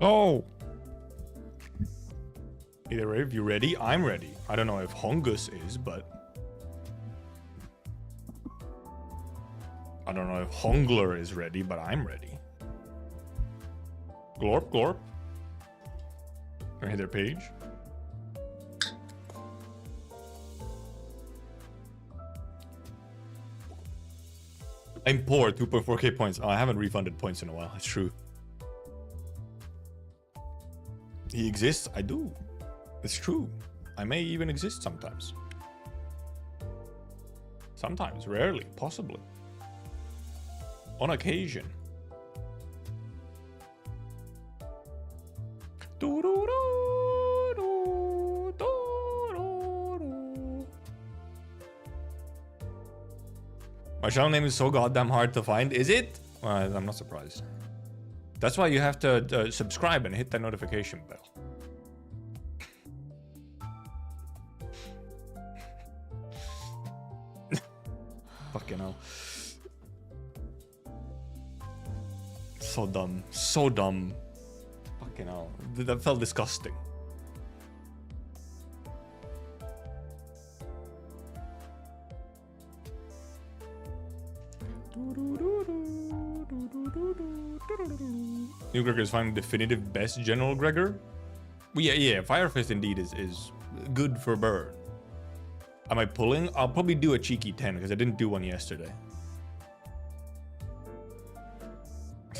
Oh! Either way, if you're ready, I'm ready. I don't know if Hongus is, but... I don't know if Hongler is ready, but I'm ready. Glorp, glorp. Can I hit their page? I'm poor, 2.4k points. Oh, I haven't refunded points in a while. It's true. He exists? I do. It's true. I may even exist sometimes. Sometimes, rarely, possibly. On occasion. My channel name is so goddamn hard to find. Is it? I'm not surprised. That's why you have to subscribe and hit that notification bell. Fucking hell. So dumb. So dumb. Fucking hell. That felt disgusting. New Gregor is finding definitive best General Gregor. Well, yeah, Fire Fist indeed is good for burn. Am I pulling? I'll probably do a cheeky 10 because I didn't do one yesterday.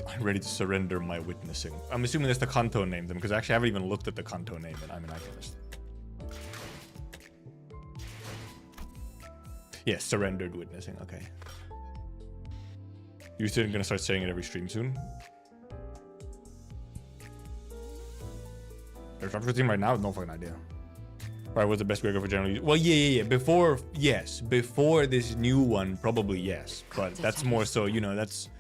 I'm ready to surrender my witnessing. I'm assuming that's the Canto name them because actually I haven't even looked at the Canto name and I'm an activist. Yeah, surrendered witnessing. Okay. You're still gonna start saying it every stream soon? There's a team right now, no fucking idea. Alright, what's the best Gregor for general use? Well, yeah. Before, yes. Before this new one, probably yes. But that's more so, you know, that's...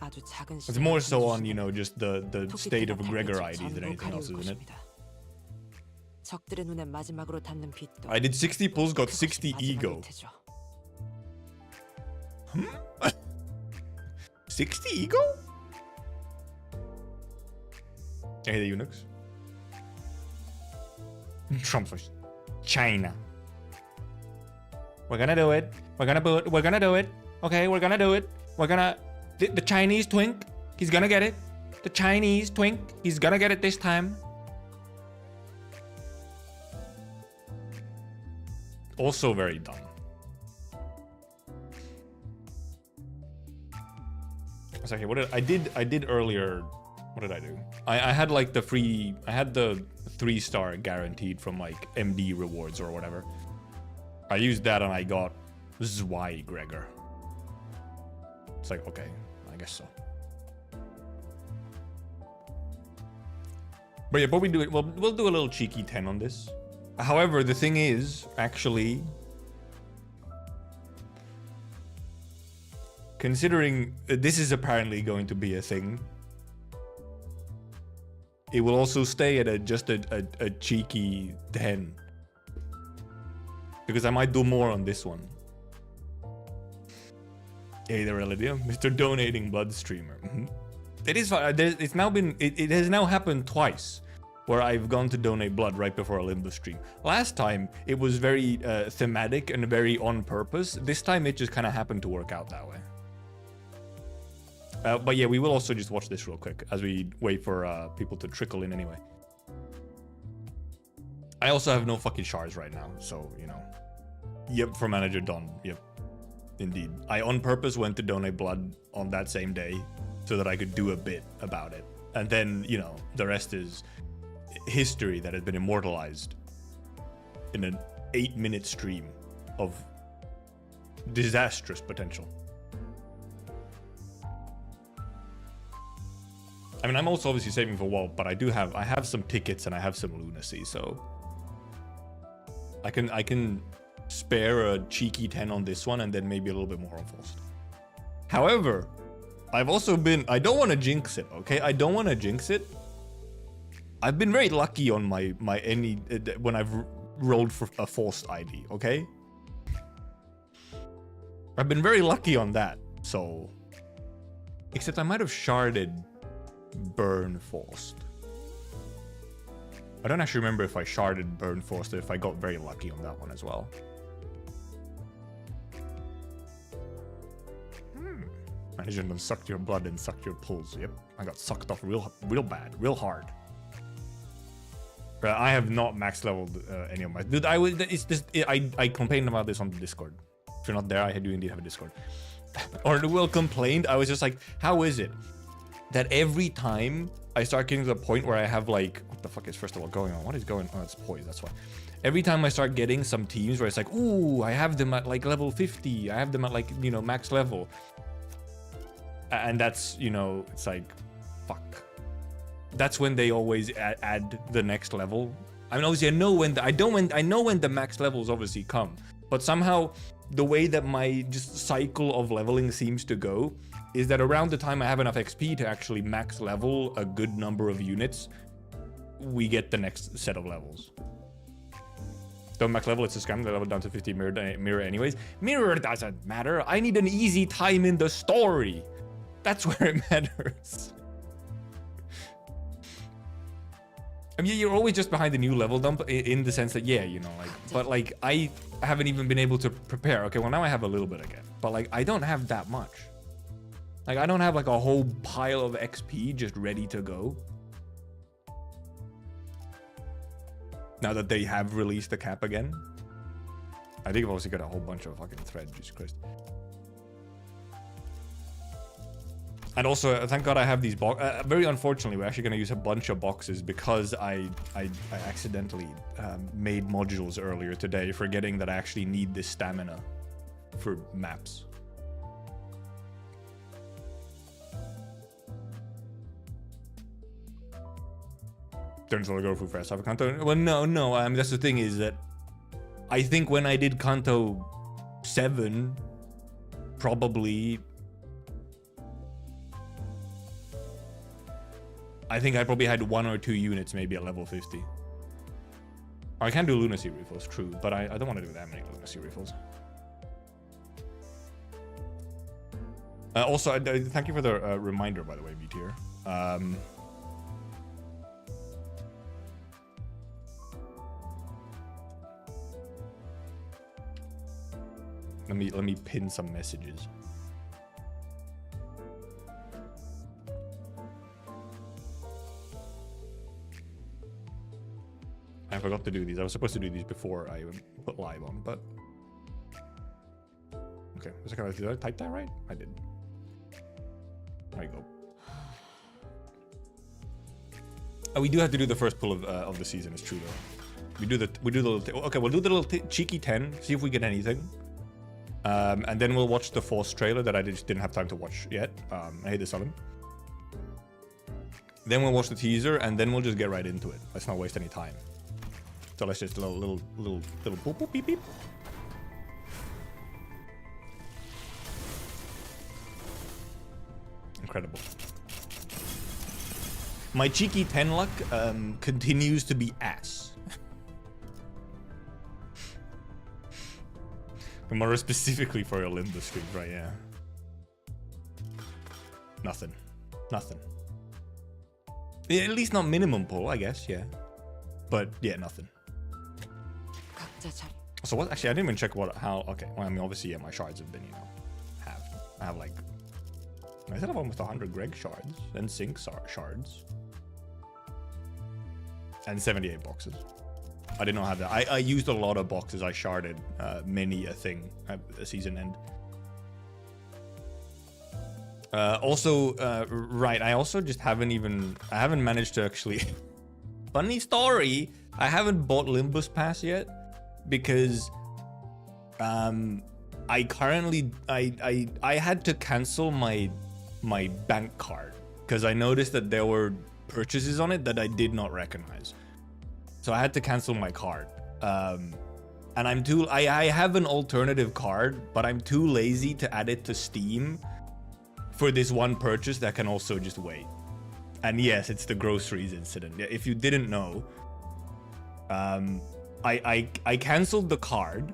It's more so on, you know, just the state of Gregor ID than anything else, isn't it? I did 60 pulls, got 60 ego. 60 ego? I hate the eunuchs. Trump for China. We're gonna do it. We're gonna do it. Okay, we're gonna do it. We're gonna... The Chinese twink, he's gonna get it. The Chinese twink, he's gonna get it this time. Also very dumb. Okay, what did I did earlier? What did I do? I had like the free, I had the 3-star guaranteed from like MD rewards or whatever. I used that and I got Zwei Gregor. It's like, okay, I guess so. But yeah, but we do it. We'll do a little cheeky 10 on this. However, the thing is, actually, considering this is apparently going to be a thing, it will also stay at just a cheeky 10. Because I might do more on this one. Hey there, Elidia. Mr. Donating Blood Streamer. It is fine. It's now been... It has now happened twice where I've gone to donate blood right before a Limbus stream. Last time, it was very thematic and very on purpose. This time, it just kind of happened to work out that way. But yeah, we will also just watch this real quick as we wait for people to trickle in anyway. I also have no fucking shards right now, so, you know. Yep, for Manager Don. Yep. Indeed. I on purpose went to donate blood on that same day so that I could do a bit about it. And then, you know, the rest is history that has been immortalized in an 8-minute stream of disastrous potential. I mean, I'm also obviously saving for WoW, but I have some tickets and I have some lunacy, so I can spare a cheeky 10 on this one and then maybe a little bit more on Faust. However, I've also been... I don't want to jinx it, okay? I don't want to jinx it. I've been very lucky on my when I've rolled for a Faust ID, okay? I've been very lucky on that, so... Except I might have sharded Burn Forced. I don't actually remember if I sharded Burn Forced or if I got very lucky on that one as well. Management done sucked your blood and sucked your pulse. Yep, I got sucked off real bad, real hard. But I have not max leveled any of my. Dude, I complained about this on the Discord. If you're not there, I do indeed have a Discord. Or Will complained. I was just like, how is it that every time I start getting to the point where I have like, what the fuck is first of all going on? What is going on? It's poise. That's why. Every time I start getting some teams where it's like, ooh, I have them at like level 50. I have them at like, you know, max level. And that's, you know, it's like, fuck. That's when they always add the next level. I mean, obviously, I know when the max levels obviously come, but somehow the way that my just cycle of leveling seems to go is that around the time I have enough XP to actually max level a good number of units, we get the next set of levels. Don't max level, it's a scam. They level down to 50 mirror anyways. Mirror doesn't matter. I need an easy time in the story. That's where it matters. I mean, you're always just behind the new level dump in the sense that, yeah, you know, like, but like, I haven't even been able to prepare. Okay, well, now I have a little bit again, but like, I don't have that much. Like, I don't have like a whole pile of XP just ready to go. Now that they have released the cap again. I think I've also got a whole bunch of fucking threads, Jesus Christ. And also, thank God I have these boxes. Very unfortunately, we're actually going to use a bunch of boxes because I accidentally made modules earlier today, forgetting that I actually need this stamina for maps. Turns out to go for fast. Have a Canto. Well, no. I mean, that's the thing is that I think when I did Canto 7, probably. I think I probably had 1 or 2 units maybe at level 50. I can do lunacy refills, true, but I don't want to do that many lunacy refills. Also, thank you for the reminder, by the way, B-tier. Let me pin some messages. I forgot to do these. I was supposed to do these before I put live on, but okay. Did I type that right? I did. There you go. Oh, we do have to do the first pull of the season. It's true though. We do the little. Okay, we'll do the little cheeky 10. See if we get anything. And then we'll watch the Force trailer that I just didn't have time to watch yet. I hate this on him. Then we'll watch the teaser, and then we'll just get right into it. Let's not waste any time. So let's just little boop boop beep beep. Incredible. My cheeky 10 luck continues to be ass. More specifically for your Limbus stream, right? Yeah. Nothing. Yeah, at least not minimum pull, I guess. Yeah. But yeah, nothing. So what? Actually, I didn't even check how. Okay. Well, I mean, obviously, yeah, my shards have been, you know, halved. I have like, I said, I have almost 100 Greg shards and Sync shards, and 78 boxes. I did not have that. I used a lot of boxes. I sharded many a thing at the season end. Also, right. I also just I haven't managed to actually. Funny story. I haven't bought Limbus Pass yet because I currently I had to cancel my bank card because I noticed that there were purchases on it that I did not recognize. So I had to cancel my card. And I have an alternative card, but I'm too lazy to add it to Steam for this one purchase that can also just wait. And yes, it's the groceries incident. If you didn't know, I canceled the card.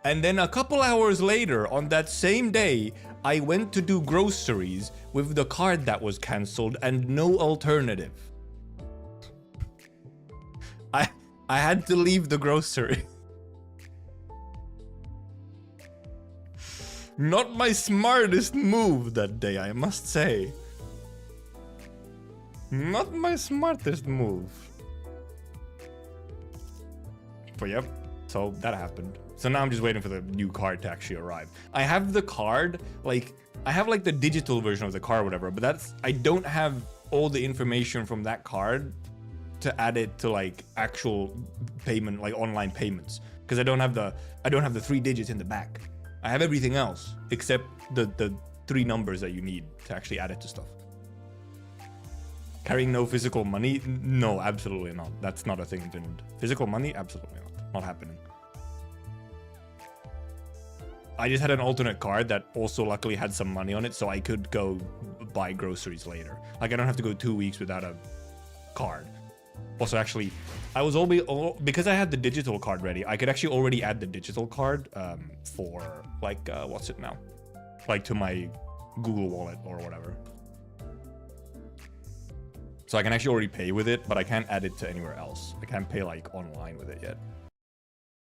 And then a couple hours later on that same day, I went to do groceries with the card that was cancelled and no alternative. I had to leave the grocery. Not my smartest move that day, I must say. Not my smartest move. But yep, so that happened. So now I'm just waiting for the new card to actually arrive. I have the card, like, I have like the digital version of the card or whatever, but I don't have all the information from that card to add it to like actual payment, like online payments. Because I don't have the 3 digits in the back. I have everything else except the 3 numbers that you need to actually add it to stuff. Carrying no physical money? No, absolutely not. That's not a thing in Finland. Physical money? Absolutely not. Not happening. I just had an alternate card that also luckily had some money on it, so I could go buy groceries later. Like, I don't have to go 2 weeks without a card. Also, actually, I was because I had the digital card ready, I could actually already add the digital card for, like, what's it now? Like, to my Google Wallet or whatever. So I can actually already pay with it, but I can't add it to anywhere else. I can't pay, like, online with it yet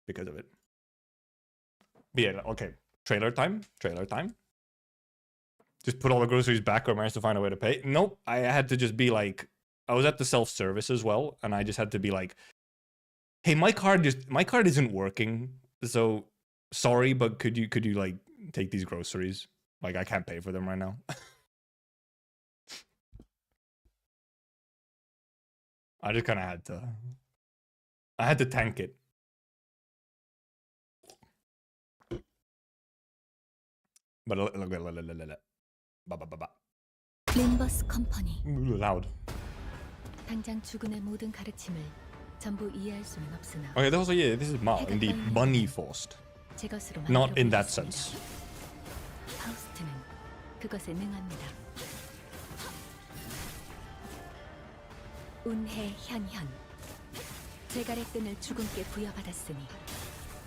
because of it. But yeah, okay. Trailer time. Just put all the groceries back or manage to find a way to pay. Nope. I had to just be like, I was at the self-service as well, and I just had to be like, hey, my card isn't working. So sorry, but could you like take these groceries? Like, I can't pay for them right now. I just kind of had to tank it. But Limbus Company. Loud. 당장 죽은의 모든 가르침을 전부 이해할 수는 없으나. Okay, also yeah, this is Ma, indeed, money forced. Not in that sense. 파우스트는 그것에 능합니다. 운해 현현. 제갈의 끈을 죽음께 부여받았으니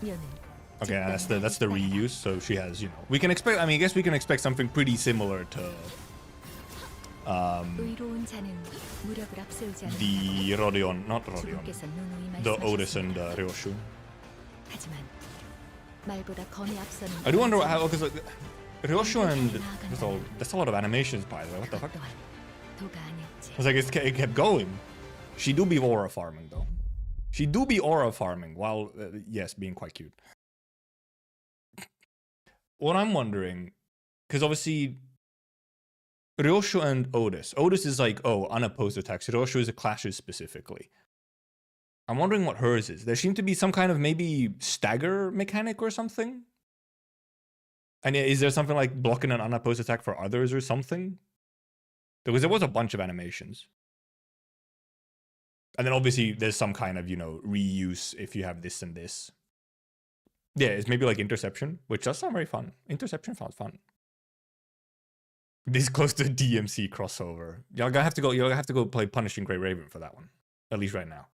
여는. Okay, that's the reuse. So she has, you know, we can expect. I mean, I guess we can expect something pretty similar to the Rodion, not Rodion, the Otis and Ryoshu. I do wonder how, because like, Ryoshu and that's a lot of animations, by the way. What the fuck? It's like it kept going. She do be aura farming though. She do be aura farming while yes, being quite cute. What I'm wondering, because obviously Ryoshu and Otis is like, oh, unopposed attacks. Ryoshu is a clashes specifically. I'm wondering what hers is. There seemed to be some kind of maybe stagger mechanic or something. And yeah, is there something like blocking an unopposed attack for others or something? Because there was a bunch of animations. And then obviously there's some kind of, you know, reuse if you have this and this. Yeah, it's maybe like interception, which does sound very fun. Interception sounds fun. This close to DMC crossover. Y'all have to go play Punishing Grey Raven for that one. At least right now.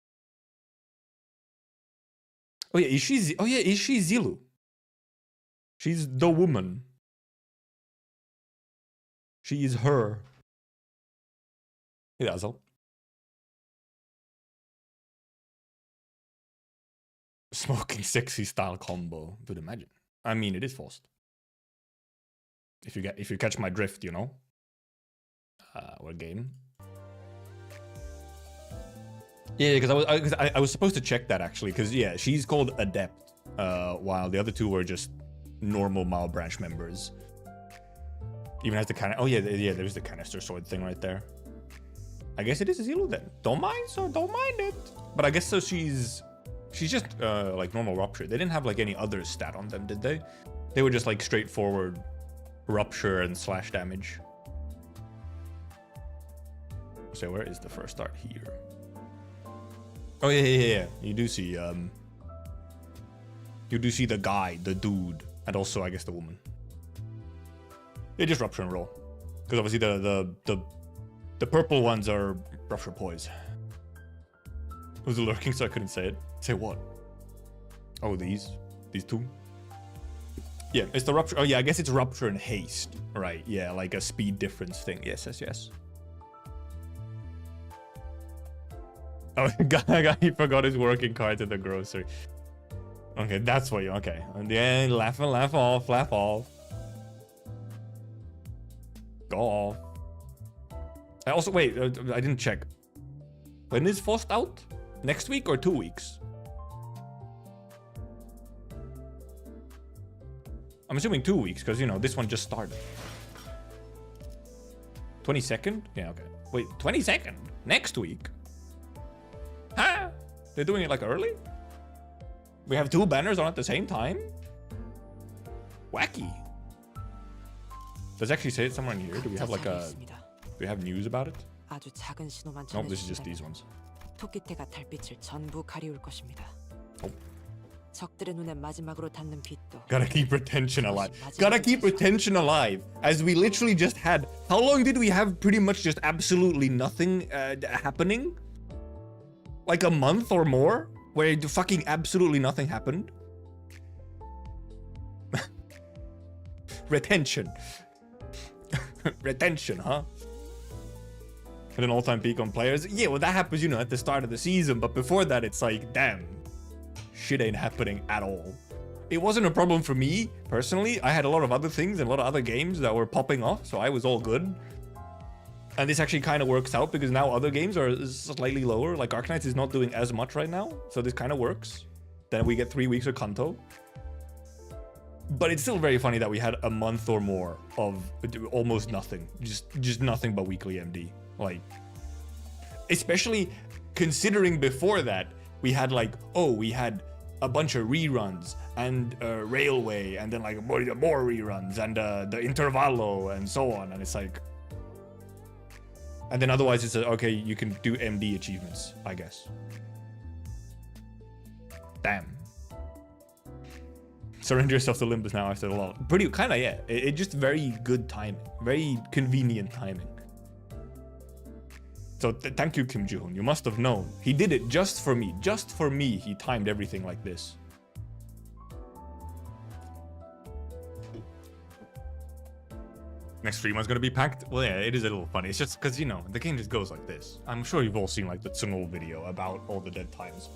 Oh yeah, is she Zilu? She's the woman. She is her. Hey, Dazzle. Smoking sexy style combo. Would imagine. I mean, it is forced. If you catch my drift, you know. What game? Yeah, because I was supposed to check that actually, because yeah, she's called Adept, while the other two were just normal Mao branch members. Even has the kind of there's the canister sword thing right there. I guess it is Zilu then. Don't mind it. But I guess so she's just like normal rupture. They didn't have like any other stat on them, did they? They were just like straightforward rupture and slash damage. So where is the first start here? Oh yeah. You do see the guy, the dude, and also I guess the woman. Yeah, just rupture and roll. Because obviously the purple ones are rupture poise. It was lurking, so I couldn't say it. Say what? Oh, these two. Yeah, it's the rupture. Oh yeah, I guess it's rupture and haste. Right, yeah, like a speed difference thing. Yes, yes, yes. Oh, he forgot his working cards at the grocery. Okay, that's what you, okay. And then laugh off, laugh off. Go off. I also, wait, I didn't check. When is Fost out? Next week or 2 weeks? I'm assuming 2 weeks, because, you know, this one just started. 22nd? Yeah, okay. Wait, 22nd? Next week? Huh? They're doing it, like, early? We have 2 banners on at the same time? Wacky. Does it actually say it somewhere in here? Do we have, like, a... Do we have news about it? Nope, this is just these ones. 토끼떼가 달빛을 전부 가리울 것입니다. Oh. 적들의 눈에 마지막으로 닿는 빛도. Gotta keep retention alive. Gotta keep retention alive. As we literally just had. How long did we have pretty much just absolutely nothing happening? Like a month or more? Where fucking absolutely nothing happened? Retention. Retention, huh? At an all-time peak on players. Yeah, well, that happens, you know, at the start of the season. But before that, it's like, damn. Shit ain't happening at all. It wasn't a problem for me, personally. I had a lot of other things and a lot of other games that were popping off, so I was all good. And this actually kind of works out because now other games are slightly lower. Like Arknights is not doing as much right now, so this kind of works. Then we get 3 weeks of Kanto. But it's still very funny that we had a month or more of almost nothing. Just nothing but weekly MD. Like, especially considering before that, we had like, oh, we had a bunch of reruns and Railway and then like more reruns and the Intervallo and so on. And it's like, and then otherwise it's okay, you can do MD achievements, I guess. Damn. Surrender yourself to Limbus now after a lot. Pretty, kind of, yeah. It just very good timing. Very convenient timing. So thank you, Kim Ji-hoon. You must have known. He did it just for me. Just for me, he timed everything like this. Next stream is going to be packed. Well, yeah, it is a little funny. It's just because, you know, the game just goes like this. I'm sure you've all seen, like, the Tsunol video about all the dead times.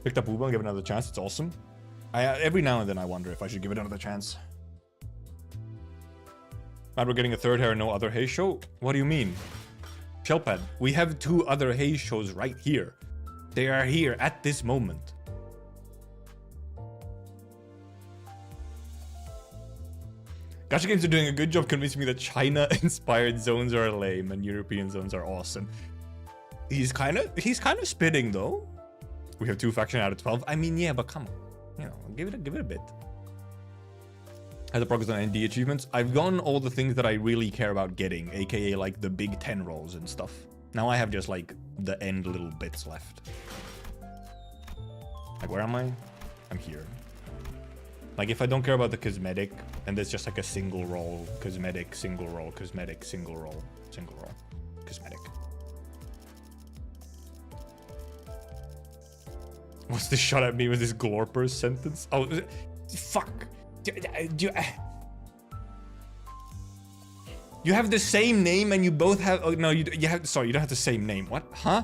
Picked up Uba and give it another chance. It's awesome. Every now and then I wonder if I should give it another chance. Mad we're getting a third hair and no other haze show? What do you mean? Shellpad, we have 2 other haze shows right here. They are here at this moment. Gacha Games are doing a good job convincing me that China-inspired zones are lame and European zones are awesome. He's kind of spitting though. We have 2 faction out of 12. I mean, yeah, but come on. You know, give it a bit. Has the progress on ND achievements? I've gotten all the things that I really care about getting, aka like the big 10 rolls and stuff. Now I have just like the end little bits left. Like, where am I? I'm here. Like, if I don't care about the cosmetic, and there's just like a single roll, cosmetic, single roll, cosmetic, single roll, cosmetic. What's this shot at me with this Glorpers sentence? Oh, fuck. You have the same name and you both have... Oh, no, you have... Sorry, you don't have the same name. What? Huh?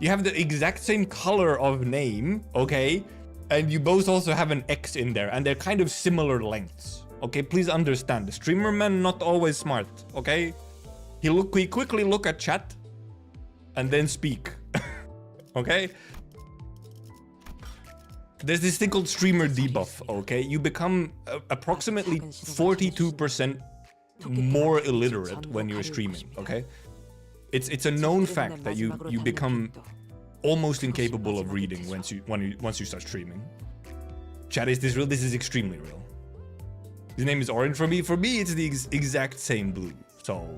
You have the exact same color of name, okay? And you both also have an X in there, and they're kind of similar lengths. Okay, please understand. The streamer man not always smart, okay? He quickly look at chat and then speak. Okay? There's this thing called streamer debuff, okay? You become approximately 42% more illiterate when you're streaming, okay? It's a known fact that you become almost incapable of reading once you start streaming. Chat, is this real? This is extremely real. His name is Orange. For me, it's the exact same blue. So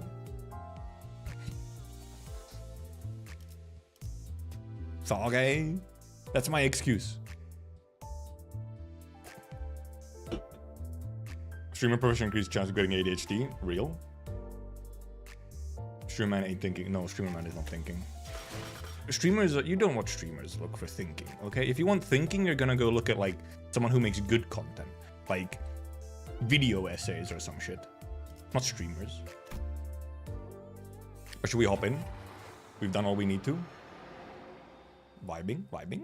okay, that's my excuse. Streamer profession increased chance of getting ADHD. Real? Streamer man ain't thinking. No, streamer man is not thinking. Streamers, you don't watch streamers look for thinking, okay? If you want thinking, you're gonna go look at like someone who makes good content. Like video essays or some shit. Not streamers. Or should we hop in? We've done all we need to. Vibing, vibing.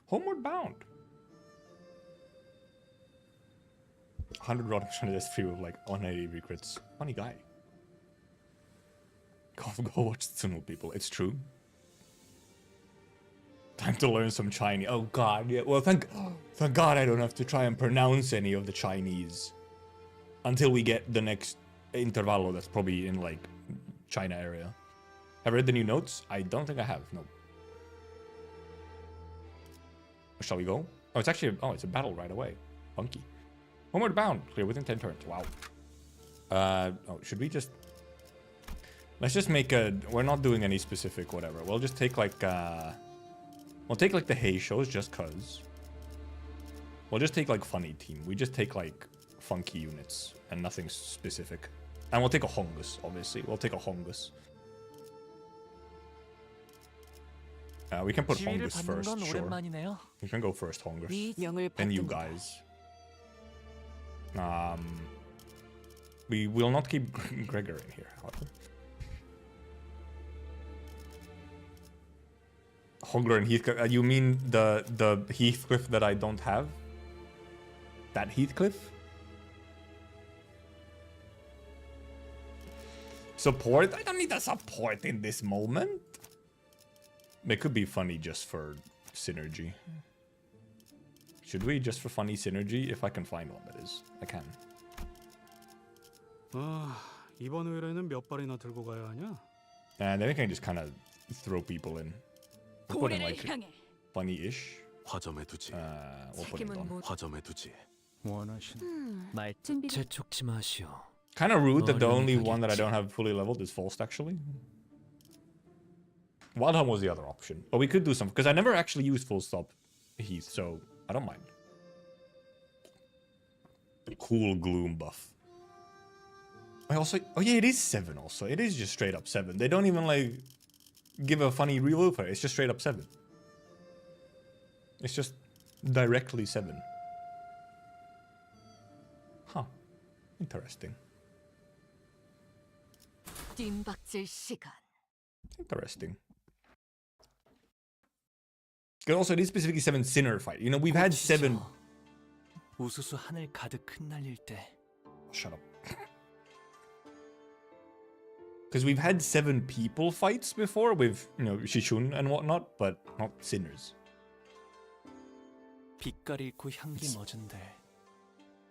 Homeward Bound. 100 rod this free with like 180 crits. Funny guy. Go watch Tsuno, people. It's true. Time to learn some Chinese. Oh god, yeah. Well, thank God I don't have to try and pronounce any of the Chinese until we get the next intervalo that's probably in like China area. Have I read the new notes? I don't think I have. No. Shall we go? Oh, it's actually it's a battle right away. Funky. Homeward Bound. Clear within 10 turns. Wow. Oh, should we just... Let's just make a... We're not doing any specific whatever. We'll just take like... We'll take like the Hay shows just cause. We'll just take like funny team. We just take like funky units and nothing specific. And we'll take a Hongus, obviously. We'll take a Hongus. We can put Hongus first, sure. You can go first, Hongus. And you guys. We will not keep Gregor in here, however. Hongler and Heathcliff. You mean the Heathcliff that I don't have? That Heathcliff? Support? I don't need the support in this moment. It could be funny just for synergy. Should we just for funny synergy? If I can find one, that is. I can. 이번 의뢰는 몇 발이나 들고 가야 하냐? And then we can just kind of throw people in. We'll put in like funny-ish. 화점에 두지. We'll put it on. 화점에 두지. 원하시는 말씀 재촉지 마시오. Kind of rude that the only one that I don't have fully leveled is Falst, actually. Wildhelm was the other option. But we could do some, because I never actually used full stop Heath, so I don't mind. Cool Gloom buff. I also... Oh yeah, it is 7 also. It is just straight up 7. They don't even like give a funny reload for it. It's just straight up 7. It's just directly 7. Huh. Interesting. Interesting. Also, it is specifically 7 Sinner fight. You know, we've had 7... 우수수 하늘 가득 흩날릴 때. Shut up. Because we've had 7 people fights before with, you know, Shishun and whatnot, but not Sinners. 빛깔 잃고 향기 멎은들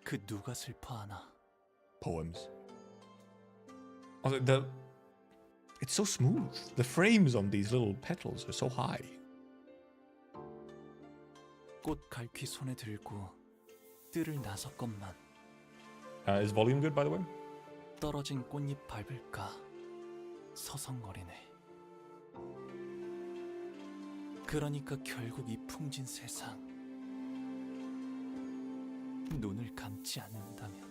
그 누가 슬퍼하나. Poems. Also, it's so smooth. The frames on these little petals are so high. 꽃 갈퀴 손에 들고 뜰을 나섰건만. Is volume good, by the way? 떨어진 꽃잎 밟을까 서성거리네. 그러니까 결국 이 풍진 세상 눈을 감지 않는다면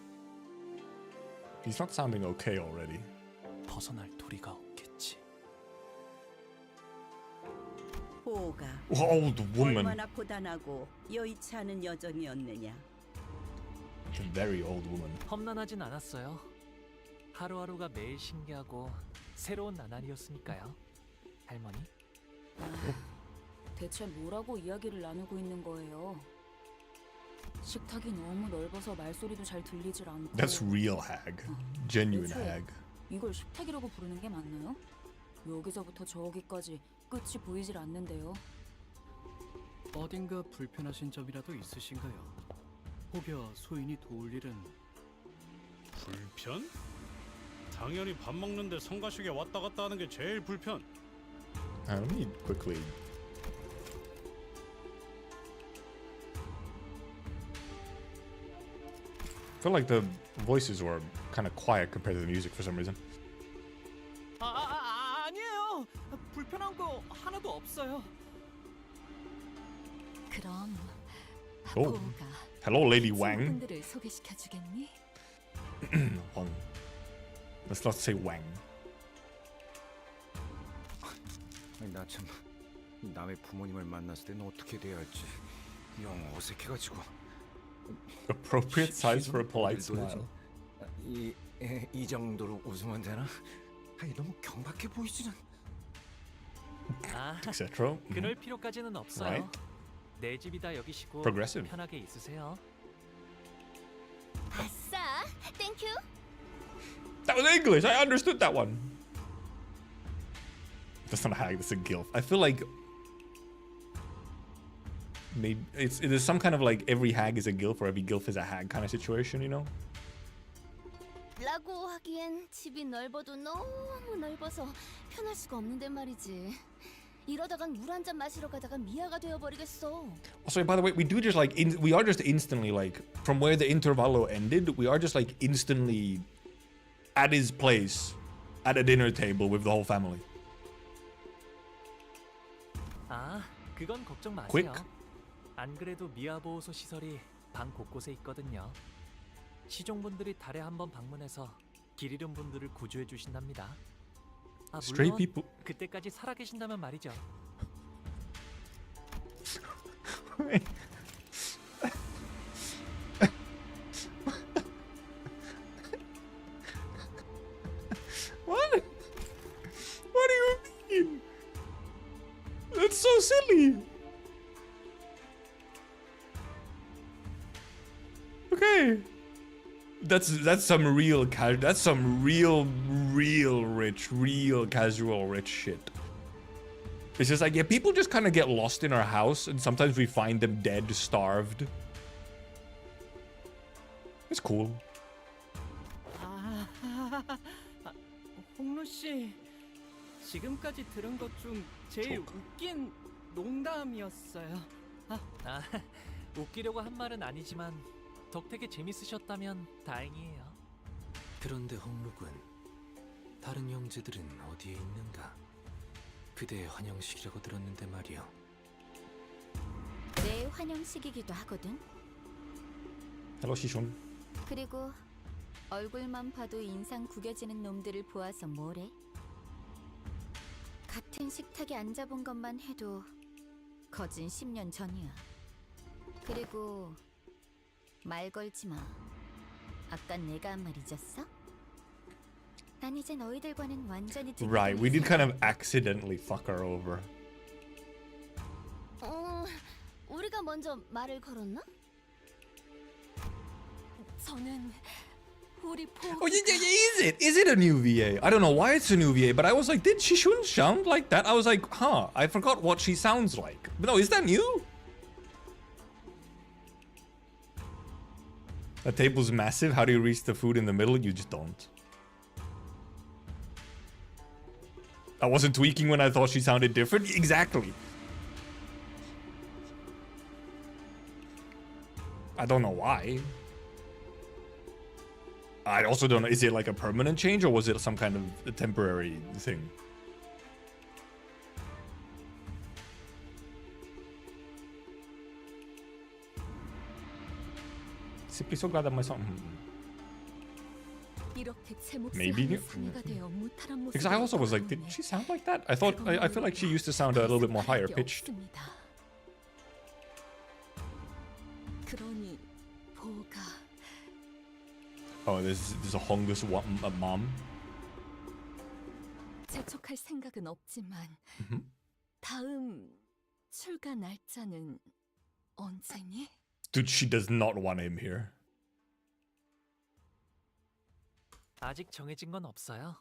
He's not sounding okay already. 벗어날 도리가 없겠지. 보가 Oh, the woman. 얼마나 고단하고 여의치 않은 여정이었느냐. The very old woman. 험난하진 않았어요. 하루하루가 매일 신기하고 새로운 나날이었으니까요. 할머니? 대체 뭐라고 이야기를 나누고 있는 거예요? 식탁이 너무 넓어서 말소리도 잘 들리질 않고. That's real hag. Genuine hag. 이걸 식탁이라고 부르는 게 맞나요? 여기서부터 저기까지 끝이 보이질 않는데요. 어딘가 불편하신 점이라도 있으신가요? 혹여 소인이 도울 일은... 불편? 당연히 밥 먹는데 성가시게 왔다 갔다 하는 게 제일 불편. Let me quickly... I feel like the voices were kind of quiet compared to the music for some reason. 아니에요. 불편한 거 하나도 없어요. 그럼 Oh. 보가 Hello, Lady Wang. 친구분들을 소개시켜 주겠니? Wang. Let's not say Wang. 나 참 남의 부모님을 만났을 땐 어떻게 돼야 할지 영 어색해가지고. Appropriate size for a polite 어딜 둬야지? smile. 이 정도로 웃으면 되나? 아니 너무 경박해 보이지는. 아, Etc. 그럴 필요까지는 없어요. Right. 내 집이다 여기시고 Progressive. 편하게 있으세요. 아싸, 땡큐. That was English. I understood that one. That's not a hag. That's a gilf. I feel like maybe it is some kind of like every hag is a gilf or every gilf is a hag kind of situation, you know? 라고 하기엔 집이 넓어도 너무 넓어서 편할 수가 없는데 말이지. 이러다간 물 한 잔 마시러 가다가 미아가 되어버리겠어. Also, by the way, we do just like we are just instantly like from where the intervallo ended, we are just like instantly at his place at a dinner table with the whole family. 아, 그건 걱정 마세요. Quick. 안 그래도 미아보호소 시설이 방 곳곳에 있거든요. 시종분들이 달에 한 번 방문해서 길 잃은 분들을 구조해 주신답니다. 아, Stray 물론 people. 그때까지 살아계신다면 말이죠. What? What do you mean? That's so silly. Okay. That's some real that's some real rich, real casual rich shit. It's just like, yeah, people just kind of get lost in our house and sometimes we find them dead, starved. It's cool. 홍루 씨, 지금까지 들은 것 중 제일 웃긴 농담이었어요. 아, 웃기려고 한 말은 아니지만 덕택에 재밌으셨다면 다행이에요. 그런데 홍루군, 다른 형제들은 어디에 있는가? 그대의 환영식이라고 들었는데 말이오. 내 환영식이기도 하거든. Hello, Shishun. 그리고 얼굴만 봐도 인상 구겨지는 놈들을 보아서 뭐래? 같은 식탁에 앉아본 것만 해도 거진 10년 전이야. 그리고 말 걸지 마. 아까 내가 한 말 잊었어? 난 이제 너희들과는 완전히 Right, we did kind of accidentally fuck her over. 우리가 먼저 말을 걸었나? 저는 우리 Oh, yeah, is it a new VA? I don't know why it's a new VA, but I was like, did Shishun sound like that? I was like, huh, I forgot what she sounds like. But no, is that new? The table's massive. How do you reach the food in the middle? You just don't. I wasn't tweaking when I thought she sounded different. Exactly. I don't know why. I also don't know. Is it like a permanent change or was it some kind of a temporary thing? Simply so glad that my song. Maybe. Because I also was like, did she sound like that? I thought, I feel like she used to sound a little bit more higher pitched. Oh, there's a hongus mom. 재촉할 생각은 없지만 다음 출가 날짜는 언제니? Dude, she does not want him here. 아직 정해진 건 없어요,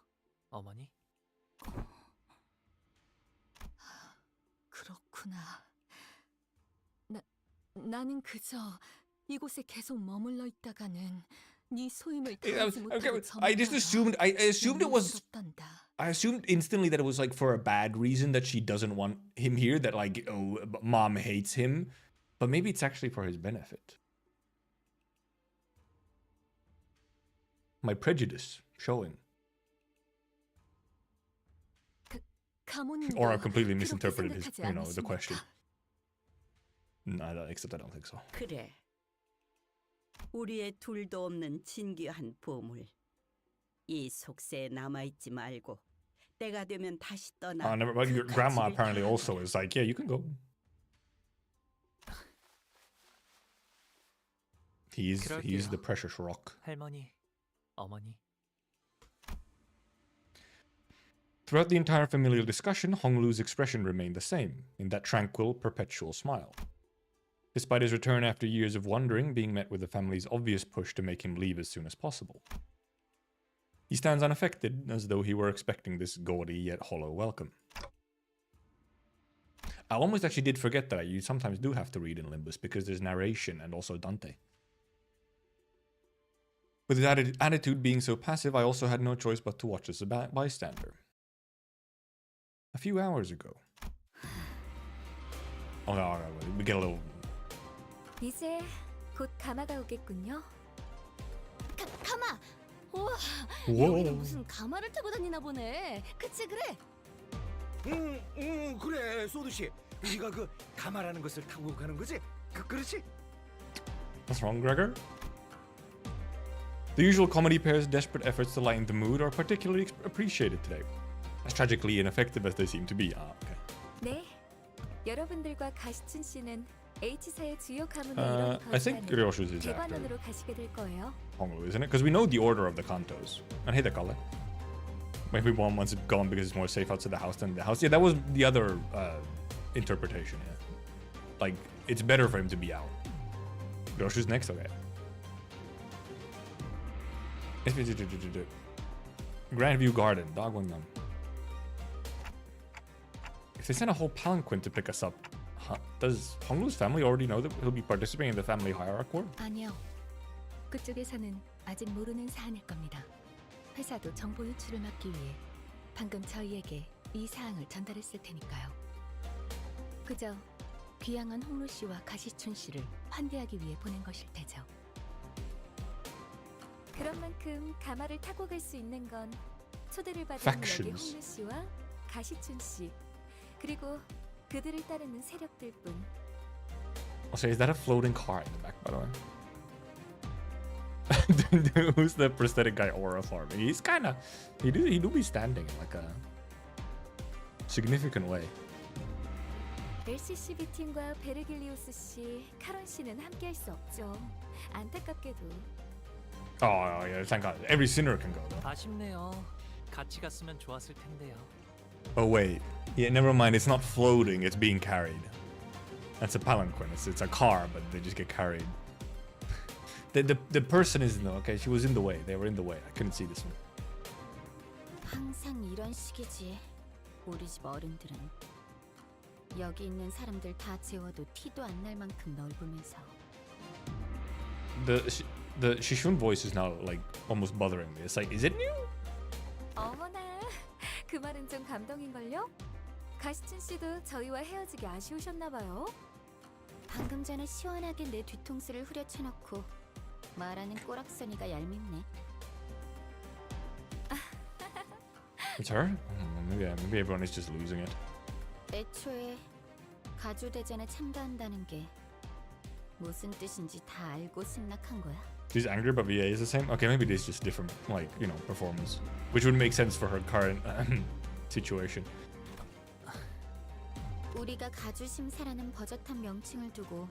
어머니. 그렇구나. 나는 그저 이곳에 계속 머물러 있다가는 네 소임을 다하지 못하고 I just assumed it was. I assumed instantly that it was like for a bad reason that she doesn't want him here. That like, oh, mom hates him, but maybe it's actually for his benefit. My prejudice showing. Or I completely misinterpreted his, the question. No, except I don't think so. 그래. 우리의 둘도 없는 진귀한 보물. 이 속세에 남아있지 말고 때가 되면 다시 떠나. Never mind. Your grandma apparently also is like, yeah, you can go. He's the precious rock. 할머니, 어머니. Throughout the entire familial discussion, Honglu's expression remained the same, in that tranquil, perpetual smile. Despite his return after years of wandering, being met with the family's obvious push to make him leave as soon as possible. He stands unaffected, as though he were expecting this gaudy yet hollow welcome. I almost actually did forget that you sometimes do have to read in Limbus, because there's narration and also Dante. With his attitude being so passive, I also had no choice but to watch as a bystander. A few hours ago. Oh no, we get a little... 이제 곧 가마가 오겠군요. 가마! 우와, 여기는 무슨 가마를 타고 다니나 보네. 그치 그래? 그래 소두씨. 우리가 그 가마라는 것을 타고 가는 거지? 그렇지? What's wrong, Gregor? The usual comedy pair's desperate efforts to lighten the mood are particularly appreciated today. As tragically ineffective as they seem to be. Okay. 네, 여러분들과 가시춘 씨는 H사의 주요 가문의 I think Ryoshu's is after 대관원으로 가시게 될 거예요. Honglu, isn't it? Because we know the order of the Kantos. And hey, the Kale. Maybe one wants it gone because it's more safe outside the house than the house. Yeah, that was the other interpretation. Yeah, like it's better for him to be out. Ryoshu's next, okay. Grandview Garden, Dagwangam. If they send a whole palanquin to pick us up, does Honglu's family already know that he'll be participating in the family hierarch war? 아니요. 그쪽에서는 아직 모르는 사안일 겁니다. 회사도 정보 유출을 막기 위해 방금 저희에게 이 사항을 전달했을 테니까요. 그저 귀향한 홍루 씨와 가시춘 씨를 환대하기 위해 보낸 것일 테죠. 그런 만큼 가마를 타고 갈 수 있는 건 초대를 받은 여기 홍루 씨와 가시춘 씨 그리고 그들을 따르는 세력들뿐. Also, is that a floating car in the back, by the way? Who's the prosthetic guy aura farming? He's kind of he do be standing in like a significant way. LCC 비팀과 베르길리우스 씨, 카론 씨는 함께할 수 없죠. 안타깝게도. Oh yeah, thank God. Every sinner can go though. 아쉽네요. 같이 갔으면 좋았을 텐데요. Oh wait, yeah, never mind. It's not floating; it's being carried. That's a palanquin. It's a car, but they just get carried. The person isn't though. Okay, she was in the way. They were in the way. I couldn't see this one. 항상 이런 식이지. 우리 집 어른들은 여기 있는 사람들 다 재워도 티도 안 날 만큼 넓으면서. The Shishun voice is now like almost bothering me. It's like, is it new? 어머나, 그 말은 좀 감동인걸요? 가시춘 씨도 저희와 헤어지기 아쉬우셨나 봐요. 방금 전에 시원하게 내 뒤통수를 후려쳐놓고 말하는 꼬락서니가 얄밉네. It's her? Maybe everyone is just losing it. 애초에 가주대전에 참가한다는 게 무슨 뜻인지 다 알고 승낙한 거야? She's angry, but VA is the same. Okay, maybe this is just different, like performance, which would make sense for her current situation. 우리가 가주 심사라는 버젓한 명칭을 두고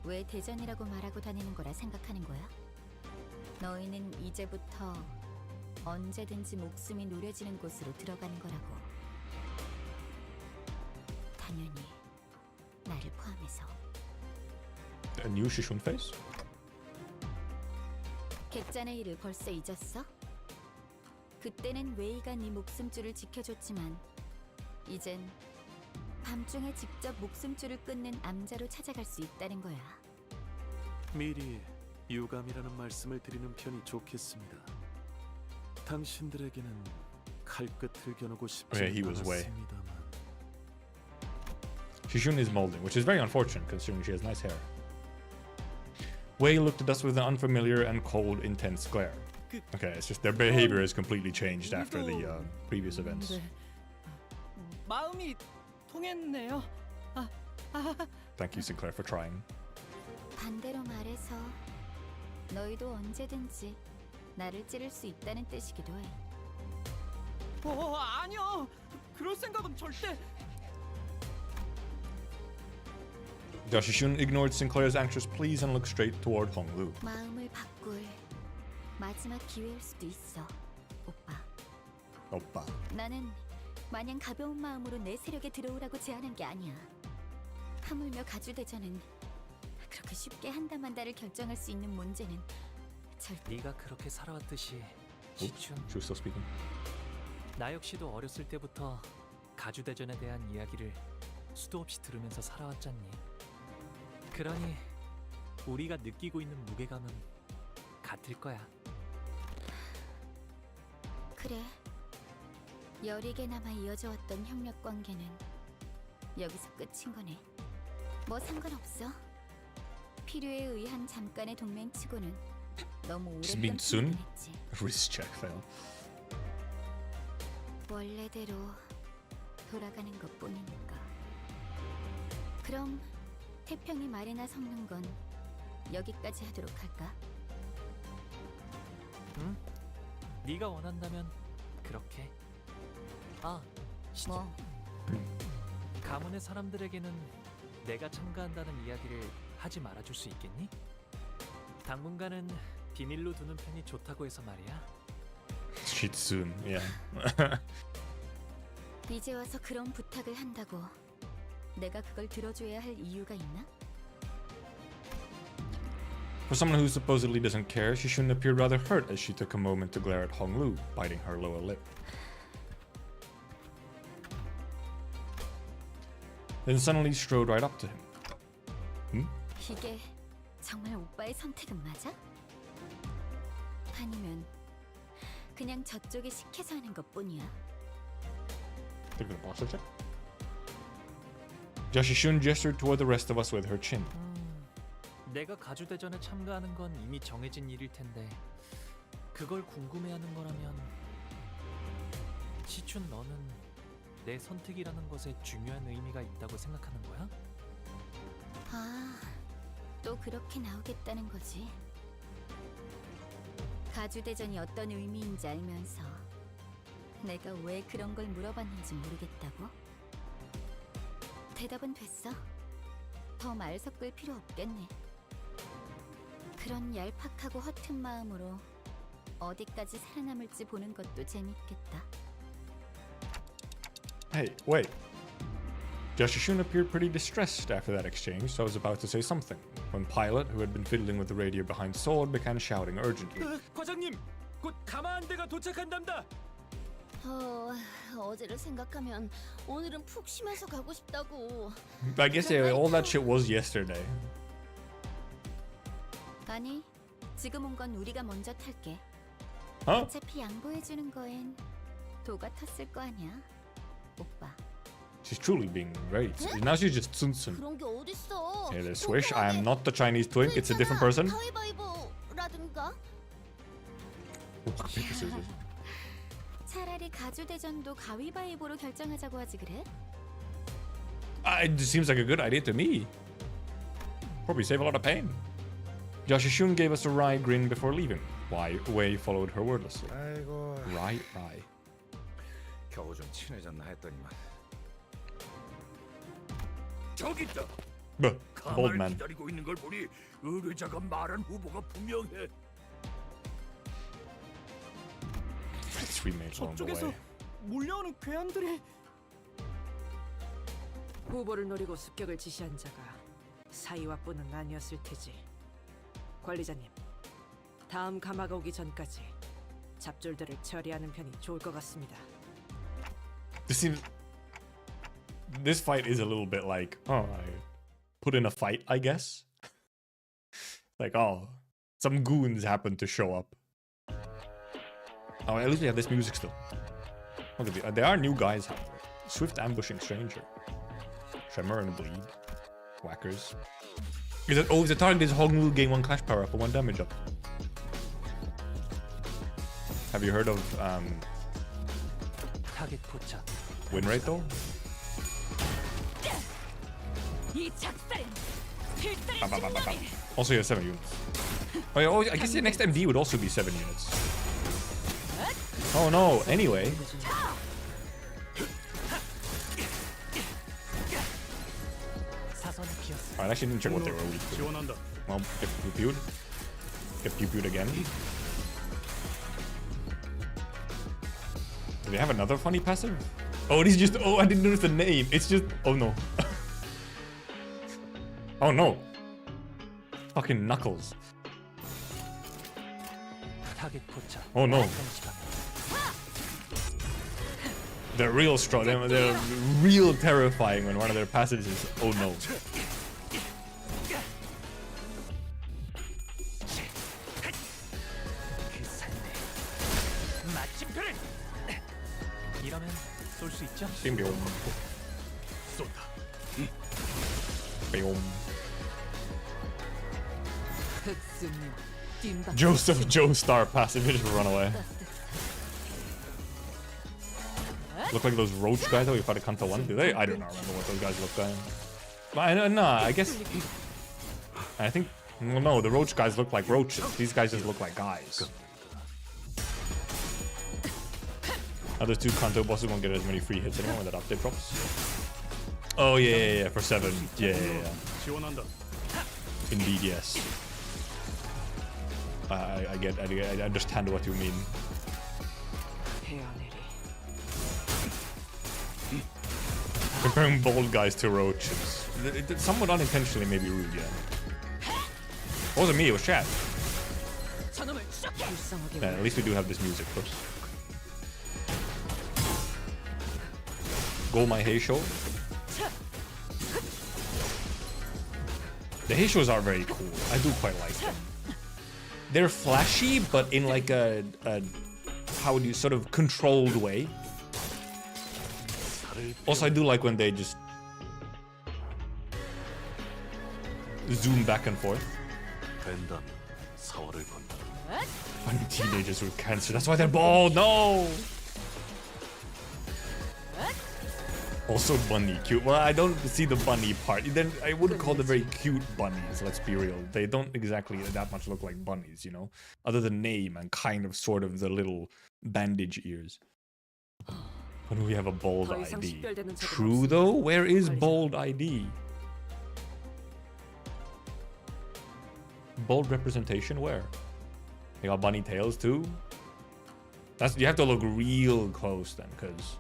왜 대전이라고 말하고 다니는 거라 생각하는 거야? 너희는 이제부터 언제든지 목숨이 노려지는 곳으로 들어가는 거라고. 당연히 나를 포함해서. A new Shishun face? 객잔의 일을 벌써 잊었어? 그때는 웨이가 네 목숨줄을 지켜줬지만 이젠 밤중에 직접 목숨줄을 끊는 암자로 찾아갈 수 있다는 거야. 미리 유감이라는 말씀을 드리는 편이 좋겠습니다. 당신들에게는 칼끝을 겨누고 싶지 않았습니다만. Shishun is molding, which is very unfortunate considering she has nice hair. Wei looked at us with an unfamiliar and cold, intense glare. Okay, it's just their behavior has completely changed after the previous events. 마음이 통했네요. Thank you, Sinclair, for trying. 반대로 말해서 너희도 언제든지 나를 찌를 수 있다는 뜻이기도 해. 아니요. 그럴 생각은 절대. Yoshishun ignored Sinclair's anxious pleas and looked straight toward Honglu. 마음을 바꿀 마지막 기회일 수도 있어, 오빠. 오빠. 나는 마냥 가벼운 마음으로 내 세력에 들어오라고 제안한 게 아니야. 하물며 가주대전은 그렇게 쉽게 한다만다를 결정할 수 있는 문제는 절대. 네가 그렇게 살아왔듯이 시춘. She was still speaking. 나 역시도 어렸을 때부터 가주대전에 대한 이야기를 수도 없이 들으면서 살아왔잖니. 그러니 우리가 느끼고 있는 무게감은 같을 거야. 그래. 여리게나마 이어져 왔던 협력 관계는 여기서 끝인 거네. 뭐 상관없어. 필요에 의한 잠깐의 동맹치고는 너무 오랫동안 했지. Wrist check fail. 원래대로 돌아가는 것뿐이니까. 그럼 태평이 말이나 섞는 건 여기까지 하도록 할까? 응? 네가 원한다면 그렇게. 아, 뭐? 가문의 사람들에게는 내가 참가한다는 이야기를 하지 말아줄 수 있겠니? 당분간은 비밀로 두는 편이 좋다고 해서 말이야. Shit soon, yeah. 이제 와서 그런 부탁을 한다고 내가 그걸 들어줘야 할 이유가 있나? For someone who supposedly doesn't care, Shishun appeared rather hurt as she took a moment to glare at Honglu, biting her lower lip. Then suddenly strode right up to him. 이게 정말 오빠의 선택은 맞아? 아니면 그냥 저쪽이 시켜서 하는 것뿐이야? They're gonna posture check. Yoshishun gestured toward the rest of us with her chin. 내가 가주대전에 참가하는 건 이미 정해진 일일 텐데 그걸 궁금해하는 거라면 시춘 너는 내 선택이라는 것에 중요한 의미가 있다고 생각하는 거야? 아, 또 그렇게 나오겠다는 거지. 가주대전이 어떤 의미인지 알면서 내가 왜 그런 걸 물어봤는지 모르겠다고? 대답은 됐어. 더 말 섞을 필요 없겠네. 그런 얄팍하고 허튼 마음으로 어디까지 살아남을지 보는 것도 재밌겠다. Hey, wait. Yoshishun appeared pretty distressed after that exchange, so I was about to say something, when Pilot, who had been fiddling with the radio behind Sword, began shouting urgently. 과장님, 곧 가마한 대가 도착한답니다. 어제를 생각하면 오늘은 푹 쉬면서 가고 싶다고. I guess all that shit was yesterday. 아니, 지금 온 건 우리가 먼저 탈게. Huh? 어차피 양보해주는 거엔 도가 텄을 거 아니야, 오빠. She's truly being great. Now she's just Tsuntsun. 그런 게 어딨어? Hey there, Swish. I am not the Chinese twink. It's a different person. 가위바위보라든가. Rock, paper, scissors. 차라리 가주대전도 가위바위보로 결정하자고 하지 그래? It seems like a good idea to me. Probably save a lot of pain. Yoshishun gave us a wry grin before leaving. Wei followed her wordlessly. 아이고, Wry. 겨우 좀 친해졌나 했더니만. 저기 있다. Bold man. 기다리고 있는 걸 보니 의뢰자가 말한 후보가 분명해. We made along the 저쪽에서 way. 몰려오는 괴한들이. 후보를 노리고 습격을 지시한 자가 사이와뿐은 아니었을 테지. 관리자님, 다음 가마가 오기 전까지 잡졸들을 처리하는 편이 좋을 것 같습니다. This fight is a little bit like, I put in a fight, I guess. Like, some goons happen to show up. Oh, at least we have this music still. Look at there are new guys. Swift ambushing stranger. Tremor and bleed. Whackers. The target is Honglu gain 1 clash power up and 1 damage up. Have you heard of 타겟 포착. win rate though? Also, you have 7 units. Oh, I guess the next MD would also be 7 units. Oh no, anyway. I actually didn't check what they were weak to. 지원한다. Well, get pew-pewed. Get pew-pewed again. Do they have another funny passive? Oh, it is just... Oh, I didn't notice the name. It's just... Oh, no. Oh, no. Fucking Knuckles. Oh, no. They're real strong. They're real terrifying when one of their passives is... Oh, no. Joseph Joestar passive, just run away. Look like those roach guys that we fought at Canto 1, do they? I don't remember what those guys look like. But I know, nah, I guess... I think... Well, no, the roach guys look like roaches. These guys just look like guys. Other two Canto bosses won't get as many free hits anymore when that update drops. Oh, yeah, for 7. Yeah. Indeed, yes. I understand what you mean. Comparing bald guys to roaches. Somewhat unintentionally, maybe rude, yeah. It wasn't me, it was chat. Yeah, at least we do have this music first. Go my Heisho. The Heishos are very cool. I do quite like them. They're flashy, but in like a how would you sort of controlled way. Also, I do like when they just zoom back and forth. Funny teenagers with cancer. That's why they're bald. No. Also bunny, cute. Well, I don't see the bunny part. Then I wouldn't call them very cute bunnies, let's be real. They don't exactly that much look like bunnies, you know? Other than name and kind of sort of the little bandage ears. When do we have a bold ID? True though? Where is bold ID? Bold representation where? They got bunny tails too? You have to look real close then, because...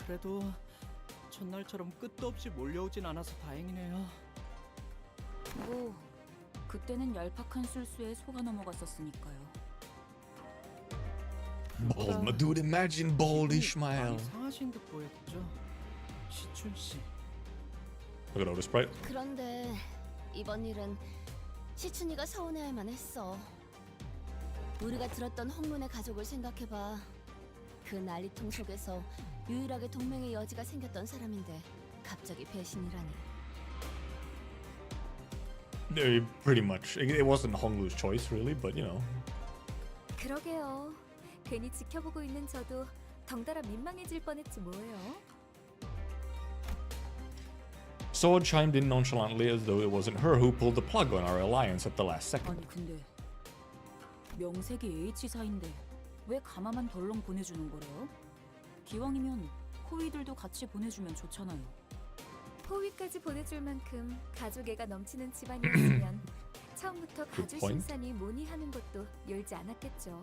그래도 전날처럼 끝도 없이 몰려오진 않아서 다행이네요. 뭐 그때는 얄팍한 술수에 속아 넘어갔었으니까요. Bold, dude, imagine bold Ishmael. 상하신 듯 보였죠, 시춘 씨. Look at Otis Sprite. 그런데 이번 일은 시춘이가 서운해할만 했어. 우리가 들었던 홍문의 가족을 생각해봐. 그 난리통 속에서 유일하게 동맹의 여지가 생겼던 사람인데 갑자기 배신이라니. Pretty much. It wasn't Honglu's choice, really, but you know. 그러게요. 괜히 지켜보고 있는 저도 덩달아 민망해질 뻔했지 뭐예요. Sword chimed in nonchalantly as though it wasn't her who pulled the plug on our alliance at the last second. 아니 근데 명색이 H사인데 왜 가마만 덜렁 보내주는 거래요? 기왕이면 호위들도 같이 보내주면 좋잖아요. 호위까지 보내줄 만큼 가족애가 넘치는 집안이었으면 처음부터 가주 심산이 모니하는 것도 열지 않았겠죠.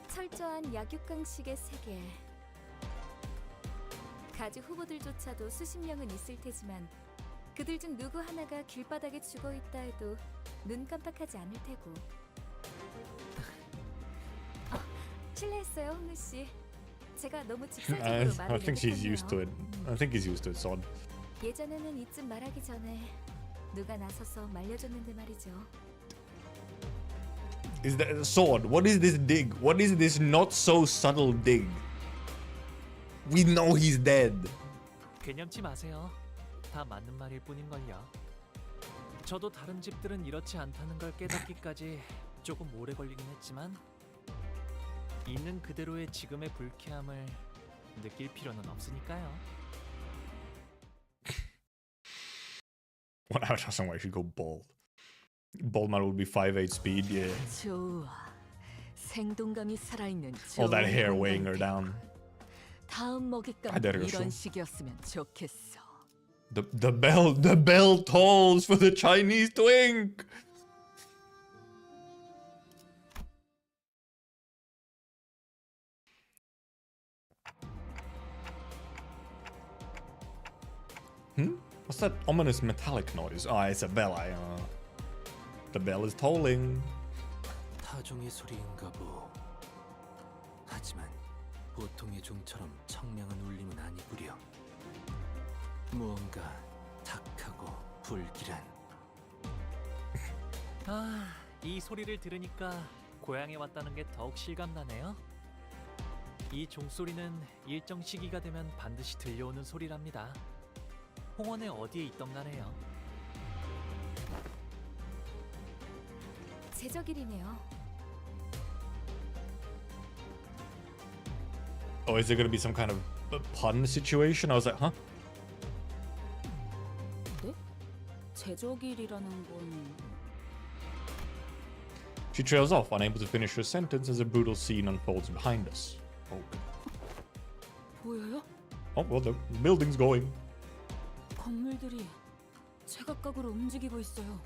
철저한 약육강식의 세계. 가주 후보들조차도 수십 명은 있을 테지만 그들 중 누구 하나가 길바닥에 죽어있다 해도 눈 깜빡하지 않을 테고. 실례했어요, 홍루 씨. 제가 너무 직설적으로 말을 I think she's used to it. I think he's used to it, Sword. 예전에는 이쯤 말하기 전에 누가 나서서 말려줬는데 말이죠. Is that Sword? What is this dig? What is this not so subtle dig? We know he's dead. 개념치 마세요. 다 맞는 말일 뿐인걸요. 저도 다른 집들은 이렇지 않다는 걸 깨닫기까지 조금 오래 걸리긴 했지만 있는 그대로의 지금의 불쾌함을 느낄 필요는 없으니까요. What doesn't why she go bald? Bald man would be 5'8" speed, yeah. 좋아. 생동감이 살아있는 All that hair weighing her down. 다음 먹잇감 이런 식이었으면 좋겠어. The bell tolls for the Chinese twink. What's that ominous metallic noise? Oh, it's a bell. The bell is tolling. 타종의 소리인가 보. 하지만 보통의 종처럼 청량한 울림은 아니구려. 무언가 탁하고 불길한. 아, 이 소리를 들으니까 고향에 왔다는 게 더욱 실감나네요. 이 종소리는 일정 시기가 되면 반드시 들려오는 소리랍니다. 홍원의 어디에 있던 간에요. 제적일이네요. Oh, is there gonna be some kind of pun situation? I was like, huh? 네? 제적일이라는 건 She trails off, unable to finish her sentence as a brutal scene unfolds behind us. Oh. 보여요? Oh, well, the building's going. 건물들이 제각각으로 움직이고 있어요.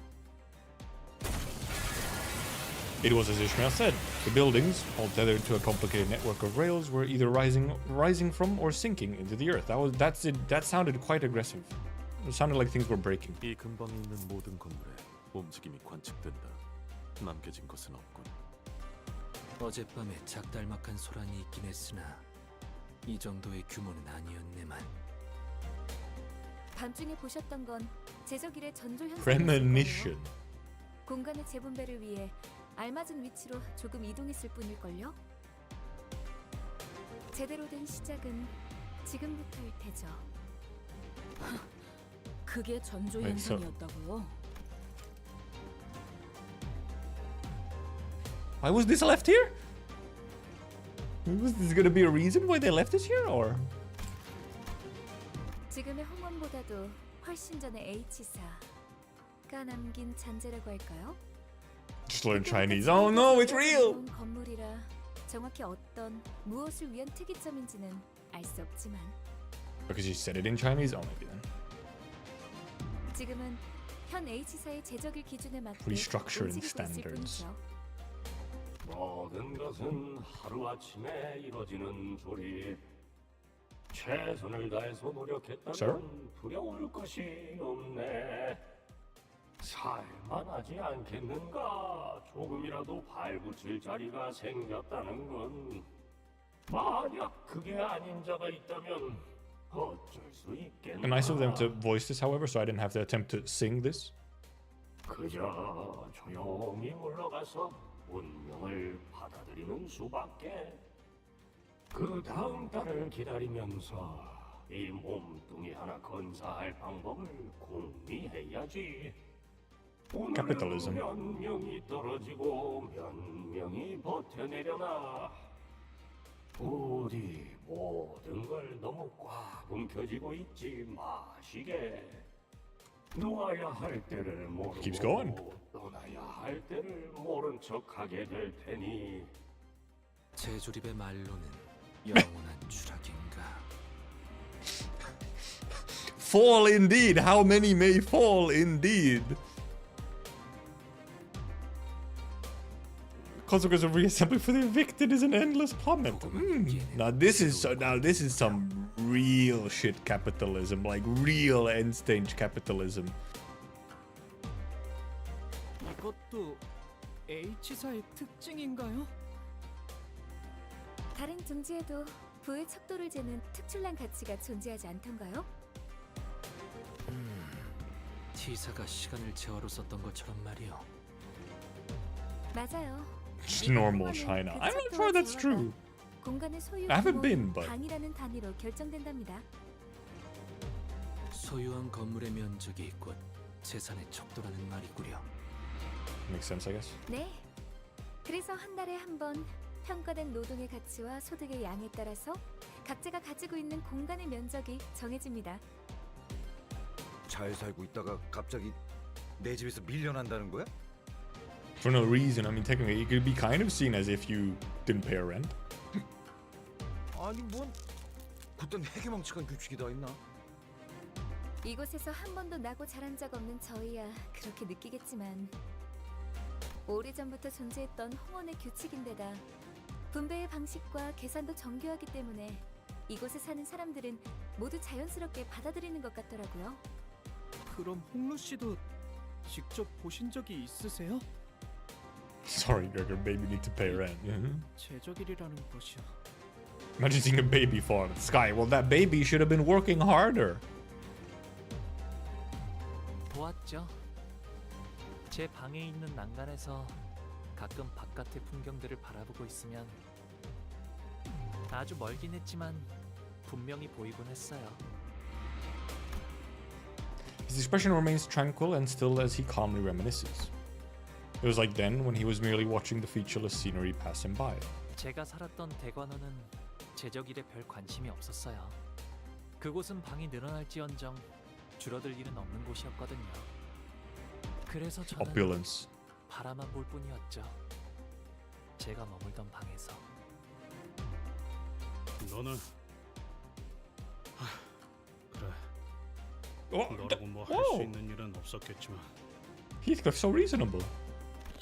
It was as Ishmael said. The buildings, all tethered to a complicated network of rails, were either rising from or sinking into the earth. That sounded quite aggressive. It sounded like things were breaking. 이 근방에 있는 모든 건물에 움직임이 관측된다. 남겨진 것은 없군. 어젯밤에 작달막한 소란이 있긴 했으나 이 정도의 규모는 아니었네만. 밤중에 보셨던 건 제적일의 전조 현상이었을 Premonition. 거예요. 공간의 재분배를 위해 알맞은 위치로 조금 이동했을 뿐일걸요? 제대로 된 시작은 지금부터일 테죠. 그게 전조 현상이었다고요? Why was this left here? Was this gonna be a reason why they left this here, or? 지금의 홍원보다도 훨씬 전에 H사가 남긴 잔재라고 할까요? Just learn Chinese. Oh no, it's real! 건물이라 정확히 어떤 무엇을 위한 특이점인지는 알 수 없지만 Because you said it in Chinese? Oh, maybe then. 지금은 현 H사의 제적일 기준에 맞게 Restructuring 움직이고 있을 standards. 뿐이죠. 모든 것은 하루아침에 이뤄지는 소리. 최선을 다해서 노력했다면 Sir? 두려울 것이 없네. 살만하지 않겠는가? 조금이라도 발붙일 자리가 생겼다는 건. 만약 그게 아닌 자가 있다면 어쩔 수 있겠나? Nice of them to voice this, however, so I didn't have to attempt to sing this. 그저 조용히 물러가서 운명을 받아들이는 수밖에. 그 다음 달을 기다리면서 이 몸뚱이 하나 건사할 방법을 궁리해야지. 오늘은 Capitalism. 몇 명이 떨어지고 몇 명이 버텨내려나. 부디 모든 걸 너무 꽉 움켜쥐고 있지 마시게. 놓아야 할 때를 모르고 Keeps going. 떠나야 할 때를 모른 척하게 될 테니. 제조립의 말로는 영원한 추락인가. Fall indeed! How many may fall indeed? Consequence of reassembly for the evicted is an endless comment. Now this is some real shit capitalism, like real end stage capitalism. 이것도 H사의 특징인가요? 다른 둥지에도 부의 척도를 재는 특출난 가치가 존재하지 않던가요? T사가 시간을 재화로 썼던 것처럼 말이요. 맞아요. Just normal China. I'm not sure that's true. 공간의 소유 I haven't been, but 방이라는 단위로 결정된답니다. 소유한 건물의 면적이 곧 재산의 척도라는 말이구려. makes sense, I guess. 네. 그래서 한 달에 한 번 평가된 노동의 가치와 소득의 양에 따라서 각자가 가지고 있는 공간의 면적이 정해집니다. 잘 살고 있다가 갑자기 내 집에서 밀려난다는 거야? For no reason. I mean, technically, it could be kind of seen as if you didn't pay a rent. 아니 뭔 그땐 해괴망측한 규칙이 다 있나? 이곳에서 한 번도 나고 자란 적 없는 저희야 그렇게 느끼겠지만 오래전부터 존재했던 홍원의 규칙인데다 분배의 방식과 계산도 정교하기 때문에 이곳에 사는 사람들은 모두 자연스럽게 받아들이는 것 같더라고요. 그럼 홍루 씨도 직접 보신 적이 있으세요? Sorry, Gregor, baby need to pay rent. 제적일이라는 것이요. Imagine seeing a baby fall out of the sky. Well, that baby should have been working harder. 보았죠. 제 방에 있는 난간에서 가끔 바깥의 풍경들을 바라보고 있으면 아주 멀긴 했지만 분명히 보이곤 했어요. His expression remains tranquil and still as he calmly reminisces. It was like then when he was merely watching the featureless scenery pass him by. 제가 살았던 대관원은 제적일에 별 관심이 없었어요. 그곳은 방이 늘어날지언정 줄어들 일은 없는 곳이었거든요. 그래서 저는 Opulence. 바라만 볼 뿐이었죠. 제가 머물던 방에서. 너는 그래. Oh, 너라고 뭐 할 수 있는 일은 없었겠지만 Heathcliff, so reasonable.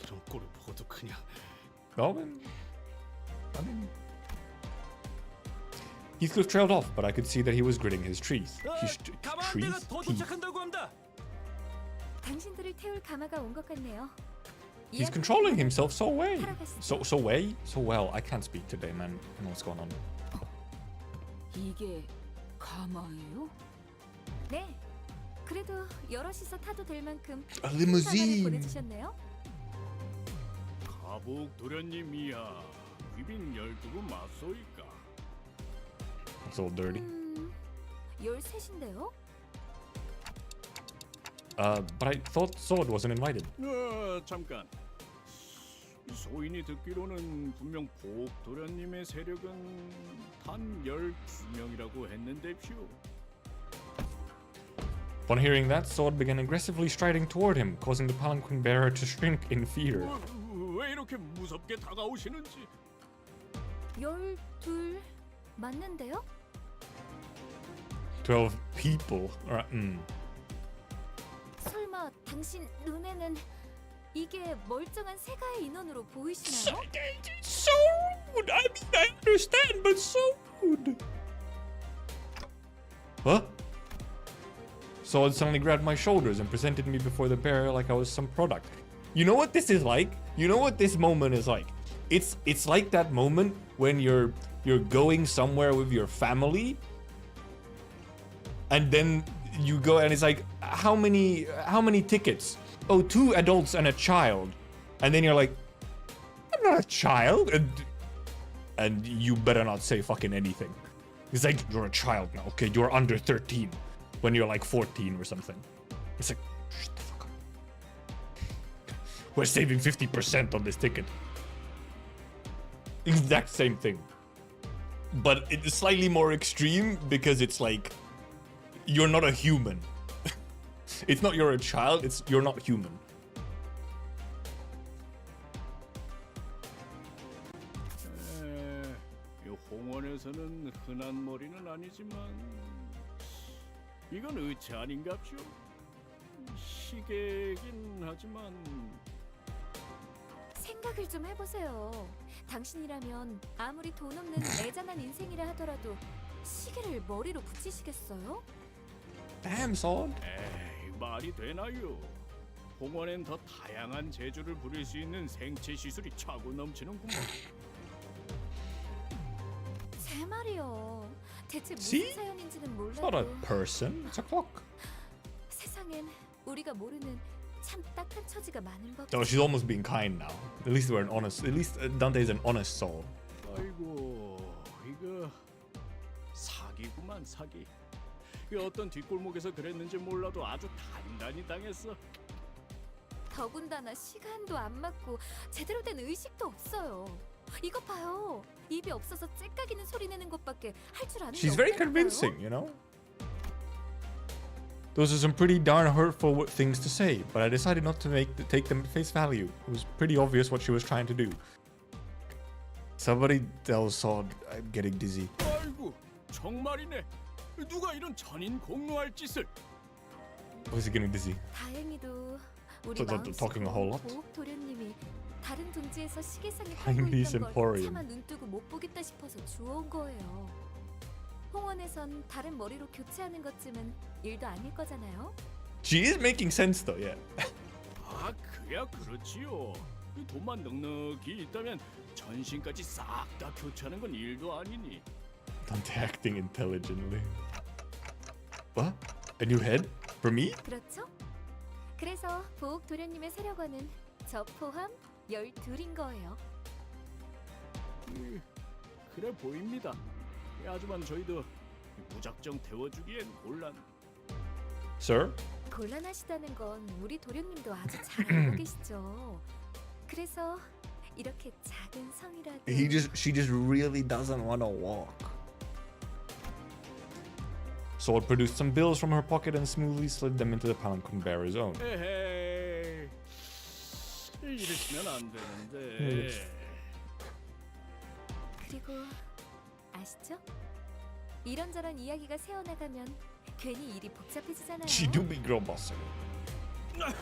이런 꼴을 보고도 그냥 Well, I mean, Heathcliff trailed off, but I could see that he was gritting his teeth. Teeth. 당신들을 태울 가마가 온 것 같네요. He's controlling himself so well. I can't speak today, man. I don't know what's going on. 이게 가마예요? 네. 그래도 여럿이서 타도 될 만큼 A limousine. 보내주셨네요. 가복 도련님이야. 귀빈 12분 맞소이까. It's all dirty. 13인데요? But I thought Sword wasn't invited. 잠깐. 소인이 듣기로는 분명 복 도련님의 세력은 단 12명이라고 했는데요. Upon hearing that, Sword began aggressively striding toward him, causing the palanquin bearer to shrink in fear. 왜 이렇게 무섭게 다가오시는지. 12 맞는데요? 12 people. 설마 당신 눈에는 이게 멀쩡한 세가의 인원으로 보이시나요? So rude. I mean, I understand, but so rude. Huh? Sword suddenly grabbed my shoulders and presented me before the bearer like I was some product. You know what this is like? You know what this moment is like? It's like that moment when you're going somewhere with your family, and then you go and it's like, how many tickets? Oh, 2 adults and a child. And then you're like, I'm not a child. And you better not say fucking anything. It's like, you're a child now. Okay, you're under 13 when you're like 14 or something. It's like, shut the fuck up. We're saving 50% on this ticket. Exact same thing. But it's slightly more extreme because it's like, you're not a human. It's not you're a child, it's you're not human. 이 홍원에서는 흔한 머리는 아니지만 이건 의체 아닌갑쇼? 시계긴 하지만 생각을 좀 해보세요. 당신이라면 아무리 돈 없는 애잔한 인생이라 하더라도 시계를 머리로 붙이시겠어요? Damn, Sword. 에이, 말이 되나요? 홍원엔 더 다양한 재주를 부릴 수 있는 생체 시술이 차고 넘치는구만. 제 말이요. 대체 무슨 See? 사연인지는 It's not a 몰라도 person, it's a clock. 세상엔 우리가 모르는 참 딱한 처지가 많은 법. Oh, she's almost being kind now. At least we're an honest. At least Dante is an honest soul. 아이고, 이거 사기구만 사기. 이 어떤 뒷골목에서 그랬는지 몰라도 아주 단단히 당했어. 더군다나 시간도 안 맞고 제대로 된 의식도 없어요. 이것 봐요. 입이 없어서 째까기는 소리 내는 것밖에 할 줄 아는 게 She's very 없다니까요. convincing, you know? Those are some pretty darn hurtful things to say, but I decided not to take them at face value. It was pretty obvious what she was trying to do. Somebody tell Sword I'm getting dizzy. 아이고, 정말이네. 누가 이런 전인 공노할 짓을? Why is he getting dizzy? 다행히도 우리 So they're talking a whole lot? 보옥 도련님이 다른 둥지에서 시계상에 팔고 Chinese 있던 걸 Emporium. 차마 눈 뜨고 못 보겠다 싶어서 주워온 거예요. 홍원에선 다른 머리로 교체하는 것쯤은 일도 아닐 거잖아요. She is making sense though, yeah. 아, 그야 그렇지요. 이 돈만 넉넉히 있다면 전신까지 싹 다 교체하는 건 일도 아니니. Dante acting intelligently. What? A new head? For me? 그렇죠? 그래서 보옥 도련님의 세력원은 저 포함 12인 거예요. 그래 보입니다. 하지만 저희도 무작정 태워주기엔 곤란. Sir? 곤란하시다는 건 우리 도련님도 아주 잘 알고 계시죠. 그래서 이렇게 작은 성이라도 She just really doesn't want to walk. Sword produced some bills from her pocket and smoothly slid them into the palanquin bearer's own. 에헤이, 이러시면 안 되는데. 그리고 아시죠? 이런저런 이야기가 새어나가면 괜히 일이 복잡해지잖아요. She do be girl bossing. 야,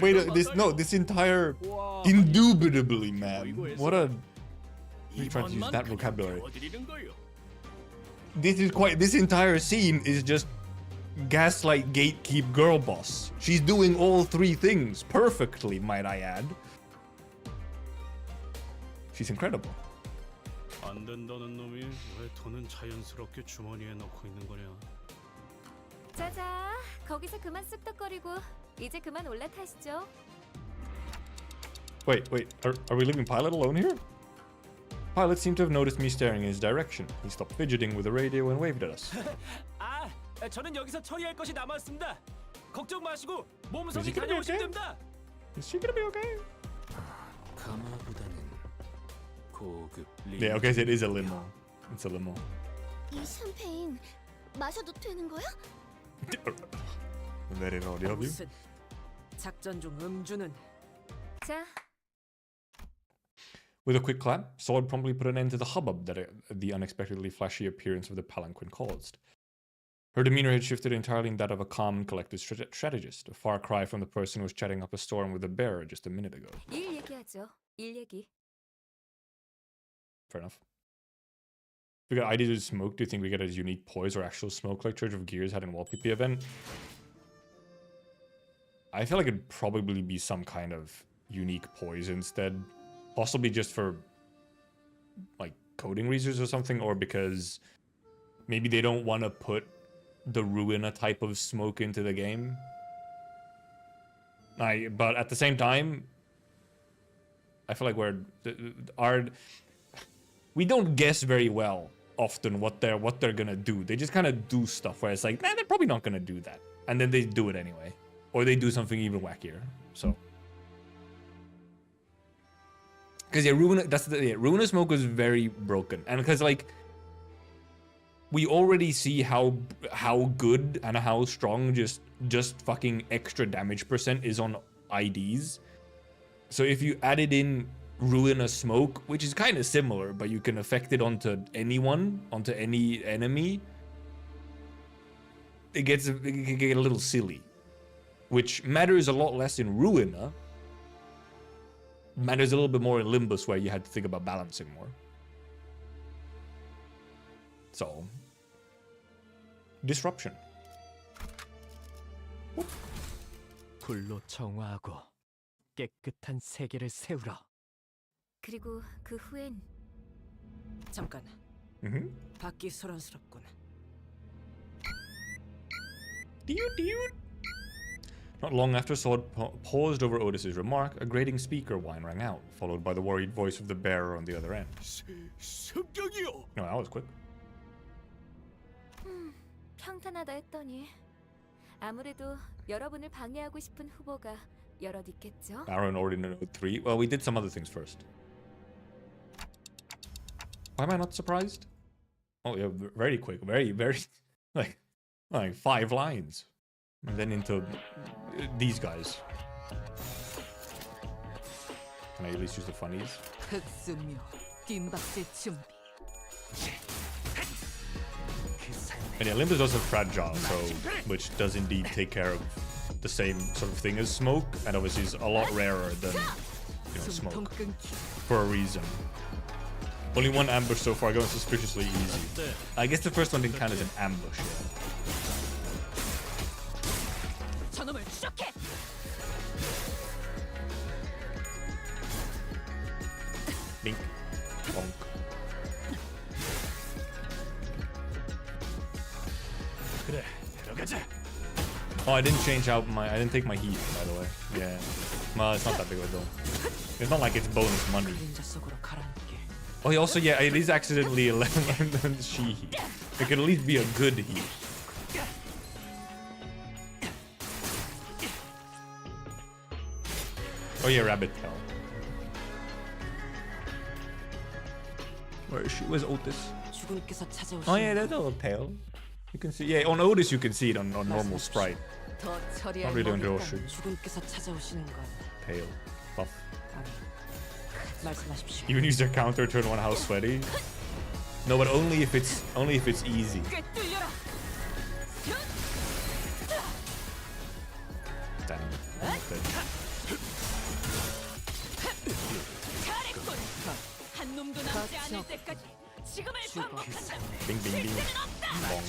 Wait, this entire indubitably, man. What a you trying to use that vocabulary. 태워드리는 거요. This entire scene is just gaslight, gatekeep, girl boss. She's doing all three things perfectly, might I add. She's incredible. 안 된다는 놈이 왜 돈은 자연스럽게 주머니에 넣고 있는 거냐? 자자, 거기서 그만 쑥덕거리고 이제 그만 올라타시죠. Wait, are we leaving Pilot alone here? Pilot seemed to have noticed me staring in his direction. He stopped fidgeting with the radio and waved at us. 아, 저는 여기서 처리할 것이 남았습니다. 걱정 마시고 Is 몸속에 he gonna be 다녀오시면 okay? 됩니다. Is she gonna be okay? 가마보다는 고급 Yeah, okay, so it is a limo. It's a limo. 이 샴페인 마셔도 되는 거야? Let it all of you. 무슨 작전 중 음주는 자, With a quick clap, Sword promptly put an end to the hubbub that the unexpectedly flashy appearance of the palanquin caused. Her demeanor had shifted entirely in that of a calm and collected strategist, a far cry from the person who was chatting up a storm with the bearer just a minute ago. 일 얘기하죠. 일 얘기. Fair enough. If we got ideas of smoke, do you think we get a unique poise or actual smoke like Church of Gears had in Wall PP event? I feel like it'd probably be some kind of unique poise instead. Possibly just for like coding reasons or something, or because maybe they don't want to put the Ruina type of smoke into the game. But at the same time, I feel like we don't guess very well often what they're gonna do. They just kind of do stuff where it's like, nah, they're probably not gonna do that, and then they do it anyway, or they do something even wackier. So. Because yeah, Ruina Smoke was very broken, and because like we already see how good and how strong just fucking extra damage percent is on IDs. So if you added in Ruina Smoke, which is kind of similar, but you can affect it onto anyone, onto any enemy, it can get a little silly, which matters a lot less in Ruina. Matters a little bit more in Limbus, where you had to think about balancing more. So, disruption. 불로 정화하고 깨끗한 세계를 세우라. 그리고 그 후엔 잠깐 Mm-hmm. 받기 소란스럽군. Not long after Sword paused over Otis's remark, a grating speaker whine rang out, followed by the worried voice of the bearer on the other end. 습격이요. No, that was quick. 평탄하다 했더니 아무래도 여러분을 방해하고 싶은 후보가 여럿 있겠죠? Aaron already know 3. Well, we did some other things first. Why am I not surprised? Oh yeah, very quick, very like 5 lines, and then into these guys. Can I at least use the funnies? 흑수묘 뒷박질 준비. And yeah, Limbus does have fragile, so which does indeed take care of the same sort of thing as smoke, and obviously is a lot rarer than smoke for a reason. Only one ambush so far, going suspiciously easy. I guess the first one didn't count as an ambush. Link. Bonk. Oh, I didn't change out I didn't take my heat, by the way. Yeah. Well, it's not that big of a deal. It's not like it's bonus money. Oh, also, yeah, it is accidentally 11 she heat. It could at least be a good heat. Oh yeah, rabbit tail. Where is she? Where's Otis? Oh yeah, that's a little tail. You can see, yeah, on Otis you can see it on normal sprite. Not really on Joshua. Tail. Buff. Even use their counter turn one how sweaty. No, but only if it's easy. Damn. Bing bing bing. Bong.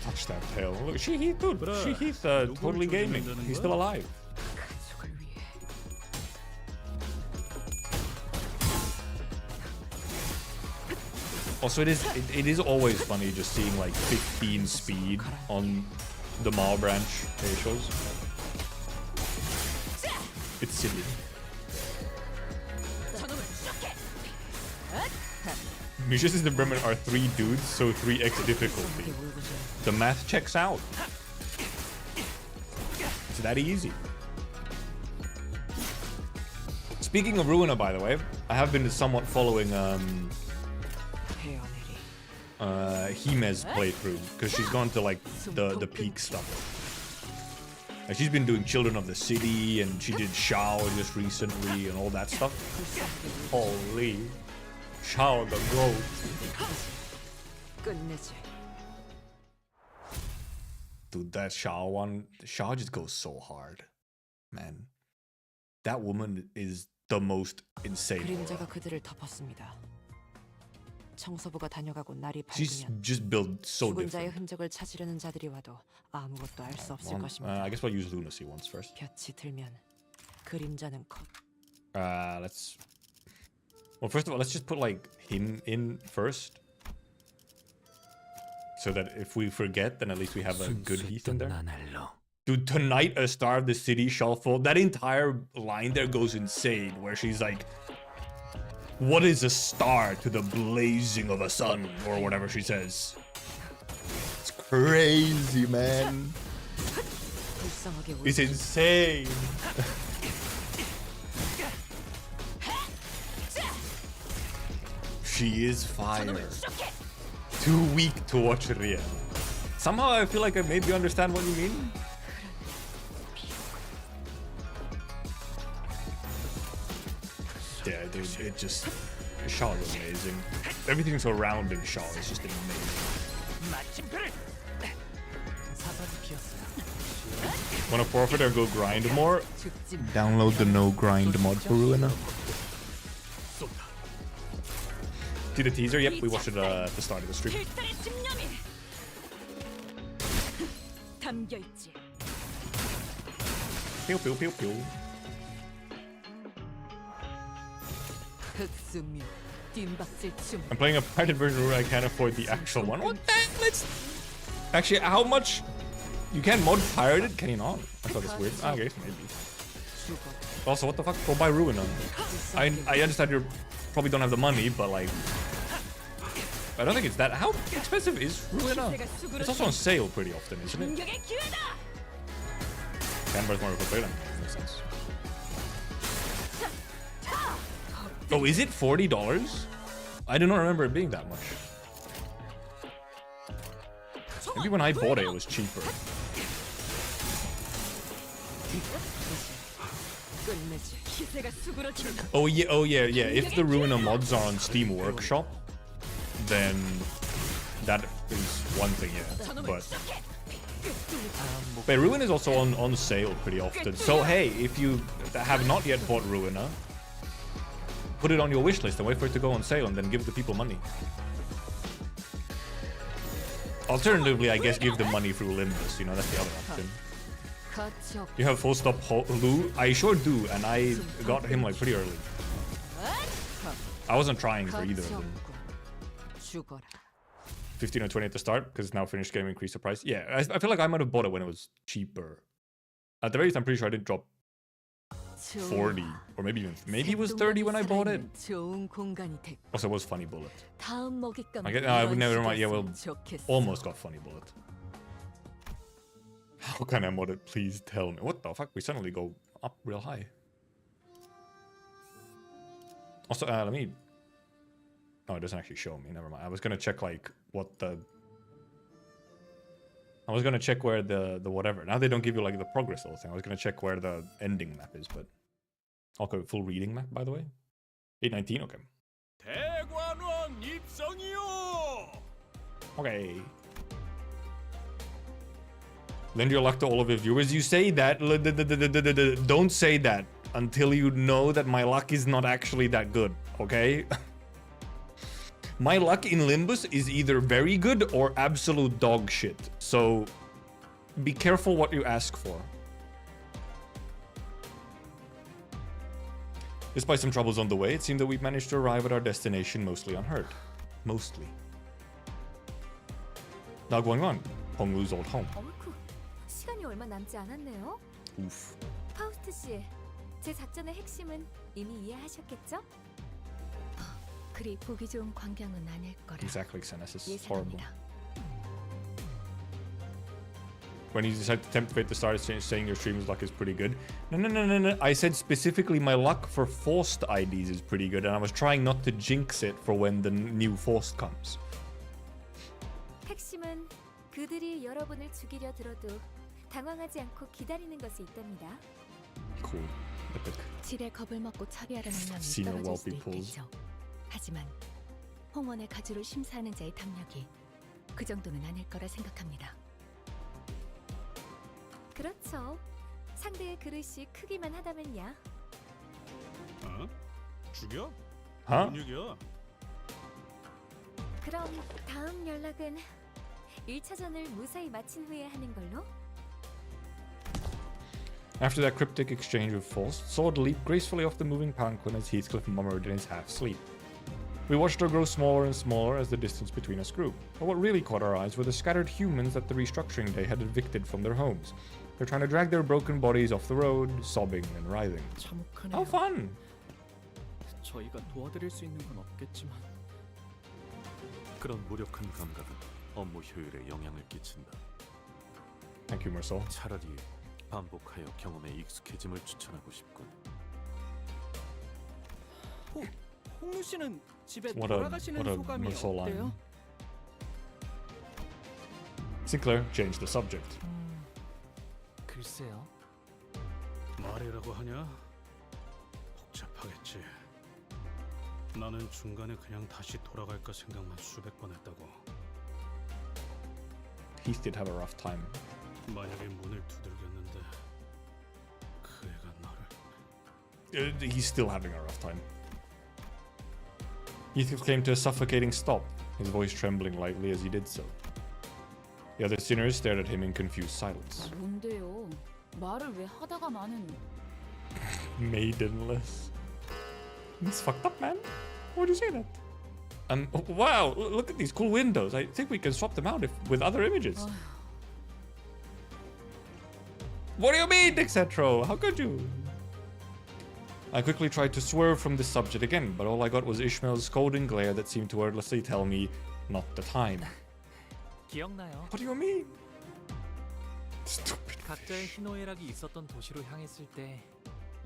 Touch that tail. Look, he's good. He's totally gaming. He's still alive. Also, it is always funny just seeing like 15 speed on the Maw branch facials. It's silly. Musicians and Bremen are 3 dudes, so 3x difficulty. The math checks out. It's that easy. Speaking of Ruina, by the way, I have been somewhat following Hime's playthrough, because she's gone to like the peak stuff. And she's been doing Children of the City, and she did Shao just recently and all that stuff. Holy. Shao the goat. Dude, that Shao just goes so hard. Man. That woman is the most insane. She's just built so different. I guess we'll use Lunacy once first. Well, first of all, let's just put like him in first. So that if we forget, then at least we have a good Heath in there. Dude, tonight a star of the city shall fall. That entire line there goes insane, where she's like, what is a star to the blazing of a sun? Or whatever she says. It's crazy, man. It's insane. She is fire. Too weak to watch Ria. Somehow I feel like I maybe understand what you mean. Yeah, dude, it just... Shaw is amazing. Everything surrounding Shaw is just amazing. Wanna forfeit or go grind more? Download the no grind mod for Ruina. See the teaser? Yep, we watched it at the start of the stream. Pew pew pew pew. I'm playing a pirated version where I can't afford the actual one. What the heck? Let's... Actually, how much? You can mod pirated? Can you not? I thought that's weird. I guess maybe. Also, what the fuck? Go buy Ruina. I understand you probably don't have the money, but like... I don't think it's that... How expensive is Ruina? It's also on sale pretty often, isn't it? Canberra's more of a player than makes sense. Oh, is it $40? I do not remember it being that much. Maybe when I bought it, it was cheaper. Oh yeah, yeah. If the Ruina mods are on Steam Workshop, then that is one thing, yeah. But Ruin is also on sale pretty often. So hey, if you have not yet bought Ruiner, put it on your wish list and wait for it to go on sale and then give the people money. Alternatively, I guess give them money through Limbus, you know, that's the other option. You have full stop Lu? I sure do, and I got him like pretty early. I wasn't trying for either of them. 15 or 20 at the start, because now Finnish game increased the price. Yeah, I feel like I might have bought it when it was cheaper. At the very least, I'm pretty sure I didn't drop 40, or maybe it was 30 when I bought it. Also, it was Funny Bullet. Never mind. Yeah, well, almost got Funny Bullet. How can I mod it? Please tell me. What the fuck? We suddenly go up real high. Also, let me... Oh, it doesn't actually show me. Never mind. I was gonna check like what the... I was gonna check where the whatever. Now they don't give you like the progress little thing. I was gonna check where the ending map is, but... Okay, full reading map, by the way. 819, okay. Okay. Lend your luck to all of your viewers. You say that. Don't say that until you know that my luck is not actually that good, okay? My luck in Limbus is either very good or absolute dog shit. So be careful what you ask for. Despite some troubles on the way, it seemed that we managed to arrive at our destination mostly unhurt. Mostly. Now going on, Honglu's old home. 시간이 얼마 남지 않았네요. Oof. 파우스트 씨, 제 작전의 핵심은 이미 이해하셨겠죠? 그리 보기 좋은 광경은 아닐 거라. Exactly, Xenos is horrible. 예상합니다. When you decided to tempt fate to start saying your stream's luck is pretty good. No. I said specifically my luck for forced IDs is pretty good, and I was trying not to jinx it for when the new forced comes. 핵심은 그들이 여러분을 죽이려 들어도 당황하지 않고 기다리는 것에 있답니다. Cool. Epic. 질의 겁을 먹고 처리하라는 명이 Senior 떨어질 수도 wealthy pools. 있겠죠. 하지만 홍원의 가주를 심사하는 자의 탐욕이 그 정도는 아닐 거라 생각합니다. 그렇죠. 상대의 그릇이 크기만 하다면야. 어? 죽여? Huh? 뭔 얘기야? 그럼 다음 연락은 1차전을 무사히 마친 후에 하는 걸로? After that cryptic exchange with Faust, Sword leaped gracefully off the moving palanquin as Heathcliff murmured in his half-sleep. We watched her grow smaller and smaller as the distance between us grew. But what really caught our eyes were the scattered humans that the restructuring day had evicted from their homes. They're trying to drag their broken bodies off the road, sobbing and writhing. How fun! 저희가 도와드릴 수 있는 건 없겠지만 그런 무력한 감각은 업무 효율에 영향을 끼친다. Thank you, Marcel. 차라리 반복하여 경험에 익숙해짐을 추천하고 싶군. 홍루 씨는 집에 What a 돌아가시는 소감이 Marcel line. 어때요? Sinclair changed the subject. 글쎄요. 말이라고 하냐? 복잡하겠지. 나는 중간에 그냥 다시 돌아갈까 생각만 수백 번 했다고. Heath did have a rough time. 만약에 문을 두들겼는데 그 애가 나를... He's still having a rough time. Heathcliff came to a suffocating stop, his voice trembling lightly as he did so. The other sinners stared at him in confused silence. 뭔데요? 말을 왜 하다가 마는... Maidenless. It's fucked up, man. Why'd you say that? Wow, look at these cool windows. I think we can swap them out with other images. What do you mean, etc.? How could you? I quickly tried to swerve from this subject again, but all I got was Ishmael's scolding glare that seemed to wordlessly tell me not the time. 기억나요? What do you mean? Stupid 각자의 fish. 희노애락이 있었던 도시로 향했을 때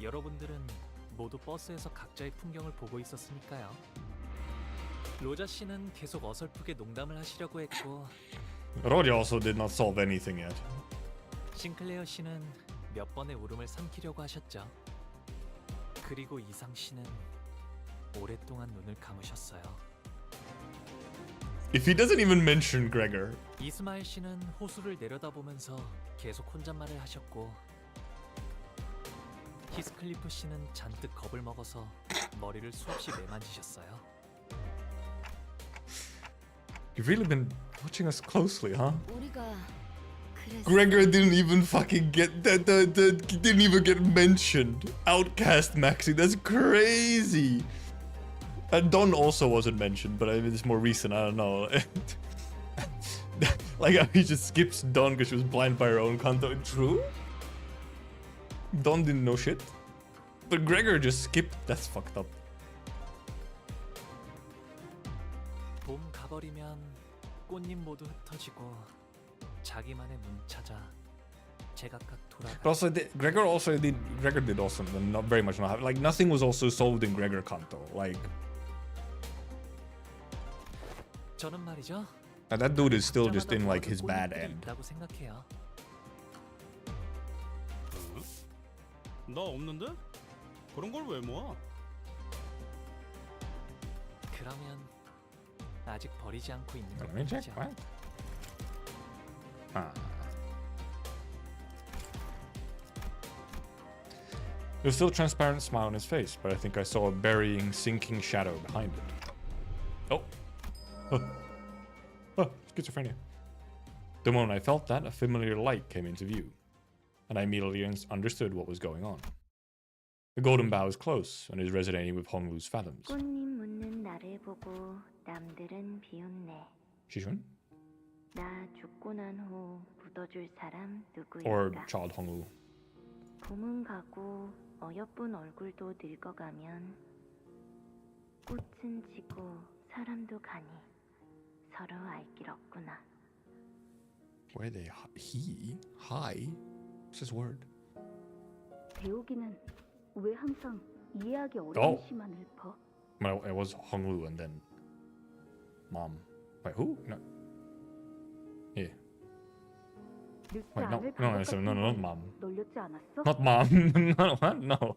여러분들은 모두 버스에서 각자의 풍경을 보고 있었으니까요. 로자 씨는 계속 어설프게 농담을 하시려고 했고 Roger also did not solve anything yet. 싱클레어 씨는 몇 번의 울음을 삼키려고 하셨죠. 그리고 이상 씨는 오랫동안 눈을 감으셨어요. If he doesn't even mention Gregor. 이스마일 씨는 호수를 내려다보면서 계속 혼잣말을 하셨고 히스클리프 씨는 잔뜩 겁을 먹어서 머리를 수없이 매만지셨어요. You've really been watching us closely, huh? 우리가 그래서 Gregor didn't even fucking get that. Didn't even get mentioned. Outcast Maxi. That's crazy. And Don also wasn't mentioned, but I mean it's more recent. I don't know. Like how he just skips Don because she was blind by her own Kanto. True. Don didn't know shit, but Gregor just skipped. That's fucked up. 봄 가버리면 꽃잎 모두 흩어지고 자기만의 문 찾아 제각각 돌아가. But also, Gregor did also not very much. Like nothing was also solved in Gregor Kanto. Like 저는 말이죠. that dude is still just in like his bad end. 있다고 생각해요. 나 없는데? 그런 걸 왜 모아? 그러면 아직 버리지 않고 있는 Let me check. 거죠. What? There's still a transparent smile on his face, but I think I saw a burying, sinking shadow behind it. Oh. Schizophrenia. The moment I felt that, a familiar light came into view, and I immediately understood what was going on. The golden bough is close and is resonating with Honglu's fathoms. 꽃잎 묻는 나를 보고 남들은 비웃네. Shishun? 나 죽고 난 후 묻어줄 사람 Or 누구일까? child Honglu? 봄은 가고 어여쁜 얼굴도 늙어가면 꽃은 지고 사람도 가니 서로 알 길 없구나. Where they he? Hi? What's his word? 배우기는 왜 항상 이해하기 Oh. 어려운 시만 읊어? Well, it was Honglu and then mom. Wait, who? No. Yeah. 늙지 Wait, no, 않을 no, 방법 no, 같은 no, not 건 mom. 널렸지 않았어? Not mom. No, what? No.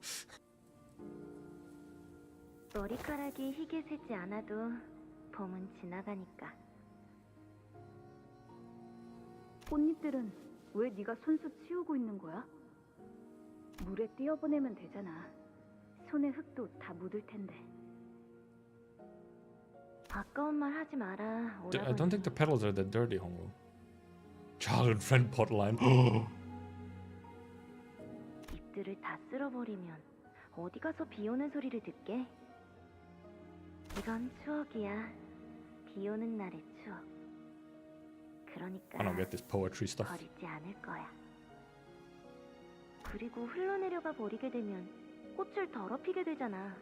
머리카락이 희게 새지 않아도 봄은 지나가니까. 꽃잎들은 왜 네가 손수 치우고 있는 거야? 물에 띄어보내면 되잖아. 손에 흙도 다 묻을 텐데. 아까운 말 하지 마라. I don't think the petals are that dirty, Honglu. Childhood friend potline. 잎들을 다 쓸어버리면 어디 가서 비 오는 소리를 듣게? 이건 추억이야. 비 오는 날의 추억. 그러니까 I don't get this poetry stuff. 버리지 않을 거야. 그리고 흘러내려가 버리게 되면 꽃을 더럽히게 되잖아.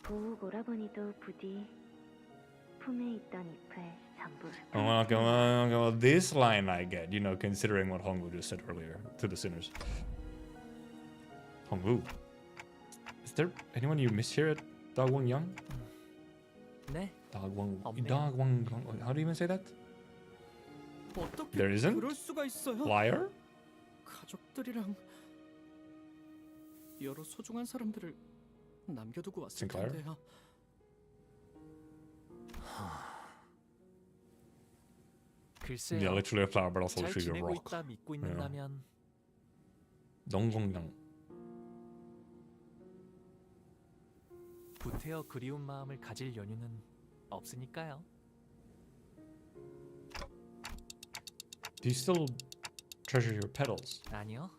보욱 오라버니도 부디 품에 있던 잎을 전부 Well, this line I get, you know, considering what Honglu just said earlier to the sinners. Honglu. Is there anyone you miss here at Dagwang Yang? 네. Dagwang. 없네요. Dagwang. How do you even say that? 어떻게 There isn't? 그럴 수가 있어요? Liar? 가족들이랑 여러 소중한 사람들을 남겨두고 왔을 Sinclair? 텐데요. 글쎄요. Yeah, literally a flower, but also 잘 literally a 지내고 rock. 있다 믿고 있는다면 Donggongyang. 부태어 그리운 마음을 가질 연유는 없으니까요. Do you still treasure your petals? 아니요.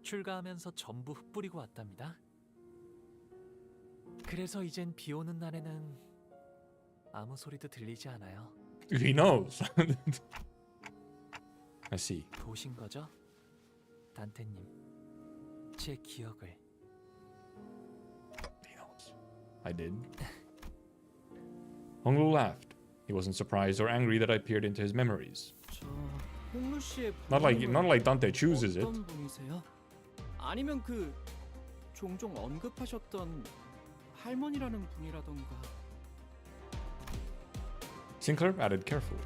출가하면서 전부 흩뿌리고 왔답니다. 그래서 이젠 비 오는 날에는 아무 소리도 들리지 않아요. He knows. I see. 보신 거죠? 단테님. 제 기억을. He knows. I did. Honglu laughed. He wasn't surprised or angry that I peered into his memories. 저 홍루 씨의 Not like Dante chooses it. 어떤 분이세요? 아니면 그 종종 언급하셨던 할머니라는 분이라던가. Sinclair added carefully.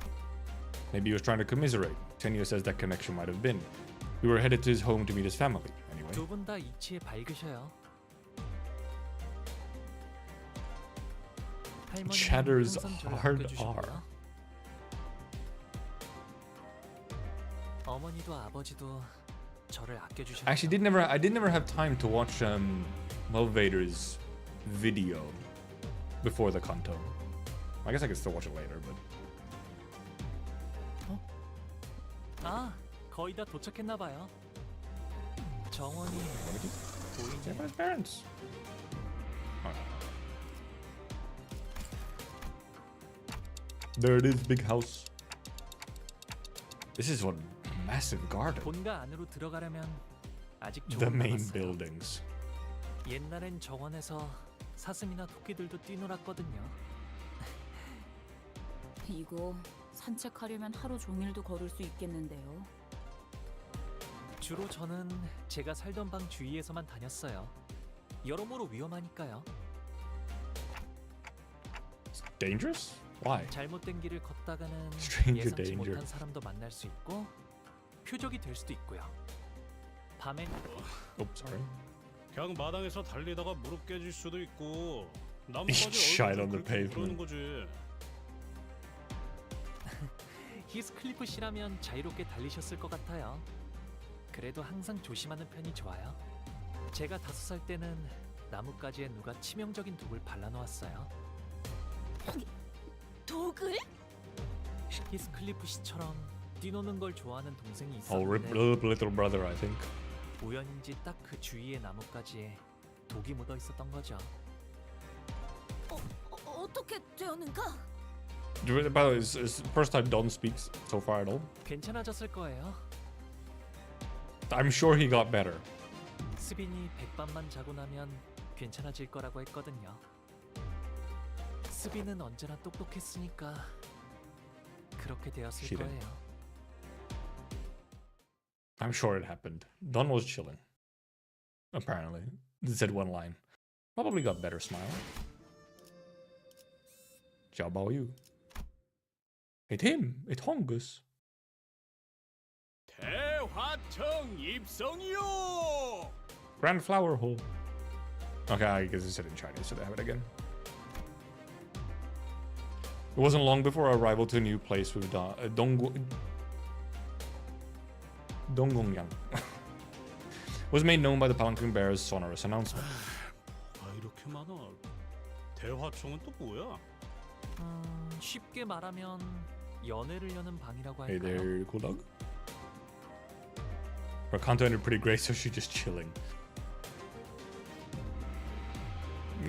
Maybe he was trying to commiserate. Tenya says that connection might have been. We were headed to his home to meet his family, anyway. 두 분 다 이치에 밝으셔요. 할머니는 Chatter's 항상 저를 hard 아껴주셨고요. R. 어머니도 아버지도 저를 아껴주셨죠. Actually, I did never have time to watch Vader's video before the Kanto. I guess I could still watch it later, but 아, 거의 다 도착했나 봐요. 정원이 say 보이네요. my parents. Oh. There it is, big house. This is one massive garden. 본가 안으로 들어가려면 아직 The 조금 main 남았어요. buildings. 옛날엔 정원에서 사슴이나 토끼들도 뛰놀았거든요. 이거 산책하려면 하루 종일도 걸을 수 있겠는데요. 주로 저는 제가 살던 방 주위에서만 다녔어요. 여러모로 위험하니까요. Dangerous? Why? 잘못된 길을 걷다가는 Stranger 예상치 danger. 못한 사람도 만날 수 있고 표적이 될 수도 있고요. 밤엔 Oops, sorry. 그냥 마당에서 달리다가 무릎 깨질 수도 있고 Shite 나뭇가지 on the 얼굴 그렇게 pavement. 그러는 거지. 히스클리프 씨라면 자유롭게 달리셨을 것 같아요. 그래도 항상 조심하는 편이 좋아요. 제가 5살 때는 나뭇가지에 누가 치명적인 독을 발라놓았어요. 독을? 히스클리프 씨처럼 뛰노는 걸 좋아하는 동생이 Oh, 있었는데 little brother, I think. 우연인지 딱 그 주위의 나뭇가지에 독이 묻어 있었던 거죠. 어떻게 되었는가? By the way, it's the first time Don speaks so far at all. 괜찮아졌을 거예요. I'm sure he got better. 스빈이 백밤만 자고 나면 괜찮아질 거라고 했거든요. 스빈은 언제나 똑똑했으니까 그렇게 되었을 She did. 거예요. I'm sure it happened. Don was chilling. Apparently. He said one line. Probably got better smile. How about you? It's him. It's Hongus. 대화청 입성이요. Grand Flower Hole. Okay, I guess he said it in Chinese, so they have it again. It wasn't long before our arrival to a new place with Donggongyang was made known by the palanquin bearer's sonorous announcement. 아 이렇게 많아. 대화청은 또 뭐야? 쉽게 말하면 연애를 여는 방이라고 Hey 할까요? there, cool dog. Her Kanto ended pretty great, so she's just chilling.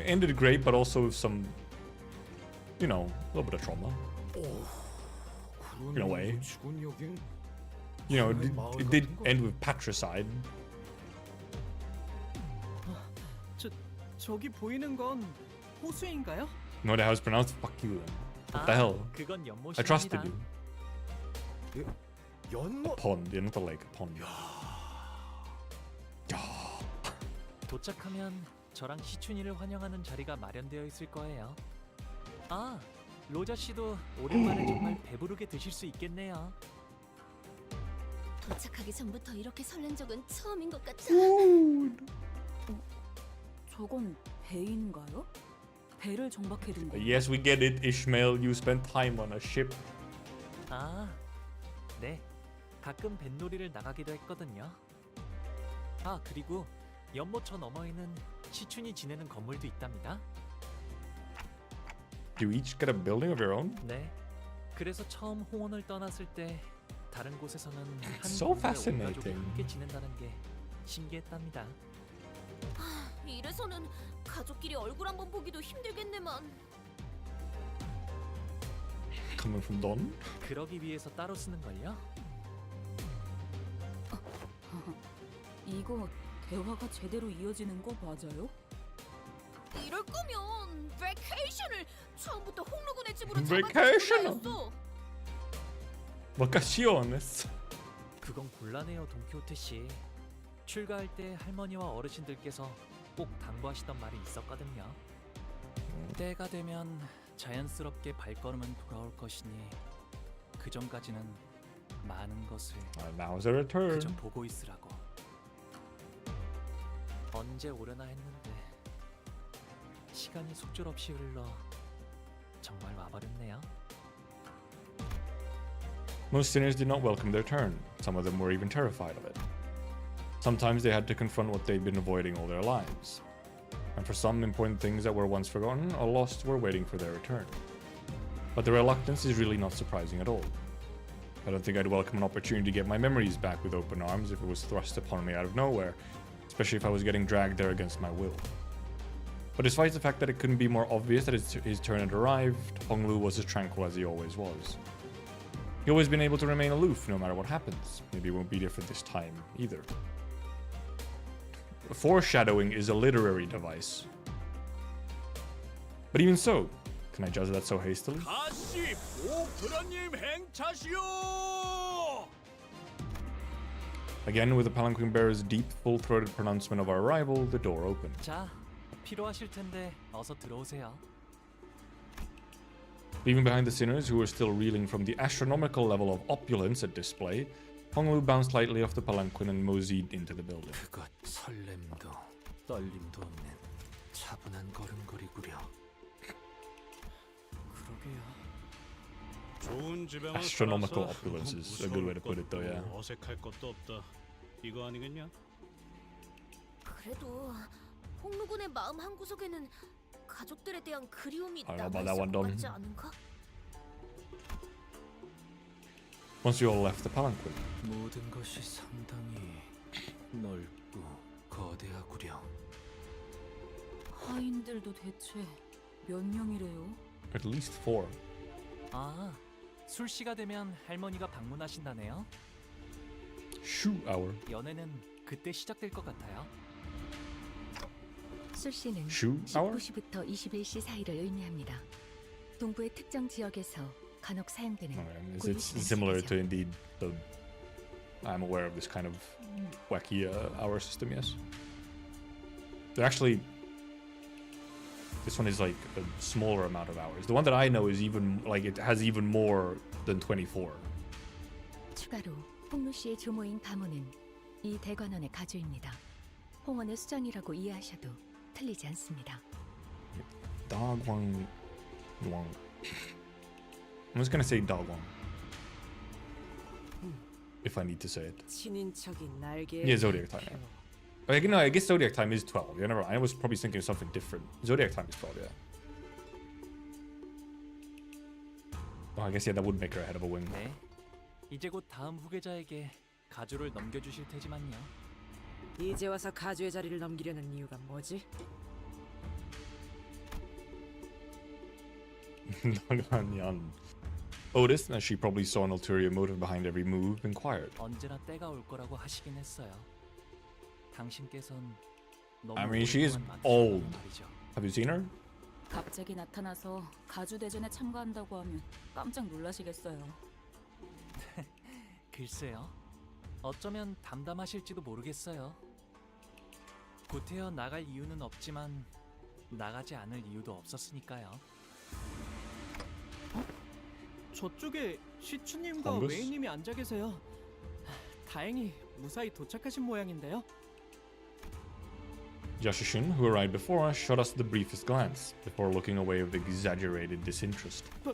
Ended great, but also with some, you know, a little bit of trauma. In a way. You know, it did end with patricide. 저기 보이는 건 호수인가요? No, that was pronounced fuck you then. What the hell? 그건 I trusted you. 연못? A pond, yeah, not a lake, a pond. 도착하면 저랑 시춘이를 환영하는 자리가 마련되어 있을 거예요. 아, 로자 씨도 오랜만에 정말 배부르게 드실 수 있겠네요. 도착하기 전부터 이렇게 설렌 적은 처음인 것 같아. 저건 배인가요? 배를 정박해둔 건가요? Yes, we get it, Ishmael. You spent time on a ship. 아, 네. 가끔 뱃놀이를 나가기도 했거든요. 아, 그리고 연못 저 너머에는 시춘이 지내는 건물도 있답니다. You each get a building of your own? 네. 그래서 처음 홍원을 떠났을 때 다른 곳에서는 한 So 건물에 온 fascinating. 가족이 함께 지낸다는 게 신기했답니다. 이래서는 가족끼리 얼굴 한번 보기도 힘들겠네만. Coming from Don? 그러기 위해서 따로 쓰는 걸요? 이거 대화가 제대로 이어지는 거 맞아요? 이럴 거면 베케이션을 처음부터 홍로군의 집으로 Vacation? 잡아줬어. Vacaciones. 그건 곤란해요, 돈키호테 씨. 출가할 때 할머니와 어르신들께서 꼭 당부하시던 말이 있었거든요. 때가 되면 자연스럽게 발걸음은 돌아올 것이니 그 전까지는 많은 것을 Now's a return. 그저 보고 있으라고. 언제 오려나 했는데 시간이 속절없이 흘러 정말 와버렸네요. Most sinners did not welcome their turn. Some of them were even terrified of it. Sometimes they had to confront what they'd been avoiding all their lives. And for some, important things that were once forgotten or lost were waiting for their return. But the reluctance is really not surprising at all. I don't think I'd welcome an opportunity to get my memories back with open arms if it was thrust upon me out of nowhere, especially if I was getting dragged there against my will. But despite the fact that it couldn't be more obvious that his turn had arrived, Honglu was as tranquil as he always was. He's always been able to remain aloof no matter what happens. Maybe it won't be different this time either. Foreshadowing is a literary device. But even so, can I judge that so hastily? 가시 보프라님 행차시오. Again, with the palanquin bearer's deep, full-throated pronouncement of our arrival, the door opened. 자, 필요하실 텐데 어서 들어오세요. Leaving behind the sinners who were still reeling from the astronomical level of opulence at display, Honglu bounced lightly off the palanquin and moseyed into the building. 그것 설렘도 떨림도 없는 차분한 걸음걸이구려. 그러게요. 좋은 지병을 Astronomical 팔아서 opulence is a good way to put it, though. Yeah. 어색할 것도 없다. 이거 아니겠냐? 그래도 홍루군의 마음 한 구석에는 가족들에 대한 그리움이 I don't know about 남아 that one, 있을 것 Dom. 같지 않은가? Once you all left the palanquin, 모든 것이 상당히 넓고 거대하구려. 하인들도 대체 몇 명이래요? at least 4. 아, 술시가 되면 할머니가 방문하신다네요. Shoot hour. 연애는 그때 시작될 것 같아요. 술시는 Shoot hour? 19시부터 21시 사이를 의미합니다. 동부의 특정 지역에서 간혹 사용되는 Okay. It's similar to indeed the. I'm aware of this kind of wacky hour system. Yes. They're actually. This one is like a smaller amount of hours. The one that I know is even like it has even more than 24. 추가로 홍루 씨의 조모인 가문은 이 대관원의 가주입니다. 홍원의 수장이라고 이해하셔도 틀리지 않습니다. Dagwang. I'm just gonna say Dagwang. If I need to say it. 친인척이 날개. Yeah, Zodiac time. Yeah. No, I guess Zodiac time is 12. Yeah, never. I was probably thinking of something different. Zodiac time is 12. Yeah. Oh, I guess yeah, that would make her ahead of a wing. 네, 이제 곧 다음 후계자에게 가주를 넘겨주실 테지만요. 이제 와서 가주의 자리를 넘기려는 이유가 뭐지? Otis, as she probably saw an ulterior motive behind every move, inquired. 언제나 때가 올 거라고 하시긴 했어요. 당신께선 너무 I mean, she is 오랫동안 old. 맞추셨단 말이죠. Have you seen her? 갑자기 나타나서 가주 대전에 참가한다고 하면 깜짝 놀라시겠어요. 글쎄요. 어쩌면 담담하실지도 모르겠어요. 구태여 나갈 이유는 없지만 나가지 않을 이유도 없었으니까요. 저쪽에 시추님과 펑거스? 웨이님이 앉아 계세요. 다행히 무사히 도착하신 모양인데요. Yashishun, who arrived before us, shot us the briefest glance before looking away with exaggerated disinterest. 방금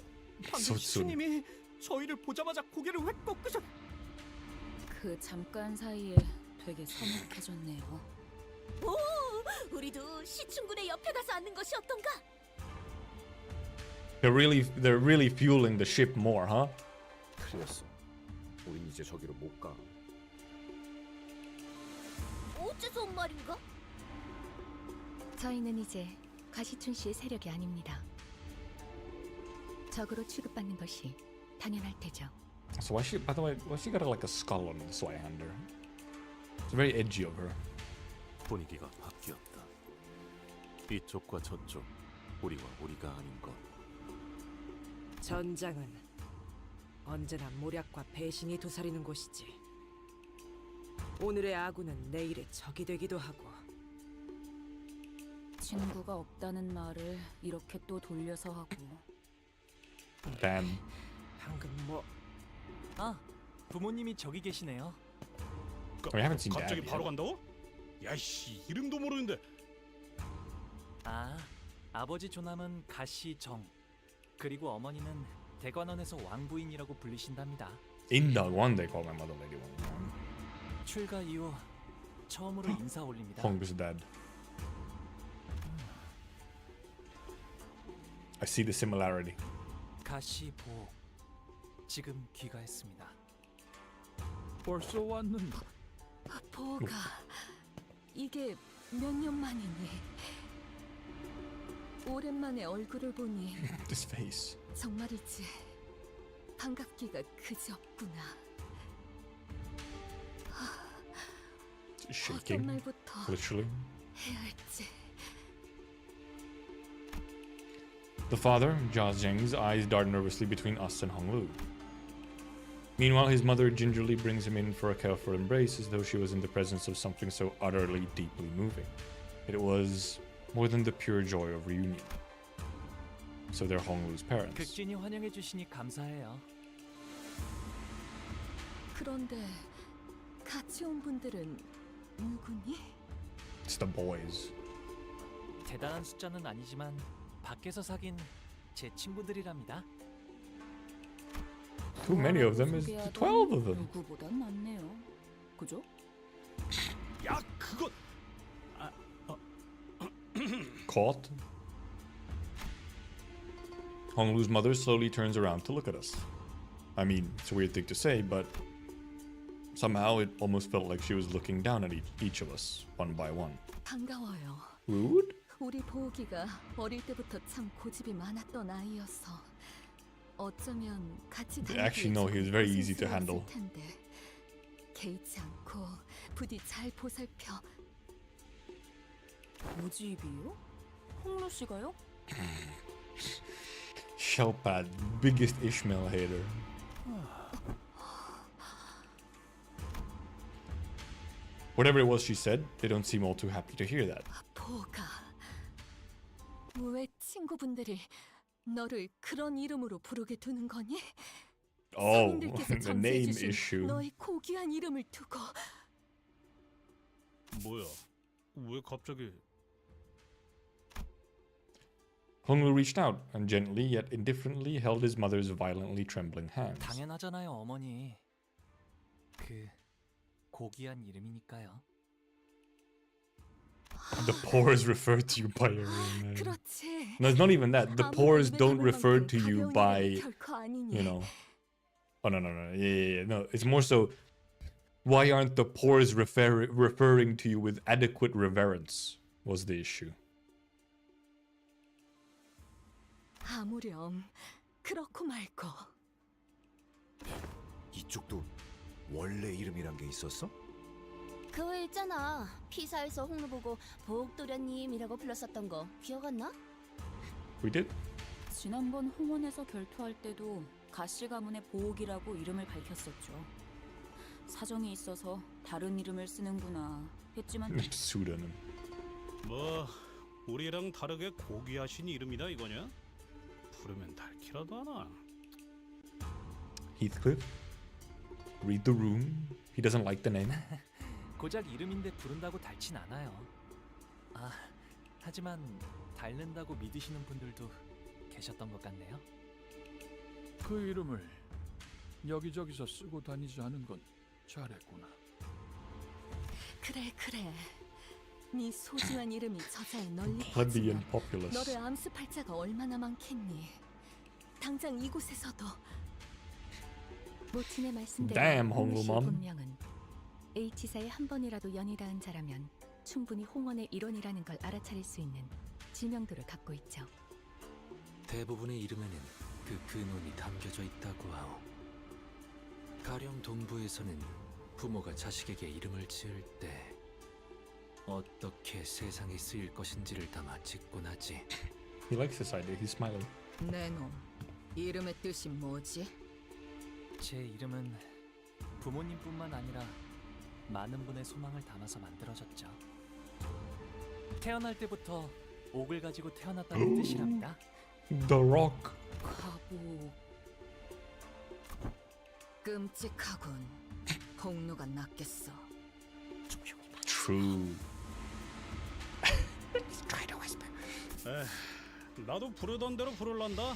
So soon. 시추님이 저희를 보자마자 고개를 획 꺾으셨. 그 잠깐 사이에 되게 서먹해졌네요. 오, 우리도 시춘군의 옆에 가서 앉는 것이 어떤가? They're really fueling the ship more, huh? 틀렸어. 우린 이제 저기로 못 가. 어째서 온 말인가? 저희는 이제 가시춘 씨의 세력이 아닙니다. 적으로 취급받는 것이 당연할 테죠. So why she? By the way, why she got like a skull on the Swyhander? It's very edgy of her. 분위기가 바뀌었다. 이쪽과 저쪽, 우리와 우리가 아닌 것. 전장은 언제나 모략과 배신이 도사리는 곳이지. 오늘의 아군은 내일의 적이 되기도 하고. 친구가 없다는 말을 이렇게 또 돌려서 하고. Damn. 방금 뭐? 아, 부모님이 저기 계시네요. We haven't seen 갑자기 Dad 바로 yet. 간다고? 야이씨 이름도 모르는데. 아, 아버지 조남은 가시정, 그리고 어머니는 대관원에서 왕부인이라고 불리신답니다. In the one they call my mother lady one. 출가 이후 처음으로 인사 올립니다. Hong's dad. I see the similarity. 가시 보 지금 귀가했습니다. 벌써 왔는데. 보가 이게 몇 년 만이니? 오랜만에 얼굴을 보니 This face. 정말이지 반갑기가 그지없구나. 어떤 Shaking. 말부터 Literally. 해야 할지. The father, Jia Zheng's eyes dart nervously between us and Honglu. Meanwhile, his mother gingerly brings him in for a careful embrace as though she was in the presence of something so utterly deeply moving. It was more than the pure joy of reunion. So they're Honglu's parents. 극진히 환영해 주시니 감사해요. 그런데 같이 온 분들은 누구니? It's the boys. 대단한 숫자는 아니지만 밖에서 사귄 제 친구들이랍니다. Too many of them is 12 of them. 누구보단 많네요. 그죠? 야, 그건 Caught. Honglu's mother slowly turns around to look at us. I mean, it's a weird thing to say, but somehow it almost felt like she was looking down at each of us, one by one. 반가워요. Rude? 우리 보기가 어릴 때부터 참 고집이 많았던 아이여서 어쩌면 같이 Actually, no, he was very easy to handle. 텐데 개의치 않고 부디 잘 보살펴. 고집이요? 홍루 씨가요? Shelpad, biggest Ishmael hater. Whatever it was she said, they don't seem all too happy to hear that. 보가 왜 친구분들이 너를 그런 이름으로 부르게 두는 거니? Oh, 성인들께서 the name 정해주신 issue. 너의 고귀한 이름을 두고 뭐야? 왜 갑자기? Honglu reached out and gently yet indifferently held his mother's violently trembling hands. 당연하잖아요, 어머니. 그 고귀한 이름이니까요. The pores refer to you by your real name. 그렇지. No, it's not even that. The 아무리 pores 입에 don't 담을 refer 만큼 to you 가벼운 by, 이름이 결코 아니니. you know. Oh, no. Yeah. No, it's more so, why aren't the pores referring to you with adequate reverence was the issue. 아무렴 그렇고 말고. 이쪽도 원래 이름이란 게 있었어? 그거 있잖아. 피사에서 홍루 보고 보옥도련님이라고 불렀었던 거 기억 안 나? We did? 지난번 홍원에서 결투할 때도 가씨 가문의 보옥이라고 이름을 밝혔었죠. 사정이 있어서 다른 이름을 쓰는구나 했지만 Pseudonym. 뭐 우리랑 다르게 고귀하신 이름이다 이거냐? 부르면 닳기라도 하나. Heathcliff? Read the room. He doesn't like the name. 고작 이름인데 부른다고 닳진 않아요. 아, 하지만 닳는다고 믿으시는 분들도 계셨던 것 같네요. 그 이름을 여기저기서 쓰고 다니지 않은 건 잘했구나. 그래. 네 소중한 이름이 저자에 널리 Plebeian 퍼지면 populace. 너를 암습할 자가 얼마나 많겠니? 당장 이곳에서도. 모친의 말씀대로 Damn, 홍루 씨의 홍루맘. 본명은 H사에 한 번이라도 연이 닿은 자라면 충분히 홍원의 일원이라는 걸 알아차릴 수 있는 지명도를 갖고 있죠. 대부분의 이름에는 그 근원이 담겨져 있다고 하오. 가령 동부에서는 부모가 자식에게 이름을 지을 때 어떻게 세상에 쓰일 것인지를 담아 짓곤 하지. He likes this idea. He's smiling. 내놈, 이름의 뜻이 뭐지? 제 이름은 부모님뿐만 아니라 많은 분의 소망을 담아서 만들어졌죠. 태어날 때부터 옥을 가지고 태어났다는 뜻이랍니다. The Rock. 가보. 끔찍하군. 홍루가 낫겠어. True. 나도 부르던 대로 부를란다.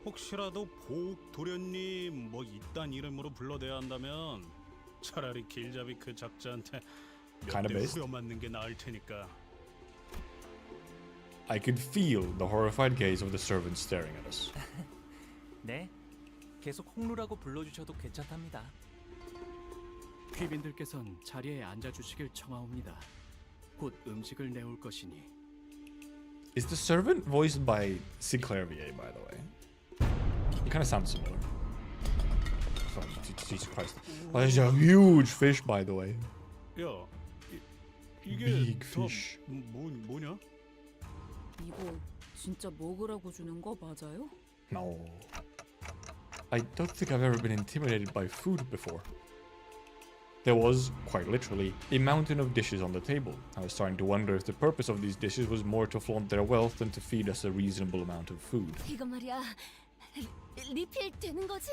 혹시라도 보옥 도련님 뭐 이딴 이름으로 불러대야 한다면 차라리 길잡이 그 작자한테 Kinda 몇대 based. 후려 맞는 게 나을 테니까. I could feel the horrified gaze of the servants staring at us. 네, 계속 홍루라고 불러주셔도 괜찮답니다. 귀빈들께선 자리에 앉아주시길 청하옵니다. 곧 음식을 내올 것이니. Is the servant voiced by Sinclair VA, by the way? He kind of sounds similar. Oh, Jesus Christ. Oh, there's a huge fish, by the way. 야, 이게 Big 다 fish. 뭐냐? 이거 진짜 먹으라고 주는 거 맞아요? No. I don't think I've ever been intimidated by food before. There was, quite literally, a mountain of dishes on the table. I was starting to wonder if the purpose of these dishes was more to flaunt their wealth than to feed us a reasonable amount of food. 이거 말이야. 리필 되는 거지?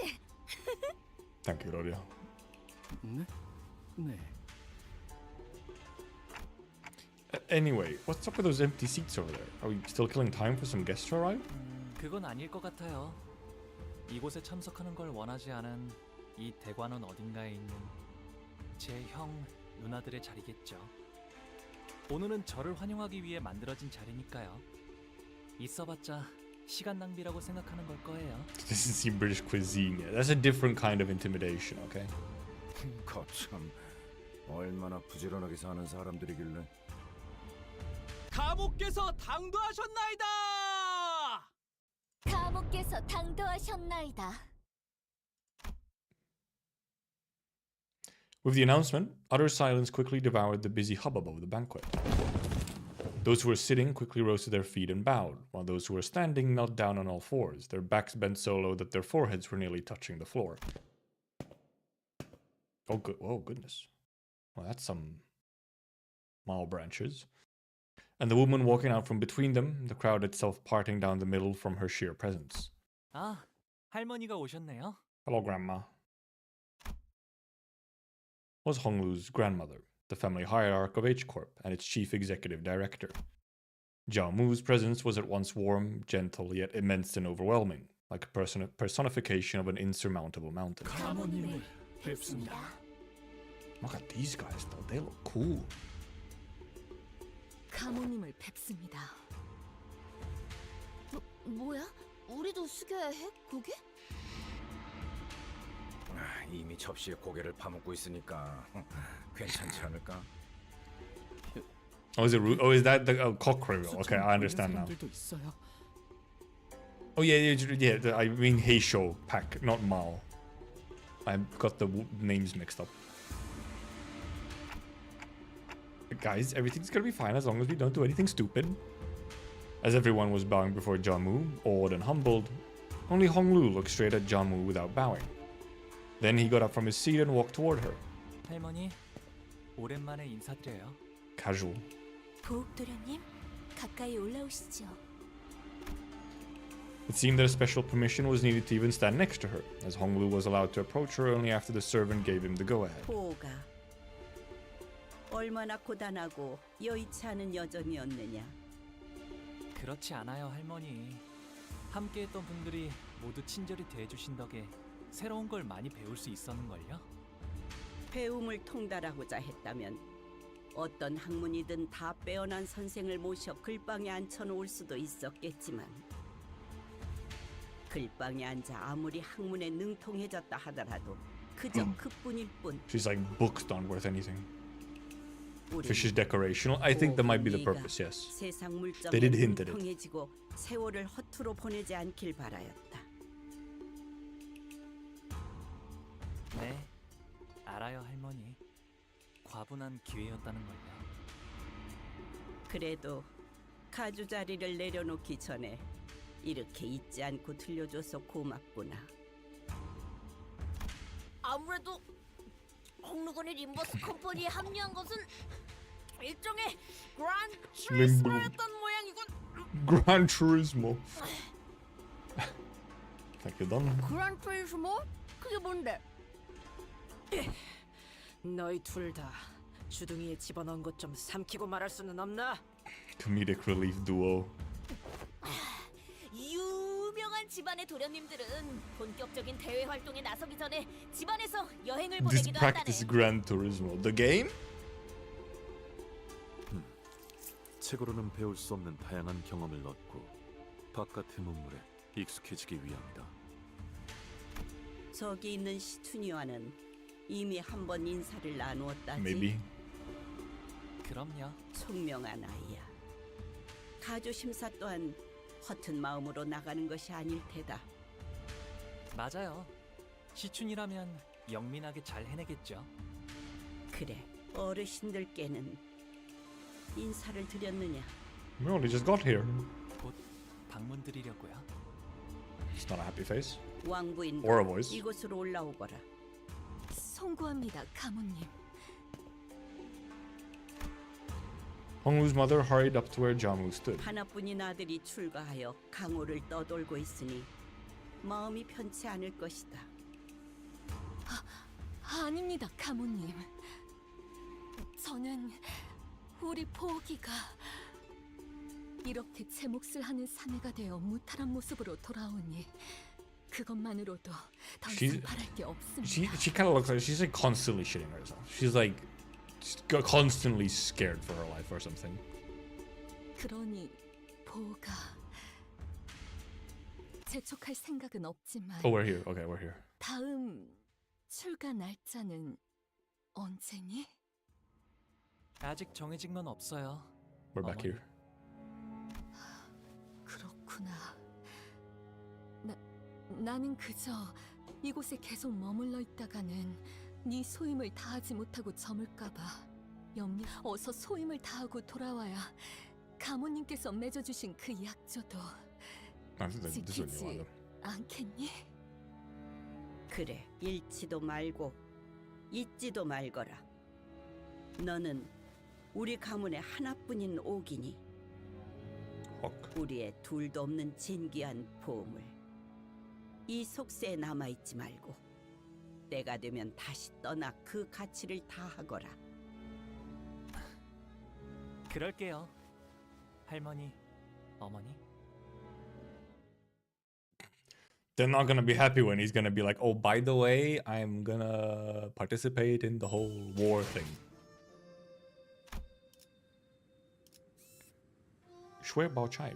Thank you, Rodia. 네? 네. Anyway, what's up with those empty seats over there? Are we still killing time for some guests to arrive? 그건 아닐 것 같아요. 이곳에 참석하는 걸 원하지 않은 이 대관원 어딘가에 있는 제 형, 누나들의 자리겠죠. 오늘은 저를 환영하기 위해 만들어진 자리니까요. 있어봤자 시간 낭비라고 생각하는 걸 거예요. This is the British cuisine. Yeah, that's a different kind of intimidation, okay? 거참 얼마나 부지런하게 사는 사람들이길래. 가목께서 당도하셨나이다. 가목께서 당도하셨나이다. With the announcement, utter silence quickly devoured the busy hubbub of the banquet. Those who were sitting quickly rose to their feet and bowed, while those who were standing knelt down on all fours, their backs bent so low that their foreheads were nearly touching the floor. Oh, good. Oh, goodness. Well, that's some mile branches. And the woman walking out from between them, the crowd itself parting down the middle from her sheer presence. 아, 할머니가 오셨네요. Hello, Grandma. Was Honglu's grandmother, the family hierarch of H-Corp and its chief executive director. Jiaomu's presence was at once warm, gentle, yet immense and overwhelming, like a personification of an insurmountable mountain. 가모님을 뵙습니다. Look at these guys, though. They look cool. 가모님을 뵙습니다. 뭐야? 우리도 숙여야 해? 고개? 이미 접시에 고개를 파묻고 있으니까 괜찮지 않을까? Oh, is it? Oh, is that the cockroach? Okay, I understand now. Oh yeah. I mean Heisho pack, not Mao. I got the names mixed up. Guys, everything's gonna be fine as long as we don't do anything stupid. As everyone was bowing before Jiamu, awed and humbled, only Honglu looked straight at Jiamu without bowing. Then he got up from his seat and walked toward her. 할머니, 오랜만에 인사드려요. Casual. 보옥도련님, 가까이 올라오시죠. It seemed that a special permission was needed to even stand next to her, as Honglu was allowed to approach her only after the servant gave him the go-ahead. 보가 얼마나 고단하고 여의치 않은 여정이었느냐. 그렇지 않아요, 할머니. 함께했던 분들이 모두 친절히 대해주신 덕에 새로운 걸 많이 배울 수 있었는걸요? 배움을 통달하고자 했다면 어떤 학문이든 다 빼어난 선생을 모셔 글방에 앉혀놓을 수도 있었겠지만 글방에 앉아 아무리 학문에 능통해졌다 하더라도 그저 그뿐일 뿐. She's like, books aren't worth anything. Fish is decorational. I think that might be the purpose, yes. 세상 They did 물정에 hint at it. 능통해지고 세월을 허투루 보내지 않길 바라였다. 네, 알아요, 할머니. 과분한 기회였다는걸요. 그래도 가주 자리를 내려놓기 전에 이렇게 잊지 않고 들려줘서 고맙구나. 아무래도 홍루건의 림버스 컴퍼니에 합류한 것은 일종의 그란 트리스모였던 모양이군. Gran Turismo. Thank you, Don. 그란 트리스모? 그게 뭔데? 너희 둘 다 주둥이에 집어넣은 것 좀 삼키고 말할 수는 없나? Comedic relief duo. 유명한 집안의 도련님들은 본격적인 대외 활동에 나서기 전에 집안에서 여행을 This 보내기도 practice 한다네. Gran Turismo. The game? 책으로는 배울 수 없는 다양한 경험을 얻고 바깥의 문물에 익숙해지기 위함이다. 저기 있는 시춘이와는 이미 한 번 인사를 나누었다지. Maybe. 그럼요. 총명한 아이야. 가조 심사 또한 허튼 마음으로 나가는 것이 아닐 테다. 맞아요. 시춘이라면 영민하게 잘 해내겠죠. 그래, 어르신들께는 인사를 드렸느냐? We only just got here. 곧 방문 드리려고요. It's not a happy face. 왕부인 Or a voice. 이곳으로 올라오거라. 송구합니다, 가모님. Hongwoo's mother hurried up to where Jamu stood. 하나뿐인 아들이 출가하여 강호를 떠돌고 있으니 마음이 편치 않을 것이다. 아닙니다, 가모님. 저는 우리 보기가 이렇게 제 몫을 하는 사내가 되어 무탈한 모습으로 돌아오니 그것만으로도 더 이상 바랄 게 없습니다. She kind of looks like she's like constantly shitting herself. She's like constantly scared for her life or something. 그러니 보가 재촉할 생각은 없지만. Oh, we're here. Okay, we're here. 다음 출가 날짜는 언제니? 아직 정해진 건 없어요. We're back here. 그렇구나. 나는 그저 이곳에 계속 머물러 있다가는 네 소임을 다하지 못하고 저물까봐 염려. 어서 소임을 다하고 돌아와야 가모님께서 맺어주신 그 약조도 지키지 않겠니? 그래, 잃지도 말고 잊지도 말거라. 너는 우리 가문의 하나뿐인 옥이니 우리의 둘도 없는 진귀한 보물. 이 속세에 남아있지 말고 때가 되면 다시 떠나 그 가치를 다하거라. 그럴게요. 할머니, 어머니. They're not gonna be happy when he's gonna be like, oh, by the way, I'm gonna participate in the whole war thing. Shui Bao Chai.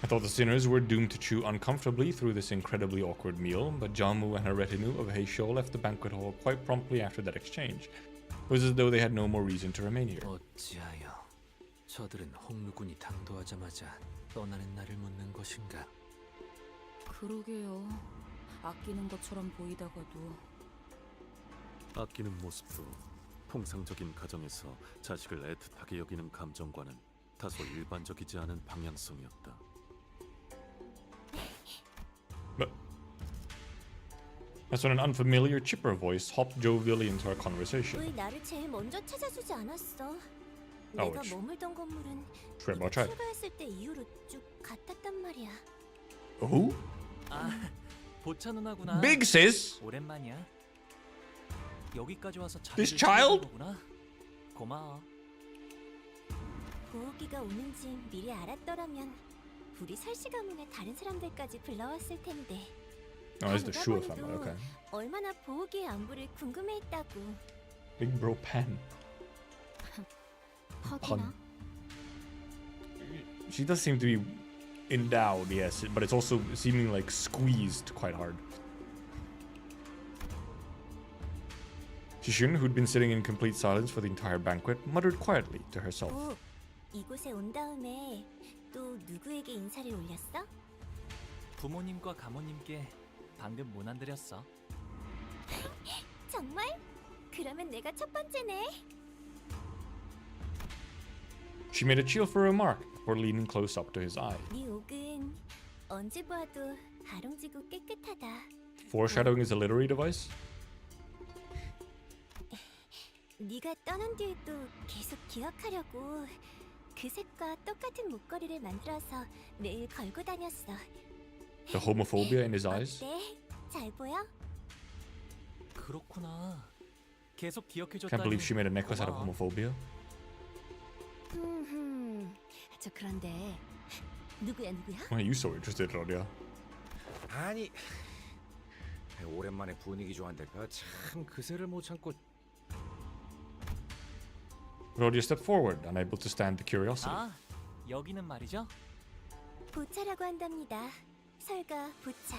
I thought the sinners were doomed to chew uncomfortably through this incredibly awkward meal, but Jamu and her retinue of Heisho left the banquet hall quite promptly after that exchange. It was as though they had no more reason to remain here. 어찌하여 저들은 홍루군이 당도하자마자 떠나는 날을 묻는 것인가? 그러게요. 아끼는 것처럼 보이다가도. 아끼는 모습도 통상적인 가정에서 자식을 애틋하게 여기는 감정과는 다소 일반적이지 않은 방향성이었다. That's when an unfamiliar chipper voice hopped jovially into our conversation. 왜 나를 제일 먼저 찾아주지 않았어? Oh, 내가 it's 머물던 건물은 Shui Bao Chai. 출가했을 때 이후로 쭉 같았단 말이야. Who? 아, 보차 누나구나. Big sis. 오랜만이야. 여기까지 와서 This 자리를 child? 찾는 거구나. 고마워. 보호기가 오는지 미리 알았더라면 우리 설씨 가문의 다른 사람들까지 불러왔을 텐데. Oh, it's the Shua family. Okay. 얼마나 보호기의 안부를 궁금해했다고. Big bro Pan. 허기나. She does seem to be endowed, yes, but it's also seeming like squeezed quite hard. Shishun, who'd been sitting in complete silence for the entire banquet, muttered quietly to herself. 이곳에 온 다음에 또 누구에게 인사를 올렸어? 부모님과 가모님께 방금 문안 드렸어. 정말? 그러면 내가 첫 번째네. She made a cheerful remark before leaning close up to his eye, 네 옥은 언제 보아도 아롱지고 깨끗하다. foreshadowing his literary device. 네가 떠난 뒤에도 계속 기억하려고 그 색과 똑같은 목걸이를 만들어서 매일 걸고 다녔어. The homophobia in his eyes. 어때? 잘 보여? 그렇구나. 계속 기억해줬다니. Can't believe she made a necklace out of 고마워. homophobia. 저 그런데 누구야? Why are you so interested, Rodia? 아니 오랜만에 분위기 좋아한 데가 참 그새를 못 참고. Rodia stepped forward, unable to stand the curiosity. 아, 여기는 말이죠. 보차라고 한답니다. 설가 보차.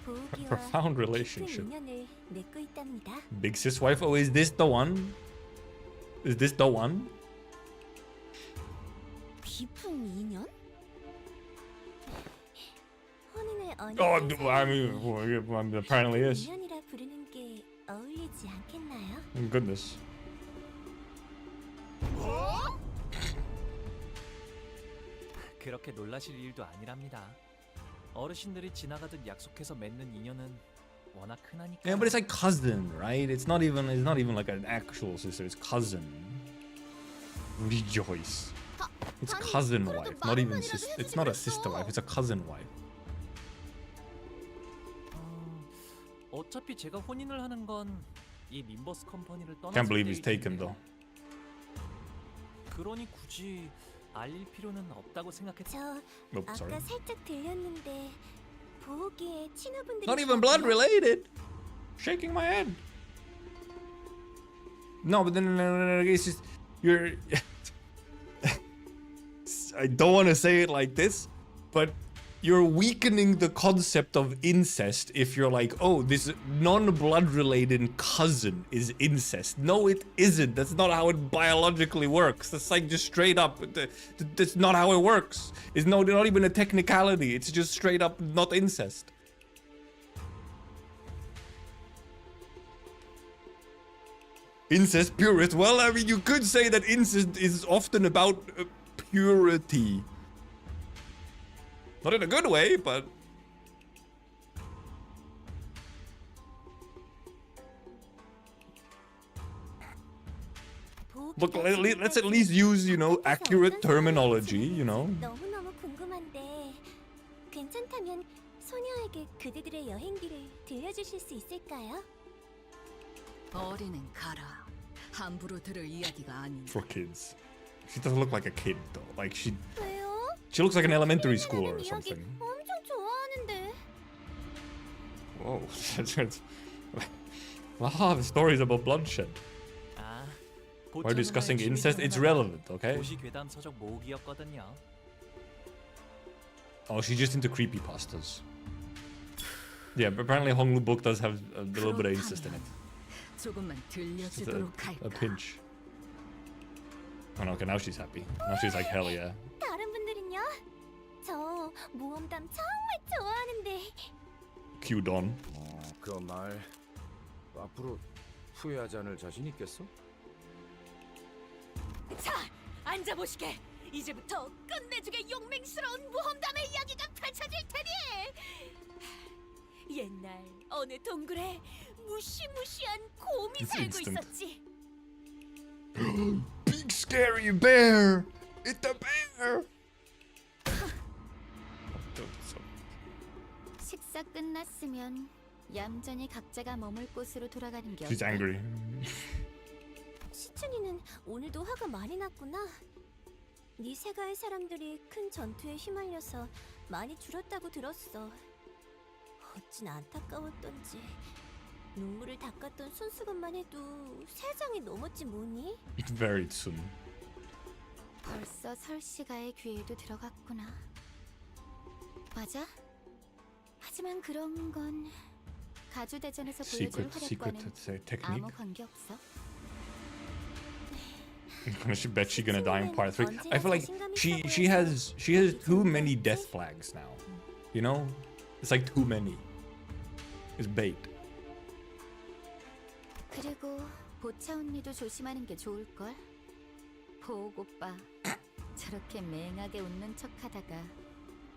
보기와 Profound 깊은 relationship. 인연을 맺고 있답니다. Big sis wife. Oh, is this the one? Is this the one? 깊은 인연? 혼인을 Oh, I mean, apparently is. 인연이라 부르는 게 어울리지 않겠나요? Goodness. 그렇게 놀라실 일도 아니랍니다. 어르신들이 지나가듯 약속해서 맺는 인연은 워낙 흔하니까. Yeah, but it's like cousin, right? It's not even like an actual sister. It's cousin. Rejoice. It's cousin wife, not even sister. It's not a sister wife. It's a cousin wife. 어차피 제가 혼인을 하는 건 이 림버스 컴퍼니를 떠나서. Can't believe he's taken though. 그러니 굳이 알릴 필요는 없다고 생각했죠. Oh, sorry. 아까 살짝 들렸는데 보기에 친구분들이 Not even blood related. Shaking my head. No, but then it's just you're. I don't want to say it like this, but you're weakening the concept of incest if you're like, oh, this non-blood related cousin is incest. No, it isn't. That's not how it biologically works. That's like just straight up. That's not how it works. It's not even a technicality. It's just straight up not incest. Incest purist. Well, I mean, you could say that incest is often about purity. Not in a good way, but look, let's at least use, you know, accurate terminology, you know. 너무너무 궁금한데 괜찮다면 소녀에게 그대들의 여행기를 들려주실 수 있을까요? 어린은 가라. 함부로 들을 이야기가 아닌데. For kids. She doesn't look like a kid though. Like she 왜요? looks like an elementary schooler or something. 엄청 좋아하는데. Whoa. Wow, the stories about bloodshed. 아, We're discussing incest. It's relevant, okay? 도시 괴담 서적 모으기였거든요. Oh, she's just into creepypastas. Yeah, but apparently Honglu book does have a little bit of incest in it. 조금만 Just 들려주도록 a 할까? pinch. Oh no, okay, now she's happy. Now she's like, hell yeah. 다른 분들은요? 저 모험담 정말 좋아하는데. Q Don. 그 말 앞으로 후회하지 않을 자신 있겠어? 자, 앉아보시게. 이제부터 끝내주게 용맹스러운 모험담의 이야기가 펼쳐질 테니. 옛날 어느 동굴에 무시무시한 곰이 It's 살고 instant. 있었지. Big scary bear! It's a bear! 식사 끝났으면 얌전히 각자가 머물 곳으로 돌아가는 게 She's 어때? angry. 시춘이는 오늘도 화가 많이 났구나. 네 세가의 사람들이 큰 전투에 휘말려서 많이 줄었다고 들었어. 어찌 안타까웠던지. 눈물을 닦았던 손수건만 해도 3장이 넘었지 뭐니? Very soon. 벌써 설씨가의 귀에도 들어갔구나. 맞아? 하지만 그런 건 가주대전에서 보여줄 Secret 활약과는 technique. 아무 관계없어. I bet she's gonna die in part 3. I feel like she has too many death flags now. You know? It's like too many. It's bait. 그리고 보차 언니도 조심하는 게 좋을걸? 보옥 오빠 저렇게 맹하게 웃는 척하다가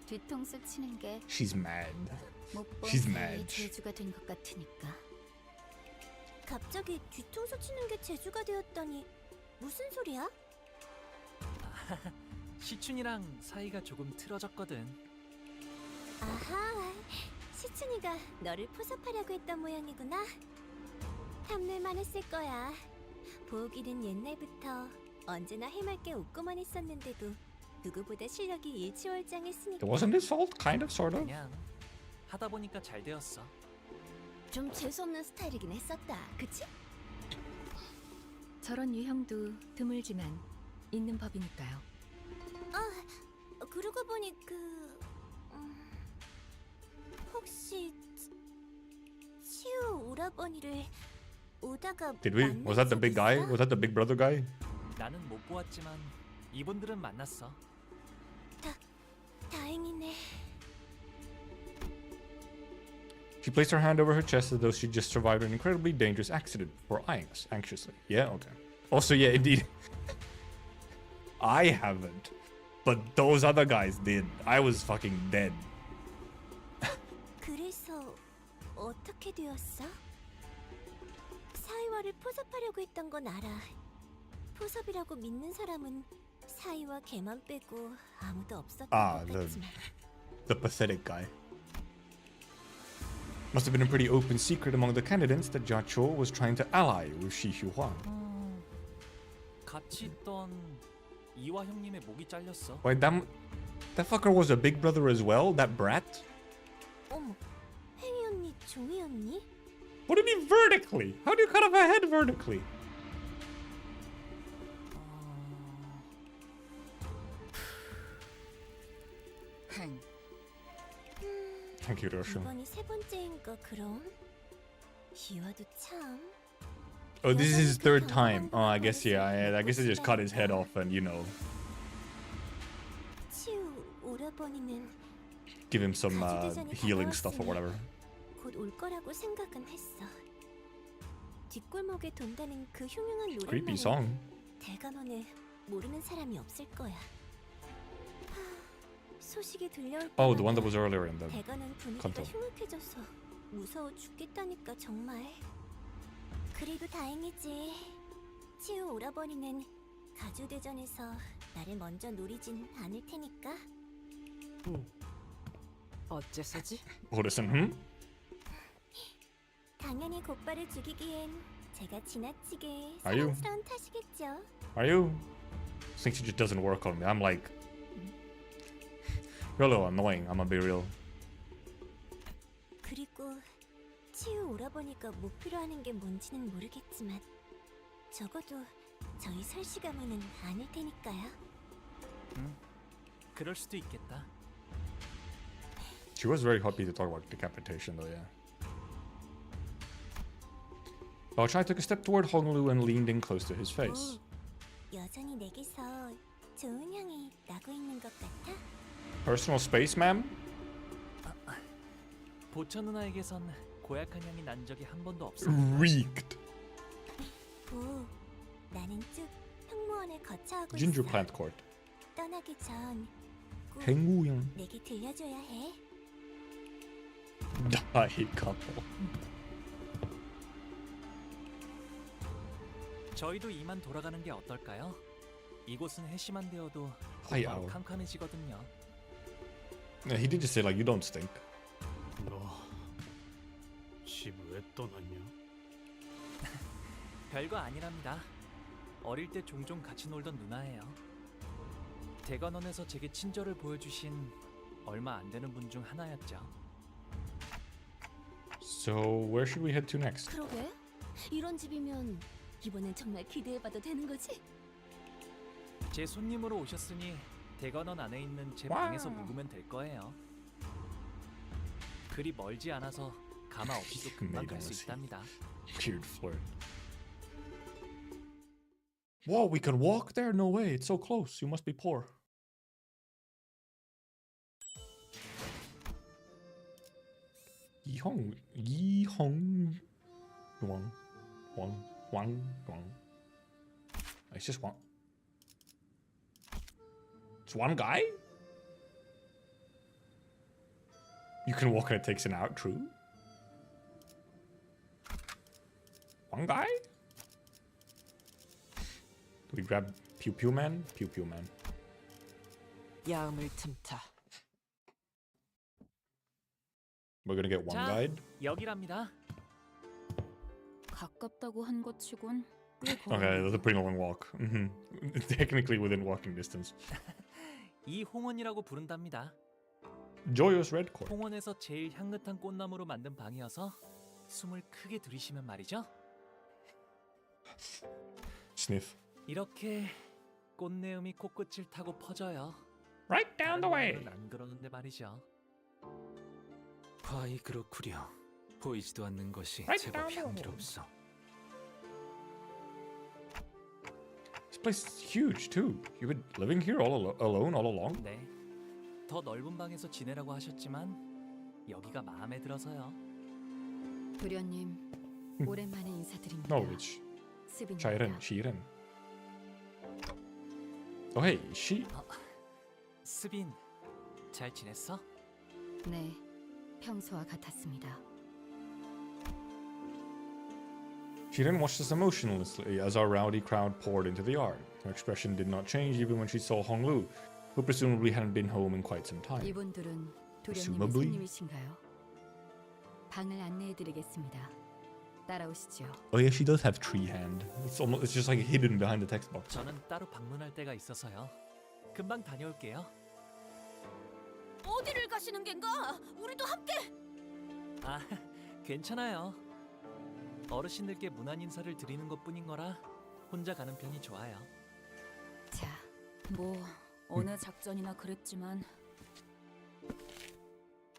뒤통수 치는 게 She's mad. 못본 She's 사이에 mad. 재주가 된 것 같으니까. 갑자기 뒤통수 치는 게 재주가 되었다니 무슨 소리야? 시춘이랑 사이가 조금 틀어졌거든. 아하, 시춘이가 너를 포섭하려고 했던 모양이구나. 탐낼만 했을 거야. 보기는 옛날부터 언제나 해맑게 웃고만 있었는데도 누구보다 실력이 일취월장했으니까. It wasn't his fault, kind of, sort of. 그냥 하다 보니까 잘 되었어. 좀 재수없는 스타일이긴 했었다. 그치? 저런 유형도 드물지만 있는 법이니까요. 그러고 보니 혹시 치우 오라버니를 오다가 Did we? Was that the big guy? Was that the big brother guy? 나는 못 보았지만 이분들은 만났어. 다행이네. She placed her hand over her chest as though she just survived an incredibly dangerous accident before eyeing us anxiously. Yeah, okay. Also, yeah, indeed. I haven't. But those other guys did. I was fucking dead. 그래서 어떻게 되었어? 사이와를 포섭하려고 했던 건 알아. 포섭이라고 믿는 사람은 사이와 걔만 빼고 아무도 없었던 것 같지만. The pathetic guy. Must have been a pretty open secret among the candidates that Jia Cho was trying to ally with Shi Huan. 같이 있던 이화 형님의 목이 잘렸어. Wait, that fucker was a big brother as well? That brat? 어머, 팽이 언니, 종이 언니? What do you mean vertically? How do you cut off a head vertically? 팽. Thank you, Roshan. 이번이 세 번째인가 그럼? 이화도 참. Oh, this is his third time. Oh, I guess, yeah. I guess they just cut his head off and, you know, 치우 오라버니는 give him some healing stuff or whatever. 곧 올 거라고 생각은 했어. 뒷골목에 돈다는 그 흉흉한 Creepy 노랫말을 song. 대감원에 모르는 사람이 없을 거야. 소식이 들려올 Oh, the one that was earlier in the 대관원 분위기가 Canto. 흉악해져서 무서워 죽겠다니까 정말. 그래도 다행이지. 치우 오라버니는 가주대전에서 나를 먼저 노리진 않을 테니까. 어째서지? Listen, 당연히 곧바를 죽이기엔 제가 지나치게 Are you? 사랑스러운 탓이겠죠. Are you? Thinks it just doesn't work on me. I'm like, you're a little annoying. I'm gonna be real. 그리고 치우 오라버니가 목표로 하는 게 뭔지는 모르겠지만 적어도 저희 설씨 가문은 아닐 테니까요. 그럴 수도 있겠다. She was very happy to talk about decapitation, though. Yeah. Chai took a step toward Honglu and leaned in close to his face. 여전히 내게서 좋은 향이 나고 있는 것 같아. Personal space, ma'am? 보처 누나에게선 고약한 향이 난 적이 한 번도 없어. Reeked. 오, 나는 쭉 형무원을 거쳐하고 Ginger 있어. plant court. 떠나기 전 꼭 행우형. 내게 들려줘야 해. Die couple. 저희도 이만 돌아가는 게 어떨까요? 이곳은 해시만 되어도 아이, 바로 아우. 캄캄해지거든요. Yeah, he did just say like, you don't stink. 너 집 왜 떠났냐? 별거 아니랍니다. 어릴 때 종종 같이 놀던 누나예요. 대관원에서 제게 친절을 보여주신 얼마 안 되는 분 중 하나였죠. So where should we head to next? 그러게. 이런 집이면 이번엔 정말 기대해봐도 되는 거지? 제 손님으로 오셨으니 대관원 안에 있는 제 와우. 방에서 묵으면 될 거예요. 그리 멀지 않아서 가마 없이도 금방 갈 수 있답니다. Weird flirt. Whoa, we can walk there? No way, it's so close. You must be poor. Yihong Wang. It's just one. It's one guy? You can walk and it takes an out, true? One guy? Do we grab Pew Pew Man? Pew Pew Man. 야음을 틈타. We're gonna get one 자, guide? 여기랍니다. 가깝다고 한 것 치곤 꽤 Okay, that's a pretty long walk. Technically within walking distance. 이 홍원이라고 부른답니다. Joyous red cord. 홍원에서 제일 향긋한 꽃나무로 만든 방이어서 숨을 크게 들이쉬면 말이죠. Sniff. 이렇게 꽃내음이 코끝을 타고 퍼져요. Right down the way. 안 그러는데 말이죠. 과히 그렇구려. 보이지도 않는 것이 Right 제법 down the way. 향기롭소. This place is huge too. You've been living here alone all along? 네. 더 넓은 방에서 지내라고 하셨지만 여기가 마음에 들어서요. 도련님, 오랜만에 인사드립니다. Knowledge. 스빈입니다. Shiren. Oh hey, she. 스빈, 잘 지냈어? 네, 평소와 같았습니다. Shiren watched us emotionlessly as our rowdy crowd poured into the yard. Her expression did not change even when she saw Honglu, who presumably hadn't been home in quite some time. 이분들은 도련님의 Presumably? 손님이신가요? 방을 안내해드리겠습니다. 따라오시죠. Oh yeah, she does have tree hand. It's just like hidden behind the text box. 저는 따로 방문할 때가 있어서요. 금방 다녀올게요. 어디를 가시는 겐가? 우리도 함께. 아, 괜찮아요. 어르신들께 문안 인사를 드리는 것뿐인 거라 혼자 가는 편이 좋아요. 자, 뭐 어느 작전이나 그랬지만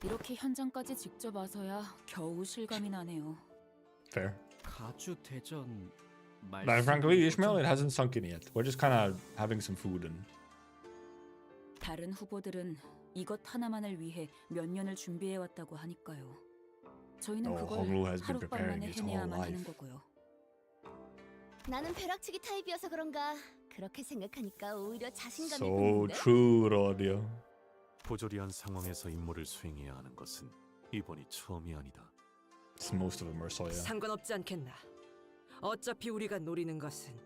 이렇게 현장까지 직접 와서야 겨우 실감이 나네요. Fair. 가주 대전 Now, frankly, Ishmael, it hasn't sunk in yet. We're just kind of having some food and. 다른 후보들은 이것 하나만을 위해 몇 년을 준비해 왔다고 하니까요. 저희는 Honglu 그걸 has been preparing 하룻밤만에 his whole 해내야만 life. 하는 거고요. 나는 벼락치기 타입이어서 그런가 그렇게 생각하니까 오히려 자신감이 So 붙는데? true, Rodio. 보조리한 상황에서 임무를 수행해야 하는 것은 이번이 처음이 아니다. Most of them are so, yeah. 상관없지 않겠나. 어차피 우리가 노리는 것은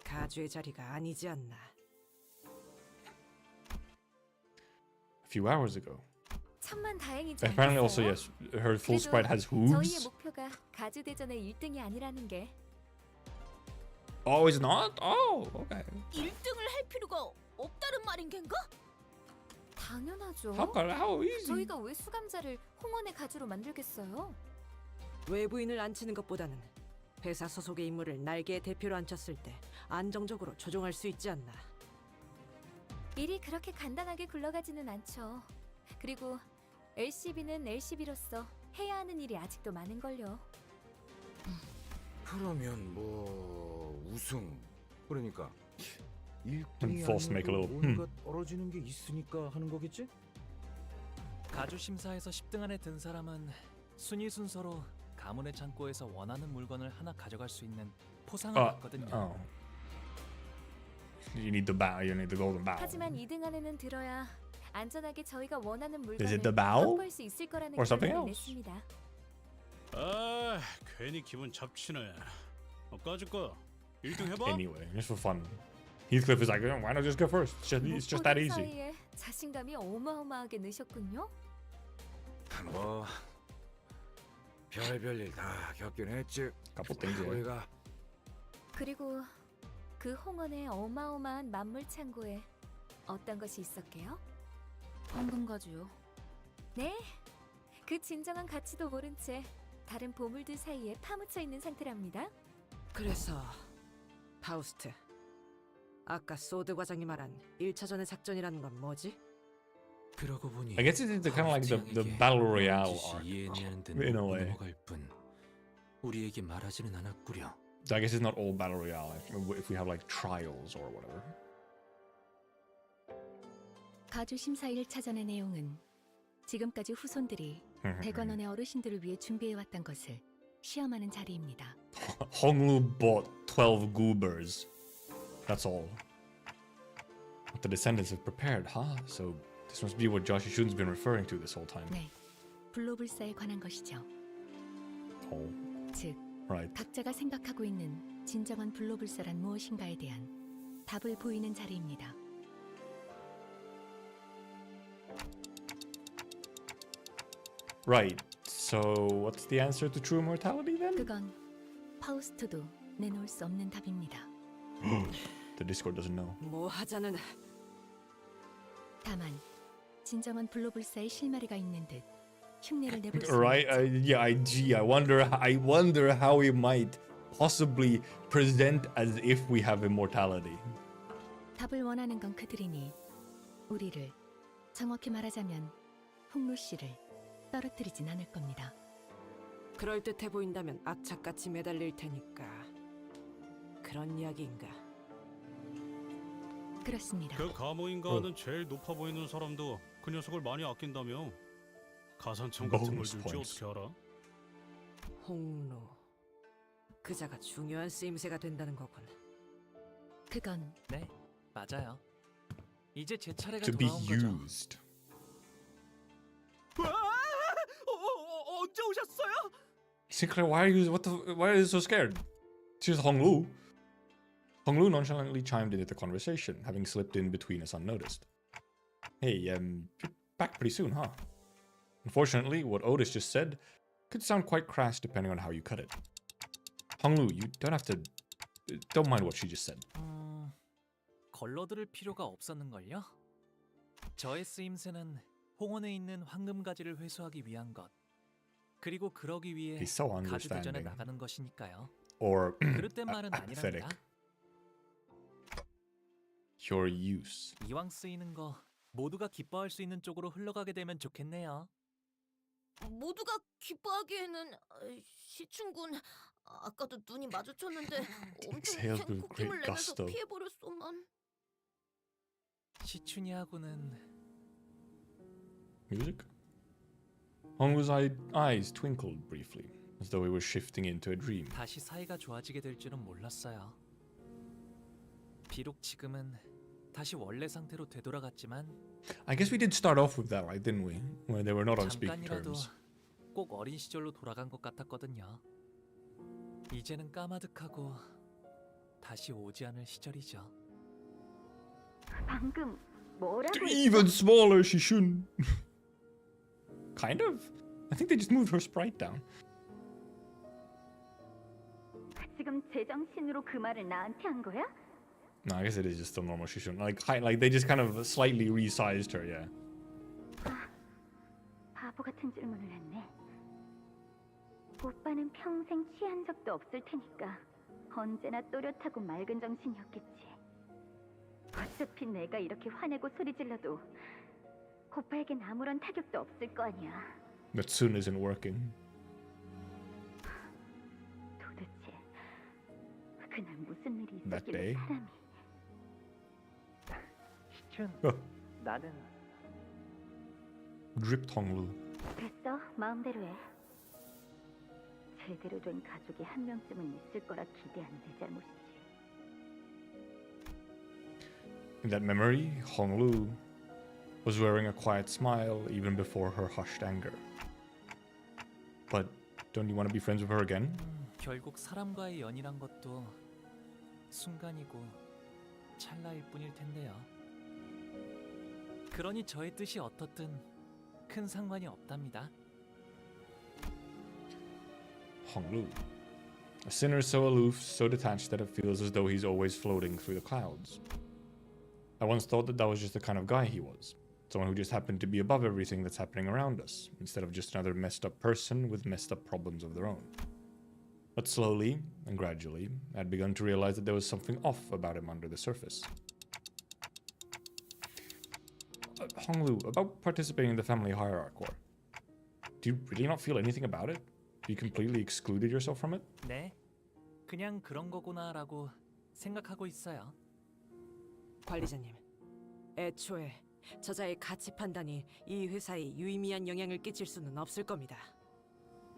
가주의 자리가 아니지 않나. A few hours ago. 천만 다행이지 Apparently, also 않겠어요? yes, her full 그래도 sprite has 저희의 hooves. 목표가 가주 대전의 1등이 아니라는 게 Oh, it's not? Oh, okay. 1등을 할 필요가 없다는 말인 겐가? 당연하죠. How easy? 저희가 왜 수감자를 홍원의 가주로 만들겠어요? 외부인을 앉히는 것보다는 회사 소속의 인물을 날개의 대표로 앉혔을 때 안정적으로 조종할 수 있지 않나. 일이 그렇게 간단하게 굴러가지는 않죠. 그리고 LCB는 LCB로서 해야 하는 일이 아직도 많은걸요. 그러면 뭐 우승 그러니까 1등이 Force make a 아니어도 little, 뭔가 떨어지는 게 있으니까 하는 거겠지? 가주 심사에서 10등 안에 든 사람은 순위 순서로 가문의 창고에서 원하는 물건을 하나 가져갈 수 있는 포상을 받거든요. Oh. You need the bow. You need the golden bow. 하지만 2등 안에는 들어야 안전하게 저희가 원하는 Is 물건을 it the bow? 확보할 수 있을 거라는 Or something 결론을 else? 냈습니다. 아, 괜히 기분 잡치네. 꺼질 거야. 1등 해봐. Anyway, just for fun. Heathcliff is like, oh, why not just go first? It's just that 못 보는 easy. 사이에 자신감이 어마어마하게 느셨군요. 뭐 별별 일 다 겪긴 했지. 우리가 그리고 그 홍원의 어마어마한 만물 창고에 어떤 것이 있었게요? 황금가주요. 네, 그 진정한 가치도 모른 채 다른 보물들 사이에 파묻혀 있는 상태랍니다. 그래서 파우스트, 아까 소드 과장이 말한 1차전의 작전이라는 건 뭐지? 그러고 보니 I guess it's kind of like the battle royale arc 이해하는 듯 in a way. 넘어갈 뿐 우리에게 말하지는 않았구려. So I guess it's not all battle royale. If we have like trials or whatever. 가주 심사 1차전의 내용은 지금까지 후손들이 대관원의 어르신들을 위해 준비해왔던 것을 시험하는 자리입니다. Honglu bought 12 goobers. That's all. What the descendants have prepared, huh? So this must be what Josh Shun's been referring to this whole time. 네, 불로불사에 관한 것이죠. Oh, 즉, right. 각자가 생각하고 있는 진정한 불로불사란 무엇인가에 대한 답을 보이는 자리입니다. Right. So what's the answer to true immortality then? 그건 파우스트도 내놓을 수 없는 답입니다. The Discord doesn't know. 뭐 하자는 다만 진정한 블로불사의 실마리가 있는 듯 흉내를 내볼 수 Right? Yeah. I wonder how we might possibly present as if we have immortality. 답을 원하는 건 그들이니 우리를, 정확히 말하자면 홍루 씨를 떨어뜨리진 않을 겁니다. 그럴듯해 보인다면 악착같이 매달릴 테니까. 그런 이야기인가? 그렇습니다. 그 가모인가는 제일 높아 보이는 사람도 그 녀석을 많이 아낀다며. 가산점 같은 걸 줄지 어떻게 알아? 홍로. 그자가 중요한 쓰임새가 된다는 거군. 그건 네, 맞아요. 이제 제 차례가 To be 돌아온 거죠. used. 언제 오셨어요? Sinclair, why are you so scared? She's Honglu. Honglu nonchalantly chimed in at the conversation, having slipped in between us unnoticed. Hey, you're back pretty soon, huh? Unfortunately, what Otis just said could sound quite crass depending on how you cut it. Honglu, you don't mind what she just said. 걸러들을 필요가 없었는걸요? 저의 쓰임새는 홍원에 있는 황금가지를 회수하기 위한 것, 그리고 그러기 위해 He's so 가주 대전에 understanding. 나가는 것이니까요. Or 그릇된 말은 apathetic. 아니랍니다. Your use. 이왕 쓰이는 거 모두가 기뻐할 수 있는 쪽으로 흘러가게 되면 좋겠네요. 모두가 기뻐하기에는 시춘군 아까도 눈이 마주쳤는데 엄청 Exhaled 센 with 곡힘을 great 내면서 gusto. 피해버렸소만. 시춘이하고는 Music? Honglu's eyes twinkled briefly, as though he were shifting into a dream. 다시 사이가 좋아지게 될 줄은 몰랐어요. 비록 지금은 다시 원래 상태로 되돌아갔지만 I guess we did start off with that, right, didn't we? Where they were not on speaking 잠깐이라도 terms. 꼭 어린 시절로 돌아간 것 같았거든요. 이제는 까마득하고 다시 오지 않을 시절이죠. 방금 뭐라고 Even smaller, she shouldn't. Kind of. I think they just moved her sprite down. 지금 제정신으로 그 말을 나한테 한 거야? No, I guess it is just a normal Shishun. Like they just kind of slightly resized her, yeah. 바보 같은 질문을 했네. 오빠는 평생 취한 적도 없을 테니까 언제나 또렷하고 맑은 정신이었겠지. 어차피 내가 이렇게 화내고 소리 질러도 오빠에겐 아무런 타격도 없을 거 아니야. That soon isn't working. 도대체 그날 무슨 일이 That 있었길래 day? 사람이. 시춘, 나는 Dripped Honglu. 됐어, 마음대로 해. 제대로 된 가족이 한 명쯤은 있을 거라 기대한 내 잘못이지. In that memory, Honglu was wearing a quiet smile even before her hushed anger. But don't you want to be friends with her again? 결국 사람과의 연이란 것도 순간이고 찰나일 뿐일 텐데요. 그러니 저의 뜻이 어떻든 큰 상관이 없답니다. Honglu. A sinner so aloof, so detached that it feels as though he's always floating through the clouds. I once thought that was just the kind of guy he was. Someone who just happened to be above everything that's happening around us, instead of just another messed up person with messed up problems of their own. But slowly and gradually, I'd begun to realize that there was something off about him under the surface. Honglu, about participating in the family hierarchy war. Do you really not feel anything about it? You completely excluded yourself from it? 네, 그냥 그런 거구나라고 생각하고 있어요. 관리자님, 애초에 저자의 가치 판단이 이 회사에 유의미한 영향을 끼칠 수는 없을 겁니다.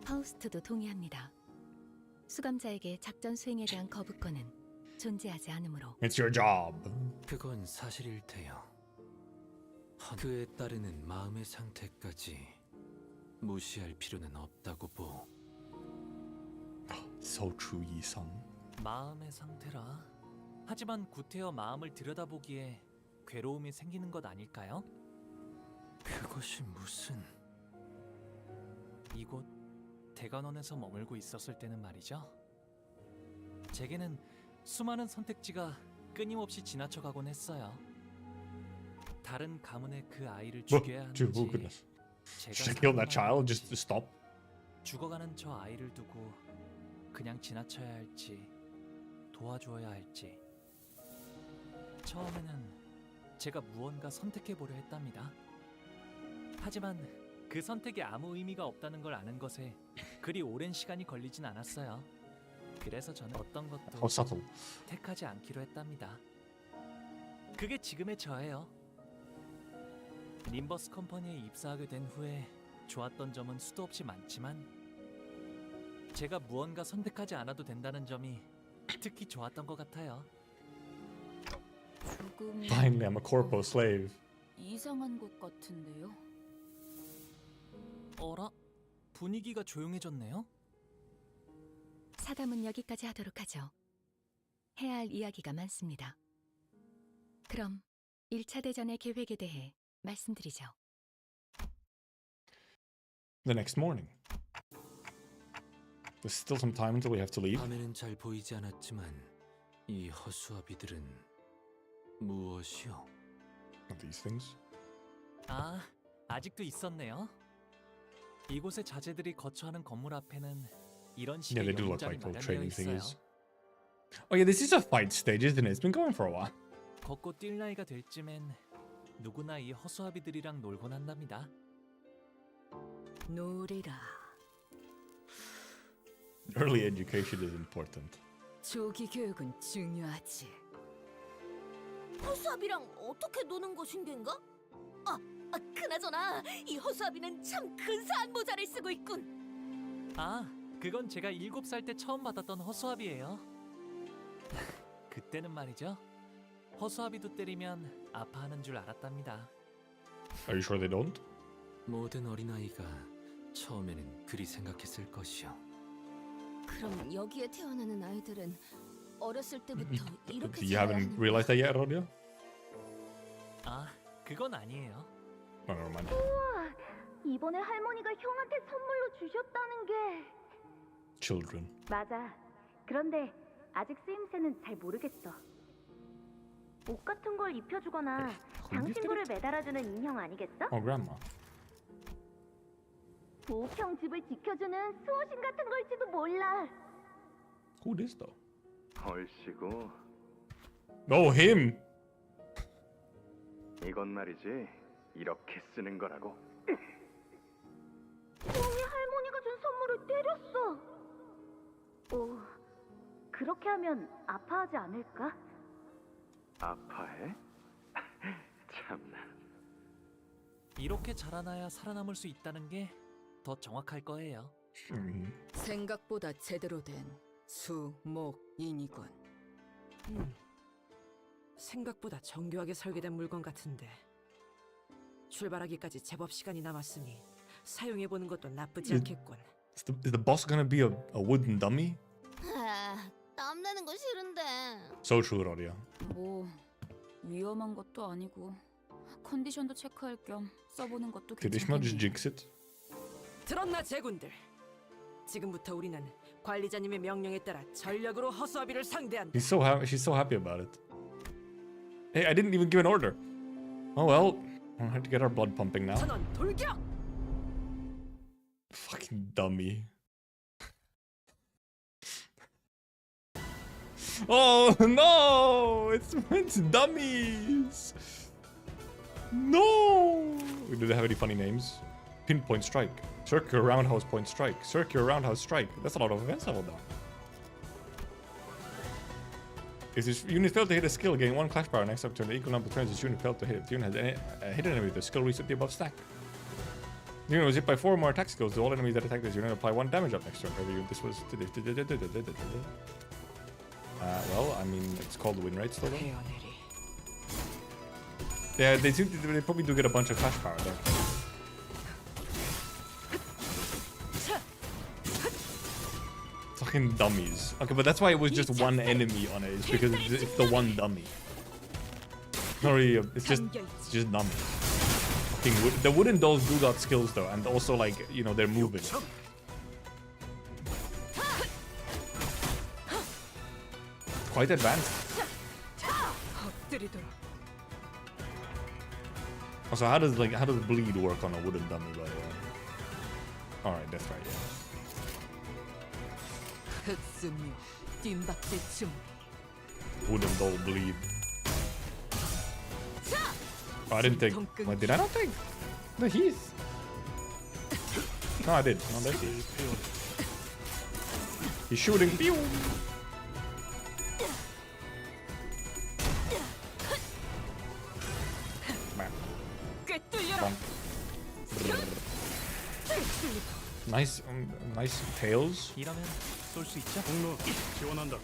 파우스트도 동의합니다. 수감자에게 작전 수행에 대한 거부권은 존재하지 않으므로. It's your job. 그건 사실일 테요. 그에 따르는 마음의 상태까지 무시할 필요는 없다고 보. So true, 이성. 마음의 상태라. 하지만 구태여 마음을 들여다보기에 괴로움이 생기는 것 아닐까요? 그것이 무슨... 이곳 대관원에서 머물고 있었을 때는 말이죠. 제게는 수많은 선택지가 끊임없이 지나쳐가곤 했어요. 다른 가문의 그 아이를 죽여야 하는지, Oh goodness. 제가 Should I kill that child? 살아남아야 Just 할지, stop. 죽어가는 저 아이를 두고 그냥 지나쳐야 할지 도와주어야 할지. 처음에는 제가 무언가 선택해보려 했답니다. 하지만 그 선택이 아무 의미가 없다는 걸 아는 것에 그리 오랜 시간이 걸리진 않았어요. 그래서 저는 어떤 것도 How subtle. 택하지 않기로 했답니다. 그게 지금의 저예요. 림버스 컴퍼니에 입사하게 된 후에 좋았던 점은 수도 없이 많지만 제가 무언가 선택하지 않아도 된다는 점이 특히 좋았던 것 같아요. 조금 Finally, I'm a corpo slave. 이상한 것 같은데요. 어라? 분위기가 조용해졌네요? 사담은 여기까지 하도록 하죠. 해야 할 이야기가 많습니다. 그럼 1차 대전의 계획에 대해 말씀드리죠. The next morning. There's still some time until we have to leave. 밤에는 잘 보이지 않았지만 이 허수아비들은 무엇이요? These things. 아, 아직도 있었네요. 이곳의 자재들이 거처하는 건물 앞에는 이런 Yeah, 식의 they do look 영웅장이 like little 마련되어 trading 있어요. thingies. Oh yeah, this is a fight stage, isn't it? It's been going for a while. 걷고 뛸 나이가 될 쯤엔 누구나 이 허수아비들이랑 놀곤 한답니다. 놀이라. Early education is important. 조기 교육은 중요하지. 허수아비랑 어떻게 노는 것인 겐가? 그나저나 이 허수아비는 참 근사한 모자를 쓰고 있군. 아, 그건 제가 7살 때 처음 받았던 허수아비예요. 그때는 말이죠. 허수아비도 때리면 아파하는 줄 알았답니다. Are you sure they don't? 모든 어린아이가 처음에는 그리 생각했을 것이요. 그럼 여기에 태어나는 아이들은 어렸을 때부터 이렇게 You haven't realized that yet, Rodia? 아, 그건 아니에요. Oh, never mind. 우와, 이번에 할머니가 형한테 선물로 주셨다는 게. Children. 맞아. 그런데 아직 쓰임새는 잘 모르겠어. 옷 같은 걸 입혀주거나 장신구를 매달아주는 인형 아니겠어? Oh, grandma. 보옥형 집을 지켜주는 수호신 같은 걸지도 몰라. Who is though? 얼씨구. Oh, him. 이건 말이지 이렇게 쓰는 거라고. 수홍이 할머니가 준 선물을 때렸어. 오, 그렇게 하면 아파하지 않을까? 아파해? 참나. 이렇게 자라나야 살아남을 수 있다는 게 더 정확할 거예요. 생각보다 제대로 된 수목인이군. 생각보다 정교하게 설계된 물건 같은데 출발하기까지 제법 시간이 남았으니 사용해보는 것도 나쁘지 않겠군. Is the boss gonna be a wooden dummy? 땀내는 거 싫은데. So true, Rodia. 뭐 위험한 것도 아니고 컨디션도 체크할 겸 써보는 것도 Did Ishmael just 괜찮겠네. jinx it? 들었나 제군들? 지금부터 우리는 관리자님의 명령에 따라 전력으로 허수아비를 상대한다. She's so happy about it. Hey, I didn't even give an order. Oh well, we'll have to get our blood pumping now. 전원 돌격! Fucking dummy. Oh no! It's dummies! No! Do they have any funny names? Pinpoint strike. Circular roundhouse point strike. Circular roundhouse strike. That's a lot of offense level down. If this unit failed to hit a skill, gain 1 clash power next up to an equal number of turns this unit failed to hit. If the unit has hit an enemy with a skill, reset the above stack. The unit was hit by 4 more attack skills. To all enemies that attack this unit, apply 1 damage up next turn. This was... well, I mean, it's called win rate still though. Yeah, they probably do get a bunch of clash power though. Fucking dummies. Okay, but that's why it was just one enemy on it. It's because it's the one dummy. Not really, it's just dummy. Fucking the wooden dolls do got skills though, and also like, you know, they're moving. quite advanced. Also, how does bleed work on a wooden dummy, by the way? All right, that's right. Yeah. Wooden doll bleed. Oh, I didn't take. What did I not take? The Heath. No, I did. No, that's it. He's shooting. Pew! Nice, nice tails. 이러면 쏠 수 있죠? 공로 지원한다.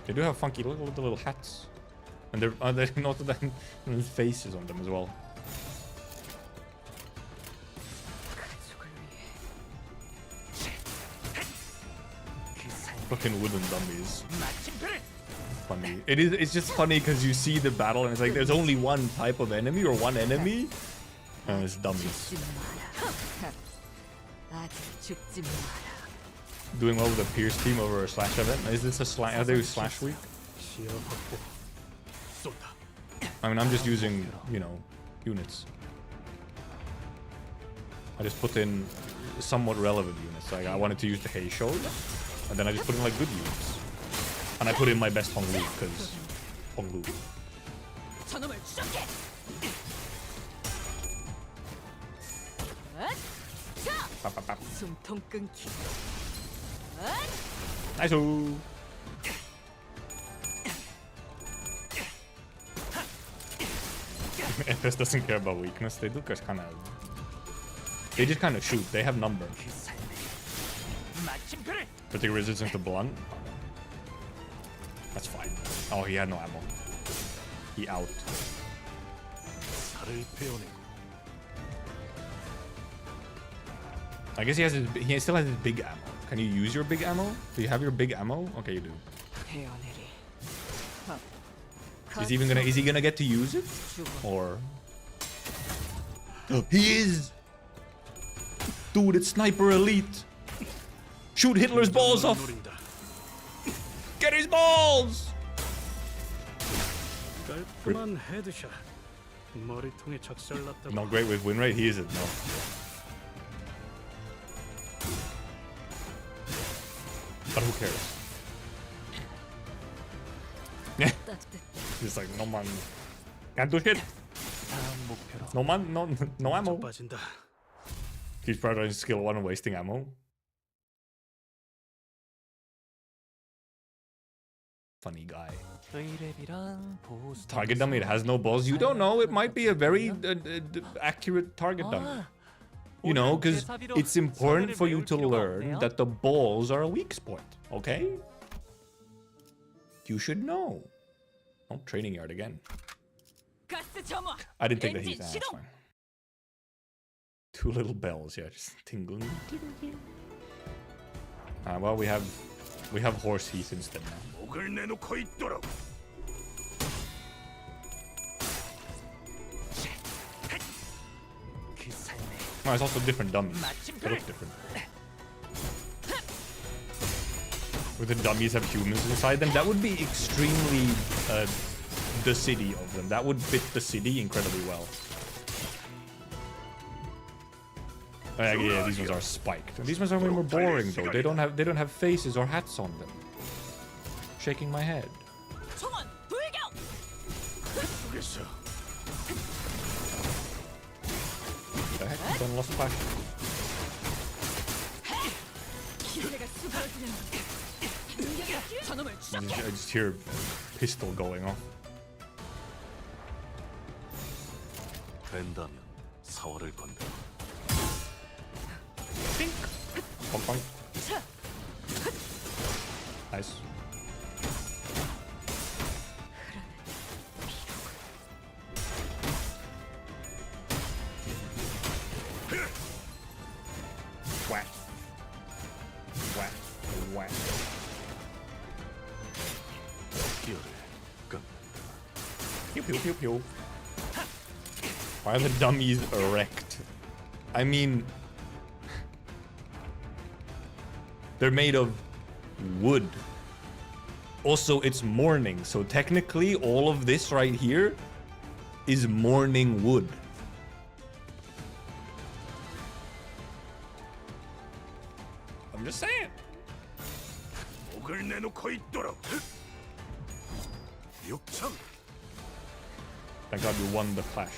They do have funky little hats, and they're not them faces on them as well. Fucking wooden dummies. Funny. It's just funny because you see the battle and it's like there's only one type of enemy or one enemy, and it's dummies. Doing well with the Pierce team over a Slash event. Is this a Slash? Are they Slash week? I mean, I'm just using, you know, units. I just put in somewhat relevant units. Like I wanted to use the Hei Shou, and then I just put in like good units. And I put in my best Hong Lu because Hong Lu. Nice. FS doesn't care about weakness. They do because they just kind of shoot. They have number. Particular resistance to blunt. That's fine. Oh, he had no ammo. He out. I guess he still has his big ammo. Can you use your big ammo? Do you have your big ammo? Okay, you do. Is he gonna get to use it? Or he is. Dude, it's Sniper Elite. Shoot Hitler's balls off. Get his balls. Not great with win rate. He isn't. No. But who cares? Yeah. He's like, no man. Can't do shit. No man, no ammo. He's prioritizing skill 1 and wasting ammo. Funny guy. Target dummy, it has no balls. You don't know. It might be a very accurate target dummy. You know, because it's important for you to learn that the balls are a weak spot. Okay? You should know. Oh, training yard again. I didn't take the heat. That's fine. 2 little bells, yeah, just tingling. Well, we have horse heath instead now. Oh, it's also different dummies. They look different. With the dummies have humans inside them, that would be extremely the city of them. That would fit the city incredibly well. Yeah, these ones are spiked. These ones are way more boring though. They don't have faces or hats on them. Shaking my head. What the heck? Done lost flash. I just hear pistol going off. 된다면 사활을 건다. Bonk, bonk. Nice. Whack. Whack. Whack. Pew pew pew pew. Why are the dummies erect? I mean, They're made of wood. Also, it's morning, so technically all of this right here is morning wood. I'm just saying. Thank God you won the clash.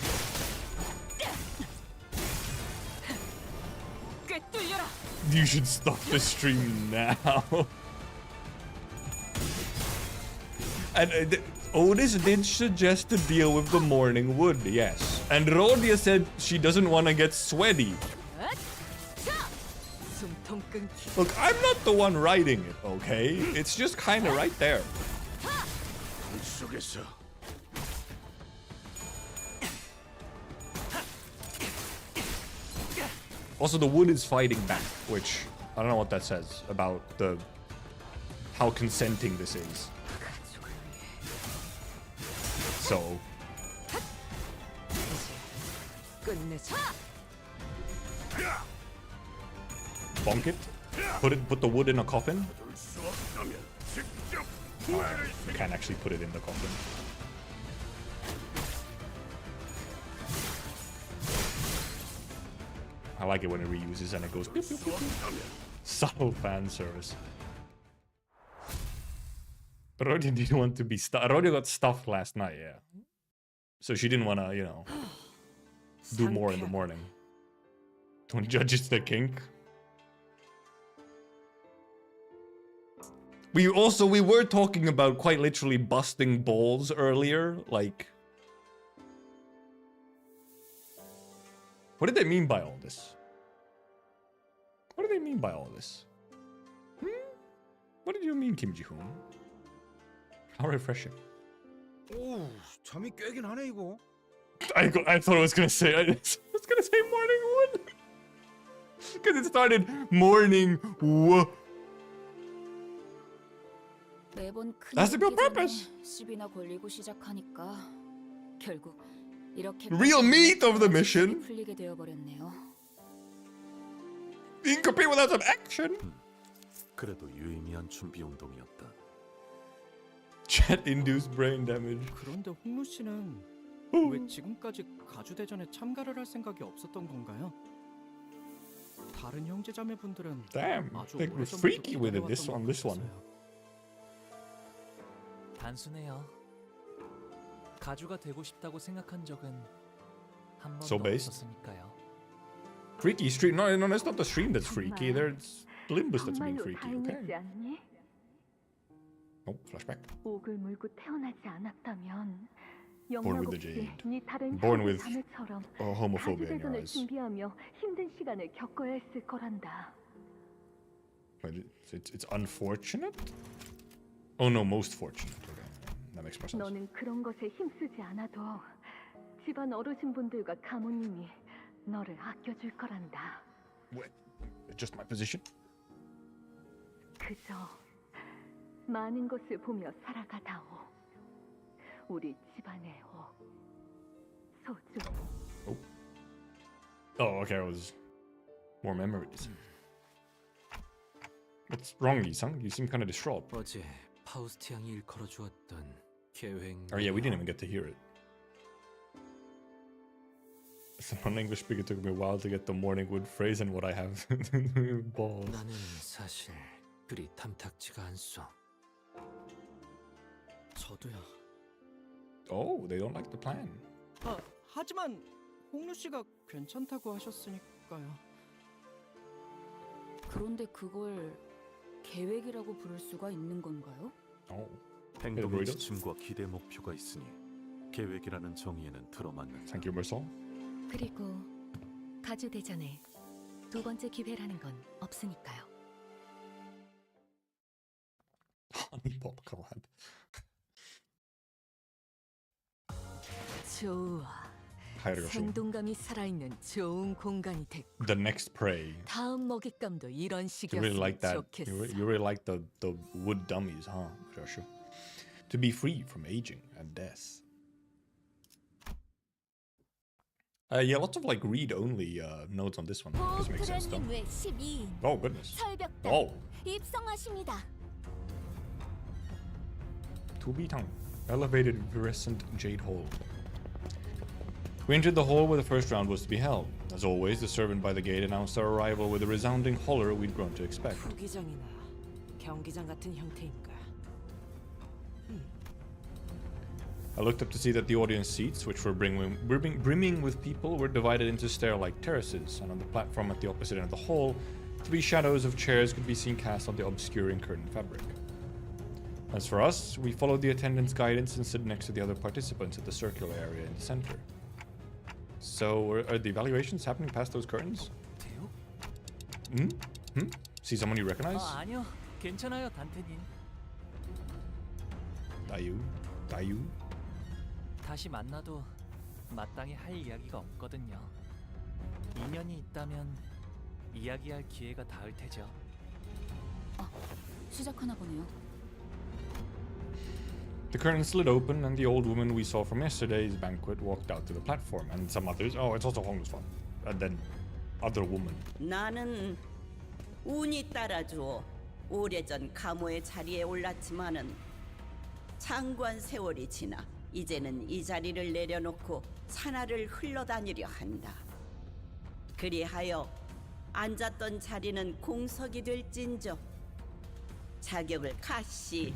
You should stop the stream now. And Otis did suggest to deal with the morning wood, yes. And Rodia said she doesn't want to get sweaty. Look, I'm not the one writing it, okay? It's just kind of right there. Also, the wood is fighting back, which I don't know what that says about how consenting this is. So, bonk it. Put the wood in a coffin. You can't actually put it in the coffin. I like it when it reuses and it goes beep, beep, beep, beep. Subtle fan service. But Rodia didn't want to be stuffed. Rodia got stuffed last night, yeah. So she didn't want to, you know, do more in the morning. Don't judge it's the kink. We were talking about quite literally busting balls earlier, like... What did they mean by all this? What do they mean by all this? What did you mean, Kim Ji-hoon? How refreshing. 오, 잠이 깨긴 하네 이거. I thought I was gonna say morning wood. Because it started morning wood. 매번 큰 That's the real purpose. 시비나 걸리고 시작하니까 결국 이렇게 Real meat of the mission. 풀리게 되어 버렸네요. Incomplete without some action. 그래도 유의미한 준비 운동이었다. Chat-induced brain damage. 그런데 홍루 씨는 왜 지금까지 가주대전에 참가를 할 생각이 없었던 건가요? 다른 형제자매분들은 Damn, 아주 they were 오래전부터 freaky with it 기다려왔던 this 것 one. 같았어요. 단순해요. 가주가 되고 싶다고 생각한 적은 한 So 번도 based. 없었으니까요. Freaky stream. No, it's not the stream that's freaky. There's Limbus that's being 정말로 freaky. Okay. 다행이지 않니? Oh, flashback. 옥을 물고 태어나지 않았다면 Born with the 영락없이 jade. 네 다른 Born with 자매처럼 homophobia in your 가주대전을 eyes. 준비하며 힘든 시간을 겪어야 했을 거란다. But it's unfortunate? Oh no, most fortunate. Okay. That makes more sense. 너는 그런 것에 힘쓰지 않아도 집안 어르신분들과 가모님이 너를 아껴줄 거란다. What? Just my position? 그저 많은 것을 보며 살아가다오. 우리 집안의 소중. Oh, okay. I was more memories. What's wrong, Yi-sung? You seem kind of distraught. 어제 파우스트 양이 일컬어 주었던 계획. Oh yeah, we didn't even get to hear it. As a non-English speaker, it took me a while to get the morning wood phrase and what I have. Balls. 나는 사실 그리 탐탁지가 않소. 저도요. Oh, they don't like the plan. 하지만 홍루 씨가 괜찮다고 하셨으니까요. 그런데 그걸 계획이라고 부를 수가 있는 건가요? Oh. 행동의 지침과 기대 목표가 있으니 계획이라는 정의에는 들어맞는다. Thank you, Marcel. 그리고 가주대전에 두 번째 기회라는 건 없으니까요. Honey Pop collab. 좋아. 하이르가 쇼. 생동감이 살아있는 좋은 공간이 됐고 The next prey. 다음 먹잇감도 이런 You really 식이었으면 like that. 좋겠어. You really like the wood dummies, huh, Joshua? To be free from aging and death. Yeah, lots of like read-only notes on this one. This makes sense though. 외 12인 Oh goodness. 철벽단 Oh. 입성하십니다. Tubitang. Elevated virescent jade hall. We entered the hall where the first round was to be held. As always, the servant by the gate announced our arrival with a resounding holler we'd grown to expect. 후기장이나 경기장 같은 형태인가? I looked up to see that the audience seats, which were brimming with people, were divided into stair-like terraces, and on the platform at the opposite end of the hall, 3 shadows of chairs could be seen cast on the obscuring curtain fabric. As for us, we followed the attendant's guidance and stood next to the other participants at the circular area in the center. So, are the evaluations happening past those curtains? See someone you recognize? 아니요. 괜찮아요, 단테님. 다유. 다시 만나도 마땅히 할 이야기가 없거든요. 인연이 있다면 이야기할 기회가 닿을 테죠. 시작하나 보네요. The curtain slid open, and the old woman we saw from yesterday's banquet walked out to the platform, and some others. Oh, it's also Hong's fault. And then, other woman. 나는 운이 따라주어 오래전 가모의 자리에 올랐지만은 장관 세월이 지나 이제는 이 자리를 내려놓고 산하를 흘러다니려 한다. 그리하여 앉았던 자리는 공석이 될진저 자격을 가씨,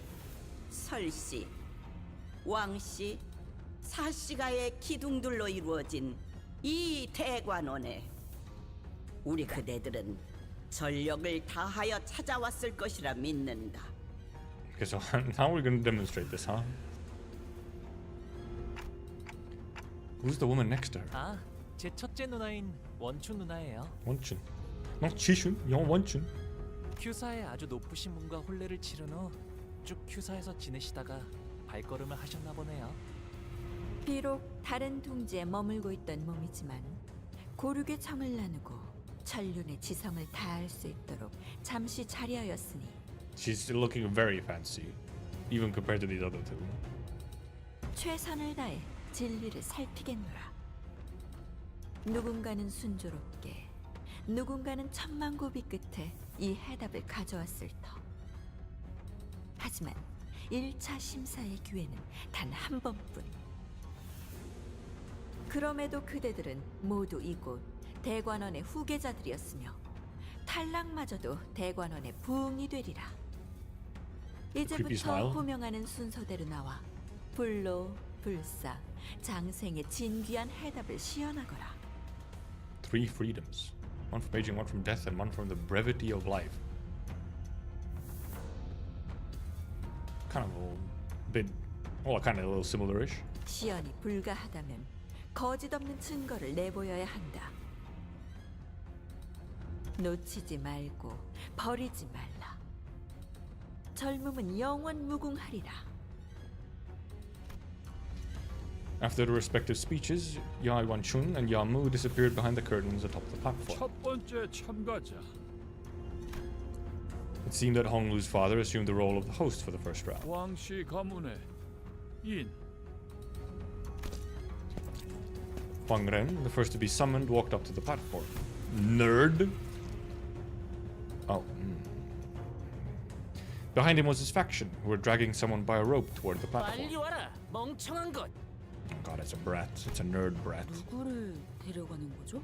설씨, 왕씨, 사씨가의 기둥들로 이루어진 이 대관원에 우리 그대들은 전력을 다하여 찾아왔을 것이라 믿는다. Okay, so now we're gonna demonstrate this, huh? Who's the woman next to her? 아, 제 첫째 누나인 원춘 누나예요. 원춘. 지슌? 원춘. 큐사에 아주 높으신 분과 혼례를 치른 후 쭉 큐사에서 지내시다가 발걸음을 하셨나 보네요. 비록 다른 둥지에 머물고 있던 몸이지만 고륙의 청을 나누고 천륜의 지성을 다할 수 있도록 잠시 자리하였으니 She's still looking very fancy, even compared to these other two. 최선을 다해 진리를 살피겠노라. 누군가는 순조롭게, 누군가는 천만고비 끝에 이 해답을 가져왔을 터. 하지만 1차 심사의 기회는 단 한 번뿐. 그럼에도 그대들은 모두 이곳 대관원의 후계자들이었으며 탈락마저도 대관원의 부흥이 되리라. 이제부터 호명하는 순서대로 나와 불로, 불사, 장생의 진귀한 해답을 시연하거라. 3 freedoms. One from aging, one from death, and one from the brevity of life. Kind of a bit, well, kind of a little similar-ish. 시연이 불가하다면 거짓 없는 증거를 내보여야 한다. 놓치지 말고 버리지 말라. 젊음은 영원 무궁하리라. After the respective speeches, Ya Wanchun and Ya Mu disappeared behind the curtains atop the platform. 첫 번째 참가자. It seemed that Honglu's father assumed the role of the host for the first round. 왕씨 가문의 인. Huang Ren, the first to be summoned, walked up to the platform. Nerd! Oh. Behind him was his faction, who were dragging someone by a rope toward the platform. 빨리 와라, 멍청한 것. Oh god, it's a brat. It's a nerd brat. 누구를 데려가는 거죠?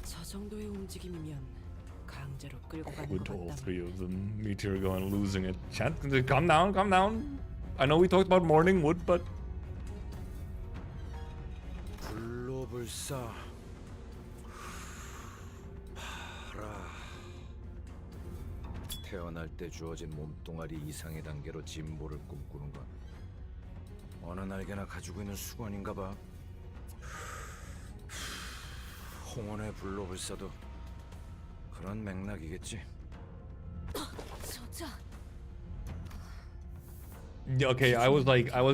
저 정도의 움직임이면 강제로 끌고 가는 With 것 all 같다. 3 of them. Meteor going losing it. Chat, calm down, calm down. I know we talked about morning wood, but... 불로불사 파라. 태어날 때 주어진 몸뚱아리 이상의 단계로 진보를 꿈꾸는 건 어느 날개나 가지고 있는 수건인가 봐. 홍원의 불로불사도 그런 맥락이겠지. 저자. Okay, I was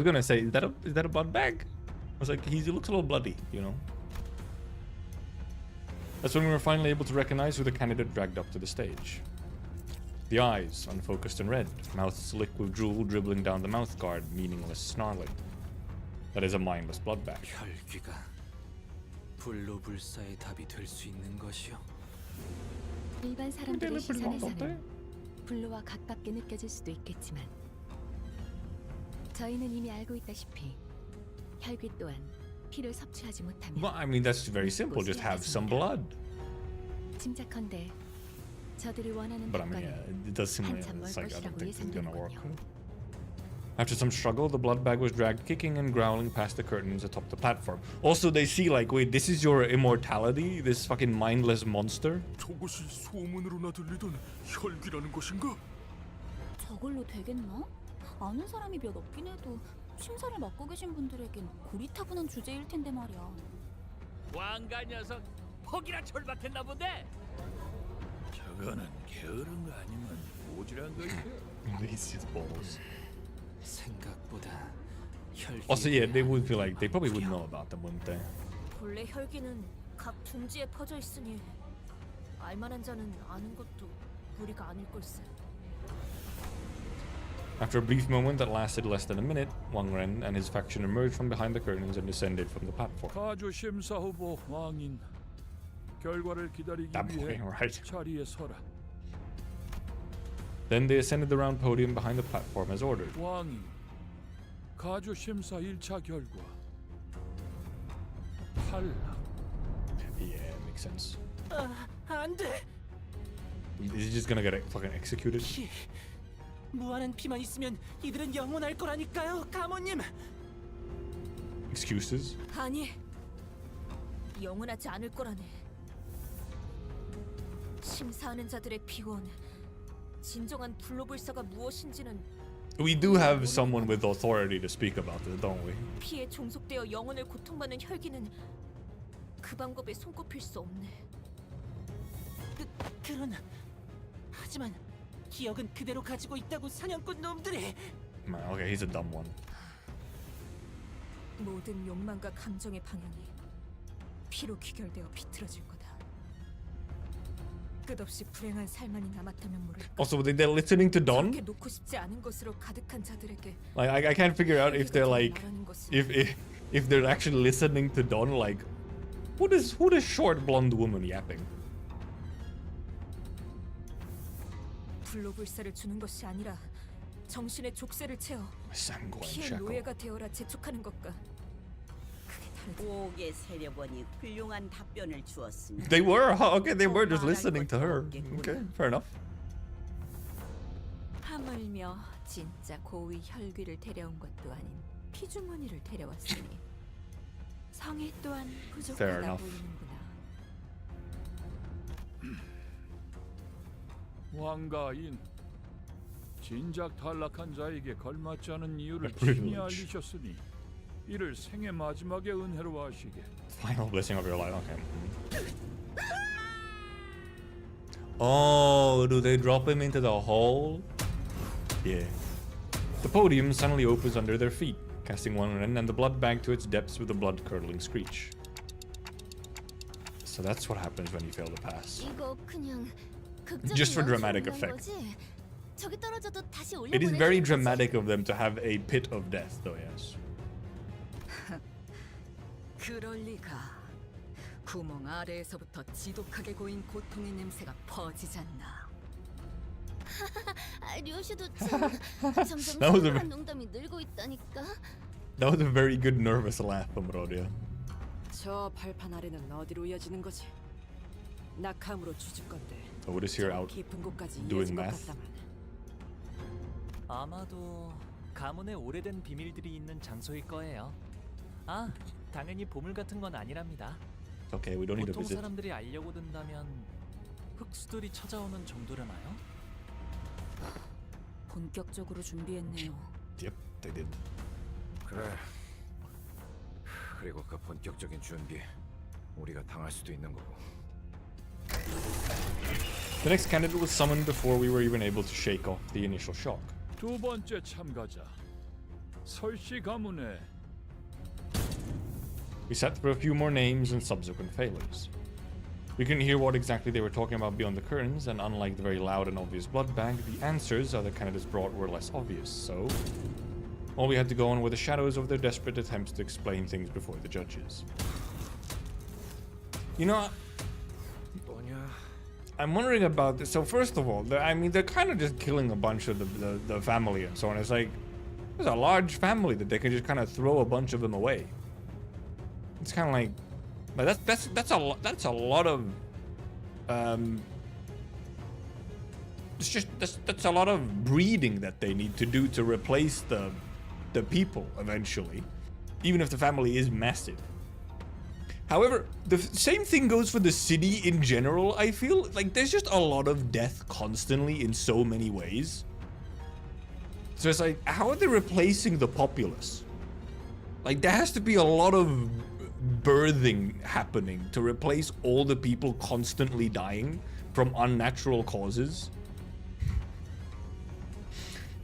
gonna say, is that a blood bag? I was like, he looks a little bloody, you know? That's when we were finally able to recognize who the candidate dragged up to the stage. The eyes, unfocused and red, mouth slick with drool dribbling down the mouth guard, meaningless snarling. That is a mindless blood bag. 혈귀가 불로불사의 답이 될 수 있는 것이요. 일반 사람들의 시선에서는 불로와 가깝게 느껴질 수도 있겠지만 저희는 이미 알고 있다시피 혈귀 또한 피를 섭취하지 못하면 Well, I mean, that's very simple. Just have some blood. 짐작컨대 저들이 원하는 But I mean, 답과는 yeah, it does seem like 한참 멀 it's like I don't 것이라고 think this is gonna work. 예상되는군요. After some struggle, the blood bag was dragged kicking and growling past the curtains atop the platform. Also, they see like, wait, this is your immortality? This fucking mindless monster? 저것이 소문으로나 들리던 혈귀라는 것인가? 저걸로 되겠나? 아는 사람이 몇 없긴 해도 심사를 맡고 계신 분들에겐 고리타분한 주제일 텐데 말이야. 왕가 녀석 퍽이라 절박했나 본데. 저거는 게으른 거 아니면 모질한 거지. These balls. 생각보다 혈귀. Also, yeah, they would feel like they probably would know about them, wouldn't they? 본래 혈기는 각 둥지에 퍼져 있으니 알만한 자는 아는 것도 무리가 아닐 걸세. After a brief moment that lasted less than a minute, Wang Ren and his faction emerged from behind the curtains and descended from the platform. 가주 심사 후보 왕인 결과를 기다리기 That boy, 위해 right. 자리에 서라. Then they ascended the round podium behind the platform as ordered. 왕인 가주 심사 1차 결과 탈락. Yeah, makes sense. 안 돼. Is he just gonna get fucking executed? 피. 무한한 피만 있으면 이들은 영원할 거라니까요, 가모님. Excuses? 아니, 영원하지 않을 거라네. 심사하는 자들의 비원, 진정한 불로불사가 무엇인지는 We do have someone with authority to speak about this, don't we? 피에 종속되어 영혼을 고통받는 혈기는 그 방법에 손꼽힐 수 없네. 그러나 하지만 기억은 그대로 가지고 있다고 사냥꾼 놈들이. Man, okay, he's a dumb one. 모든 욕망과 감정의 방향이 피로 귀결되어 비틀어질 거다. 끝없이 불행한 삶만이 남았다면 모를까. Also, they're listening to Don? 그렇게 놓고 싶지 않은 것으로 가득한 자들에게 Like, I can't figure out if they're like, if they're actually listening to Don. Like, who does short blonde woman yapping? 불로불사를 주는 것이 아니라 정신의 족쇄를 채워 피의 노예가 되어라 재촉하는 것과 크게 다르다. 부엌에 세려보니 훌륭한 답변을 주었습니다. They were. Okay, they were just listening to her. Okay, fair enough. 하물며 진짜 고위 혈귀를 데려온 것도 아닌 피주머니를 데려왔으니 성의 또한 Fair 부족하다 enough. 보이는구나. 왕가인 진작 탈락한 자에게 걸맞지 않은 이유를 Privilege. 친히 알리셨으니 이를 생의 마지막의 은혜로 하시게. Final blessing of your life. Okay. Oh, do they drop him into the hole? Yeah. The podium suddenly opens under their feet, casting Wang Ren and the blood bag to its depths with a blood-curdling screech. So that's what happens when you fail to pass. 이거 그냥 Just for dramatic effect. 저기 떨어져도 다시 It is very dramatic of them to have a pit of death, though, yes. 그럴 리가. 구멍 아래에서부터 지독하게 고인 고통의 냄새가 퍼지잖나. 류슈도 참 점점 That was a- 심한 농담이 늘고 있다니까. That was a very good nervous laugh from Rodia. 저 발판 아래는 어디로 이어지는 거지? 낙함으로 추측 건데. So what is here out 깊은 곳까지 doing 이어진 것 math? 같다만. 아마도 가문의 오래된 비밀들이 있는 장소일 거예요. 아, 당연히 보물 같은 건 아니랍니다. Okay, we don't need to 보통 visit. 사람들이 알려고 든다면 흑수들이 찾아오는 정도라나요? 본격적으로 준비했네요. Yep, they did. 그래. 그리고 그 본격적인 준비 우리가 당할 수도 있는 거고. The next candidate was summoned before we were even able to shake off the initial shock. 두 번째 참가자 설씨 가문의 We sat through a few more names and subsequent failures. We couldn't hear what exactly they were talking about beyond the curtains, and unlike the very loud and obvious blood bag, the answers other candidates brought were less obvious, so All we had to go on were the shadows of their desperate attempts to explain things before the judges. You know, I'm wondering about this. So first of all, they're kind of just killing a bunch of the family and so on. It's like, there's a large family that they can just kind of throw a bunch of them away. It's kind of like, but that's a lot of, that's a lot of breeding that they need to do to replace the people eventually, even if the family is massive. However, the same thing goes for the city in general. I feel like there's just a lot of death constantly in so many ways. So it's like, how are they replacing the populace? Like, there has to be a lot of birthing happening to replace all the people constantly dying from unnatural causes.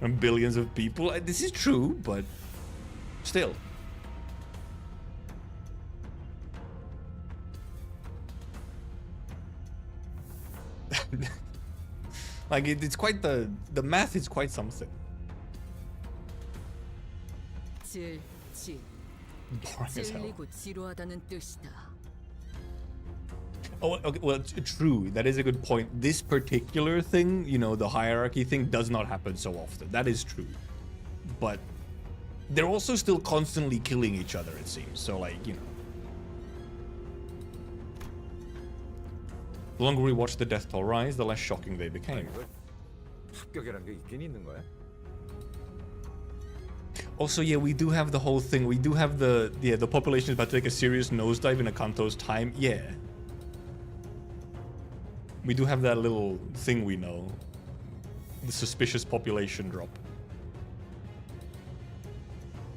And billions of people. This is true, but still. Like it's quite the math is quite something. Boring as hell. Oh, okay, well, it's true. That is a good point. This particular thing, you know, the hierarchy thing, does not happen so often. That is true. But they're also still constantly killing each other, it seems. So, like, you know. The longer we watch the death toll rise, the less shocking they became. Also, yeah, we do have the whole thing. We do have the population is about to take a serious nosedive in a Kanto's time. Yeah. We do have that little thing we know. The suspicious population drop.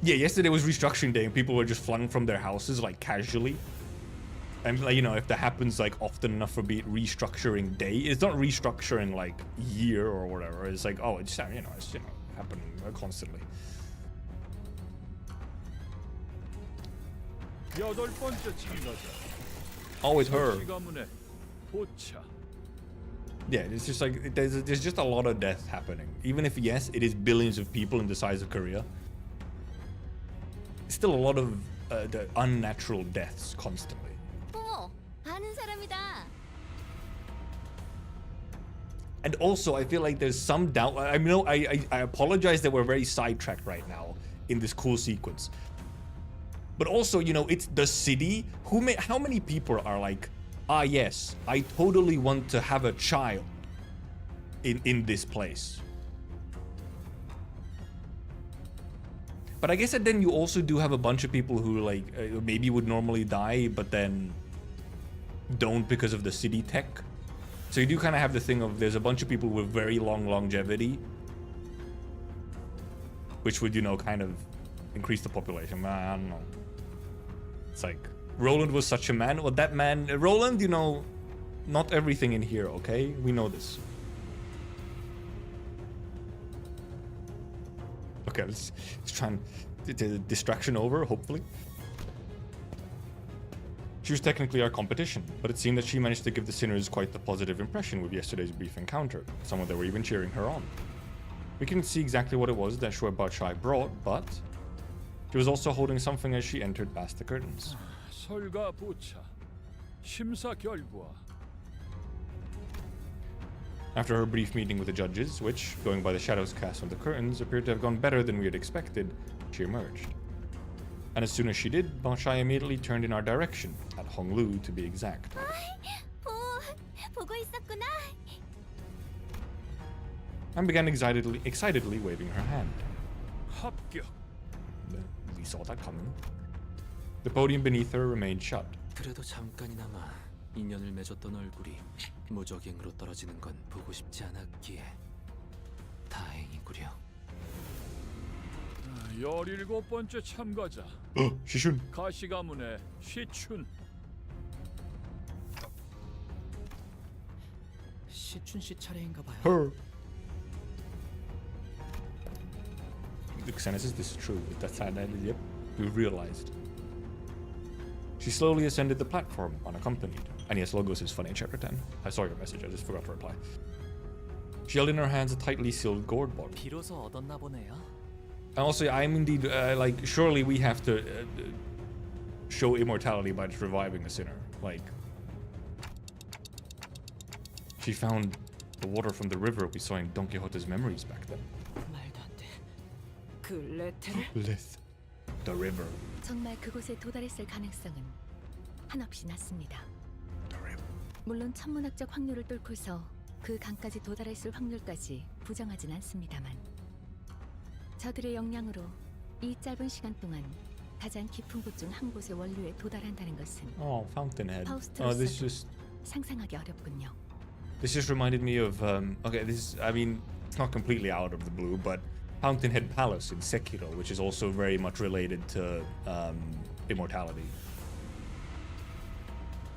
Yeah, yesterday was restructuring day and people were just flung from their houses, like, casually. And, like, you know, if that happens, like, often enough for be restructuring day, it's not restructuring, like, year or whatever. It's like, oh, it's, you know, it's, you know, happening constantly. Always her. Yeah, it's just like, there's just a lot of death happening. Even if, yes, it is billions of people in the size of Korea, still a lot of the unnatural deaths constantly. And also, I feel like there's some doubt. I mean, I apologize that we're very sidetracked right now in this cool sequence. But also, you know, it's the city. How many people are like, ah, yes, I totally want to have a child in this place. But I guess that then you also do have a bunch of people who, like, maybe would normally die, but then don't because of the city tech. So you do kind of have the thing of there's a bunch of people with very long longevity, which would, you know, kind of increase the population. I don't know. It's like, Roland was such a man. Well, that man, Roland, you know, not everything in here, okay? We know this. Okay, let's try and the distraction over, hopefully. She was technically our competition, but it seemed that she managed to give the sinners quite the positive impression with yesterday's brief encounter. Some of them were even cheering her on. We couldn't see exactly what it was that Shueibachai brought, but she was also holding something as she entered past the curtains. After her brief meeting with the judges, which, going by the shadows cast on the curtains, appeared to have gone better than we had expected, she emerged. And as soon as she did, Banshai immediately turned in our direction, at Honglu to be exact. And began excitedly waving her hand. We saw that coming. The podium beneath her remained shut. 그래도 잠깐이나마 인연을 맺었던 얼굴이 무적행으로 떨어지는 건 보고 싶지 않았기에 다행이구려. 17번째 참가자. 시춘. 가시 가문의 시춘. 시춘 씨 차례인가 봐요. Her. The Xenos says this is true. That's how that is. Yep, we realized. She slowly ascended the platform, unaccompanied. And yes, Logos is funny in chapter 10. I saw your message, I just forgot to reply. She held in her hands a tightly sealed gourd bottle. 비로소 얻었나 보네요. And also, I'm indeed like, surely we have to show immortality by just reviving a sinner. Like, she found the water from the river we saw in Don Quixote's memories back then. 말도 안 돼. 그 레테를? The river. 정말 그곳에 도달했을 가능성은 한없이 낮습니다. 물론 천문학적 확률을 뚫고서 그 강까지 도달했을 확률까지 부정하진 않습니다만 저들의 역량으로 이 짧은 시간 동안 가장 깊은 곳 중 한 곳의 원료에 도달한다는 것은 Oh, Fountainhead. Oh, 파우스트로서 상상하기 어렵군요. This just reminded me of okay, this, I mean, it's not completely out of the blue, but Fountainhead Palace in Sekiro, which is also very much related to immortality.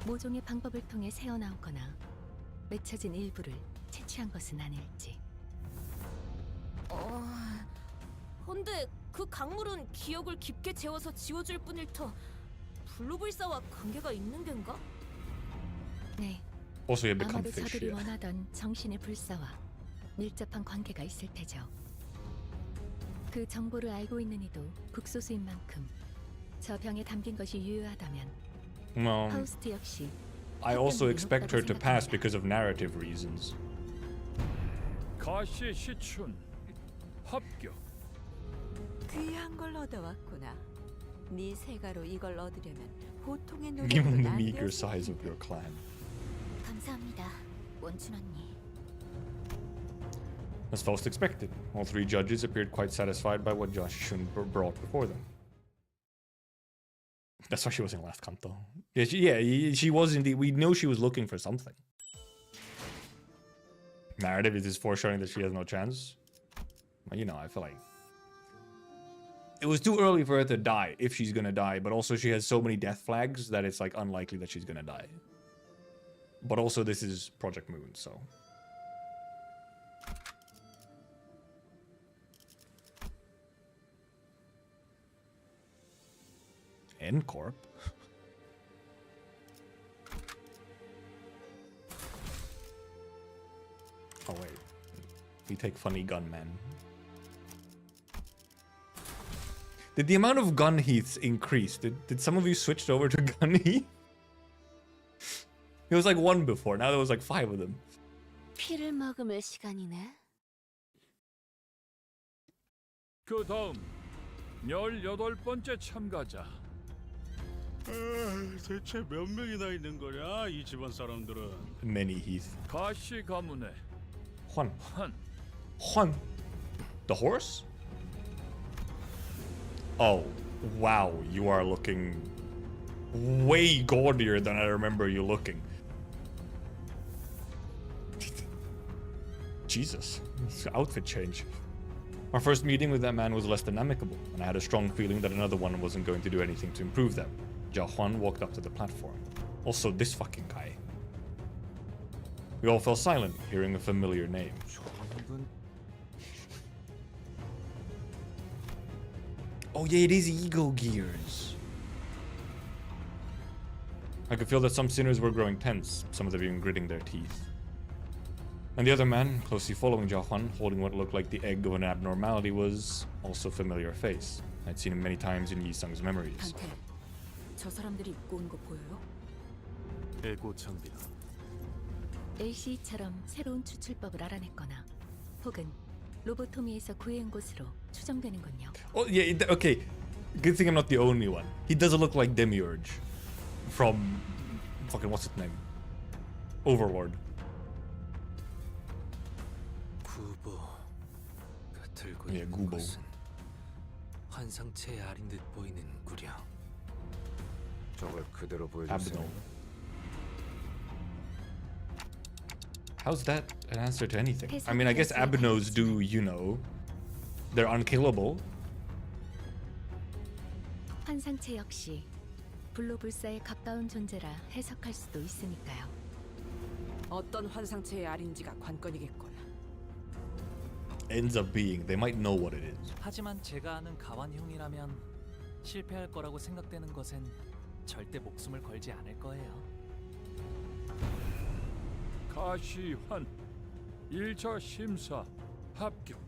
모종의 방법을 통해 새어나오거나 맺혀진 일부를 채취한 것은 아닐지. 근데 그 강물은 기억을 깊게 재워서 지워줄 뿐일 터 블루불사와 관계가 있는 겐가? 네. Also, you become 아마도 fish. 저들이 Yeah. 원하던 정신의 불사와 밀접한 관계가 있을 테죠. 그 정보를 알고 있는 이도 극소수인 만큼 저 병에 담긴 것이 유효하다면 Well, 파우스트 역시 I also expect her to pass because of narrative reasons. 가시의 시춘 합격. 귀한 걸 얻어왔구나. 네 세가로 이걸 얻으려면 보통의 Given 노력은 the 안 meager 되었을 size of 텐데. your clan. 감사합니다, 원춘 언니. As Faust expected, all three judges appeared quite satisfied by what Josh Shun brought before them. That's why she was in last canto. Yeah, she was indeed. We know she was looking for something. Narrative is just foreshadowing that she has no chance. Well, you know, I feel like it was too early for her to die, if she's gonna die, but also she has so many death flags that it's like unlikely that she's gonna die. But also this is Project Moon, so. N-Corp? Oh wait, we take funny gunman. Did the amount of gun heaths increase? Did some of you switch over to gun heath? It was like one before, now there was like 5 of them. 피를 머금을 시간이네. 그 다음 18번째 참가자. 대체 몇 명이나 있는 거냐 이 집안 사람들은? Many heath. 가시 가문의 Juan. 환. Juan. The horse? Oh, wow, you are looking way gaudier than I remember you looking. Jesus, outfit change. Our first meeting with that man was less than amicable, and I had a strong feeling that another one wasn't going to do anything to improve them. Jia Juan walked up to the platform. Also, this fucking guy. We all fell silent, hearing a familiar name. Oh yeah, it is Ego Gears. I could feel that some sinners were growing tense, some of them even gritting their teeth. And the other man, closely following Jia Juan, holding what looked like the egg of an abnormality, was also a familiar face. I'd seen him many times in Yi Sung's memories. 반테, 저 사람들이 입고 온 거 보여요? 에고 장비다. LCE처럼 새로운 추출법을 알아냈거나 혹은 로보토미에서 구해온 곳으로 추정되는군요. Oh yeah, okay. Good thing I'm not the only one. He doesn't look like Demiurge from fucking what's his name? Overlord. 구보가 들고 예, 있는 구보. 것은 환상체의 알인 듯 보이는 구려. 저걸 그대로 보여줬어요. How's that an answer to anything? I mean, I guess Abinos do, you know, they're unkillable. 환상체 역시 불로불사에 가까운 존재라 해석할 수도 있으니까요. 어떤 환상체의 알인지가 관건이겠군. Ends up being, they might know what it is. 하지만 제가 아는 가완형이라면 실패할 거라고 생각되는 것엔 절대 목숨을 걸지 않을 거예요. 가시환 1차 심사 합격.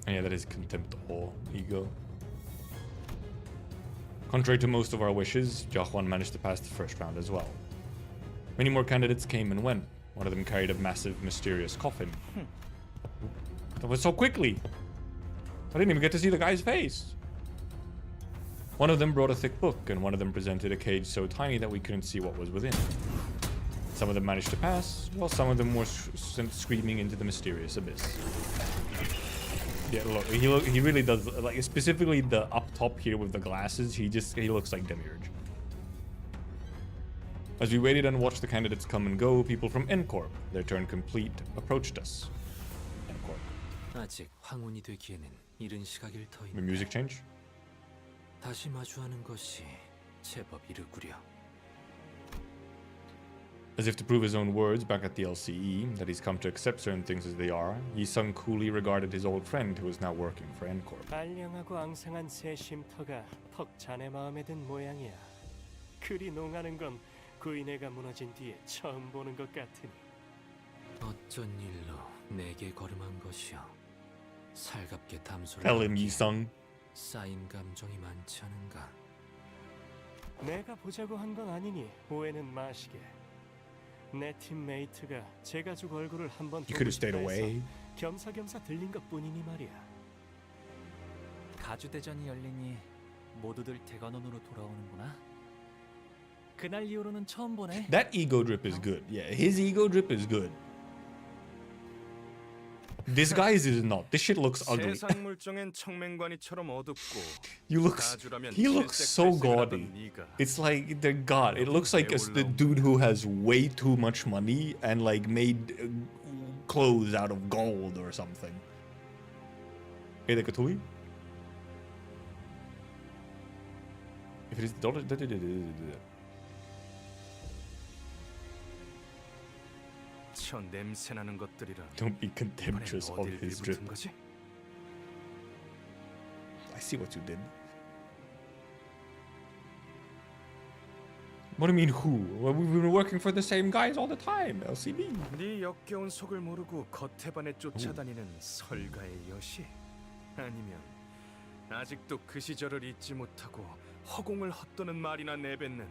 And yeah, that is contempt or ego. Contrary to most of our wishes, Jiahwan managed to pass the first round as well. Many more candidates came and went. One of them carried a massive, mysterious coffin. That was so quickly! I didn't even get to see the guy's face! One of them brought a thick book, and one of them presented a cage so tiny that we couldn't see what was within. Some of them managed to pass, while some of them were sent screaming into the mysterious abyss. Yeah, look, he really does, like, specifically the up top here with the glasses, he looks like Demiurge. As we waited and watched the candidates come and go, people from N-Corp, their turn complete, approached us. N-Corp. 아직 황혼이 되기에는 이른 시각일 터이니. The music change? 다시 마주하는 것이 제법 이르구려. As if to prove his own words back at the LCE, that he's come to accept certain things as they are, Yi-sung coolly regarded his old friend who is now working for N-Corp. 발령하고 앙상한 새 쉼터가 턱 자네 마음에 든 모양이야. 그리 농하는 건 구인회가 무너진 뒤에 처음 보는 것 같으니. 어쩐 일로 내게 걸음한 것이여. 살갑게 담소를 Tell him, Yi-sung. 쌓인 감정이 많지 않은가. 내가 보자고 한 건 아니니 오해는 마시게. 내 팀메이트가 제 가족 얼굴을 한번 You could have stayed away. 겸사겸사 들린 것뿐이니 말이야. 가주 대전이 열리니 모두들 대관원으로 돌아오는구나. 그날 이후로는 처음 보네. That ego drip is good. Yeah, his ego drip is good. This guy's is not. This shit looks ugly. 세상 물정엔 청맹관이처럼 어둡고 He looks so gaudy. It's like the god. It looks like it's the dude who has way too much money and like made clothes out of gold or something. Hey, the Katui? If it is dollar. 저 냄새나는 것들이라. Don't be contemptuous of his drip. I see what you did. What do you mean who? Well, we've been working for the same guys all the time. LCB. 네 역겨운 속을 모르고 겉에반에 쫓아다니는 설가의 여시? 아니면 아직도 그 시절을 잊지 못하고 허공을 헛도는 말이나 내뱉는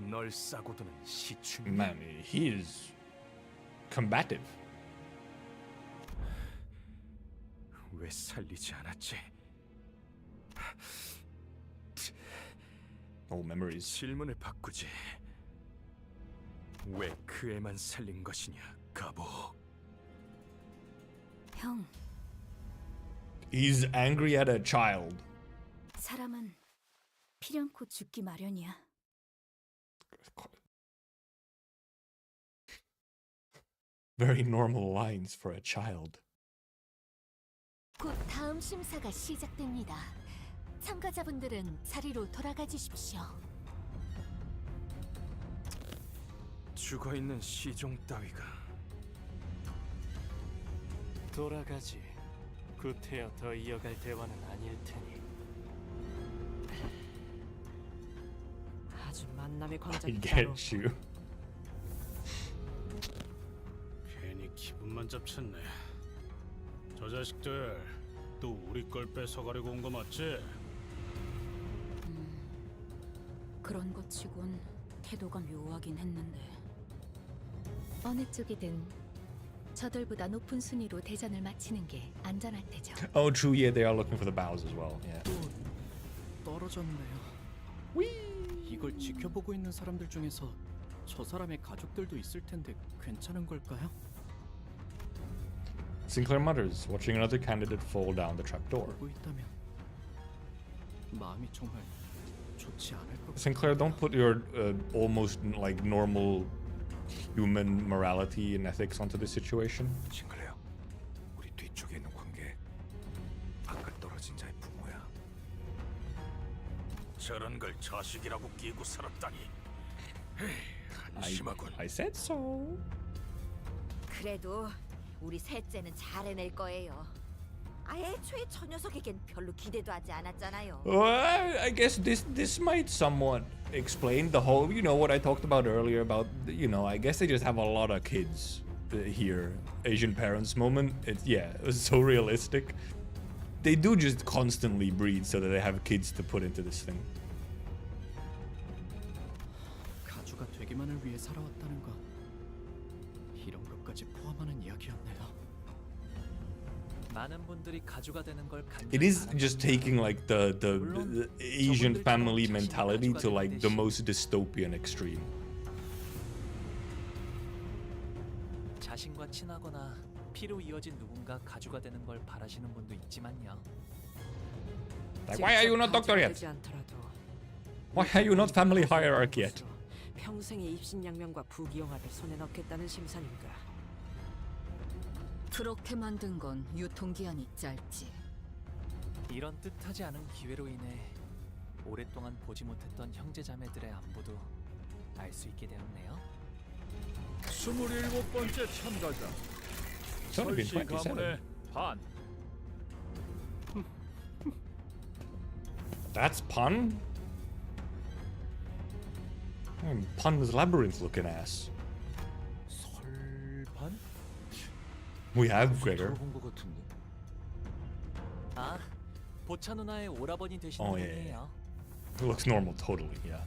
널 싸고 도는 시충이야? Man, he is combative. 왜 살리지 않았지? Old memories. 질문을 바꾸지. 왜 그 애만 살린 것이냐, 가보. 형, He's angry at a child. 사람은 필연코 죽기 마련이야. Very normal lines for a child. 곧 다음 심사가 시작됩니다. 참가자분들은 자리로 돌아가 주십시오. 죽어있는 시종 따위가. 돌아가지. 구태여 더 이어갈 대화는 아닐 테니. 아주 만남의 I 광장이 따로. get you. 괜히 기분만 잡쳤네. 저 자식들 또 우리 걸 뺏어가려고 온 거 맞지? 그런 것 치곤 태도가 묘하긴 했는데. 어느 쪽이든 저들보다 높은 순위로 대전을 마치는 게 안전할 테죠. Oh, true. Yeah, they are looking for the bows as well. Yeah. 떨어졌네요. 이걸 지켜보고 있는 사람들 중에서 저 사람의 가족들도 있을 텐데 괜찮은 걸까요? Sinclair mutters, watching another candidate fall down the trapdoor. 보고 있다면 마음이 정말 좋지 않을 것. Sinclair, don't put your almost like normal human morality and ethics onto this situation. 싱클레어, 우리 뒤쪽에 있는 관계 아까 떨어진 자의 부모야. 저런 걸 자식이라고 끼고 살았다니. 한심하군. I said so. 그래도 우리 셋째는 잘 해낼 거예요. 애초에 저 녀석에겐 별로 기대도 하지 않았잖아요. Well, I guess this might somewhat explain the whole, you know, what I talked about earlier about, you know, I guess they just have a lot of kids here. Asian parents moment. It was so realistic. They do just constantly breed so that they have kids to put into this thing. 내가 되기만을 위해 살아왔다는 것, 이런 것까지 포함하는 이야기였네요. 많은 분들이 가주가 되는 걸 It is just taking like the Asian family mentality to like the most dystopian extreme. 자신과 친하거나 피로 이어진 누군가 가주가 되는 걸 바라시는 분도 있지만요. Like, why are you not doctor yet? Why are you not family hierarchy yet? 평생의 입신양명과 부귀영화를 손에 넣겠다는 심산인가? 그렇게 만든 건 유통기한이 짧지. 이런 뜻하지 않은 기회로 인해 오랫동안 보지 못했던 형제자매들의 안부도 알 수 있게 되었네요. 27번째 참가자. It's only been 설씨 27. 가문의 반. That's pun? Pun's labyrinth looking ass. 설반? We have Gregor. 아, 보차 누나의 오라버니 되시는 Oh, yeah, 분이에요. It looks normal, totally, yeah.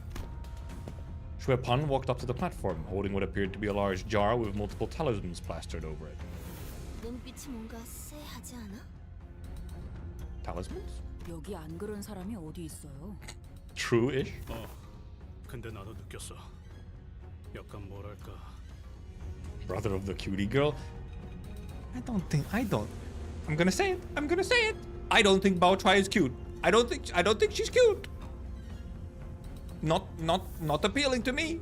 Shui Pan walked up to the platform, holding what appeared to be a large jar with multiple talismans plastered over it. 눈빛이 뭔가 쎄하지 않아? Talismans? 여기 안 그런 사람이 어디 있어요? True-ish? 근데 나도 느꼈어. 약간 뭐랄까. Brother of the cutie girl? I'm gonna say it! I don't think Bao Chai is cute. I don't think she's cute. Not appealing to me.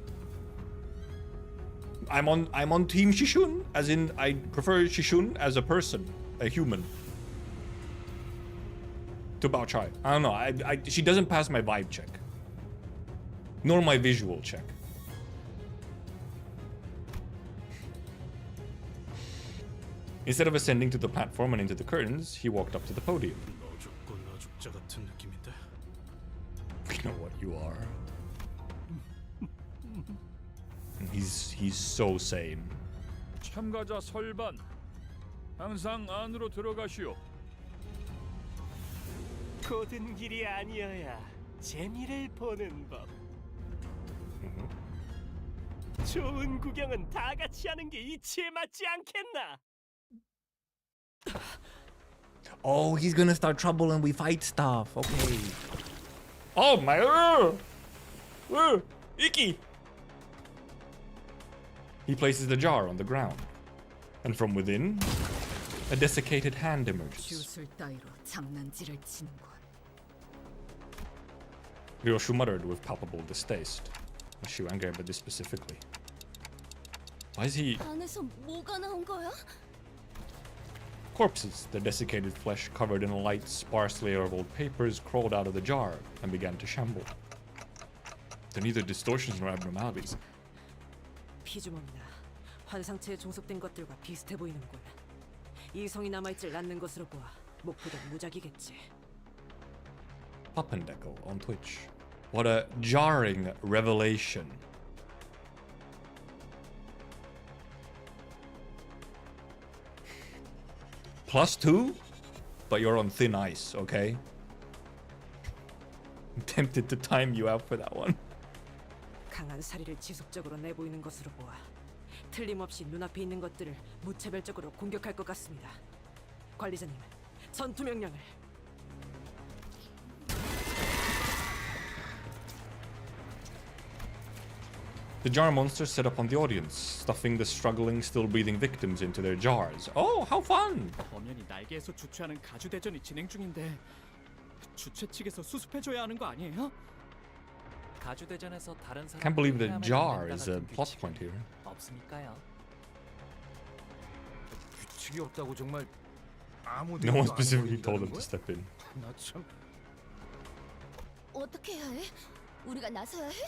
I'm on team Shishun, as in I prefer Shishun as a person, a human. To Bao Chai. I don't know, she doesn't pass my vibe check. Nor my visual check. Instead of ascending to the platform and into the curtains, he walked up to the podium. 너 죽고 나 죽자 같은 느낌인데. We know what you are. He's so sane. 참가자 설반. 항상 안으로 들어가시오. 고든 길이 아니어야 재미를 보는 법. 좋은 구경은 다 같이 하는 게 이치에 맞지 않겠나? Oh, he's gonna start trouble and we fight stuff. Okay. Oh my! Icky! He places the jar on the ground, and from within, a desiccated hand emerges. 주술 따위로 장난질을 치는군. Ryoshu muttered with palpable distaste. She was angry about this specifically. Why is he... 안에서 뭐가 나온 거야? Corpses, their desiccated flesh covered in a light, sparse layer of old papers, crawled out of the jar and began to shamble. They're neither distortions nor abnormalities. 피주몸이나 환상체에 종속된 것들과 비슷해 보이는군. 이성이 남아있질 않는 것으로 보아 목표도 무작이겠지. Puppendeckle on Twitch. What a jarring revelation. +2? But you're on thin ice, okay? I'm tempted to time you out for that one. 강한 사리를 지속적으로 내보이는 것으로 보아 틀림없이 눈앞에 있는 것들을 무차별적으로 공격할 것 같습니다. 관리자님, 전투 명령을. The jar monsters set up on the audience, stuffing the struggling, still breathing victims into their jars. Oh, how fun! 범연이 날개에서 주최하는 가주 대전이 진행 중인데 주최 측에서 수습해줘야 하는 거 아니에요? 가주 대전에서 다른 사람 Can't believe the jar is a plot point here. 없으니까요. 규칙이 없다고 정말 아무 No one specifically told them to step in. 나 참. 어떻게 해야 해? 우리가 나서야 해?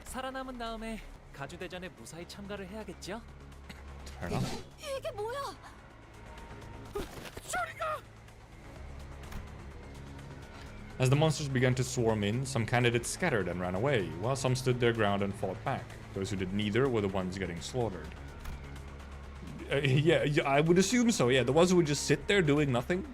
살아남은 다음에 가주 대전에 무사히 참가를 해야겠죠? Fair enough. 이게 뭐야? 저리가! As the monsters began to swarm in, some candidates scattered and ran away, while some stood their ground and fought back. Those who did neither were the ones getting slaughtered. Yeah, I would assume so, yeah. The ones who would just sit there doing nothing.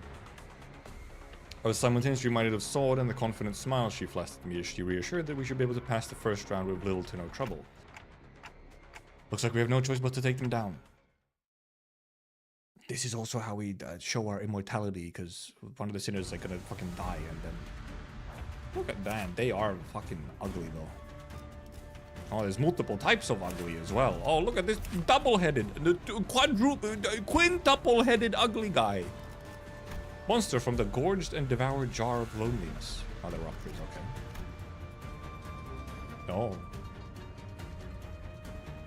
I was simultaneously reminded of Sword and the confident smile she flashed at me as she reassured that we should be able to pass the first round with little to no trouble. Looks like we have no choice but to take them down. This is also how we show our immortality, because one of the sinners is like gonna fucking die, and then... Look at that, they are fucking ugly though. Oh, there's multiple types of ugly as well. Oh, look at this double-headed, quintuple-headed ugly guy. Monster from the gorged and devoured jar of loneliness. Oh, the ruptures, okay. Oh.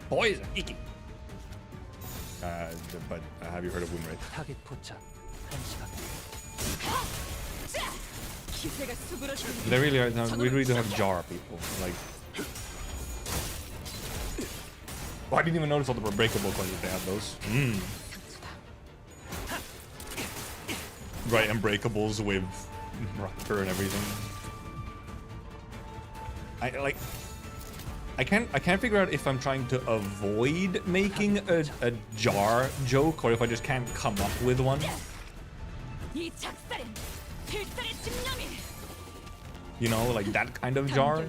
Poison, icky. But have you heard of Wound Rape? 타겟 포착. 1시간. They really are. No, we really do have jar people. Like, oh, I didn't even notice all the breakable ones if they have those. Right, unbreakables with rupture and everything. I can't figure out if I'm trying to avoid making a jar joke or if I just can't come up with one. You know, like that kind of jar.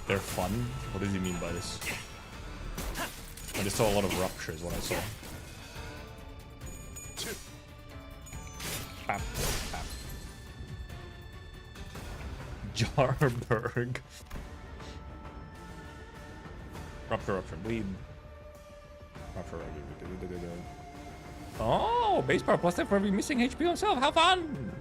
They're fun? What does he mean by this? I just saw a lot of ruptures what I saw. Pap, pap. Jarberg. Rupture, bleed. Rupture. Oh, base power plus 10 for every missing HP on self. How fun!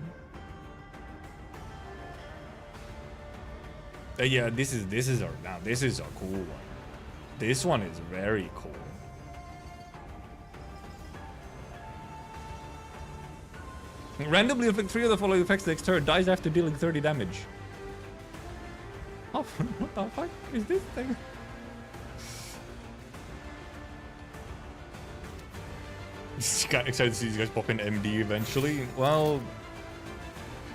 Yeah, this is a cool one. This one is very cool. Randomly inflict 3 of the following effects next turn. Dies after dealing 30 damage. Oh, what the fuck is this thing? Just got excited to see these guys pop in MD eventually. Well,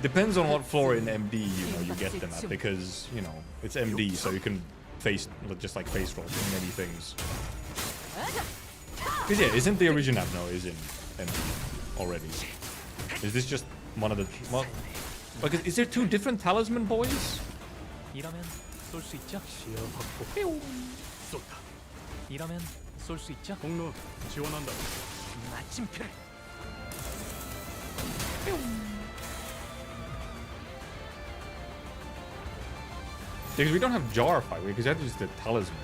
depends on what floor in MD you get them at, because it's MD, so you can face just like face roll many things. Because yeah, isn't the original is in MD already? Is this just one of the like is there 2 different talisman boys? 이러면 쏠 수 있죠? 시야 확보. 쏜다. 이러면 쏠 수 있죠? 공로 지원한다. 마침표. Because we don't have jar fight, because that is the talisman.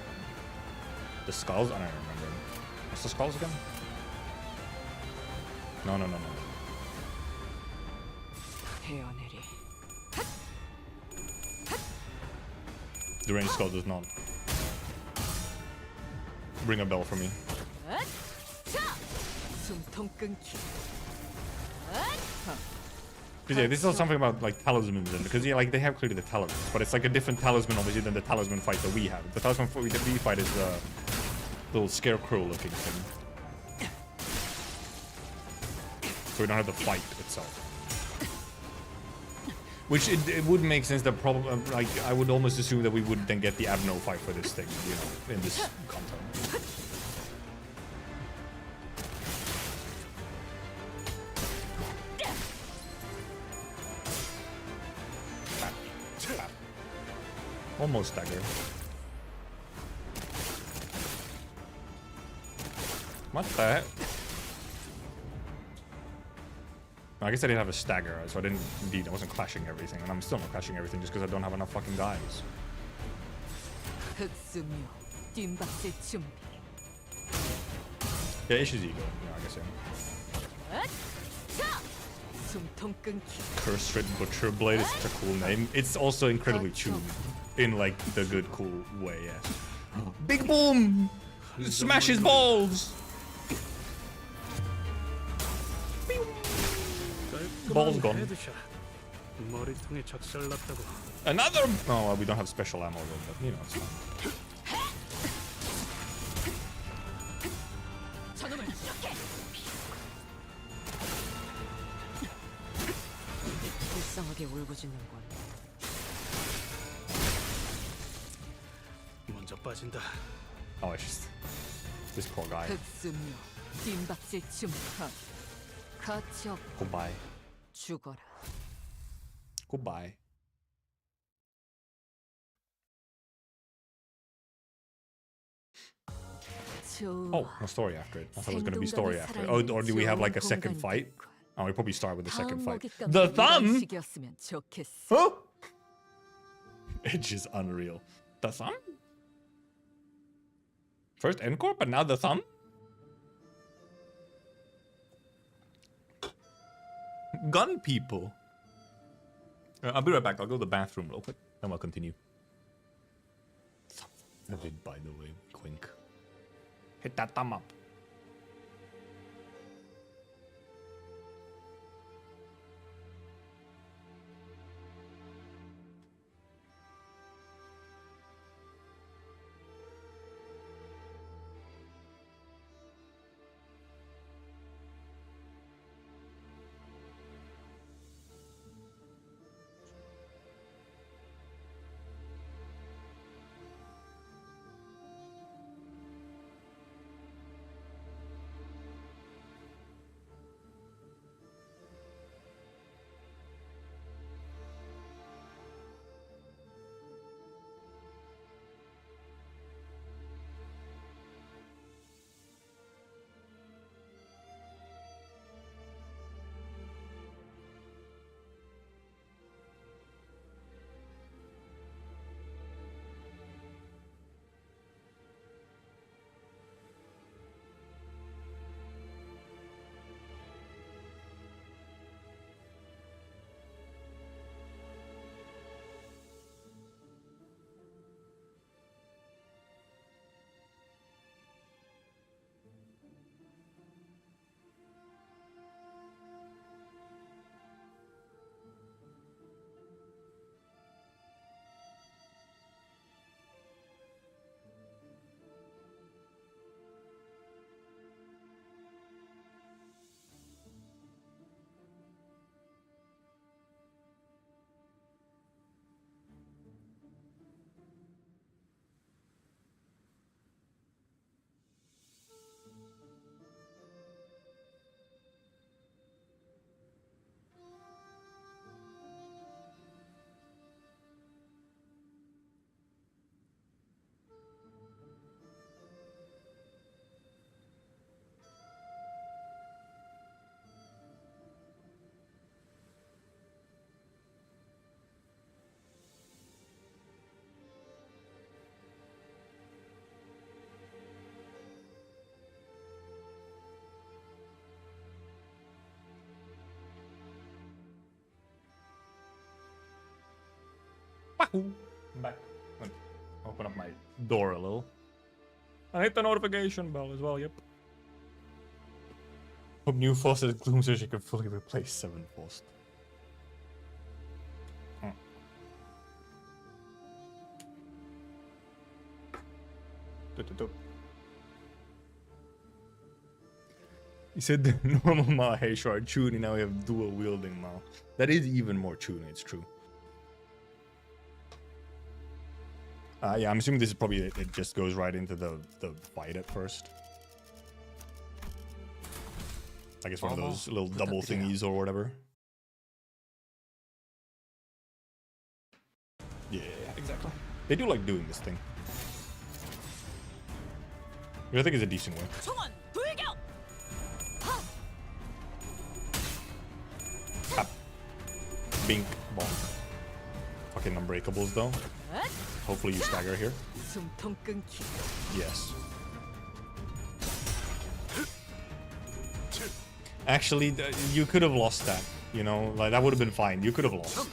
The skulls? I don't remember. What's the skulls again? No. The range skull does not ring a bell for me. Because yeah, this is something about like talismans, and because yeah, like they have clearly the talismans, but it's like a different talisman obviously than the talisman fight that we have. The talisman fight that we fight is the little scarecrow-looking thing, so we don't have the fight itself. Which it would make sense that probably like I would almost assume that we would then get the Abno fight for this thing, in this content. Almost stagger. What the heck? I guess I didn't have a stagger, so I wasn't clashing everything, and I'm still not clashing everything just because I don't have enough fucking guys. Yeah, issues ego. Yeah, I guess yeah. Curse-ridden Butcher Blade is such a cool name. It's also incredibly tuned in like the good, cool way. Yes. Big boom! Smash his balls! Ball's gone. Another. Oh, well, we don't have special ammo though, but it's fine. 불쌍하게 울부짖는군. 먼저 빠진다. Oh, it's just this poor guy. 빈박질 좀 가치 없. Goodbye. 죽어라. Goodbye. Oh, no story after it. I thought it was going to be story after it. Oh, or do we have like a second fight? Oh, we probably start with the second fight. The thumb? Huh? It's just unreal. The thumb? First Encore, but now the thumb? Gun people. I'll be right back. I'll go to the bathroom real quick. Then we'll continue. Vivid, by the way. Wink. Hit that thumb up. I'm back. Open up my door a little. I hit the notification bell as well, yep. Hope new faucet Gloom so she can fully replace 7 faucet. He said the normal Ma hey short tuning, now we have dual wielding Ma. That is even more tuning, it's true. Yeah, I'm assuming this is probably it just goes right into the fight at first. I guess one of those little double thingies or whatever. Yeah, exactly. They do like doing this thing. Which I think is a decent way. Tap. Bink. Bonk. Fucking unbreakables though. Hopefully you stagger here. Yes. Actually, you could have lost that. You know, like that would have been fine. You could have lost.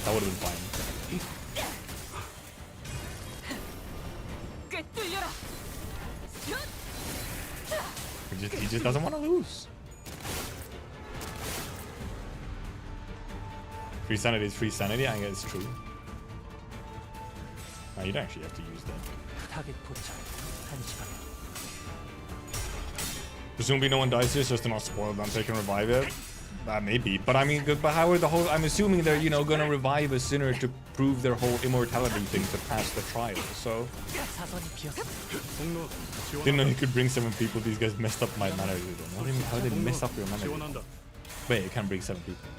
That would have been fine. He just doesn't want to lose. Free sanity is free sanity, I guess it's true. No, you don't actually have to use that. Presumably no one dies here, so as to not spoil them, so they can revive it. Maybe, but I mean, but how are the whole? I'm assuming they're gonna revive a sinner to prove their whole immortality thing to pass the trial. So didn't know you could bring 7 people. These guys messed up my manner. What do you mean? How did they mess up your manner? Wait, you can't bring 7 people,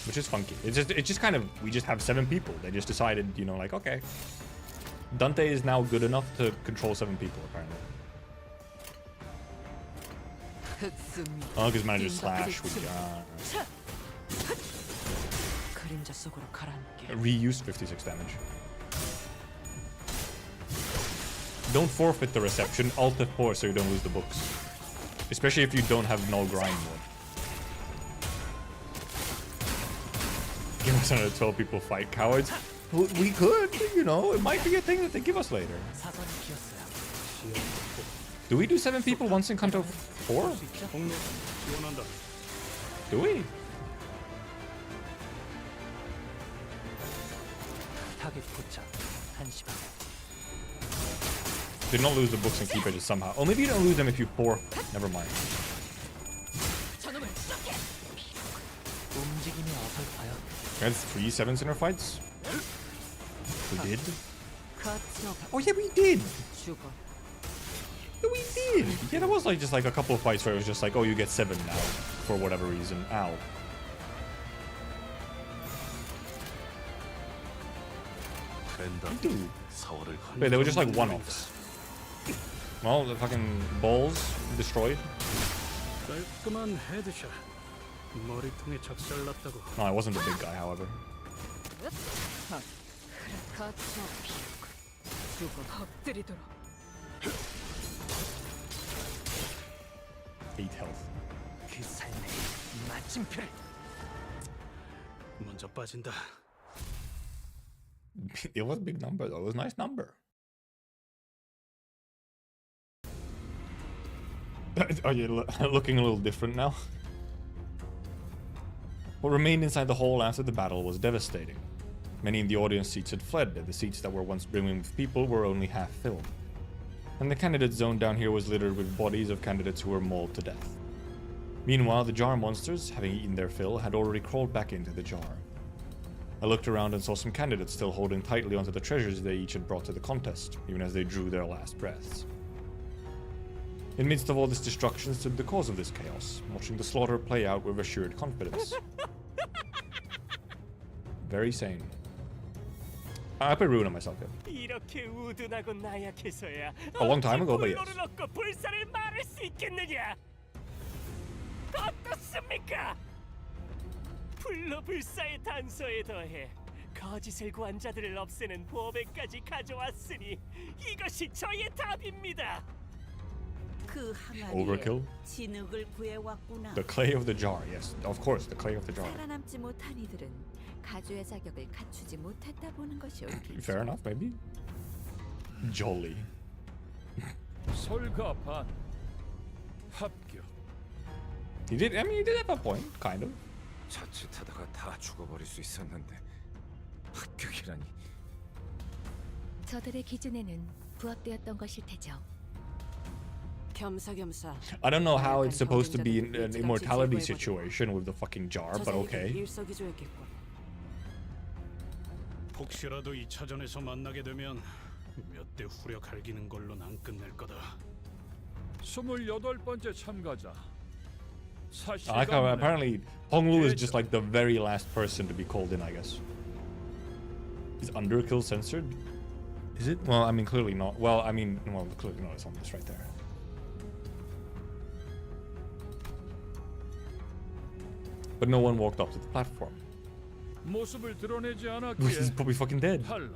which is funky. It's just kind of we just have 7 people. They just decided, like okay, Dante is now good enough to control 7 people apparently. Oh, because manager slash with reused 56 damage. Don't forfeit the reception. Alt F4 so you don't lose the books. Especially if you don't have no grind mode. Give us another 12 people fight cowards. We could, it might be a thing that they give us later. Do we do 7 people once in Kanto 4? Do we? Did not lose the books and keep edges somehow. Oh, maybe you don't lose them if you pour. Never mind. We had 3 7s in our fights. We did? Oh yeah, we did! Yeah, we did! Yeah, there was just a couple of fights where it was just like, oh, you get 7 now. For whatever reason. Ow. Wait, they were just like one-offs. Well, the fucking balls destroyed. No, I wasn't the big guy, however. 8 health. It was a big number though. It was a nice number. Are you looking a little different now? What remained inside the hall after the battle was devastating. Many in the audience seats had fled, and the seats that were once brimming with people were only half filled. And the candidate zone down here was littered with bodies of candidates who were mauled to death. Meanwhile, the jar monsters, having eaten their fill, had already crawled back into the jar. I looked around and saw some candidates still holding tightly onto the treasures they each had brought to the contest, even as they drew their last breaths. In the midst of all this destruction stood the cause of this chaos, watching the slaughter play out with assured confidence. Very sane. I put ruin on myself here. A long time ago, but yes. 불로불사의 단서에 더해 거짓을 구한 자들을 없애는 보배까지 가져왔으니 이것이 저의 답입니다. Overkill? The clay of the jar, yes. Of course, the clay of the jar. 살아남지 못한 이들은 가주의 자격을 갖추지 못했다 보는 것이 옳겠죠. Fair enough, maybe. Jolly. 설가반 합격. He did have a point, kind of. 자칫하다가 다 죽어버릴 수 있었는데 합격이라니. 저들의 기준에는 부합되었던 것일 테죠. 겸사겸사. I don't know how it's supposed to be an immortality situation with the fucking jar, but okay. 혹시라도 2차전에서 만나게 되면 몇 대 후려 갈기는 걸로는 안 끝낼 거다. 28번째 참가자. I like how apparently Honglu is just like the very last person to be called in, I guess. Is underkill censored? Is it? Well, I mean, clearly not. Well, I mean, well, clearly not. It's on this right there. But no one walked up to the platform. 모습을 드러내지 않았기에 He's probably fucking dead. 탈락.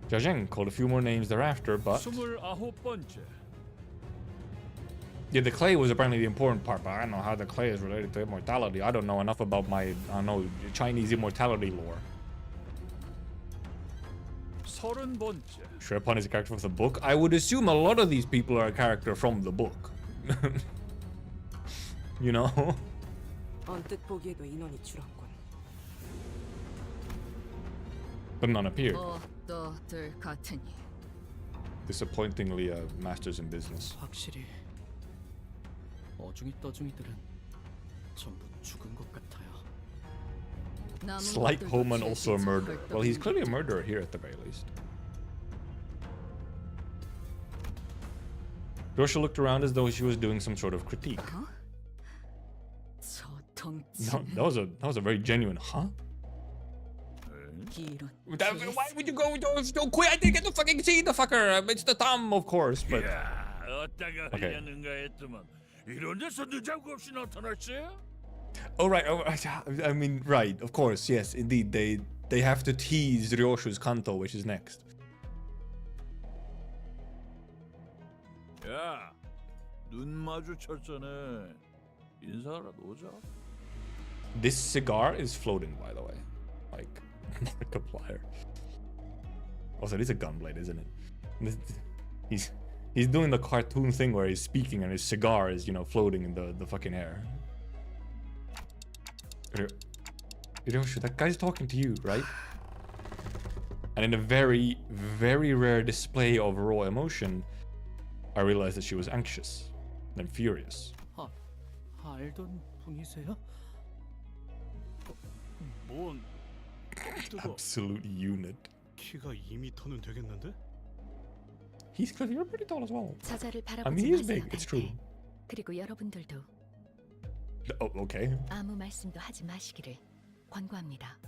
Jiazheng called a few more names thereafter, but 29번째. yeah, the clay was apparently the important part, but I don't know how the clay is related to immortality. I don't know enough about Chinese immortality lore. 30번째. Shrepon is a character from the book. I would assume a lot of these people are a character from the book. You know? 언뜻 보기에도 인원이 줄었군. But none appeared. 너들 같으니 Disappointingly, masters in business. 확실히 어중이 떠중이들은 전부 죽은 것 같아요. Slight Homan also a murderer. Well, he's clearly a murderer here at the very least. Rosha looked around as though she was doing some sort of critique. No, that was a very genuine, huh? Why would you go? Don't quit! I didn't get to fucking see the fucker. It's the thumb, of course, but. Okay. 이런 데서 늦자고 없이 나타났지? Oh right, I mean, right, of course, yes, indeed. They have to tease Ryoshu's Kanto, which is next. 야, 눈 마주쳤잖아. 인사라도 오자. This cigar is floating, by the way, like Markiplier. Also, it is a gunblade, isn't it? He's doing the cartoon thing where he's speaking and his cigar is, you know, floating in the fucking air. Ryoshu, that guy's talking to you, right? And in a very, very rare display of raw emotion, I realized that she was anxious, then furious. 알던 분이세요? 뭔 Absolute unit. 키가 2m는 되겠는데? Heathcliff, you're pretty tall as well. 저자를 I 바라보지 mean, he is 마세요, big, it's 단테. true. 그리고 여러분들도 Oh, okay. 아무 말씀도 하지 마시기를 권고합니다.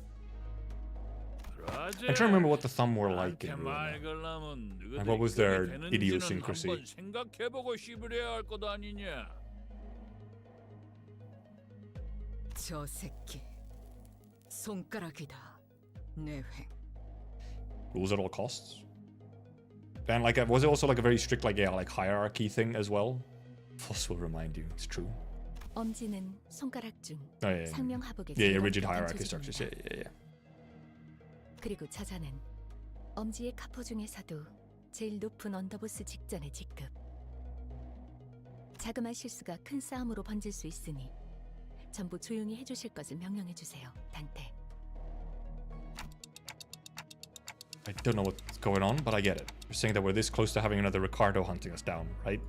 I'm trying to remember what the thumb were like in Ruin. And what was their idiosyncrasy. 한번 생각해보고 씹으려 할 것 아니냐? 저 새끼 손가락이다. 내횡. Rules at all costs. And like, was it also like a very strict like hierarchy thing as well? Foss will remind you, it's true. 엄지는 손가락 중 Oh, yeah, 상명하복의 yeah, rigid 제일 hierarchy 높은 structures. 조직입니다. Yeah. 그리고 저자는 엄지의 카포 중에서도 제일 높은 언더보스 직전의 직급. 자그마한 실수가 큰 싸움으로 번질 수 있으니 전부 조용히 해주실 것을 명령해 주세요, 단테. I don't know what's going on, but I get it. You're saying that we're this close to having another Ricardo hunting us down, right?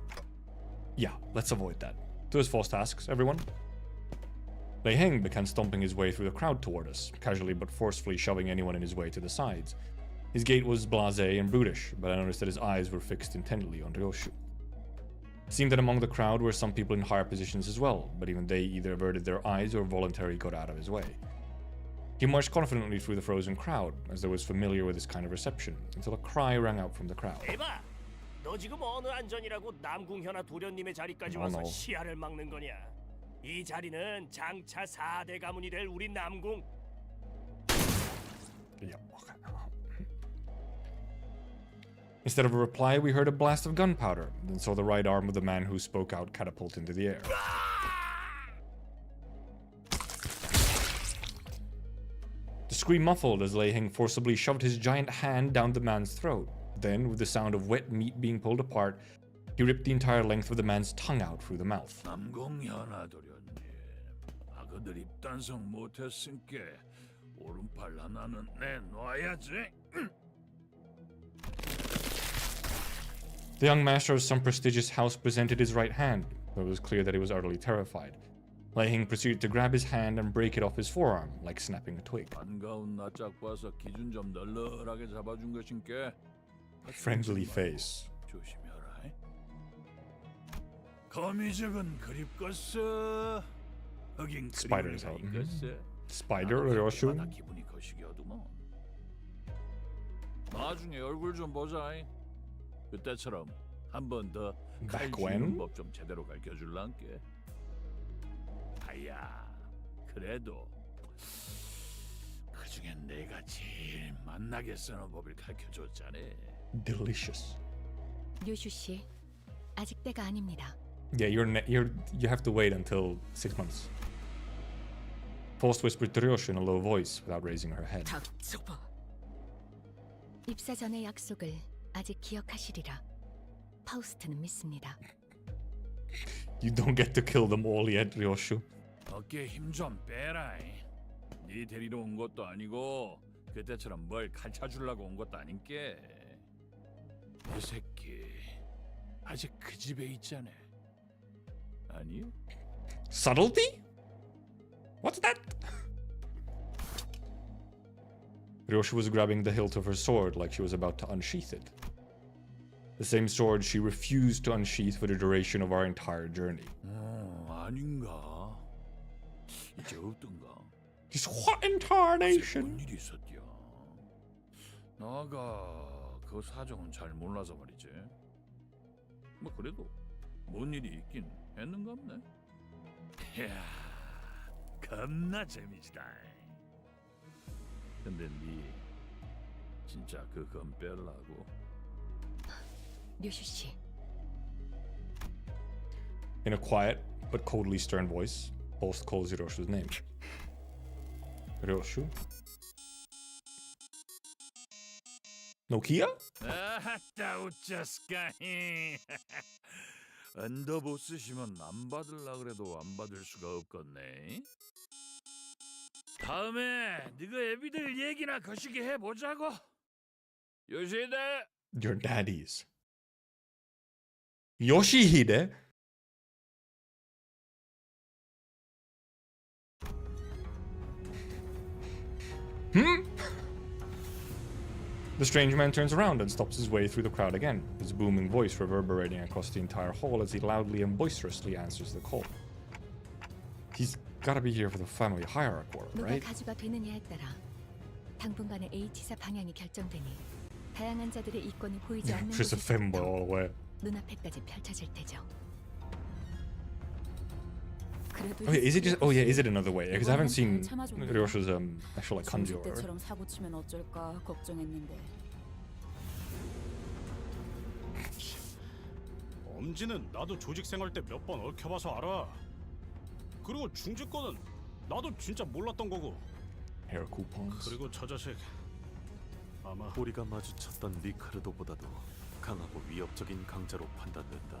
Yeah, let's avoid that. Do as Faust asks, everyone. Lei Heng began stomping his way through the crowd toward us, casually but forcefully shoving anyone in his way to the sides. His gait was blasé and brutish, but I noticed that his eyes were fixed intently on Ryoshu. It seemed that among the crowd were some people in higher positions as well, but even they either averted their eyes or voluntarily got out of his way. He marched confidently through the frozen crowd, as though he was familiar with this kind of reception, until a cry rang out from the crowd. 에바, 너 지금 어느 안전이라고 남궁현아 도련님의 자리까지 와서 시야를 막는 거냐? 이 자리는 장차 4대 가문이 될 우리 남궁. Instead of a reply, we heard a blast of gunpowder, then saw the right arm of the man who spoke out catapult into the air. The scream muffled as Lei Heng forcibly shoved his giant hand down the man's throat. Then, with the sound of wet meat being pulled apart, he ripped the entire length of the man's tongue out through the mouth. 남궁현아 도련님, 아그들 입단속 못했으니까 오른팔 하나는 내놔야지. The young master of some prestigious house presented his right hand, though it was clear that he was utterly terrified. Lei Heng proceeded to grab his hand and break it off his forearm, like snapping a twig. 반가운 낯짝 봐서 기준 좀 널널하게 잡아준 것인께. Friendly face. 조심해라. 거미적은 그립겠어. 흑인 Spider's out. 있겠어. Spider, Ryoshu? 기분이 거시기하더만. 나중에 얼굴 좀 보자. 그때처럼 한 번 더 칼 쥐는 법 좀 제대로 가르쳐줄란께. 아야, 그래도 그중엔 내가 제일 맛나게 쓰는 법을 가르쳐줬잖아. Delicious. 류슈 씨, 아직 때가 아닙니다. Yeah, you have to wait until 6 months. Faust whispered to Ryoshu in a low voice without raising her head. 입사 전의 약속을 아직 기억하시리라. 파우스트는 믿습니다. You don't get to kill them all yet, Ryoshu. 어깨 힘 좀 빼라. 네 데리러 온 것도 아니고 그때처럼 뭘 가르쳐주려고 온 것도 아닌게. 이 새끼 아직 그 집에 있잖아. 아니요? Subtlety? What's that? Ryoshi was grabbing the hilt of her sword like she was about to unsheath it. The same sword she refused to unsheath for the duration of our entire journey. 아닌가? 이제 어떤가? This what incarnation? 뭔 일이 있었디야? 나가 그 사정은 잘 몰라서 말이지. 뭐 그래도 뭔 일이 있긴 했는갑네. 이야, 겁나 재미지다. 근데 니 진짜 그 검 빼려고? 류슈 씨. In a quiet but coldly stern voice, Both calls Hiroshu's name. Hiroshu? Nokia? 아따 웃자스까이. 언더보스시면 안 받을라 그래도 안 받을 수가 없겠네. 다음에 네가 애비들 얘기나 거시기 해보자고. 요시히데. Your daddies. Yoshihide? The strange man turns around and stops his way through the crowd again, his booming voice reverberating across the entire hall as he loudly and boisterously answers the call. He's gotta be here for the family hierarch war, 누가 right? 가주가 되느냐에 따라 당분간의 H사 방향이 결정되니 다양한 자들의 이권이 보이지 않는 Just a femboy all the way. 눈앞에까지 펼쳐질 테죠. Okay, is it just? Oh yeah, is it another way? Because I haven't seen Ryoshu's actual like kanji or. 때처럼 사고 치면 어쩔까 걱정했는데. 엄지는 나도 조직 생활 때 몇 번 얽혀봐서 알아. 그리고 중지 거는 나도 진짜 몰랐던 거고. Hair coupons. 그리고 저 자식 아마 우리가 마주쳤던 리카르도보다도 강하고 위협적인 강자로 판단된다.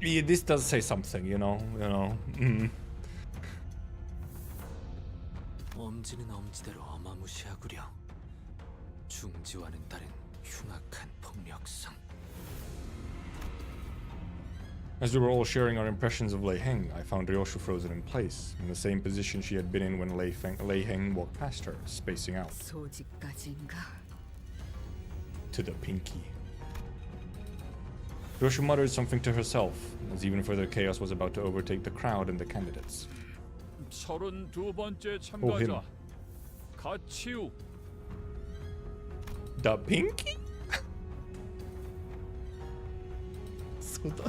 Yeah, this does say something, you know. 엄지는 엄지대로 어마무시하구려. 중지와는 다른 흉악한 폭력성. As we were all sharing our impressions of Lei Heng, I found Ryoshu frozen in place, in the same position she had been in when Lei Heng walked past her, spacing out. 소집까지인가? To the pinky. Ryoshu muttered something to herself, as even further chaos was about to overtake the crowd and the candidates. 32번째 Oh, him. 참가자 가치우. The pinky?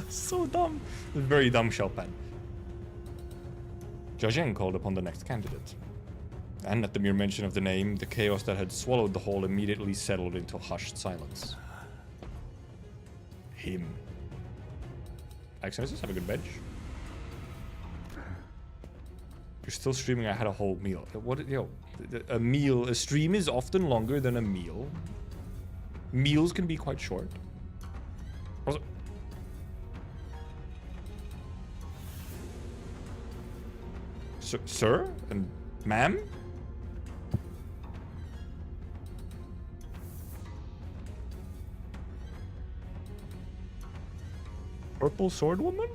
So dumb. Very dumb, Shelpan. Zhang called upon the next candidate. And at the mere mention of the name, the chaos that had swallowed the hall immediately settled into hushed silence. Him. Accesses, have a good bench. You're still streaming, I had a whole meal. What, a stream is often longer than a meal. Meals can be quite short. Also, sir and ma'am? Purple sword woman?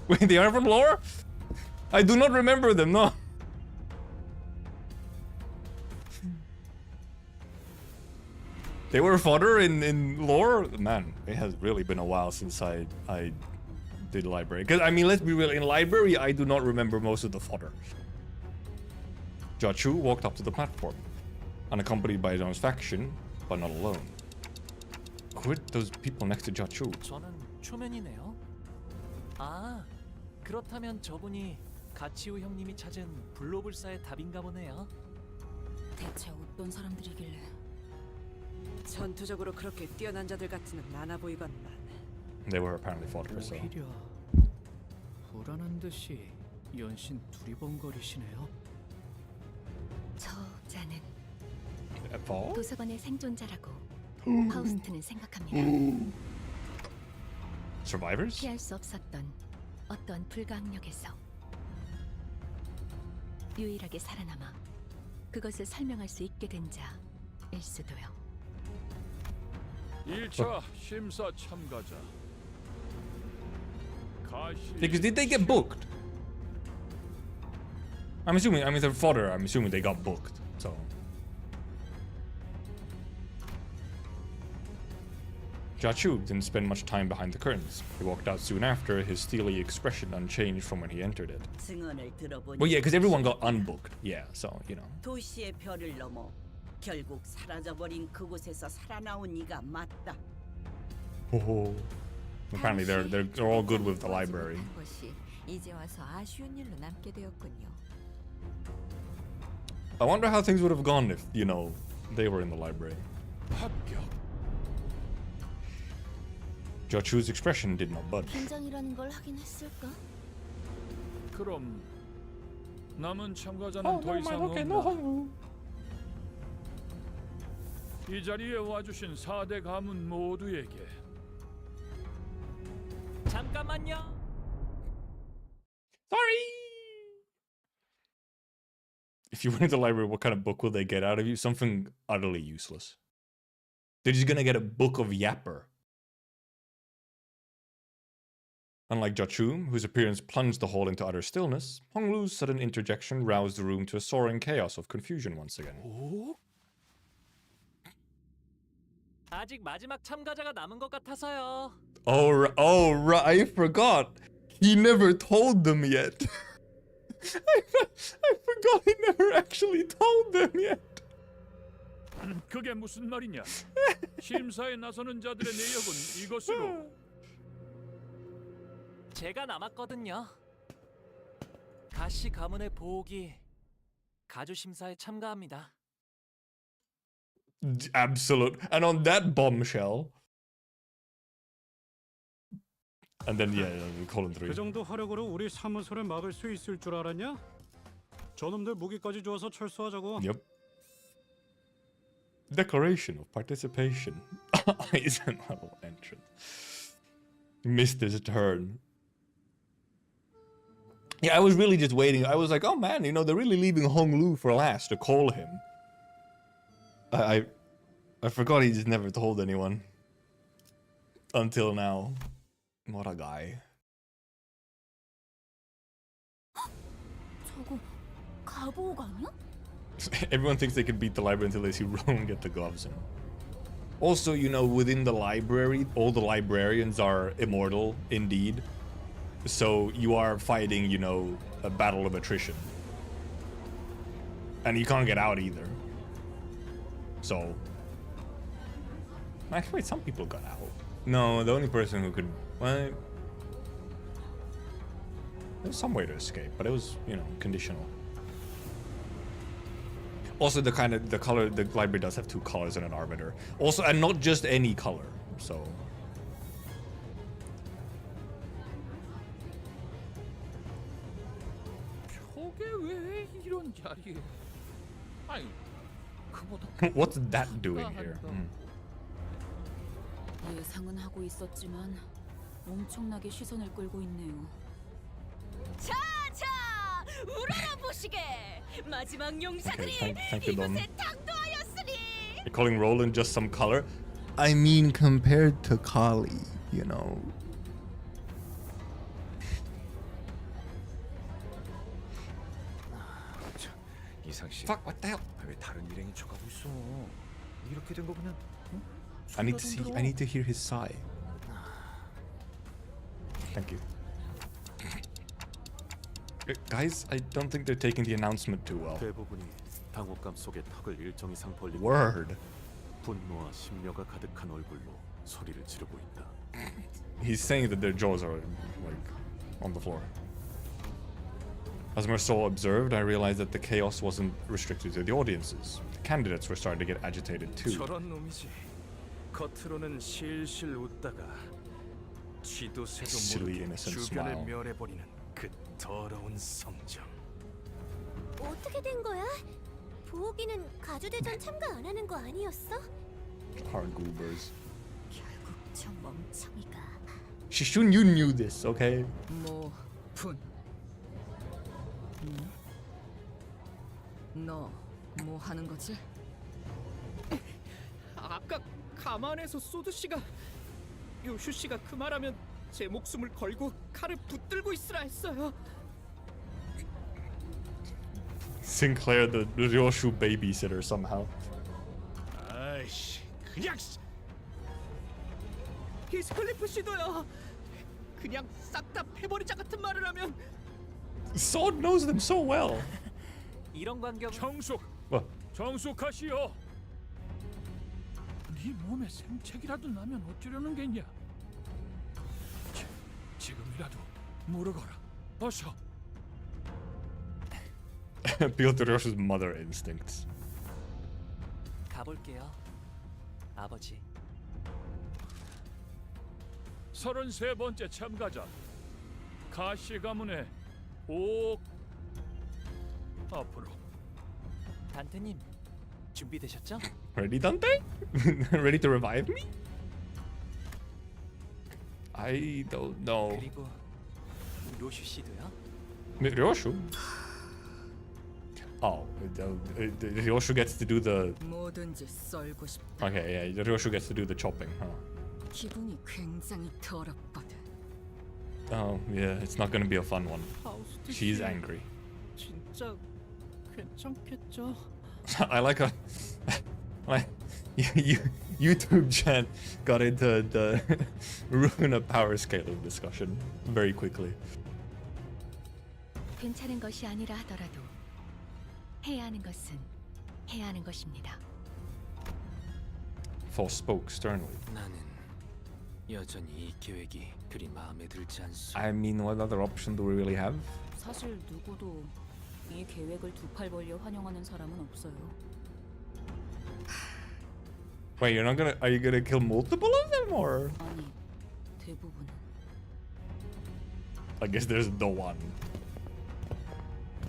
Wait, they are from lore? I do not remember them, no. They were fodder in lore? Man, it has really been a while since I did library. Because, I mean, let's be real, in library, I do not remember most of the fodder. Jachu walked up to the platform, unaccompanied by his own faction, but not alone. Who are those people next to Jachu? 저는 초면이네요. 아, 그렇다면 저분이 가치우 형님이 찾은 불로불사의 답인가 보네요. 대체 어떤 사람들이길래? 전투적으로 그렇게 뛰어난 자들 같지는 않아 보이건만. They were apparently fodder, so. 오히려 불안한 듯이 연신 두리번거리시네요. 저 자는 Apple? 도서관의 생존자라고 파우스트는 생각합니다. Survivors? 피할 수 없었던 어떤 불가항력에서 유일하게 살아남아 그것을 설명할 수 있게 된 자일 수도요. 1차 심사 참가자. Because did they get booked? I'm assuming. I mean, their fodder. I'm assuming they got booked. So. Jachu didn't spend much time behind the curtains. He walked out soon after, his steely expression unchanged from when he entered it. Well, yeah, because everyone got unbooked. Yeah, so, you know. 도시의 별을 넘어 결국 사라져버린 그곳에서 살아나온 이가 맞다. Oh. Apparently they're all good with the library. 것이 이제 와서 아쉬운 일로 남게 되었군요. I wonder how things would have gone if, you know, they were in the library. Jachu's expression did not budge. 긴장이라는 걸 하긴 했을까? 그럼 남은 참가자는 더 이상 없나? 이 자리에 와주신 4대 가문 모두에게 잠깐만요. Sorry. If you went into the library, what kind of book will they get out of you? Something utterly useless. They're just gonna get a book of Yapper. Unlike Jachu, whose appearance plunged the hall into utter stillness, Honglu's sudden interjection roused the room to a soaring chaos of confusion once again. 아직 마지막 참가자가 남은 것 같아서요. Oh, right, I forgot. He never told them yet. I forgot he never actually told them yet. 그게 무슨 말이냐? 심사에 나서는 자들의 내역은 이것으로. 제가 남았거든요. 가시 가문의 보호기 가주 심사에 참가합니다. Absolute. And on that bombshell. And then colon 3. 그 정도 화력으로 우리 사무소를 막을 수 있을 줄 알았냐? 저놈들 무기까지 주어서 철수하자고. Yep. Declaration of participation. Tryzyn level entrance. Missed his turn. Yeah, I was really just waiting. I was like, oh man, you know, they're really leaving Honglu for last to call him. I forgot he just never told anyone. Until now. What a guy. 저거 가보옥 아니야? Everyone thinks they can beat the library until they see Rowan get the gloves in. Also, you know, within the library, all the librarians are immortal, indeed. So you are fighting, you know, a battle of attrition. And you can't get out either. So... Actually, wait, some people got out. No, the only person who could... Well, there's some way to escape, but it was, you know, conditional. Also, the color, the library does have 2 colors and an arbiter. Also, and not just any color, so... What's that doing here? 예상은 하고 있었지만 엄청나게 시선을 끌고 있네요. 자, 우러러 보시게. 마지막 용사들이 thank you, 이곳에 당도하였으니. You're calling Roland just some color? I mean, compared to Kali, you know. 이상씨. Fuck, what the hell? 왜 다른 일행이 쳐가고 있어? 이렇게 된 거 그냥. 응? I need to hear his sigh. Thank you. Guys, I don't think they're taking the announcement too well. 대부분이 당혹감 속에 턱을 일정 이상 벌리고 Word. 분노와 심려가 가득한 얼굴로 소리를 지르고 있다. He's saying that their jaws are like on the floor. As Marceau observed, I realized that the chaos wasn't restricted to the audiences. The candidates were starting to get agitated too. 저런 놈이지. 겉으로는 실실 웃다가 쥐도 새도 Silly 모르게 innocent 주변을 smile. 멸해버리는 그 더러운 성정. 어떻게 된 거야? 보호기는 가주대전 참가 안 하는 거 아니었어? Hard goobers. 결국 저 멍청이가. Shishun, you knew this, okay? 너 뭐 하는 거지? 아까 가만에서 소드 씨가 요슈 씨가 그 말하면 제 목숨을 걸고 칼을 붙들고 있으라 했어요. Sinclair, the Ryoshu babysitter, somehow. 아이씨, 그냥 히스클리프 씨도요. 그냥 싹 다 패버리자 같은 말을 하면 Sword knows them so well. 이런 광경 정숙하시오. 네 몸에 생책이라도 나면 어쩌려는 겠냐? 지금이라도 물어거라. 어서. Appeal to Ryoshu's mother instincts. 가볼게요. 아버지. 33번째 참가자 가시 가문의 오 앞으로. 단테님 준비되셨죠? Ready, Dante? Ready to revive me? I don't know. 그리고 로슈 씨도요? Ryoshu? Oh, Ryoshu gets to do the. 뭐든지 썰고 싶다. Okay, yeah, Ryoshu gets to do the chopping, huh? 기분이 굉장히 더럽거든. Oh, yeah, it's not gonna be a fun one. She's angry. 진짜 괜찮겠죠? I like a. Like, YouTube chat got into the ruin of power scaling discussion very quickly. 괜찮은 것이 아니라 하더라도 해야 하는 것은 해야 하는 것입니다. Thor spoke sternly. 나는 여전히 이 계획이 그리 마음에 들지 않소. I mean, what other option do we really have? 사실 누구도 이 계획을 두 팔 벌려 환영하는 사람은 없어요. Wait, you're not gonna? Are you gonna kill multiple of them, or? 아니, 대부분은. I guess there's the one.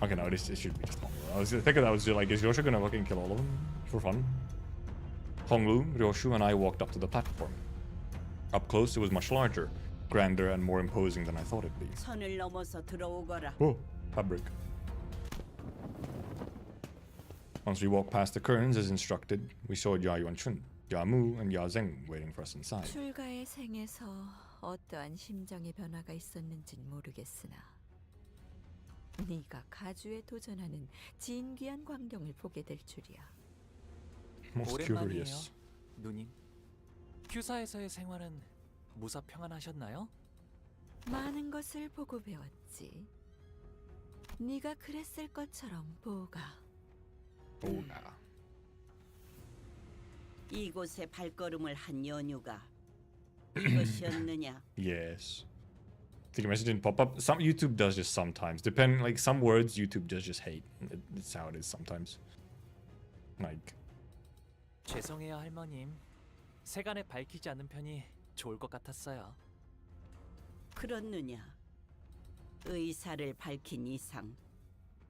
Okay, no, it should be just Honglu. I was thinking that was just like, is Ryoshu gonna fucking kill all of them for fun? Honglu, Ryoshu, and I walked up to the platform. Up close, it was much larger, grander, and more imposing than I thought it'd be. 선을 넘어서 들어오거라. Oh, fabric. Once we walked past the curtains as instructed, we saw Ya Yuanchun, Ya Mu, and Ya Zeng waiting for us inside. 출가의 생에서 어떠한 심정의 변화가 있었는진 모르겠으나 네가 가주에 도전하는 진귀한 광경을 보게 될 줄이야. Most 오랜만이에요, curious. 누님. 큐사에서의 생활은 무사 평안하셨나요? 많은 것을 보고 배웠지. 네가 그랬을 것처럼 보가. 이곳에 발걸음을 한 연유가 이것이었느냐? Yes. The message didn't pop up. Some YouTube does just sometimes. Depend, like some words YouTube does just hate. It's how it is sometimes. Like. 죄송해요, 할머님. 세간에 밝히지 않는 편이 좋을 것 같았어요. 그렇느냐? 의사를 밝힌 이상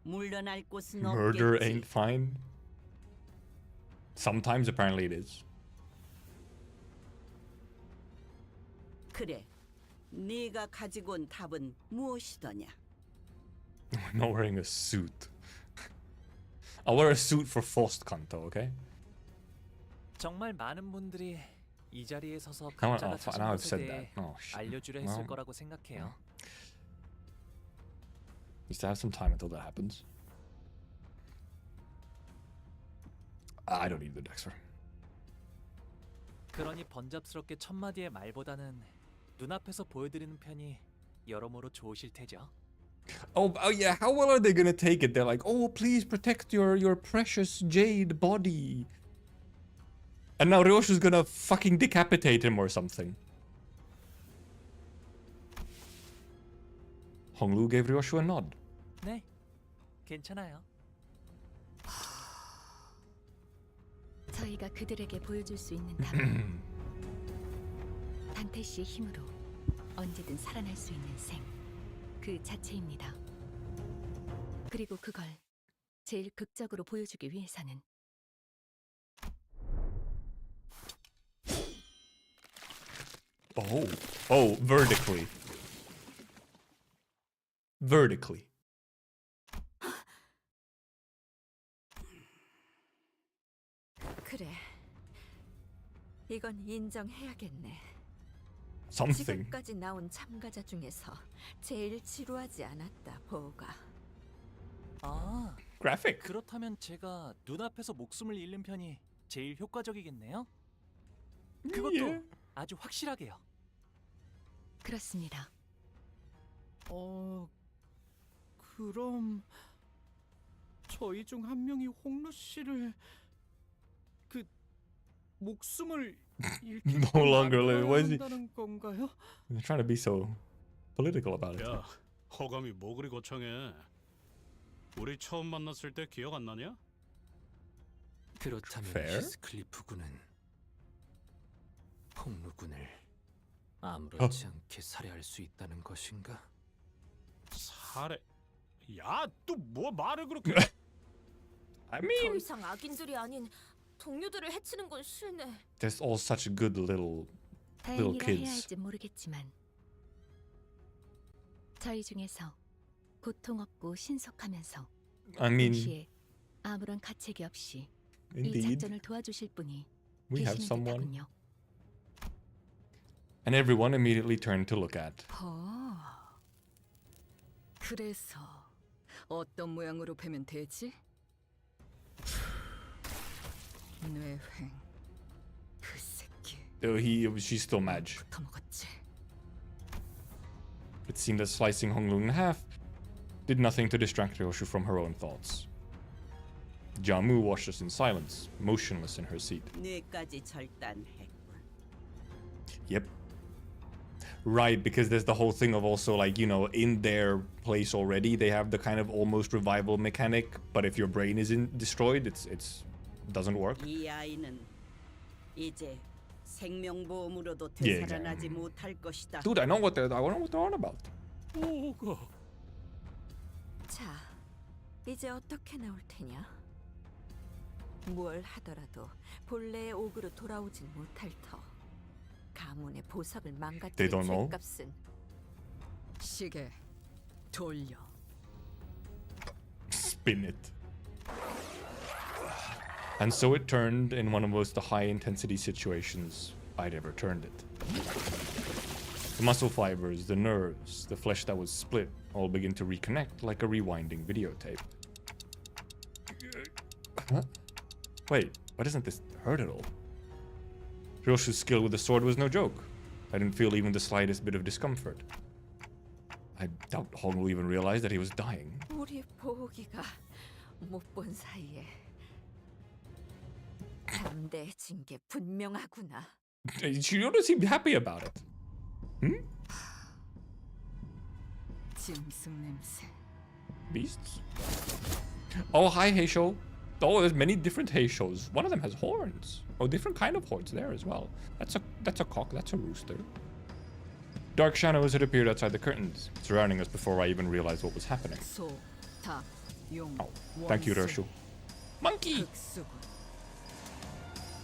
물러날 곳은 Murder 없겠지. ain't fine. Sometimes apparently it is. 그래, 네가 가지고 온 답은 무엇이더냐? We're not wearing a suit. I'll wear a suit for Faust Kanto, okay? 정말 많은 분들이 이 자리에 서서 Now 가짜가 찾은 I've 것에 said 대해 that. Oh shit. 알려주려 했을 거라고 생각해요. Used to have some time until that happens. I don't need the Dexter. 그러니 번잡스럽게 첫 마디의 말보다는 눈앞에서 보여드리는 편이 여러모로 좋으실 테죠. Oh yeah, how well are they gonna take it? They're like, oh, please protect your precious jade body. And now Ryoshu's gonna fucking decapitate him or something. Honglu gave Ryoshu a nod. 네, 괜찮아요. 저희가 그들에게 보여줄 수 있는 답은 단테 씨의 힘으로 언제든 살아날 수 있는 생, 그 자체입니다. 그리고 그걸 제일 극적으로 보여주기 위해서는 Oh, vertically. Vertically. 그래. 이건 인정해야겠네. Something. 지금까지 나온 참가자 중에서 제일 지루하지 않았다, 보우가. 아, Graphic. 그렇다면 제가 눈앞에서 목숨을 잃는 편이 제일 효과적이겠네요. 그것도 아주 확실하게요. 그렇습니다. 그럼 저희 중 한 명이 홍루 씨를 그 목숨을 잃게 No longer live. Why is he 한다는 건가요? trying to be so political about it? 야, 허감이 뭐 그리 거창해? 우리 처음 만났을 때 기억 안 나냐? 그렇다면 Fair? 히스클리프 군은 홍루 군을 아무렇지 않게 살해할 수 있다는 것인가? 살해? 야, 또 뭐 말을 그렇게? I 더 mean, 이상 악인들이 아닌 동료들을 해치는 건 싫네. they're all such good little 다행이라 해야 kids. 할지 모르겠지만 저희 중에서 고통 없고 신속하면서 I mean, 동시에 아무런 가책이 없이 이 indeed, 작전을 도와주실 분이 we have 계시는 someone. 듯하군요. And everyone immediately turned to look at. 그래서 어떤 모양으로 뵈면 되지? 뇌횡. 그 새끼. She's still mad. 터먹었지. It seemed that slicing Honglun in half did nothing to distract Ryoshu from her own thoughts. Jamu watched us in silence, motionless in her seat. 뇌까지 절단했군. Yep. Right, because there's the whole thing of also like, you know, in their place already, they have the kind of almost revival mechanic, but if your brain isn't destroyed, it's doesn't work. 이 아이는 이제 생명보험으로도 Yeah, 되살아나지 못할 것이다. Dude, I know what they're on about. 자, 이제 어떻게 나올 테냐? 뭘 하더라도 본래의 옥으로 돌아오진 못할 터. 가문의 보석을 They 망가뜨린 don't know. 죄값은 시계 돌려. Spin it. And so it turned in one of the high-intensity situations I'd ever turned it. The muscle fibers, the nerves, the flesh that was split all begin to reconnect like a rewinding videotape. Huh? Wait, why doesn't this hurt at all? Ryoshu's skill with the sword was no joke. I didn't feel even the slightest bit of discomfort. I doubt Hong even realized that he was dying. 우리 보기가 못 본 사이에 담대해진 게 분명하구나. She don't seem happy about it. Hmm? 짐승 냄새. Beasts? Oh, hi, Heisho. Oh, there's many different Heishos. One of them has horns. Oh, different kind of horns there as well. That's a cock. That's a rooster. Dark shadows had appeared outside the curtains, surrounding us before I even realized what was happening. 소, 닭, 용, Oh, thank you, Ryoshu. Monkey! 극수군.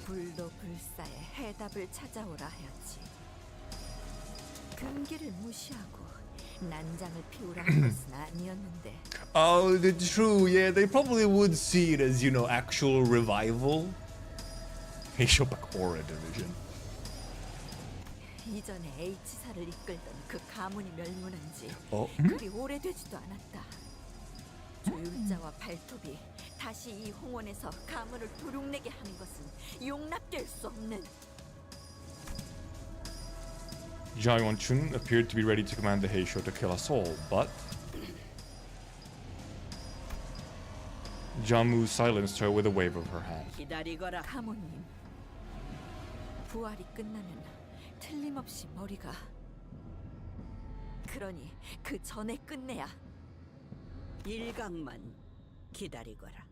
불도 불사의 해답을 찾아오라 하였지. 금기를 무시하고 난장을 피우라 한 것은 아니었는데. Oh, true. Yeah, they probably would see it as, you know, actual revival. Heisho back Aura division. 이전에 H사를 이끌던 그 가문이 멸문한 지 음? 그리 오래되지도 않았다. 조율자와 발톱이 다시 이 홍원에서 가문을 도륙내게 하는 것은 용납될 수 없는. Jaiwan Chun appeared to be ready to command the Heisho to kill us all, but Jamu silenced her with a wave of her hand. 기다리거라. 가문님, 부활이 끝나면 틀림없이 머리가. 그러니 그 전에 끝내야. 일각만 기다리거라.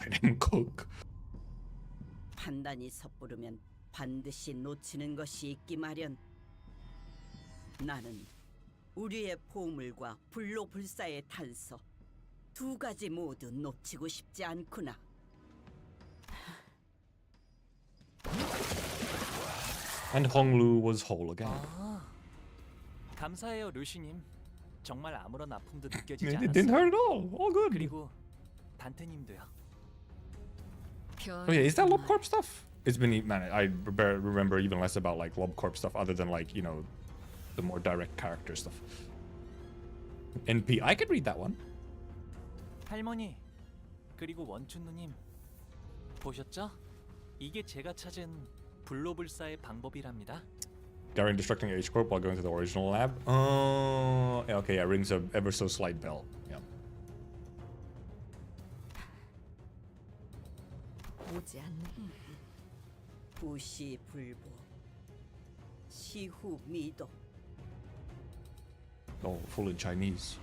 Let him cook. 판단이 섣부르면 반드시 놓치는 것이 있기 마련. 나는 우리의 보물과 불로불사의 단서 두 가지 모두 놓치고 싶지 않구나. And Honglu was whole again. 감사해요, 루시님. 정말 아무런 아픔도 느껴지지 It 않았어요. didn't hurt at all. All good. 그리고 반테님도요. Oh yeah, is that LobCorp stuff? It's been man, I remember even less about like LobCorp stuff other than like, you know, the more direct character stuff. NP, I could read that one. 할머니, 그리고 원춘 누님 보셨죠? 이게 제가 찾은 불로불사의 방법이랍니다. Garen destructing H-Corp while going to the original lab. Oh, okay, yeah, rings a ever so slight bell. Yeah. 오지 않는 부시불보 시후미도. Oh, full in Chinese.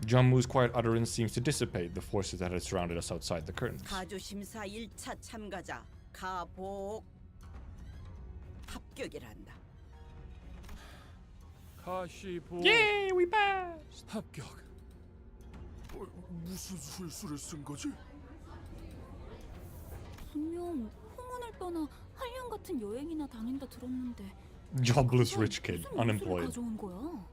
Jummu's quiet utterance seems to dissipate the forces that had surrounded us outside the curtains. 가주 심사 1차 참가자 가복 합격이란다. 가시보. Yay, we passed. 합격. 무슨 술수를 쓴 거지? 분명 홍원을 떠나 한량 같은 여행이나 다닌다 들었는데. Jobless rich kid, 무슨 옷을 unemployed. 가져온 거야?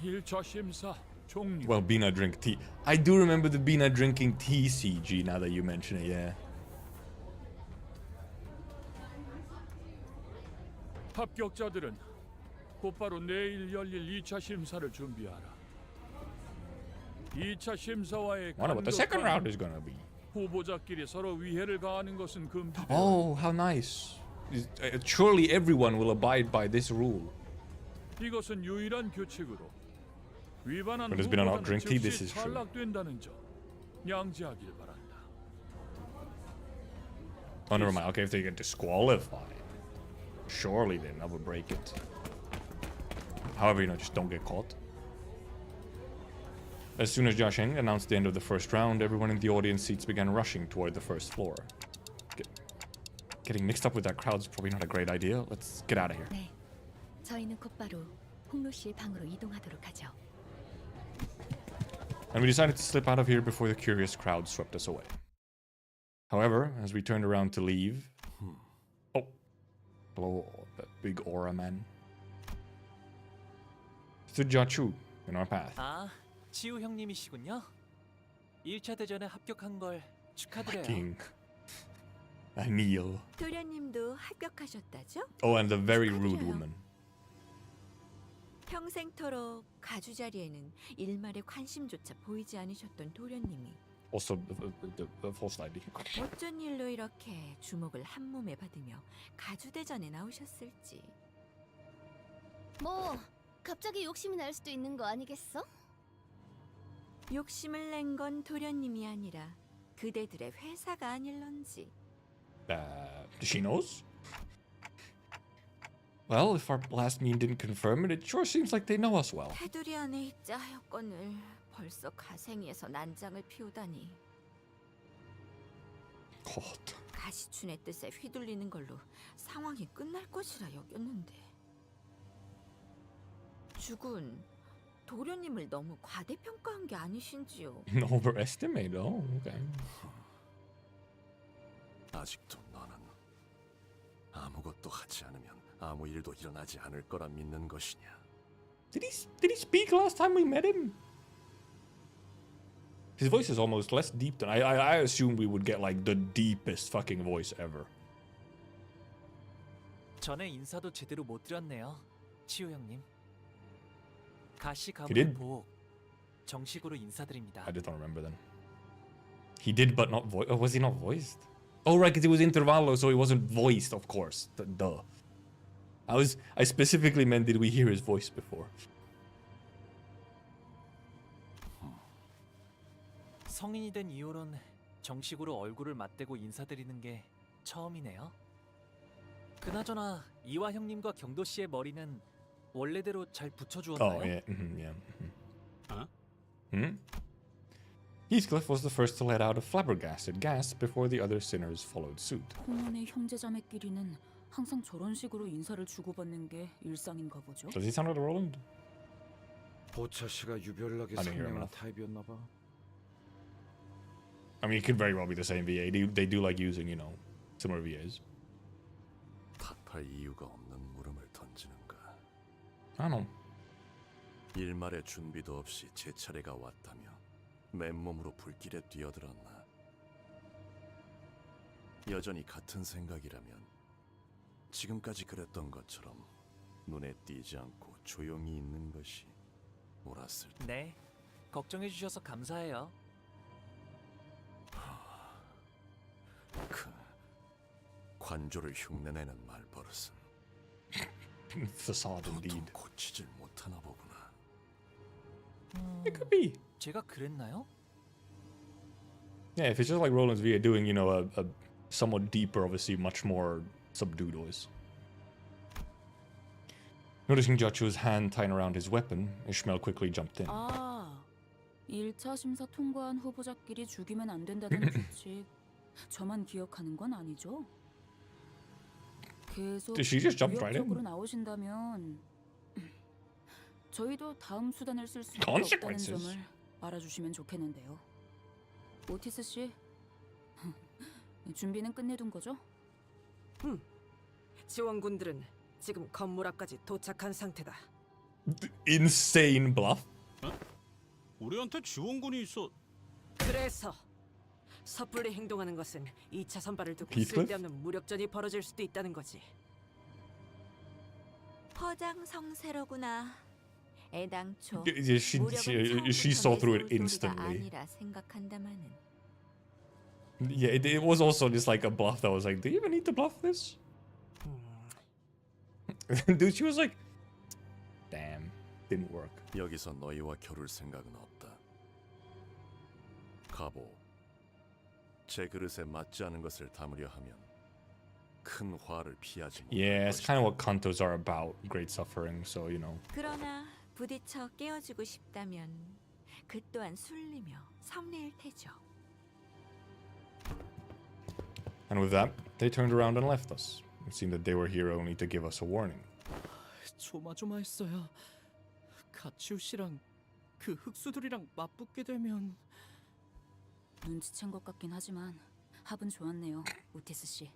1차 심사 종료. Well, Bina drink tea. I do remember the Bina drinking tea CG now that you mention it, yeah. 합격자들은 곧바로 내일 열릴 2차 심사를 준비하라. 2차 심사와의 Wonder what the second round is gonna be. 후보자끼리 서로 위해를 가하는 것은 금지되어 Oh, how nice. Surely everyone will abide by this rule. 이것은 유일한 규칙으로 위반한 When there's been an 후보자는 drink tea, this 즉시 is true. 탈락된다는 점 양지하길 바란다. Oh, never mind. Okay, if they get disqualified, surely they never break it. However, you know, just don't get caught. As soon as Josh Heng announced the end of the first round, everyone in the audience seats began rushing toward the first floor. Getting mixed up with that crowd is probably not a great idea. Let's get out of here. 네, 저희는 곧바로 홍로 씨의 방으로 이동하도록 하죠. And we decided to slip out of here before the curious crowd swept us away. However, as we turned around to leave... Oh. Hello, that big aura man. Stood Jiachu in our path. 아, 치우 형님이시군요. 1차 대전에 합격한 걸 축하드려요. King. I kneel. 도련님도 합격하셨다죠? Oh, and the very rude woman. 평생토록 가주 자리에는 일말의 관심조차 보이지 않으셨던 도련님이 Also, the false ID. 어쩐 일로 이렇게 주목을 한 몸에 받으며 가주 대전에 나오셨을지. 뭐 갑자기 욕심이 날 수도 있는 거 아니겠어? 욕심을 낸 건 도련님이 아니라 그대들의 회사가 아닐런지. She knows? Well, if our last meeting didn't confirm it, it sure seems like they know us well. 테두리 안에 입자 하였건을 벌써 가생이에서 난장을 피우다니. God. 가시춘의 뜻에 휘둘리는 걸로 상황이 끝날 것이라 여겼는데. 주군, 도련님을 너무 과대평가한 게 아니신지요? Overestimate? Oh, okay. 아직도 너는 아무것도 하지 않으면 아무 일도 일어나지 않을 거라 믿는 것이냐? Did he speak last time we met him? His voice is almost less deep than I assumed we would get like the deepest fucking voice ever. 전에 인사도 제대로 못 드렸네요, 치우 형님. 가시 He 가문 did. 보호 정식으로 인사드립니다. I just don't remember then. He did, but not voiced. Oh, was he not voiced? Oh, right, because it was intervallo, so he wasn't voiced, of course. Duh. I specifically meant, did we hear his voice before? 성인이 된 이후론 정식으로 얼굴을 맞대고 인사드리는 게 처음이네요. 그나저나 이화 형님과 경도 씨의 머리는 원래대로 잘 붙여주었나요? Oh, yeah. Yeah. Heathcliff was the first to let out a flabbergasted gasp before the other sinners followed suit. 홍원의 형제자매끼리는 항상 저런 식으로 인사를 주고받는 게 일상인가 보죠. Does he sound like Roland? 보차 씨가 유별나게 I didn't hear him 상냥한 enough. 타입이었나 봐. I mean, it could very well be the same VA. They do like using, you know, similar VAs. 탓할 이유가 없는 물음을 던지는가? I don't know. 일말의 준비도 없이 제 차례가 왔다며 맨몸으로 불길에 뛰어들었나? 여전히 같은 생각이라면 지금까지 그랬던 것처럼 눈에 띄지 않고 조용히 있는 것이 옳았을 때. 네, 걱정해 주셔서 감사해요. 관조를 흉내내는 말버릇은 facade indeed. 고치질 못하나 보구나. It could be. 제가 그랬나요? Yeah, if it's just like Roland's via doing, you know, a somewhat deeper, obviously much more subdued voice. Noticing Joshua's hand tying around his weapon, Ishmael quickly jumped in. 아, 1차 심사 통과한 후보자끼리 죽이면 안 된다는 규칙. 저만 기억하는 건 아니죠? 계속 Did she just jump right in? 위협적으로 나오신다면 저희도 다음 수단을 쓸 수밖에 없다는 Consequences. 점을 알아주시면 좋겠는데요. 오티스 씨, 준비는 끝내둔 거죠? 지원군들은 지금 건물 앞까지 도착한 상태다. Insane bluff. 우리한테 지원군이 있어. 그래서 섣불리 행동하는 것은 2차 선발을 두고 Heathcliff? 쓸데없는 무력전이 벌어질 수도 있다는 거지. 허장성세로구나. 애당초 Yeah, she saw through it instantly. 아니라 생각한다마는. Yeah, it was also just like a bluff that was like, do you even need to bluff this? Dude, she was like, damn, didn't work. 여기서 너희와 겨룰 생각은 없다. 가보. 제 그릇에 맞지 않은 것을 담으려 하면 큰 화를 피하지 못할 Yeah, it's 것이다. kind of what cantos are about, great suffering, so, you know. 그러나 부딪혀 깨워주고 싶다면 그 또한 술리며 섭리일 테죠. And with that, they turned around and left us. It seemed that they were here only to give us a warning. 조마조마했어요. 가치우 씨랑 그 흑수들이랑 맞붙게 되면 눈치챈 것 같긴 하지만 합은 좋았네요, 오티스 씨.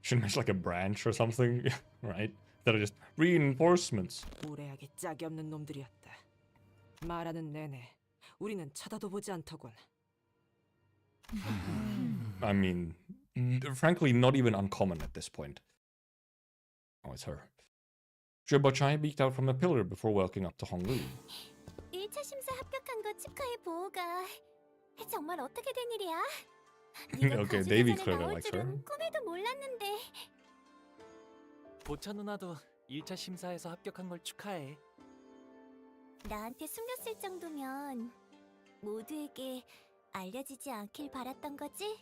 Shouldn't make like a branch or something, right? That are just reinforcements. 무례하게 짝이 없는 놈들이었다. 말하는 내내 우리는 쳐다도 보지 않더군. I mean, frankly, not even uncommon at this point. Oh, it's her. Zhuebochai beaked out from a pillar before walking up to Honglu. 1차 심사 합격한 거 축하해 보호가. 정말 어떻게 된 일이야? Okay, Davy clearly likes her. 꿈에도 몰랐는데. 보차 누나도 1차 심사에서 합격한 걸 축하해. 나한테 숨겼을 정도면 모두에게 알려지지 않길 바랐던 거지?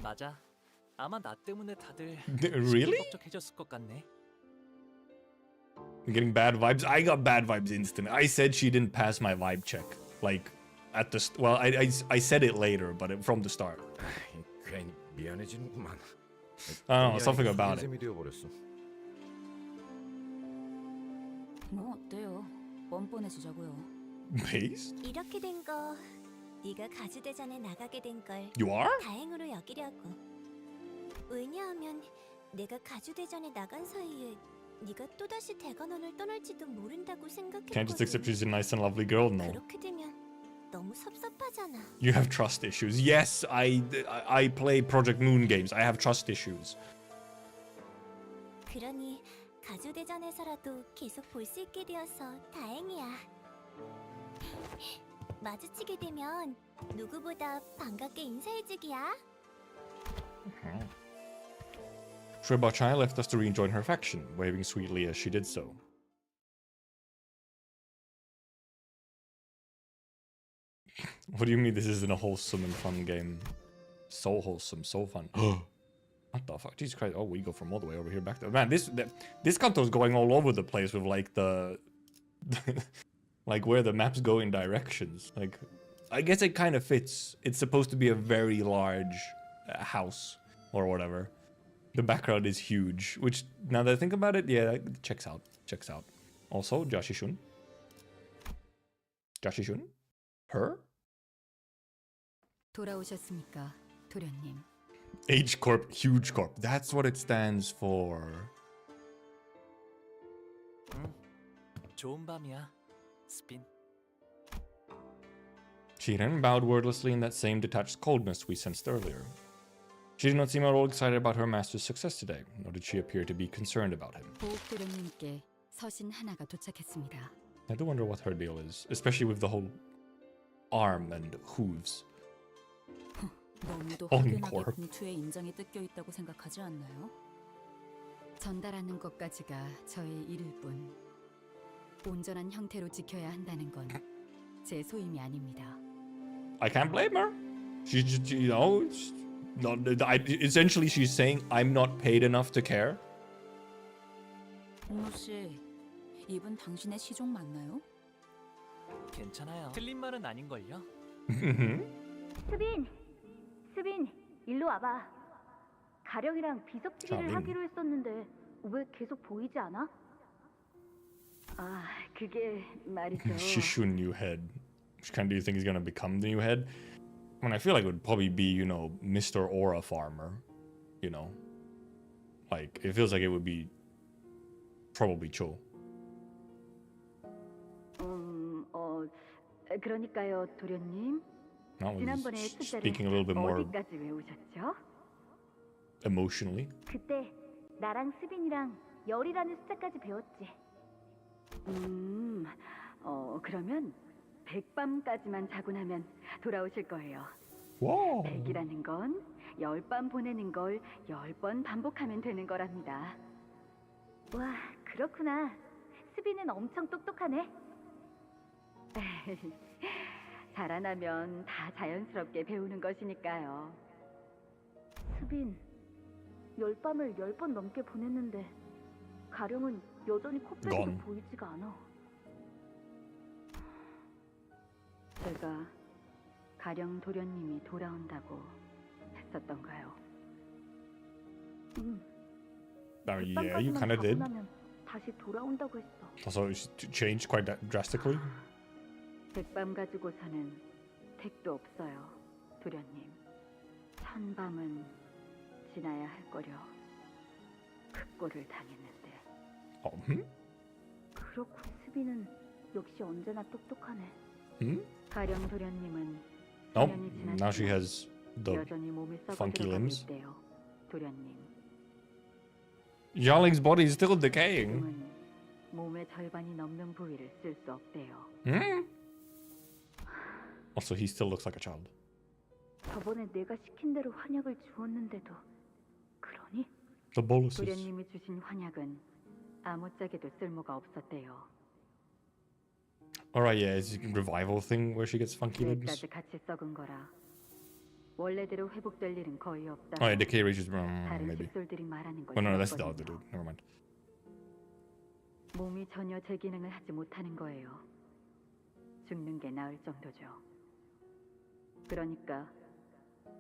맞아. 아마 나 때문에 다들 Really? 시끌벅적해졌을 것 같네. I'm getting bad vibes. I got bad vibes instant. I said she didn't pass my vibe check. Like, at the... Well, I said it later, but from the start. 괜히 미안해지는구만. I don't know, something about it. 셈이 되어버렸어. 뭐 어때요? 뻔뻔해지자고요. Based? 이렇게 된 거 네가 가주대전에 나가게 된 걸 You are? 다행으로 여기려고. 왜냐하면 내가 가주대전에 나간 사이에 네가 또다시 대관원을 떠날지도 모른다고 Can't just accept 생각했거든. she's a nice and lovely girl, no. 그렇게 되면 너무 섭섭하잖아. You have trust issues. Yes, I play Project Moon games. I have trust issues. 그러니 가주대전에서라도 계속 볼 수 있게 되어서 다행이야. 마주치게 되면 누구보다 반갑게 인사해주기야. Zhuebochai left us to rejoin her faction, waving sweetly as she did so. What do you mean this isn't a wholesome and fun game? So wholesome, so fun. What the fuck? Jesus Christ. Oh, we go from all the way over here back to... Man, this Kanto's going all over the place with, like, the... like, where the maps go in directions. Like, I guess it kind of fits. It's supposed to be a very large house, or whatever. The background is huge, which, now that I think about it, yeah, it checks out. Checks out. Also, Jashishun. Jashishun? Her? 돌아오셨습니까, 도련님? H Corp, huge corp. That's what it stands for. 좋은 밤이야, 스핀. She then bowed wordlessly in that same detached coldness we sensed earlier. She did not seem at all excited about her master's success today, nor did she appear to be concerned about him. 보호도련님께 서신 하나가 도착했습니다. I do wonder what her deal is, especially with the whole arm and hooves. 너무도 On 확연하게 corp. 봉투에 인장이 뜯겨 있다고 생각하지 않나요? 전달하는 것까지가 저의 일일 뿐. 온전한 형태로 지켜야 한다는 건 제 소임이 아닙니다. I can't blame her. She just, you know, essentially she's saying I'm not paid enough to care. 공로 씨, 이분 당신의 시종 맞나요? 괜찮아요. 틀린 말은 아닌걸요? 수빈, 일로 와봐. 가령이랑 비석치기를 자빈. 하기로 했었는데 왜 계속 보이지 않아? 아, 그게 말이죠. Shishu new head. Which kind do you think is gonna become the new head? I mean, I feel like it would probably be, you know, Mr. Aura Farmer. You know? Like, it feels like it would be probably Cho. 그러니까요, 도련님. Not 지난번에 speaking a little bit more 어디까지 외우셨죠? emotionally. 그때 나랑 수빈이랑 열이라는 숫자까지 배웠지. 그러면 100밤까지만 자고 나면 돌아오실 거예요. 와우. 100이라는 건 10밤 보내는 걸 10번 반복하면 되는 거랍니다. 와, 그렇구나. 수빈은 엄청 똑똑하네. 자라나면 다 자연스럽게 배우는 것이니까요. 수빈, 10밤을 10번 넘게 보냈는데 가령은 여전히 코빼기도 Gone. 보이지가 않아. 제가 가령 도련님이 돌아온다고 했었던가요? Yeah, you kind of did. 다시 돌아온다고 했어. Also, she changed quite drastically. 100밤 가지고서는 택도 없어요, 도련님. 1000밤은 지나야 할 거려. 극고를 당했는데. 그렇고 수빈은 역시 언제나 똑똑하네. 가령 도련님은 Oh, 수년이 now she 지났지만 has the 여전히 몸이 funky 썩어들어가고 limbs. 있대요, 도련님. Yarling's body is still decaying. 지금은 몸의 절반이 넘는 부위를 쓸 수 없대요. Also, he still looks like a child. 저번에 내가 시킨 대로 환약을 주었는데도 그러니? The boluses. 도련님이 주신 환약은 아무짝에도 쓸모가 없었대요. Alright, yeah, it's a revival thing where she gets funky limbs. 뇌까지 같이 썩은 거라 원래대로 회복될 일은 거의 없다. Oh, yeah, decay rages, 다른 maybe. 식솔들이 말하는 걸 Oh, no, that's the 들었거든요. other dude. Never mind. 몸이 전혀 제 기능을 하지 못하는 거예요. 죽는 게 나을 정도죠. 그러니까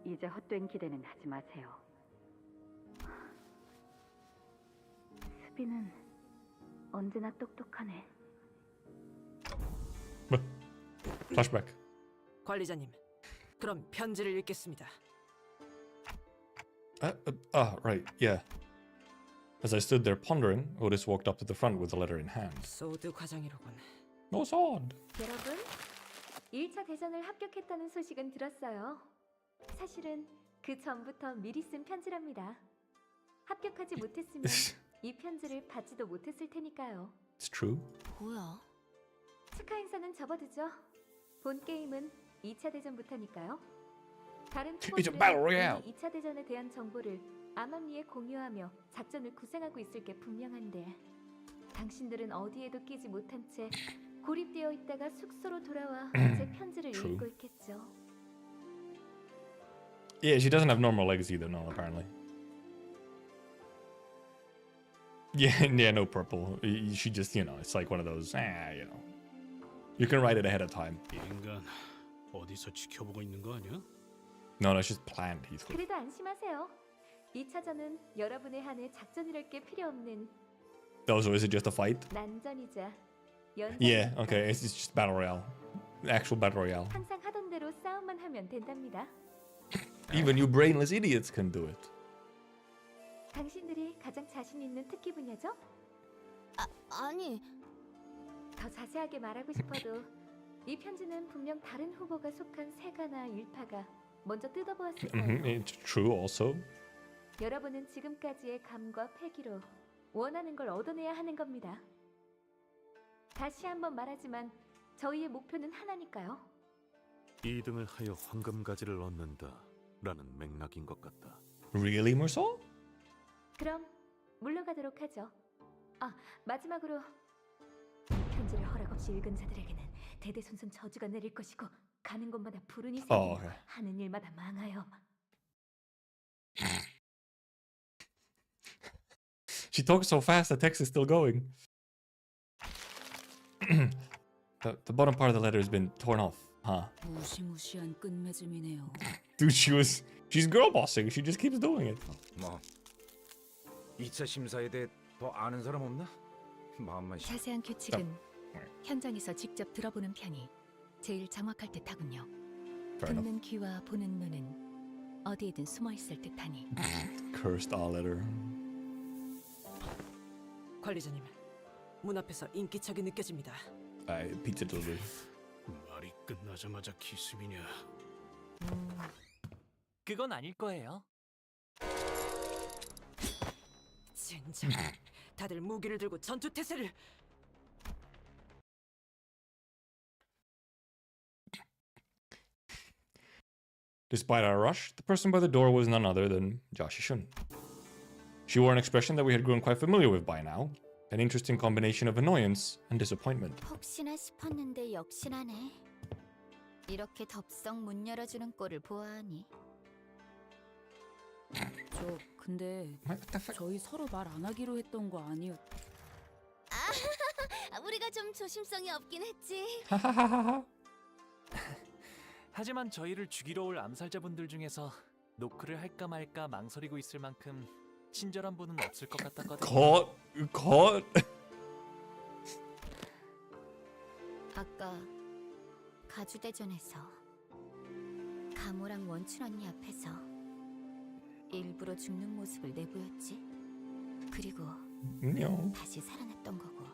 이제 헛된 기대는 하지 마세요. 수빈은 언제나 똑똑하네. Flashback. 관리자님, 그럼 편지를 읽겠습니다. Right, yeah. As I stood there pondering, Otis walked up to the front with the letter in hand. 소드 과장이로군. No sword. 여러분, 1차 대전을 합격했다는 소식은 들었어요. 사실은 그 전부터 미리 쓴 편지랍니다. 합격하지 못했으면 이 편지를 받지도 못했을 테니까요. It's true. 뭐야? 축하 행사는 접어두죠. 본 게임은 2차 대전부터니까요. 다른 It's a battle royale. 이미 2차 대전에 대한 정보를 암암리에 공유하며 작전을 구상하고 있을 게 분명한데 당신들은 어디에도 끼지 못한 채 고립되어 있다가 숙소로 돌아와 제 편지를 True. 읽고 있겠죠. Yeah, she doesn't have normal legs either, no, apparently. Yeah, no purple. She just, you know, it's like one of those, you know. You can write it ahead of time. 이 인간 어디서 지켜보고 있는 거 아니야? No, it's just planned, Heathcliff. 그래도 안심하세요. 2차전은 여러분에 한해 작전이랄 게 필요 없는 Oh, so is it just a fight? 난전이자 연전. Yeah, okay, it's just battle royale. Actual battle royale. 항상 하던 대로 싸움만 하면 된답니다. Even you brainless idiots can do it. 당신들이 가장 자신 있는 특기 분야죠? 아니. 더 자세하게 말하고 싶어도 이 편지는 분명 다른 후보가 속한 세가나 일파가 먼저 뜯어보았을 거예요. It's true also. 여러분은 지금까지의 감과 패기로 원하는 걸 얻어내야 하는 겁니다. 다시 한번 말하지만 저희의 목표는 하나니까요. 2등을 하여 황금가지를 얻는다라는 맥락인 것 같다. Really, Mursal? 그럼 물러가도록 하죠. 아, 마지막으로 이 편지를 허락 없이 읽은 자들에게는 대대손손 저주가 내릴 것이고 가는 곳마다 불운이 생기며 okay. 하는 일마다 망하여. She talks so fast, the text is still going. The bottom part of the letter has been torn off, huh? 무시무시한 끝맺음이네요. Dude, she's girl bossing. She just keeps doing it. 뭐 2차 심사에 대해 더 아는 사람 없나? 마음만 자세한 규칙은 현장에서 직접 들어보는 편이 제일 정확할 듯하군요. 듣는 귀와 보는 눈은 어디에든 숨어 있을 듯하니. Cursed all letter. 관리자님, 문 앞에서 인기척이 느껴집니다. Pizza delivery. 말이 끝나자마자 기습이냐? 그건 아닐 거예요. 진짜 다들 무기를 들고 전투 태세를. Despite our rush, the person by the door was none other than Joshi Shun. She wore an expression that we had grown quite familiar with by now, an interesting combination of annoyance and disappointment. 혹시나 싶었는데 역시나네. 이렇게 덥석 문 열어주는 꼴을 보아하니. 저 근데 저희 서로 말 안 하기로 했던 거 아니었? 우리가 좀 조심성이 없긴 했지. 하지만 저희를 죽이러 올 암살자분들 중에서 노크를 할까 말까 망설이고 있을 만큼 친절한 분은 없을 것 같았거든요. 컷. 아까 가주대전에서 가모랑 원춘 언니 앞에서 일부러 죽는 모습을 내보였지. 그리고 다시 살아났던 거고.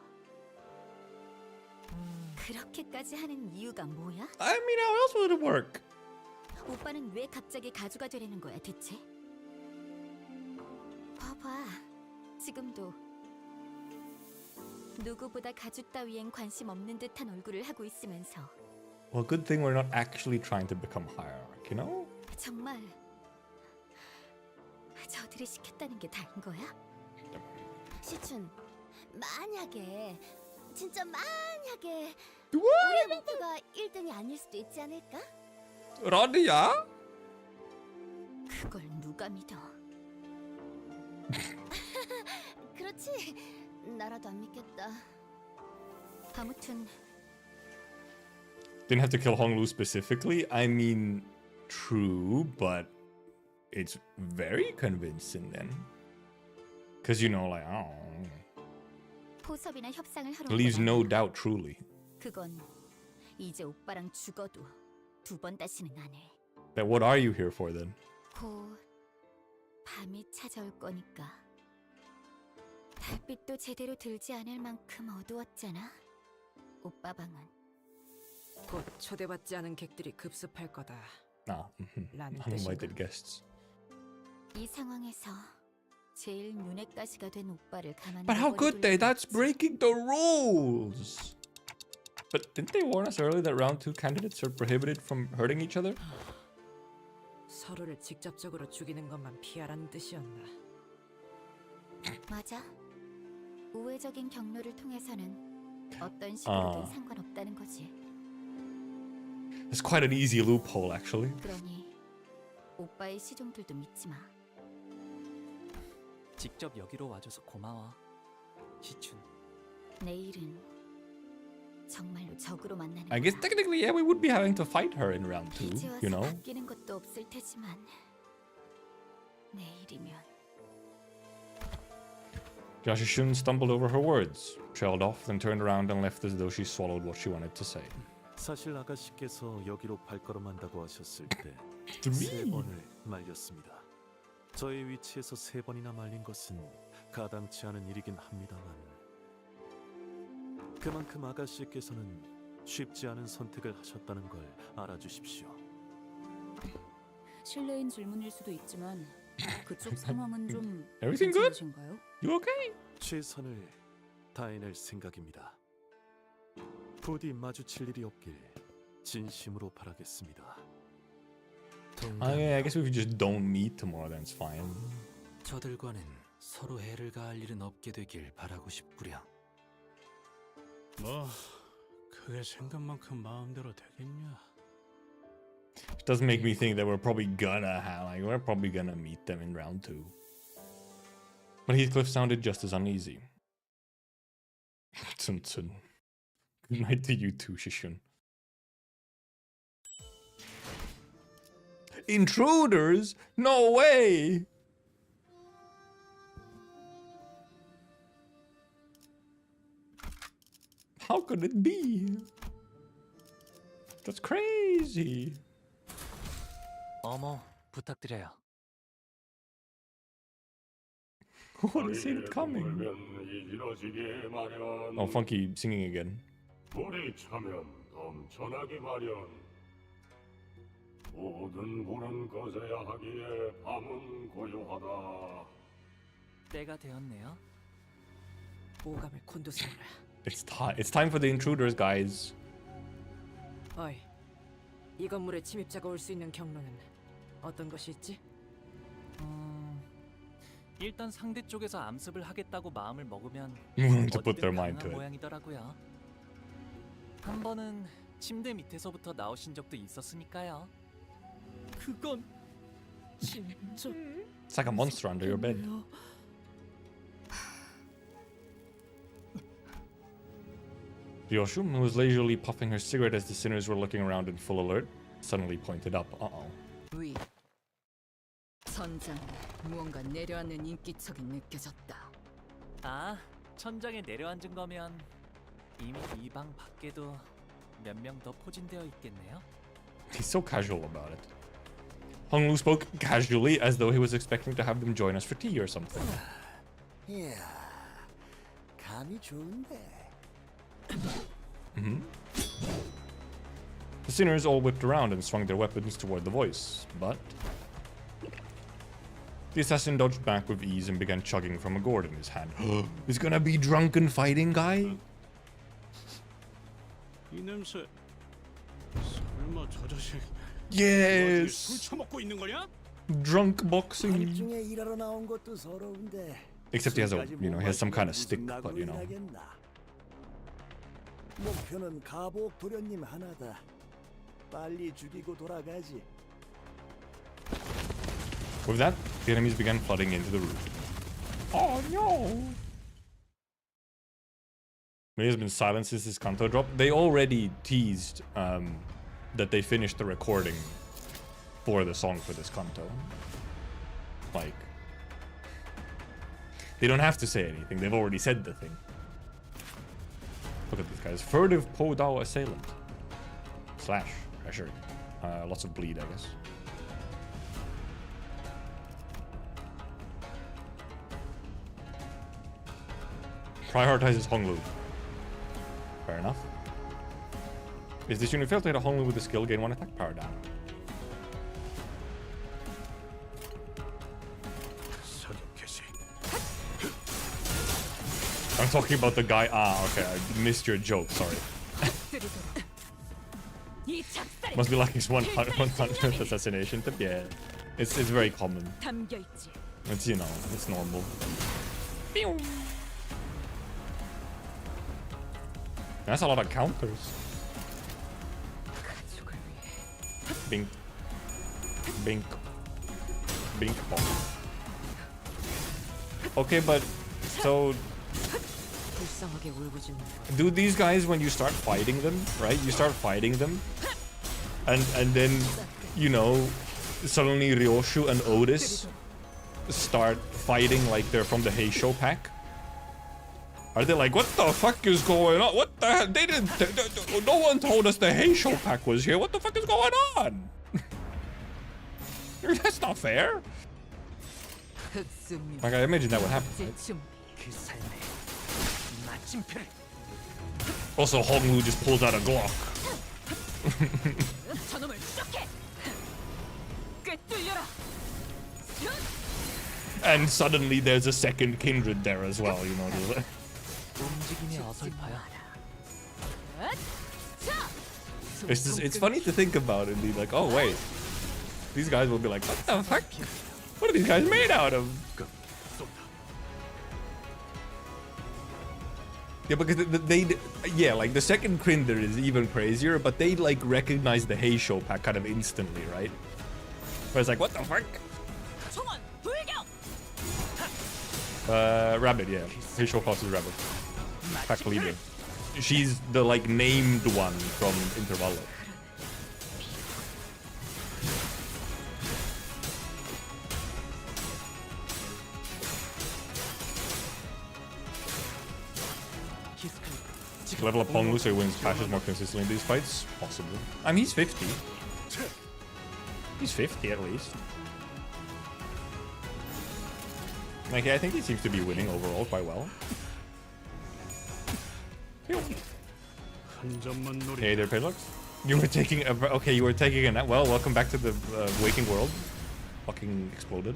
그렇게까지 하는 이유가 뭐야? I mean, how else would it work? 오빠는 왜 갑자기 가주가 되려는 거야, 대체? 봐봐, 지금도 누구보다 가주 따위엔 관심 없는 듯한 얼굴을 하고 있으면서. Well, good thing we're not actually trying to become hierarch, you know? 정말 저들이 시켰다는 게 다인 거야? 시춘, 만약에 진짜 만약에 What? 우리의 목표가 1등이 아닐 수도 있지 않을까? 라디야? 그걸 누가 믿어? 그렇지, 나라도 안 믿겠다. 아무튼 Didn't have to kill Honglu specifically. I mean, true, but it's very convincing then. Because, you know, like, I don't know. 포섭이나 협상을 하러 Leaves 온 no 거야. doubt, truly. 그건 이제 오빠랑 죽어도 두 번 다시는 안 해. But what are you here for then? 곧 밤이 찾아올 거니까. 달빛도 제대로 들지 않을 만큼 어두웠잖아. 오빠 방은. 곧 초대받지 않은 객들이 급습할 거다. 라는 Uninvited 뜻인가? guests. 이 상황에서 제일 눈에 가시가 된 오빠를 가만히. But how could they? That's breaking the rules. But didn't they warn us earlier that round 2 candidates are prohibited from hurting each other? 서로를 직접적으로 죽이는 것만 피하라는 뜻이었나? 맞아. 우회적인 경로를 통해서는 어떤 식으로든 상관없다는 거지. It's quite an easy loophole, actually. 그러니 오빠의 시종들도 믿지 마. 직접 여기로 와줘서 고마워, 시춘. 내일은 정말로 적으로 만나는 I guess technically, yeah, we would be having to fight her in round 2, 이제 you 와서 know? 바뀌는 것도 없을 테지만 내일이면. Joshi Shun stumbled over her words, trailed off, then turned around and left as though she swallowed what she wanted to say. 사실 아가씨께서 여기로 발걸음한다고 하셨을 때 Three. 3번을 말렸습니다. 저의 위치에서 3번이나 말린 것은 가당치 않은 일이긴 합니다만 그만큼 아가씨께서는 쉽지 않은 선택을 하셨다는 걸 알아주십시오. 실례인 질문일 수도 있지만 그쪽 상황은 좀 Everything good? 괜찮으신가요? You okay? 최선을 다해낼 생각입니다. 부디 마주칠 일이 없길 진심으로 바라겠습니다. I guess if we just don't meet tomorrow, then it's fine. 저들과는 서로 해를 가할 일은 없게 되길 바라고 싶구려. 뭐 그게 생각만큼 마음대로 되겠냐? It does make me think that we're probably gonna meet them in round 2. But Heathcliff sounded just as uneasy. Good night to you too, Shishun. Intruders? No way! How could it be? That's crazy. 어머, 부탁드려요. Who would have seen it coming? Oh, Funky singing again. 불이 차면 넘쳐나기 마련. 모든 불은 꺼져야 하기에 밤은 고요하다. 때가 되었네요. 오감을 곤두세우라. It's time for the intruders, guys. 어이, 이 건물에 침입자가 올 수 있는 경로는 어떤 것이 있지? 일단 상대 쪽에서 암습을 하겠다고 마음을 먹으면 To put their mind to 가능한 it. 모양이더라고요. 한 번은 침대 밑에서부터 나오신 적도 있었으니까요. 그건 진짜. It's like a monster under your bed. Ryoshu, who was leisurely puffing her cigarette as the sinners were looking around in full alert, suddenly pointed up. Uh-oh. 위. 천장 무언가 내려앉는 인기척이 느껴졌다. 아, 천장에 내려앉은 거면 이미 이 방 밖에도 몇 명 더 포진되어 있겠네요. He's so casual about it. Honglu spoke casually as though he was expecting to have them join us for tea or something. 이야, 감이 좋은데. The sinners all whipped around and swung their weapons toward the voice, but the assassin dodged back with ease and began chugging from a gourd in his hand. He's gonna be drunken fighting guy? 이 냄새. 설마 저 자식 Yes! 술 처먹고 있는 거냐? Drunk boxing. 밤중에 일하러 나온 것도 서러운데. Except he has a, he has some kind of stick, but you know. 목표는 가복 도련님 하나다. 빨리 죽이고 돌아가지. With that, the enemies began flooding into the room. Oh no! He has been silent since his Canto drop. They already teased that they finished the recording for the song for this Canto. Like, they don't have to say anything. They've already said the thing. Look at these guys. Furtive Po Dao assailant. Slash. Pressure. Lots of bleed, I guess. Prioritizes Honglu. Fair enough. Is this unit failed to hit a Honglu with a skill, gain 1 attack power down. I'm talking about the guy. Ah, okay. I missed your joke. Sorry. Must be like his 100th assassination tip. Yeah, it's very common. It's, you know, it's normal. That's a lot of counters. Bink. Bink. Bink bomb. Okay, but so do these guys, when you start fighting them, right? You start fighting them, and then, you know, suddenly Ryoshu and Otis start fighting like they're from the Heisho pack. Are they like, what the fuck is going on? What the hell? They didn't. No one told us the Heisho pack was here. What the fuck is going on? That's not fair. Like, I imagine that would happen. Right? Also, Honglu just pulls out a Glock. 저놈을 추적해. 꿰뚫려라. And suddenly there's a second kindred there as well, you know. 움직임이 어설퍼요. It's funny to think about and be like, oh wait, these guys will be like, what the fuck? What are these guys made out of? Yeah, because yeah, like the second Crinder is even crazier, but they like recognize the Heisho pack kind of instantly, right? Where it's like, what the fuck? Rabbit, yeah. Heisho Fox is Rabbit. Pack leader. She's the like named one from Intervallo. Level up Honglu so he wins pashes more consistently in these fights? Possibly. I mean, he's 50. He's 50 at least. Like, I think he seems to be winning overall quite well. Hey there, Paylox. You were taking a... Okay, you were taking a nap. Well, welcome back to the waking world. Fucking exploded.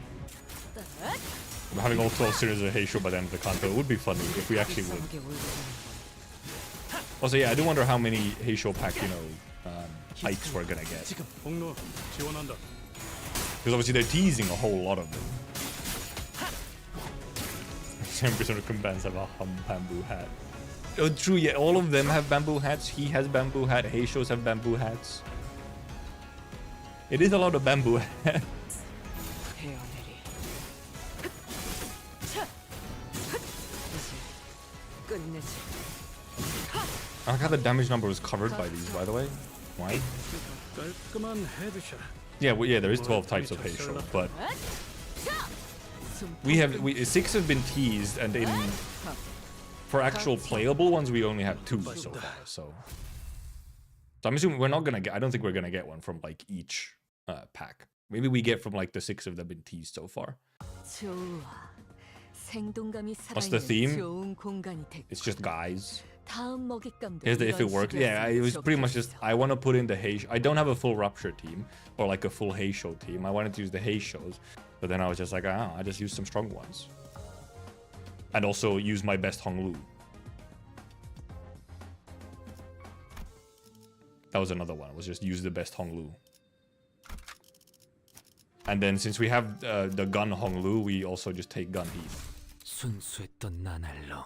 I'm having all 12 series of Heisho by the end of the Kanto. It would be funny if we actually would. Also, yeah, I do wonder how many Heisho pack, you know, hikes we're gonna get. Because obviously they're teasing a whole lot of them. 7% of combats have a bamboo hat. Oh, true, yeah, all of them have bamboo hats. He has bamboo hat. Heishos have bamboo hats. It is a lot of bamboo hats. I like how the damage number was covered by these, by the way. Why? Yeah, well, yeah, there is 12 types of Heisho, but we 6 have been teased, and in for actual playable ones, we only have 2 so far. So I'm assuming we're not gonna get. I don't think we're gonna get one from like each pack. Maybe we get from like the 6 of them been teased so far. What's the theme? It's just guys. Here's the if it works. Yeah, it was pretty much just I want to put in the Heisho. I don't have a full Rupture team or like a full Heisho team. I wanted to use the Heishos, but then I was just like, I just use some strong ones. And also use my best Honglu. That was another one. Was just use the best Honglu. And then since we have the gun Honglu, we also just take gun Heath. 순수했던 나날로.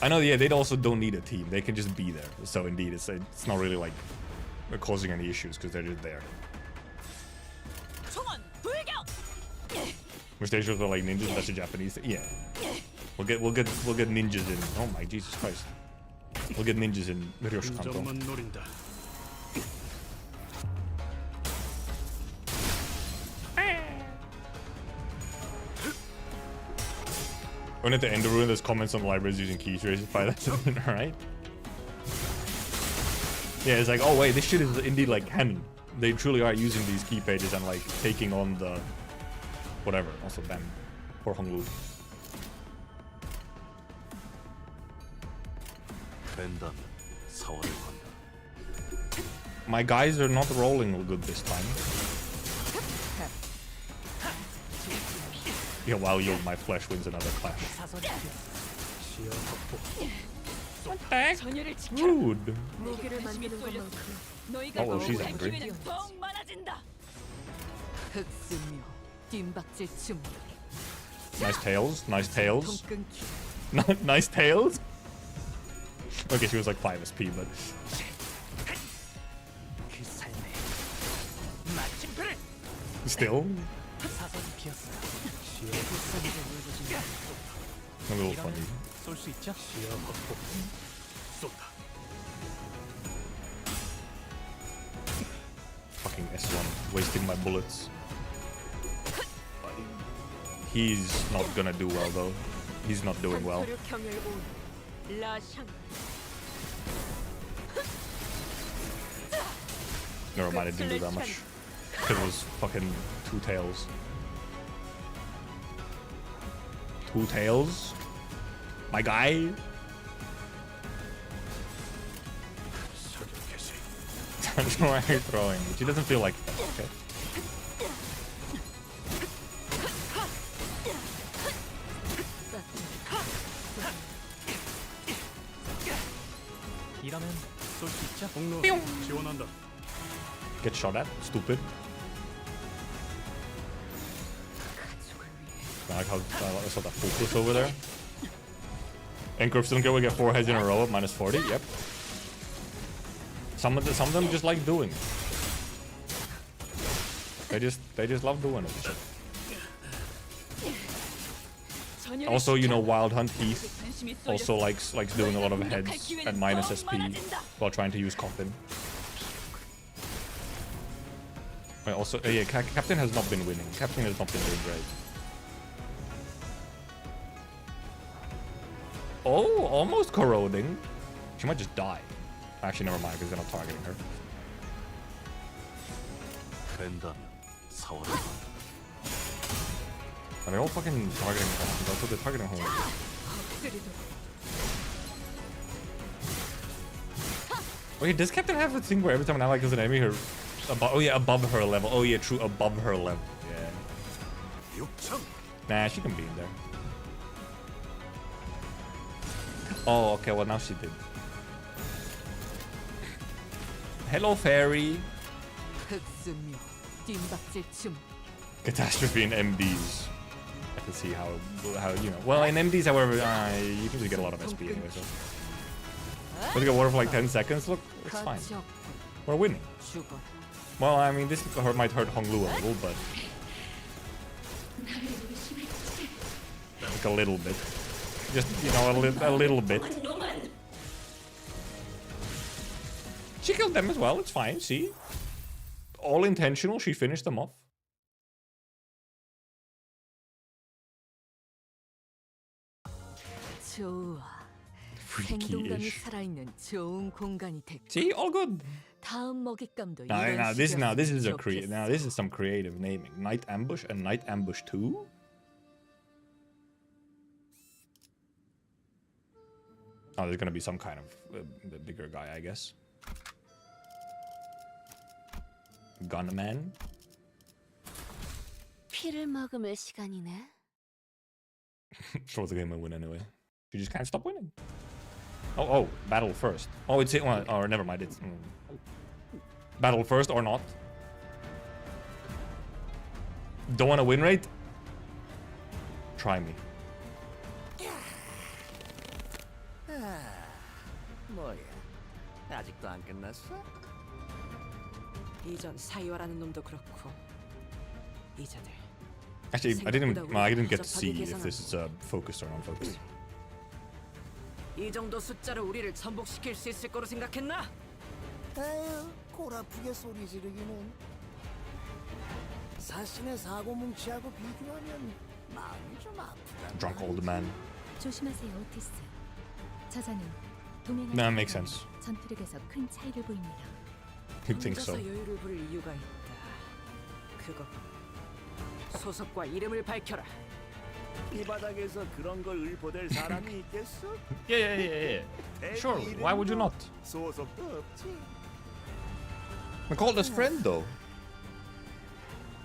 I know, yeah, they also don't need a team. They can just be there. So indeed, it's not really like causing any issues because they're just there. Mustaches are like ninjas. That's a Japanese thing. Yeah, we'll get ninjas in. Oh my Jesus Christ! We'll get ninjas in Ryoshi Kanto. When at the end of the room, there's comments on libraries using key traces. By that, right? Yeah, it's like, oh wait, this shit is indeed like canon. They truly are using these key pages and like taking on the whatever. Also, damn, poor Honglu. My guys are not rolling good this time. Yeah, wow, yo, my flesh wins another clash. What the heck? Rude. Oh, well, she's angry. Nice tails, nice tails. Nice tails? Okay, she was like 5 SP, but... Still? A little funny. Fucking S1, wasting my bullets. He's not gonna do well though. He's not doing well. Never mind, it didn't do that much. Because it was fucking 2 tails. Two tails. My guy. That's why you're throwing. She doesn't feel like it. Okay. 이러면 쏠 수 있죠? 공로 지원한다. Get shot at. Stupid. I like how I saw that focus over there. And Griffs don't get 4 heads in a row at -40. Yep. Some of them just like doing it. They just love doing it. Also, you know, Wild Hunt Heath also likes doing a lot of heads at -SP while trying to use Coffin. Also, yeah, Captain has not been winning. Captain has not been doing great. Oh, almost corroding. She might just die. Actually, never mind, because they're not targeting her. Are they all fucking targeting her? That's what they're targeting her. Wait, does Captain have a thing where every time an ally kills an enemy, her above her level? Oh yeah, true, above her level. Yeah. Nah, she can be in there. Oh, okay, well now she did. Hello, fairy. Catastrophe in MDs. I can see how you know. Well, in MDs, however, you can just get a lot of SP anyway. So, we get water for like 10 seconds. Look, it's fine. We're winning. Well, I mean, this might hurt Honglu a little, but like a little bit. Just, you know, a little bit. She killed them as well. It's fine. See, all intentional. She finished them off. Freaky-ish. See, all good. Now this is a this is some creative naming. Night Ambush and Night Ambush 2. Oh, there's gonna be some kind of bigger guy, I guess. Gunman. 피를 머금을 시간이네. Throw the game and win anyway. You just can't stop winning. Oh, battle first. Oh, it's it. Well, or never mind. It's battle first or not. Don't want a win rate? Try me. 뭐야? 아직도 안 끝났어? 이전 사이와라는 놈도 그렇고 이자들. Actually, I didn't get to see if this is focused or non-focused. 이 정도 숫자로 우리를 전복시킬 수 있을 거로 생각했나? 에휴, 골 아프게 소리 지르기는. 사신의 사고 뭉치하고 비교하면 마음이 좀 아프다. Drunk old man. 조심하세요, 오티스. 저자는 동행할 That makes sense. 전투력에서 큰 차이를 보입니다. You think so? 혼자서 여유를 부릴 이유가 있다. 그거 소속과 이름을 밝혀라. 이 바닥에서 그런 걸 의포될 사람이 있겠어? Yeah. Sure. Why would you not? 소속도 없지. We called us friend though.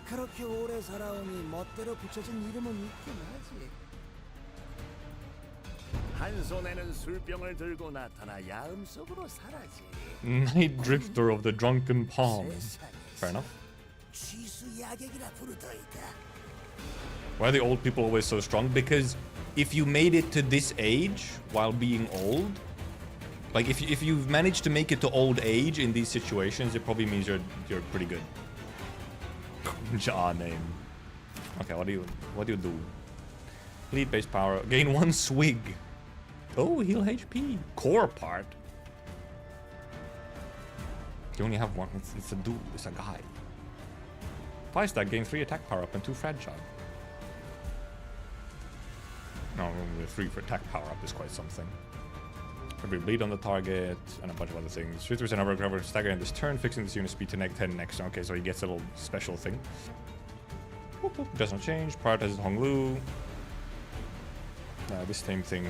그렇게 오래 살아오니 멋대로 붙여진 이름은 있긴 하지. 한 손에는 술병을 들고 나타나 야음 속으로 사라지. Night Drifter of the Drunken Palm. Fair enough. 취수 야객이라 부르더이다. Why are the old people always so strong? Because if you made it to this age while being old, like if you've managed to make it to old age in these situations, it probably means you're pretty good. Ja name. Okay, what do you do? Lead base power. Gain 1 swig. Oh, heal HP. Core part. You only have one. It's a dude. It's a guy. Twice that gain 3 attack power up and 2 fragile. No, 3 for attack power up is quite something. Every bleed on the target and a bunch of other things. 50% of recover stagger in this turn, fixing this unit speed to -10 next. Okay, so he gets a little special thing. Whoop, whoop. Does not change. Prioritizes Honglu. This same thing.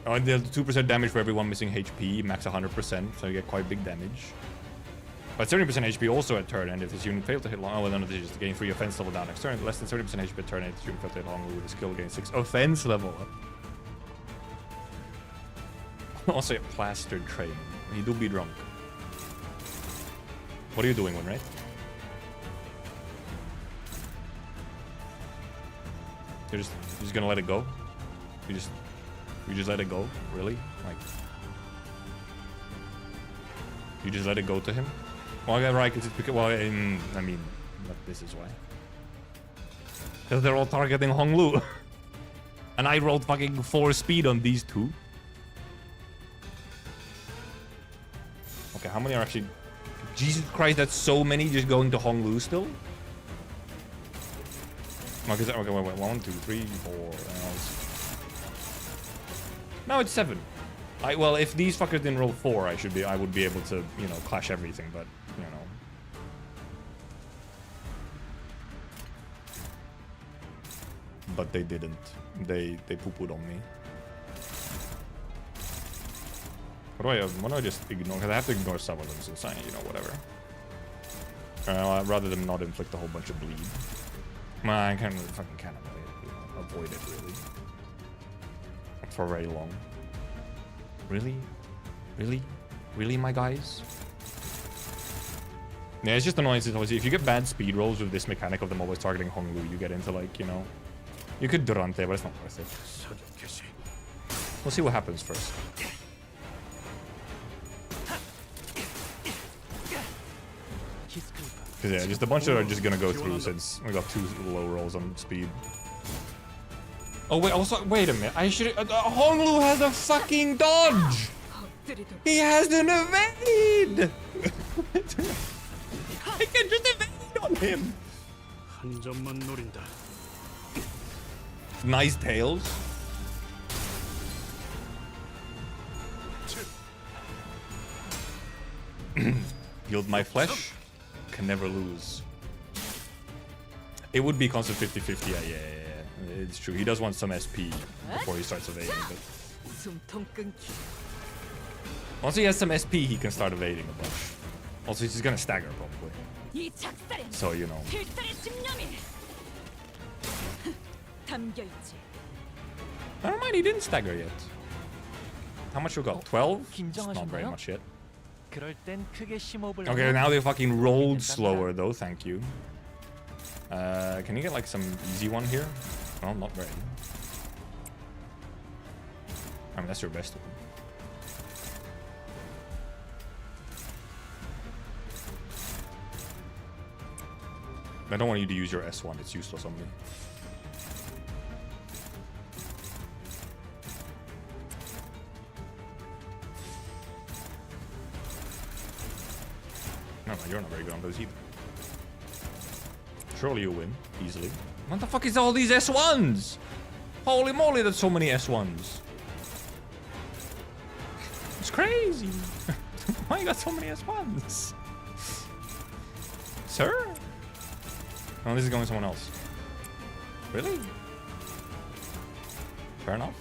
Oh, and there's 2% damage for everyone missing HP, max 100%, so you get quite big damage. But 70% HP also at turn, and if this unit fails to hit long, oh, well, none of this is gain 3 offense level down next turn. Less than 70% HP at turn, and if this unit fails to hit long with a skill, gain 6 offense level up. Also, a plastered train. He do be drunk. What are you doing, Winray? You're just gonna let it go? You just let it go? Really? Like, you just let it go to him? Well, yeah, right, because it's because, well, I mean, this is why. Because they're all targeting Honglu. And I rolled fucking 4 speed on these two. Okay, how many are actually... Jesus Christ, that's so many just going to Honglu still? Okay, wait, 1, 2, 3, 4... No, it's 7. Well, if these fuckers didn't roll 4, I would be able to, you know, clash everything, but, you know. But they didn't. They poo-pooed on me. Why don't I just ignore? Because I have to ignore some of them since I, you know, whatever. Rather than not inflict a whole bunch of bleed. Well, I can't really fucking avoid it, really. For very long. Really? Really? Really, my guys? Yeah, it's just annoying. If you get bad speed rolls with this mechanic of them always targeting Honglu, you get into, like, you know... You could Durante, but it's not worth it. We'll see what happens first. Because, yeah, just a bunch that are just gonna go through since we got 2 low rolls on speed. Oh, wait, also, wait a minute. I should... Honglu has a fucking dodge! He has an evade! I can just evade on him! Nice tails. Yield my flesh. Can never lose. It would be constant 50-50, yeah. It's true. He does want some SP before he starts evading, but... Once he has some SP, he can start evading a bunch. Also, he's gonna stagger, probably. So, you know. Never mind, he didn't stagger yet. How much we got? 12? It's not very much yet. Okay, now they fucking rolled slower, though. Thank you. Can you get, like, some easy one here? Well, not very. I mean, that's your best one. I don't want you to use your S1, it's useless on me. No, you're not very good on those either. Surely you win, easily. What the fuck is all these S1s? Holy moly, there's so many S1s. It's crazy. Why you got so many S1s? Sir? Oh, this is going to someone else. Really? Fair enough.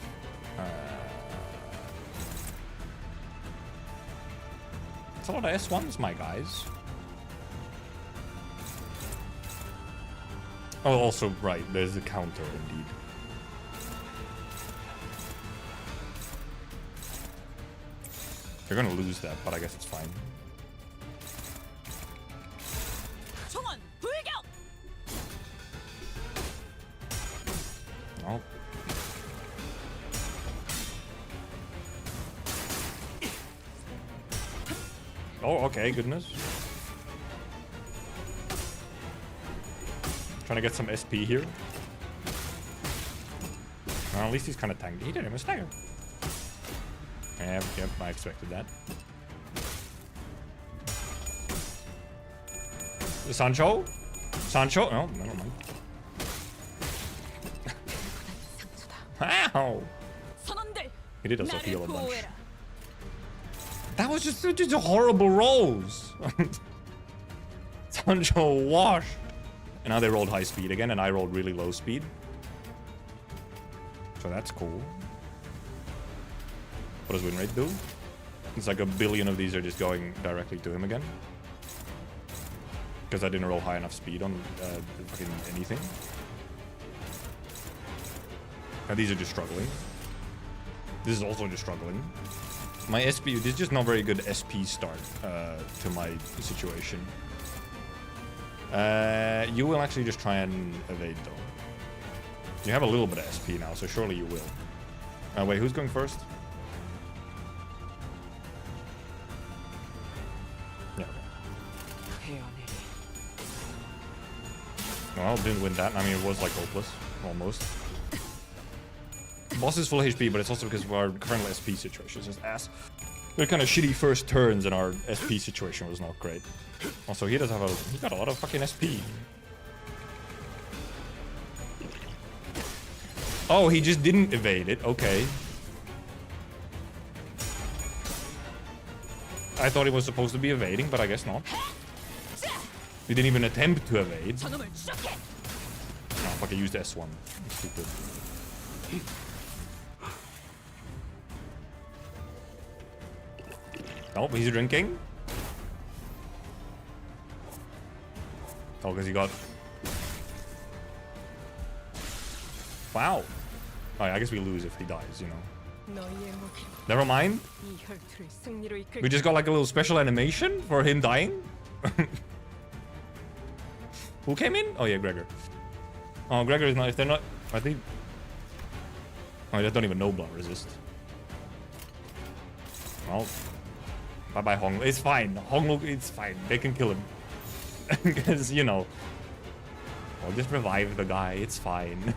It's a lot of S1s, my guys. Oh, also, right, there's a counter, indeed. You're gonna lose that, but I guess it's fine. Oh. Oh, okay, goodness. Trying to get some SP here. Well, at least he's kind of tanked. He didn't even stagger. Yep, I expected that. Sancho? Sancho? No, never mind. Ow! He did also heal a bunch. That was just horrible rolls. Sancho washed. And now they rolled high speed again, and I rolled really low speed. So that's cool. What does win rate do? It's like 1 billion of these are just going directly to him again. Because I didn't roll high enough speed on fucking anything. And these are just struggling. This is also just struggling. My SP, this is just not very good SP start to my situation. You will actually just try and evade though. You have a little bit of SP now, so surely you will. Wait, who's going first? Yeah. Well, didn't win that. I mean, it was like hopeless, almost. Boss is full HP, but it's also because of our current SP situation is just ass. They're kind of shitty first turns, and our SP situation was not great. Also, he does have he got a lot of fucking SP. Oh, he just didn't evade it. Okay. I thought he was supposed to be evading, but I guess not. He didn't even attempt to evade. No, fuck, I used S1. Stupid. Oh, he's drinking. Oh, because he got... Wow. Oh, yeah, I guess we lose if he dies, you know. Never mind. We just got like a little special animation for him dying. Who came in? Oh yeah, Gregor. Oh, Gregor is not... If they're not... I think... Oh, they don't even know blood resist. Well... Bye-bye, Hong. It's fine. Hong, it's fine. They can kill him. Because, you know... I'll just revive the guy. It's fine.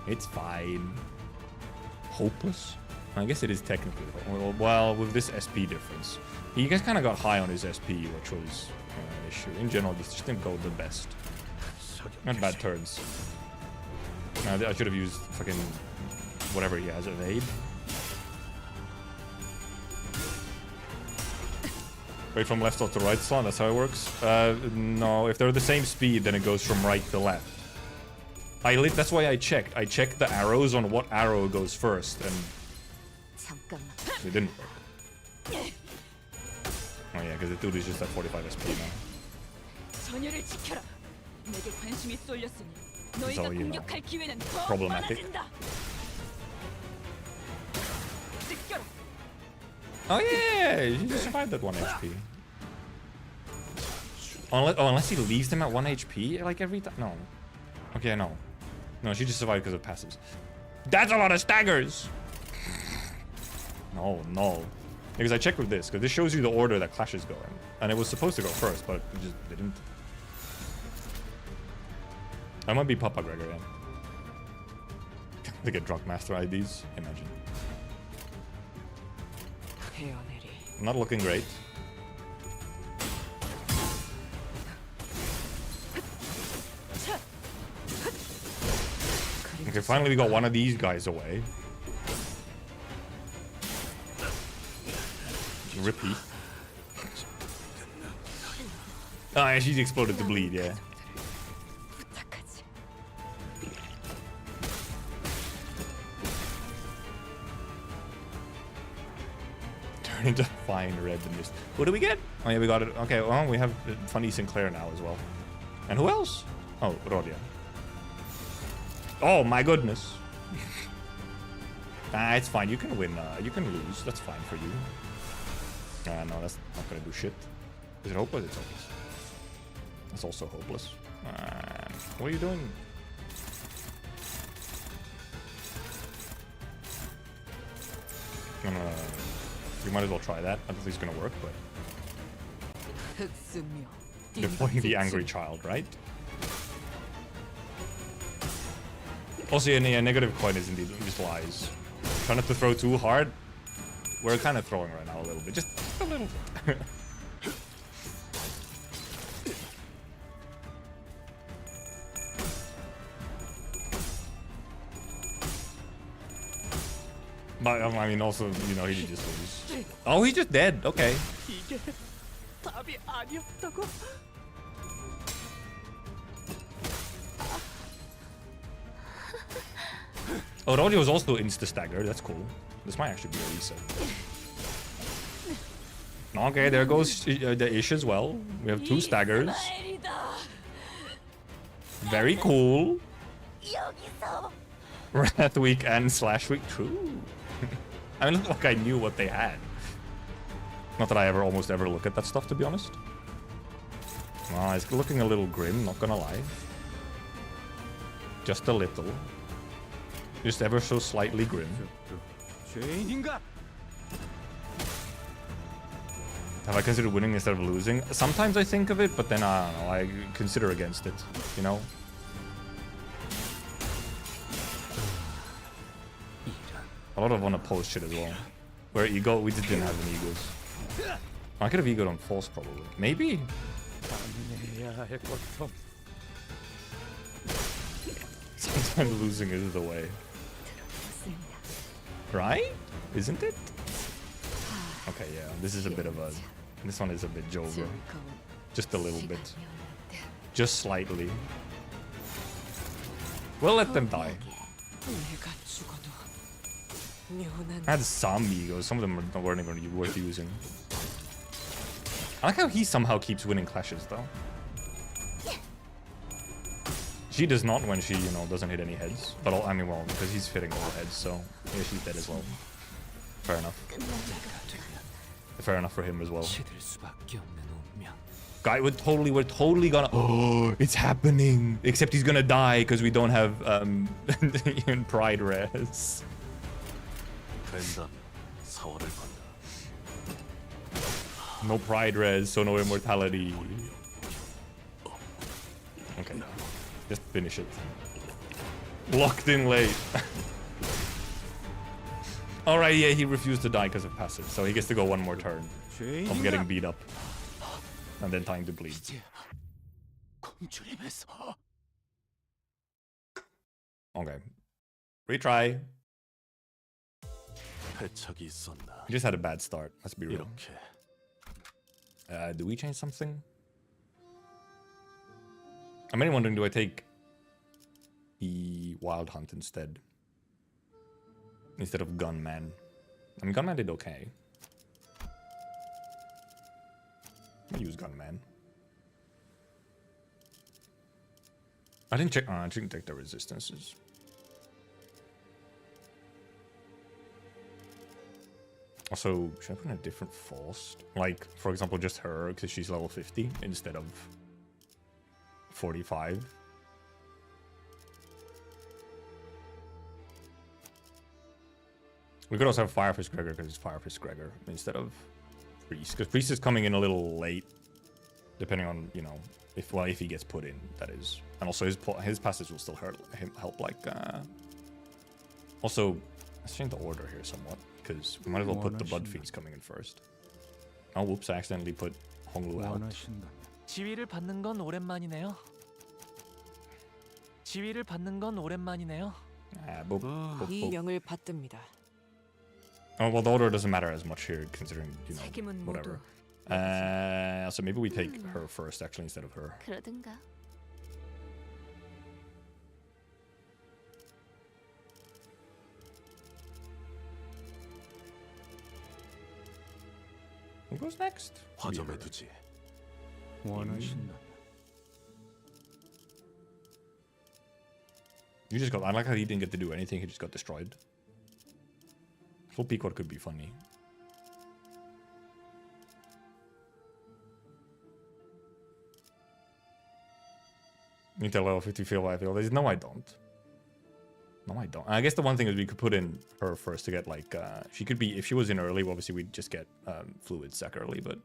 It's fine. Hopeless? I guess it is technically. Well, with this SP difference. He guys kind of got high on his SP, which was an issue. In general, he just didn't go the best. Not bad turns. I should have used fucking whatever he has, evade. Wait from left to right slot, that's how it works? No, if they're the same speed, then it goes from right to left. That's why I checked. I checked the arrows on what arrow goes first, and it didn't work. Oh yeah, because the dude is just at 45 SP now. So, you know, problematic. Oh yeah, you just survived that 1 HP. Unless he leaves them at 1 HP, like every time. No. Okay, no. No, she just survived because of passives. That's a lot of staggers! No, no. Because I checked with this, because this shows you the order that clashes go in. And it was supposed to go first, but it just didn't. I might be Papa Gregor, yeah. They get drunk master IDs, imagine. Not looking great. Okay, finally we got one of these guys away. Rippy. Oh, yeah, she's exploded to bleed, yeah. Turn into fine red and mist. What do we get? Oh yeah, we got it. Okay, well, we have Funny Sinclair now as well. And who else? Oh, Rodia. Oh my goodness. It's fine. You can win. You can lose. That's fine for you. No, that's not gonna do shit. Is it hopeless? It's hopeless. That's also hopeless. What are you doing? You might as well try that. I don't think it's gonna work, but... Deploying the angry child, right? Also, yeah, negative coin is indeed just lies. Try not to throw too hard. We're kind of throwing right now a little bit. Just a little bit. But, I mean, also, you know, he just lose. Oh, he's just dead. Okay. Oh, Rodio is also insta-staggered. That's cool. This might actually be a reset. Okay, there goes the Ish as well. We have 2 staggers. Very cool. Wrath week and Slash week. True. I mean, look like I knew what they had. Not that I almost ever look at that stuff, to be honest. Oh, it's looking a little grim, not gonna lie. Just a little. Just ever so slightly grim. Have I considered winning instead of losing? Sometimes I think of it, but then I don't know, I consider against it, you know? A lot of unopposed shit as well. Where ego, we just didn't have any egos. I could have egoed on false probably. Maybe? Sometimes losing is the way. Right? Isn't it? Okay, yeah, this is a bit of a... This one is a bit Jover. Just a little bit. Just slightly. We'll let them die. I had some egos, some of them weren't even worth using. I like how he somehow keeps winning clashes though. She does not when she, you know, doesn't hit any heads. But I mean, well, because he's hitting all heads, so yeah, she's dead as well. Fair enough. Fair enough for him as well. Guy, we're totally gonna. Oh, it's happening. Except he's gonna die because we don't have even pride res. No pride res, so no immortality. Okay, just finish it. Locked in late. Alright, yeah, he refused to die because of passive, so he gets to go one more turn of getting beat up. And then time to bleed. Okay. Retry. He just had a bad start, let's be real. Do we change something? I'm only wondering, do I take the Wild Hunt instead of Gunman? I mean, Gunman did okay. I'll use Gunman. I didn't check. I didn't check the resistances. Also, should I put in a different Faust? Like, for example, just her, because she's level 50 instead of 45. We could also have Firefish Gregor because it's Firefish Gregor instead of Priest. Because Priest is coming in a little late, depending on, you know, if he gets put in, that is. And also his passage will still help like... Also, let's change the order here somewhat, because we might as well put the Blood Fiends coming in first. Oh, whoops, I accidentally put Honglu out. 지위를 받는 건 오랜만이네요. 지위를 받는 건 오랜만이네요. 이 명을 받듭니다. Oh, well, the order doesn't matter as much here, considering, you know, whatever. So maybe we take her first, actually, instead of her. 그러든가. Who goes next? 화점에 두지. You just got... I like how he didn't get to do anything, he just got destroyed. Full Pequod could be funny. You tell level 50 feel I feel. No, I don't. No, I don't. I guess the one thing is we could put in her first to get like... she could be... If she was in early, well, obviously we'd just get Fluid Sec early, but...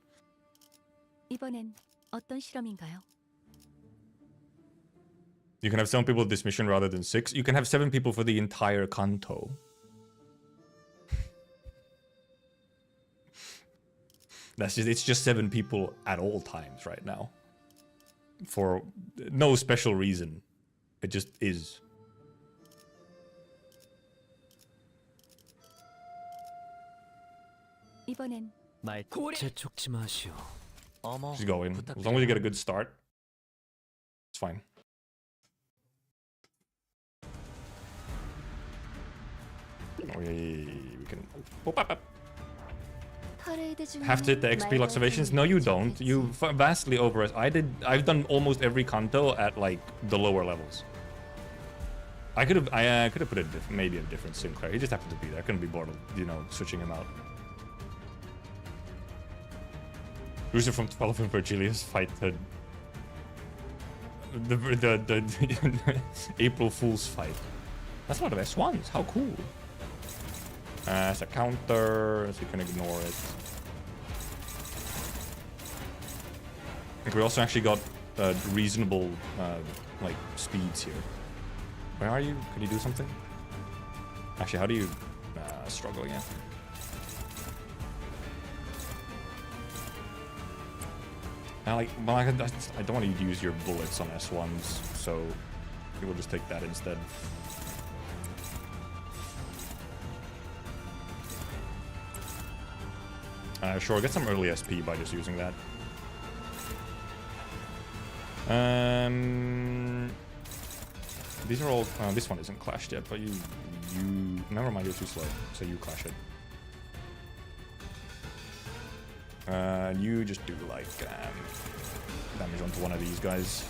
이번엔 어떤 실험인가요? You can have 7 people with this mission rather than 6. You can have 7 people for the entire Kanto. It's just 7 people at all times right now. For no special reason. It just is. 이번엔 말 재촉지 마시오. 어머. She's going. As long as you get a good start, it's fine. We can... Boop, bop, bop. 퍼레이드 중에 Have to hit the XP observations? No, you don't. You vastly overestimate. I've done almost every Kanto at like the lower levels. I could have put maybe a different Sinclair. He just happened to be there. I couldn't be bored of, you know, switching him out. Rooster from 12 and Virgilius fight the April Fool's fight. That's one of the best ones. How cool. As a counter, so you can ignore it. I think we also actually got reasonable like speeds here. Where are you? Can you do something? Actually, how do you struggle again? I don't want to use your bullets on S1s, so we will just take that instead. Sure, get some early SP by just using that. These are all. This one isn't clashed yet, but you. Never mind, you're too slow, so you clash it. You just do like damage onto one of these guys.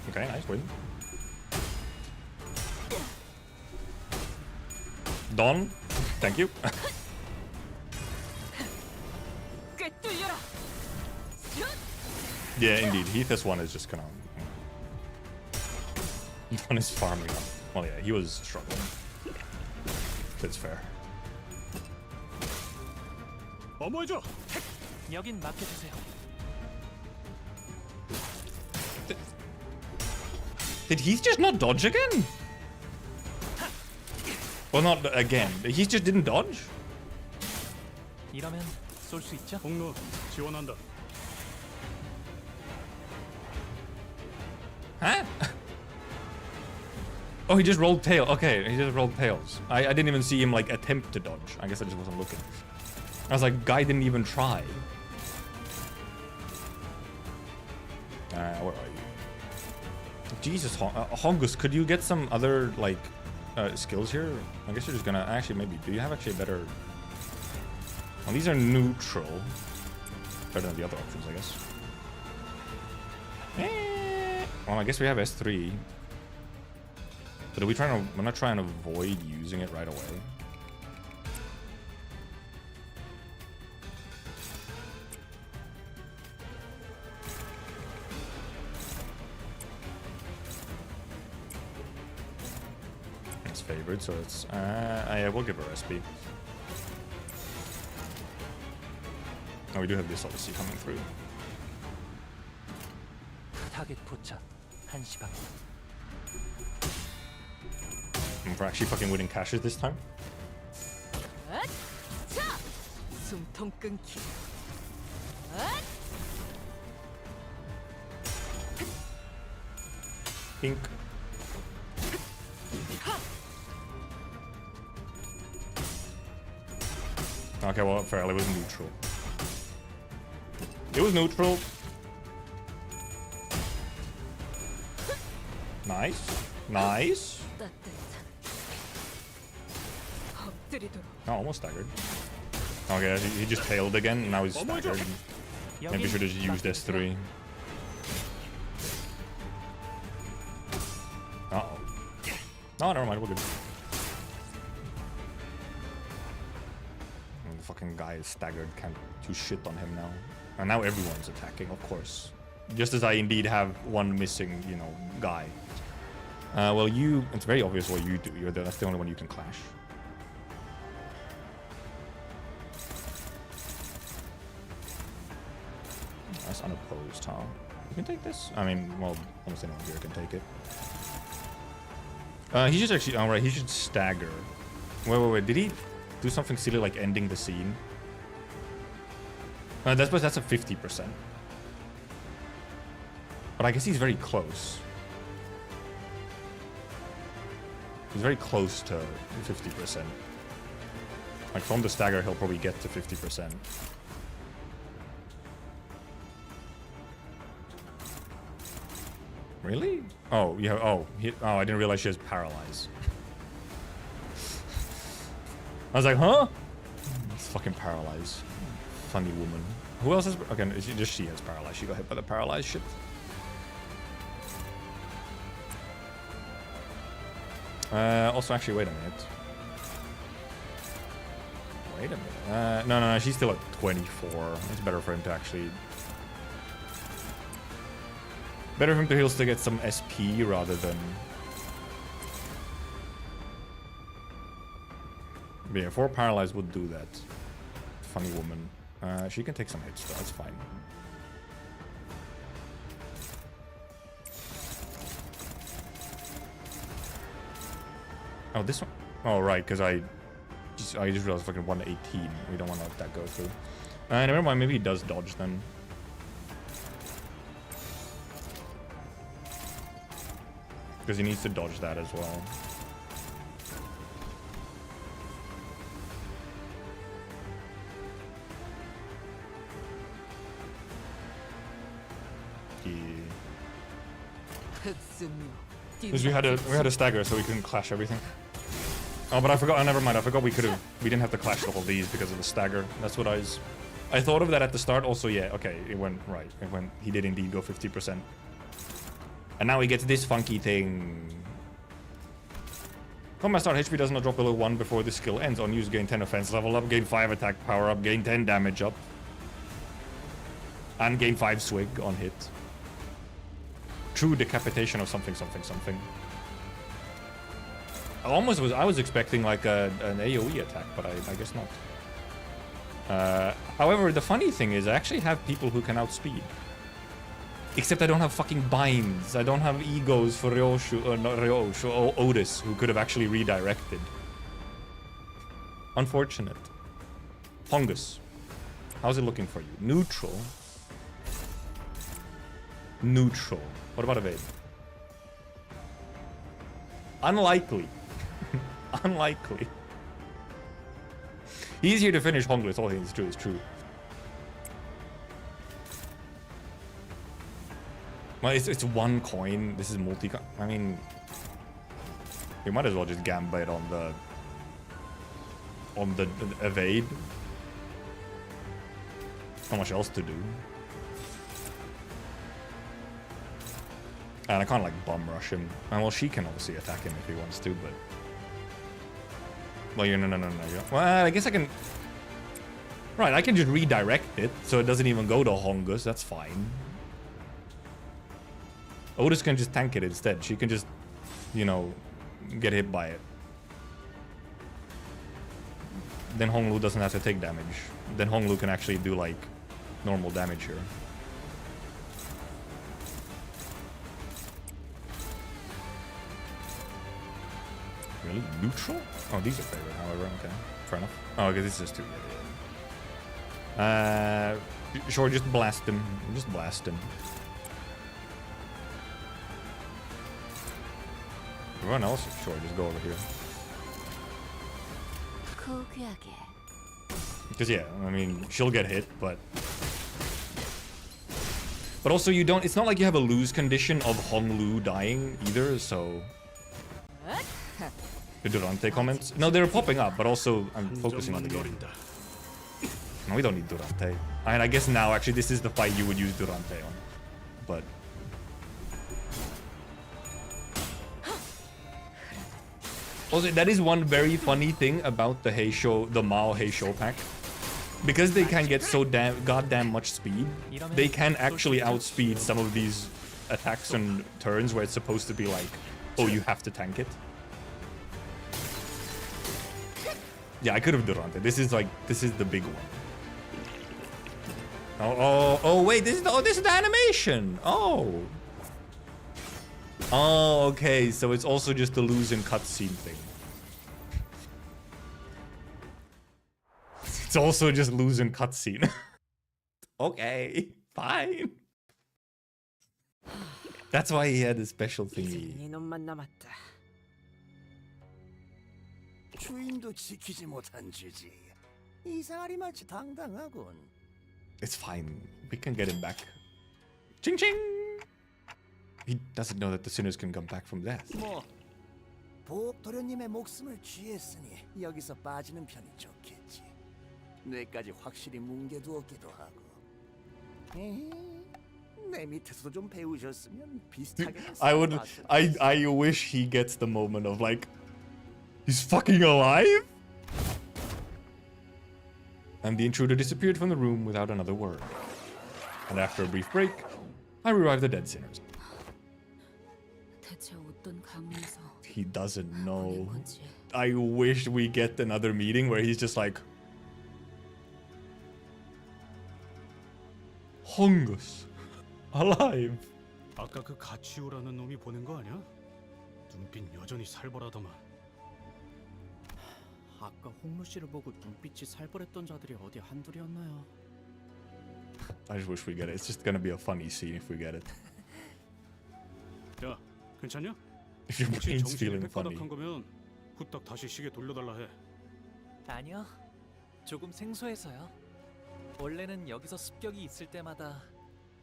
Okay, nice win. Don, thank you. Yeah, indeed. Heath's one is just gonna. Don is farming up. Well, yeah, he was struggling. That's fair. 여긴 맡겨주세요. Did Heath just not dodge again? Well, not again. He just didn't dodge? 이러면 쏠 수 있죠? 공로 지원한다. Huh? Oh, he just rolled tail. Okay, he just rolled tails. I didn't even see him like attempt to dodge. I guess I just wasn't looking. I was like, guy didn't even try. Where are you? Jesus, Hongus, could you get some other like skills here? I guess you're just gonna actually maybe. Do you have actually a better? Well, these are neutral. Better than the other options, I guess. Well, I guess we have S3. But are we trying to? We're not trying to avoid using it right away. It's favored, so it's. Yeah, we'll give her SP. Oh, we do have this obviously coming through. 타겟 포착 1시 방. And we're actually fucking winning caches this time. 숨통 끊기. Pink. Okay, well, fair. It was neutral. It was neutral. Nice. Nice. Oh, almost staggered. Okay, he just tailed again, and now he's staggered. Maybe should have used S3. Uh-oh. Oh, never mind, we're good. And the fucking guy is staggered, can't do shit on him now. And now everyone's attacking, of course. Just as I indeed have one missing, you know, guy. Well, you... It's very obvious what you do. That's the only one you can clash. That's unopposed, huh? You can take this? I mean, well, almost anyone here can take it. He should actually... Alright, he should stagger. Wait. Did he do something silly like ending the scene? That's a 50%. But I guess he's very close. He's very close to 50%. Like from the stagger, he'll probably get to 50%. Really? Oh, yeah. Oh, I didn't realize she has paralyzed. I was like, huh? It's fucking paralyzed. Funny woman. Who else has... Okay, just she has paralyzed. She got hit by the paralyzed shit. Also, actually, wait a minute. Wait a minute. No, she's still at 24. It's better for him to actually... Better for him to heal to get some SP rather than... But yeah, 4 paralyzed would do that. Funny woman. She can take some hits though, that's fine. Oh, this one? Oh, right, because I just realized fucking 118. We don't want to let that go through. Never mind, maybe he does dodge then. Because he needs to dodge that as well. Because we had a stagger, so we couldn't clash everything. Oh, but I forgot. Oh, never mind. I forgot we didn't have to clash all these because of the stagger. That's what I thought of that at the start. Also, yeah. Okay, it went right. He did indeed go 50%. And now he gets this funky thing. Combat start HP does not drop below 1 before the skill ends. On use, gain 10 offense level up, gain 5 attack power up, gain 10 damage up, and gain 5 swig on hit. True decapitation of something. I was expecting like an AoE attack, but I guess not. However, the funny thing is I actually have people who can outspeed. Except I don't have fucking binds. I don't have egos for Ryoshu, or not Ryoshu, or Otis, who could have actually redirected. Unfortunate. Hongus. How's it looking for you? Neutral. Neutral. What about evade? Unlikely. Unlikely. Easier to finish Hongus, all things true is true. Well, it's 1 coin. This is multi-coin. I mean, you might as well just gambit on the evade. Not much else to do. And I can't like bum rush him. And well, she can obviously attack him if he wants to, but well, no. Well, I guess I can. Right, I can just redirect it so it doesn't even go to Hongus. That's fine. Otis can just tank it instead. She can just, you know, get hit by it. Then Honglu doesn't have to take damage. Then Honglu can actually do, like, normal damage here. Really? Neutral? Oh, these are favorite, however. Okay. Fair enough. Oh, okay, this is just 2. Sure, just blast him. Just blast him. Everyone else, sure, just go over here. Because yeah, I mean, she'll get hit, but also you don't. It's not like you have a lose condition of Honglu dying either. So the Durante comments. No, they're popping up, but also I'm focusing on the game. No, we don't need Durante. I guess now actually this is the fight you would use Durante on, but. Also, that is one very funny thing about the Heisho, the Mao Heisho pack. Because they can get so goddamn much speed, they can actually outspeed some of these attacks and turns where it's supposed to be like, oh, you have to tank it. Yeah, I could have Durante. This is the big one. Oh, wait, this is the animation. Oh, okay, so it's also just the lose in cutscene thing. It's also just lose in cutscene. Okay, fine. That's why he had a special thingy. 주인도 지키지 못한 주지. 이상하리 마치 당당하군. It's fine. We can get him back. Ching ching. He doesn't know that the sinners can come back from death. 뭐 보옥 도련님의 목숨을 취했으니 여기서 빠지는 편이 좋겠지. 뇌까지 확실히 뭉개두었기도 하고. 내 밑에서도 좀 배우셨으면 비슷하게. I wish he gets the moment of like, he's fucking alive? And the intruder disappeared from the room without another word. And after a brief break, I revived the dead sinners. 대체 어떤 가문에서 He doesn't know. I wish we get another meeting where he's just like, Hongus, alive. 아까 그 가치우라는 놈이 보낸 거 아니야? 눈빛 여전히 살벌하더만. 아까 홍루 씨를 보고 눈빛이 살벌했던 자들이 어디 한둘이었나요? I just wish we get it. It's just gonna be a funny scene if we get it. 야, 괜찮냐? If your 혹시 brain's 정신이 feeling funny. 빽까닥한 거면 후딱 다시 시계 돌려달라 해. 아니요. 조금 생소해서요. 원래는 여기서 습격이 있을 때마다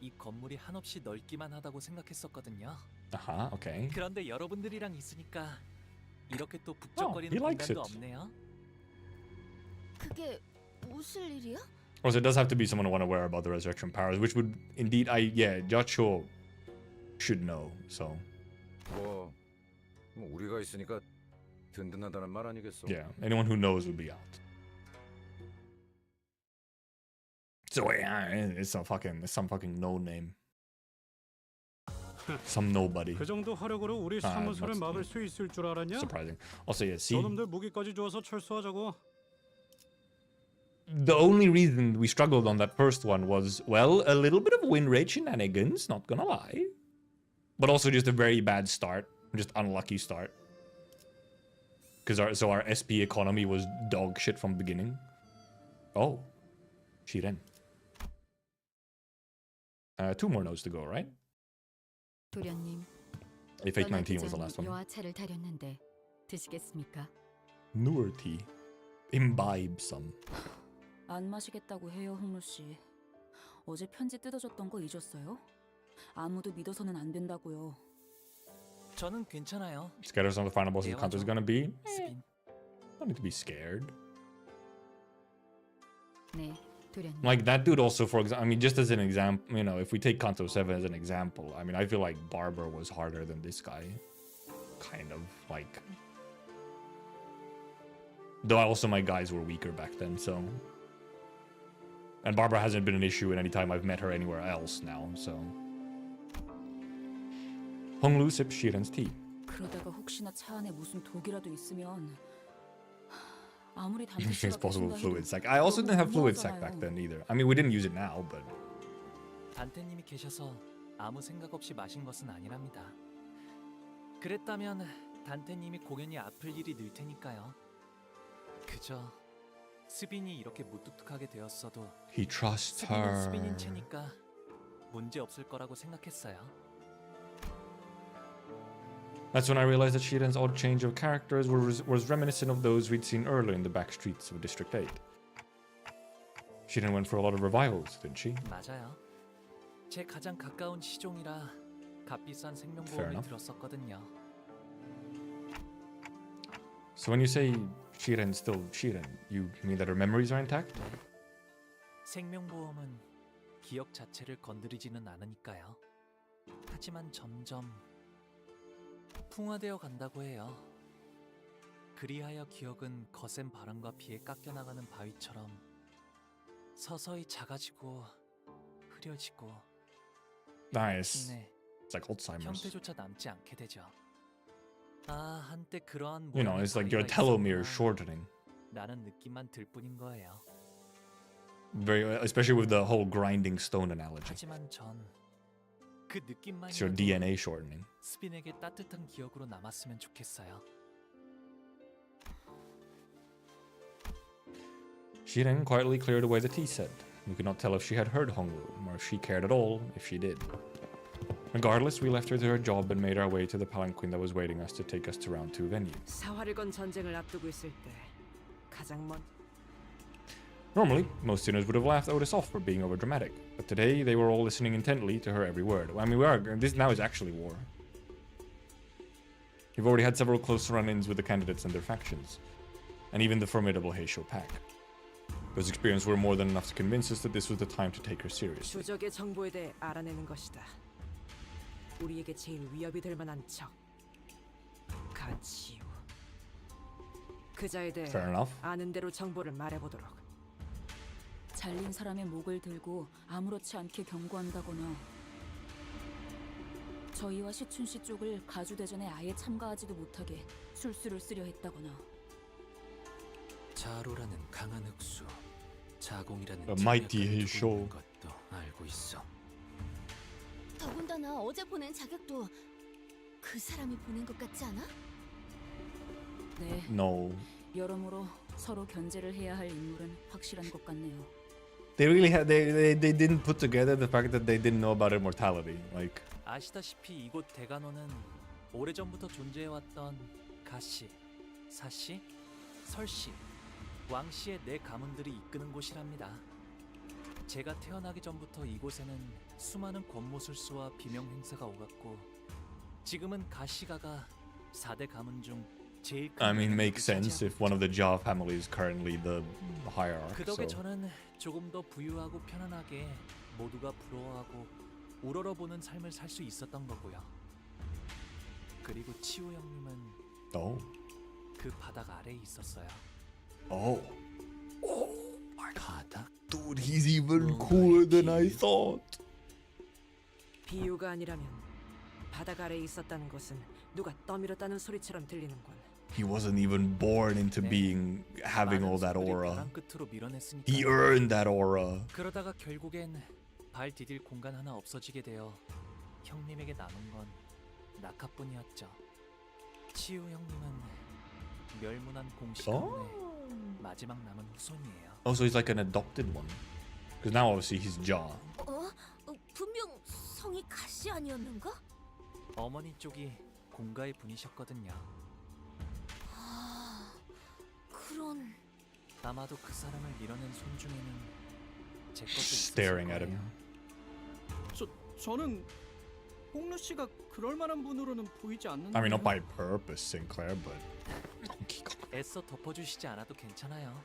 이 건물이 한없이 넓기만 하다고 생각했었거든요. 아하, okay. 그런데 여러분들이랑 있으니까 이렇게 또 북적거리는 he likes 공간도 it. 없네요. 그게 무슨 일이야? Also, it does have to be someone unaware about the resurrection powers, which would indeed, Yacho should know. So, 뭐 우리가 있으니까 든든하다는 말 아니겠어? yeah, anyone who knows would be out. So yeah, it's some fucking no name, some nobody. 그 정도 화력으로 우리 사무소를 막을 수 있을 줄 알았냐? Surprising. Also, yeah, see, 너놈들 무기까지 주어서 철수하자고. the only reason we struggled on that first one was, well, a little bit of win rate shenanigans, not gonna lie, but also just a very bad start, just unlucky start. Because our SP economy was dog shit from the beginning. Oh, Shiren. 2 more notes to go, right? 도련님. If 819 was the last one. 요아차를 타렸는데 드시겠습니까? Newer tea. Imbibe some. 안 마시겠다고 해요, 홍루 씨. 어제 편지 뜯어졌던 거 잊었어요? 아무도 믿어서는 안 된다고요. 저는 괜찮아요. Scared of some of the final boss of Kanto is gonna be? 스빈. Don't need to be scared. 네, 도련님. Like that dude also, for example, I mean, just as an example, you know, if we take Kanto 7 as an example, I mean, I feel like Barber was harder than this guy. Kind of, like. Though also my guys were weaker back then, so. And Barbara hasn't been an issue in any time I've met her anywhere else now, so. Honglu sips Shiren's tea. 그러다가 혹시나 차 안에 무슨 독이라도 있으면 아무리 It's possible fluid sac. I also didn't have fluid sac back then either. I mean, we didn't use it now, but. 단테님이 계셔서 아무 생각 없이 마신 것은 아니랍니다. 그랬다면 단테님이 공연이 아플 일이 늘 테니까요. 그저 스빈이 이렇게 무뚝뚝하게 되었어도 He trusts 스빈은 her. 스빈인 채니까 문제 없을 거라고 생각했어요. That's when I realized that Shiren's odd change of characters was reminiscent of those we'd seen earlier in the back streets of District 8. Shiren went for a lot of revivals, didn't she? 맞아요. 제 가장 가까운 시종이라 값비싼 Fair 생명보험을 enough. 들었었거든요. So when you say Shiren's still Shiren, you mean that her memories are intact? 생명보험은 기억 자체를 건드리지는 않으니까요. 하지만 점점 풍화되어 간다고 해요. 그리하여 기억은 거센 바람과 비에 깎여나가는 바위처럼 서서히 작아지고 흐려지고 Nice. 네, It's like Alzheimer's. 형태조차 남지 않게 되죠. 아, 한때 그러한 You know, 모양의 it's like your 바위가 telomere 있었구나. shortening. 라는 느낌만 들 뿐인 거예요. Especially with the whole grinding stone analogy. 하지만 전 그 It's your 느낌만이라도 DNA shortening. 스빈에게 따뜻한 기억으로 남았으면 좋겠어요. Shiren quietly cleared away the tea set. We could not tell if she had heard Honglu, or if she cared at all, if she did. Regardless, we left her to her job and made our way to the palanquin that was waiting us to take us to round 2 venue. 사활을 건 전쟁을 앞두고 있을 때 가장 먼 Normally, most sinners would have laughed Otis off for being overdramatic, but today they were all listening intently to her every word. I mean, this now is actually war. We've already had several close run-ins with the candidates and their factions, and even the formidable Heisho pack. Those experiences were more than enough to convince us that this was the time to take her seriously. 조적의 정보에 대해 알아내는 것이다. 우리에게 제일 위협이 될 만한 적. 가치우. 그자에 대해 Fair enough. 아는 대로 정보를 말해보도록. 잘린 사람의 목을 들고 아무렇지 않게 경고한다거나 저희와 시춘 씨 쪽을 가주대전에 아예 참가하지도 못하게 술수를 쓰려 했다거나. 자로라는 강한 흑수, 자공이라는 A mighty Heisho. 것도 알고 있어. 더군다나 어제 보낸 자격도 그 사람이 보낸 것 같지 않아? 네. No. 여러모로 서로 견제를 해야 할 인물은 확실한 것 같네요. They really had they didn't put together the fact that they didn't know about immortality. Like 아시다시피 이곳 대간호는 오래전부터 존재해왔던 가씨, 사씨, 설씨, 왕씨의 네 가문들이 이끄는 곳이랍니다. 제가 태어나기 전부터 이곳에는 수많은 권모술수와 비명 행사가 오갔고 지금은 가시가가 4대 가문 중 제일 큰 I mean, makes sense if one of the Jia family is currently the hierarch. 그 덕에 So. 저는 조금 더 부유하고 편안하게 모두가 부러워하고 우러러보는 삶을 살 수 있었던 거고요. 그리고 치우 형님은 Oh. 그 바닥 아래에 있었어요. Oh. Oh my god. Dude, he's even cooler than I thought. 비유가 아니라면 바닥 아래에 있었다는 것은 누가 떠밀었다는 소리처럼 들리는군. He wasn't even born into being having all that aura. 벼랑 끝으로 밀어냈으니까. He earned that aura. 그러다가 결국엔 발 디딜 공간 하나 없어지게 되어 형님에게 남은 건 낙하뿐이었죠. 치우 형님은 멸문한 공시 가문의 마지막 남은 후손이에요. Oh, so he's like an adopted one. Because now obviously he's Jia. 분명 성이 가시 아니었는가? 어머니 쪽이 공가의 분이셨거든요. 그런 아마도 그 사람을 밀어낸 손 중에는 제 것도 있었을 Staring at him. 저는 홍루 씨가 그럴 만한 분으로는 보이지 않는데. I mean, not by purpose, Sinclair, but 애써 덮어주시지 않아도 괜찮아요.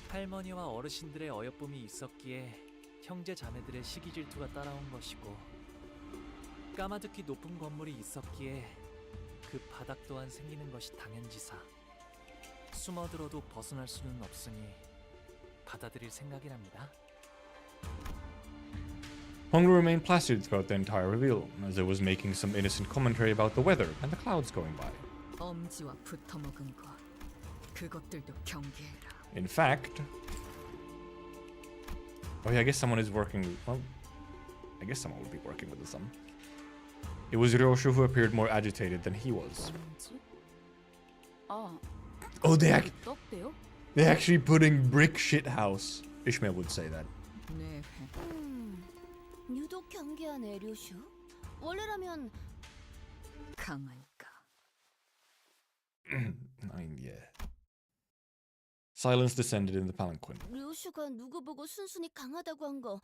할머니와 어르신들의 어여쁨이 있었기에 형제 자매들의 시기 질투가 따라온 것이고 까마득히 높은 건물이 있었기에 그 바닥 또한 생기는 것이 당연지사. 숨어들어도 벗어날 수는 없으니 받아들일 생각이랍니다. Hongru remained placid throughout the entire reveal, as it was making some innocent commentary about the weather and the clouds going by. 엄지와 붙어먹은 것, 그것들도 경계해라. In fact, oh yeah, I guess someone is working. Well, I guess someone would be working with the sun. It was Ryoshu who appeared more agitated than he was. 아, Oh, they 떡대요? they're actually putting brick shit house. Ishmael would say that. 네. 유독 경계하네 류슈. 원래라면 강하니까. I mean, yeah. Silence descended in the palanquin. 류슈가 누구 보고 순순히 강하다고 한 거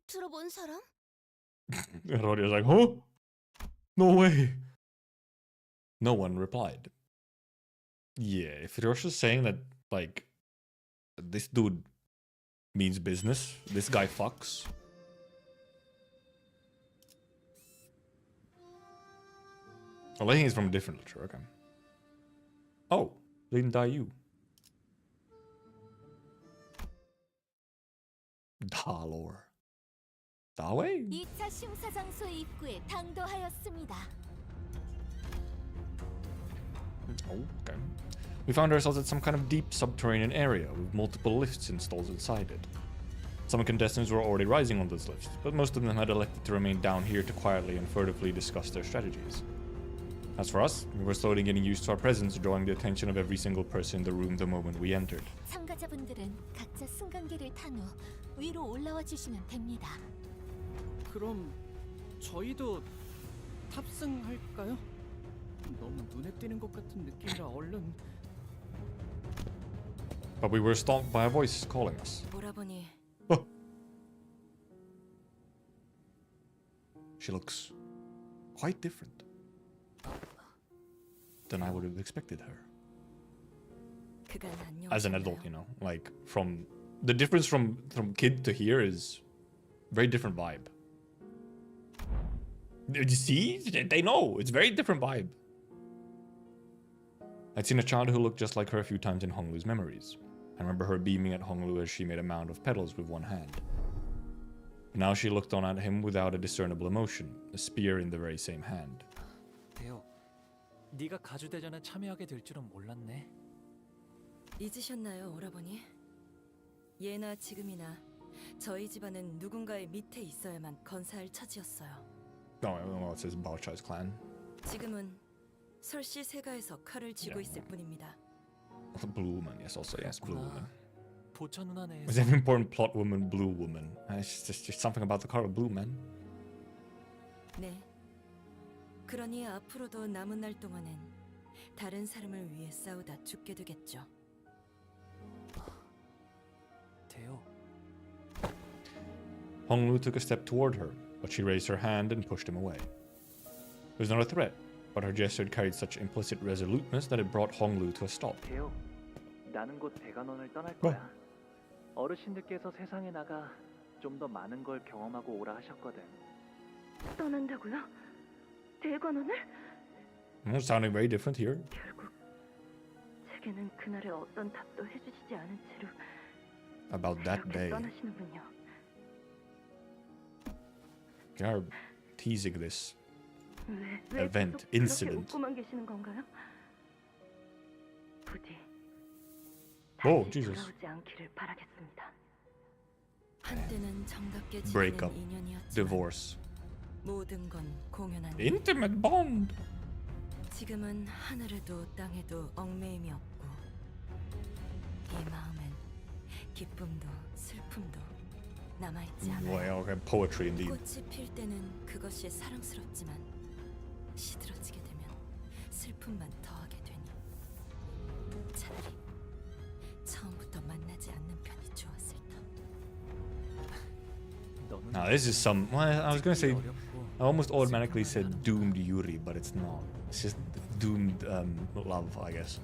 들어본 사람? And Rodio's like, huh? No way. No one replied. Yeah, if Ryoshu's saying that, like, this dude means business, this guy fucks. Well, I think he's from a different literature, okay. Oh, Lin Dayu. Dalor. Dawei? 2차 심사장소의 입구에 당도하였습니다. Okay. We found ourselves at some kind of deep subterranean area with multiple lifts installed inside it. Some contestants were already rising on those lifts, but most of them had elected to remain down here to quietly and furtively discuss their strategies. As for us, we were slowly getting used to our presence, drawing the attention of every single person in the room the moment we entered. 참가자분들은 각자 승강기를 탄 후 위로 올라와 주시면 됩니다. 그럼 저희도 탑승할까요? 너무 눈에 띄는 것 같은 느낌이라 얼른. But we were stalked by a voice calling us. 오라버니, She looks quite different than I would have expected her. 그간 As an adult, you know, like from the difference from kid to here is very different vibe. You see, they know it's very different vibe. I'd seen a child who looked just like her a few times in Honglu's memories. I remember her beaming at Honglu as she made a mound of petals with one hand. Now she looked on at him without a discernible emotion, a spear in the very same hand. 대호, 네가 가주대전에 참여하게 될 줄은 몰랐네. 잊으셨나요, 오라버니? 예나 지금이나 저희 집안은 누군가의 밑에 있어야만 건사할 처지였어요. No, it says Baochai's clan. 지금은 설씨 세가에서 칼을 쥐고 있을 뿐입니다. Blue woman, yes, also, yes, blue woman. 보처 누나 내에서 It's an important plot woman, blue woman. It's just something about the color blue, man. 네. 그러니 앞으로도 남은 날 동안은 다른 사람을 위해 싸우다 죽게 되겠죠. 대호. Honglu took a step toward her, but she raised her hand and pushed him away. It was not a threat, but her gesture carried such implicit resoluteness that it brought Honglu to a stop. 대호, 나는 곧 대관원을 떠날 거야. 어르신들께서 세상에 나가 좀 더 많은 걸 경험하고 오라 하셨거든. 떠난다고요? 대관원을? Sounding very different here. 결국 제게는 그날의 어떤 답도 해주시지 않은 채로 About that day. 떠나시는군요. They are teasing this 왜 event, 계속 그렇게 incident. 웃고만 계시는 건가요? 부디 Oh, 다시 Jesus. 돌아오지 않기를 바라겠습니다. 한때는 정답게 Break 지내는 up. 인연이었지만 Divorce. 모든 건 공연한 Intimate bond. 지금은 하늘에도 땅에도 얽매임이 없고 이 마음엔 기쁨도 슬픔도 남아있지 않아요. Well, okay, poetry indeed. 꽃이 필 때는 그것이 사랑스럽지만 시들어지게 되면 슬픔만 더하게 되니 차라리 처음부터 만나지 않는 편이 좋았을 터. Now this is some. Well, I was gonna say. I almost automatically said doomed Yuri, but it's not. It's just doomed love, I guess.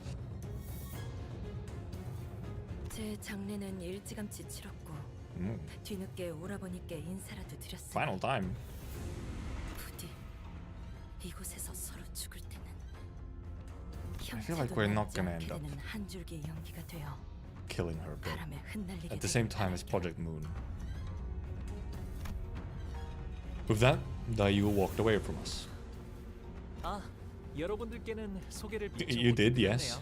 제 장례는 일찌감치 치렀고 뒤늦게 오라버니께 인사라도 드렸어요. Final time. 부디 이곳에서 서로 죽을 때는 I feel like we're not gonna end up 되는 한 줄기 연기가 되어 killing her, but 바람에 흩날리게 at the same time as Project Moon. With that, Dayu walked away from us. 아, 여러분들께는 소개를 미처 You did, 못드렸네요. yes.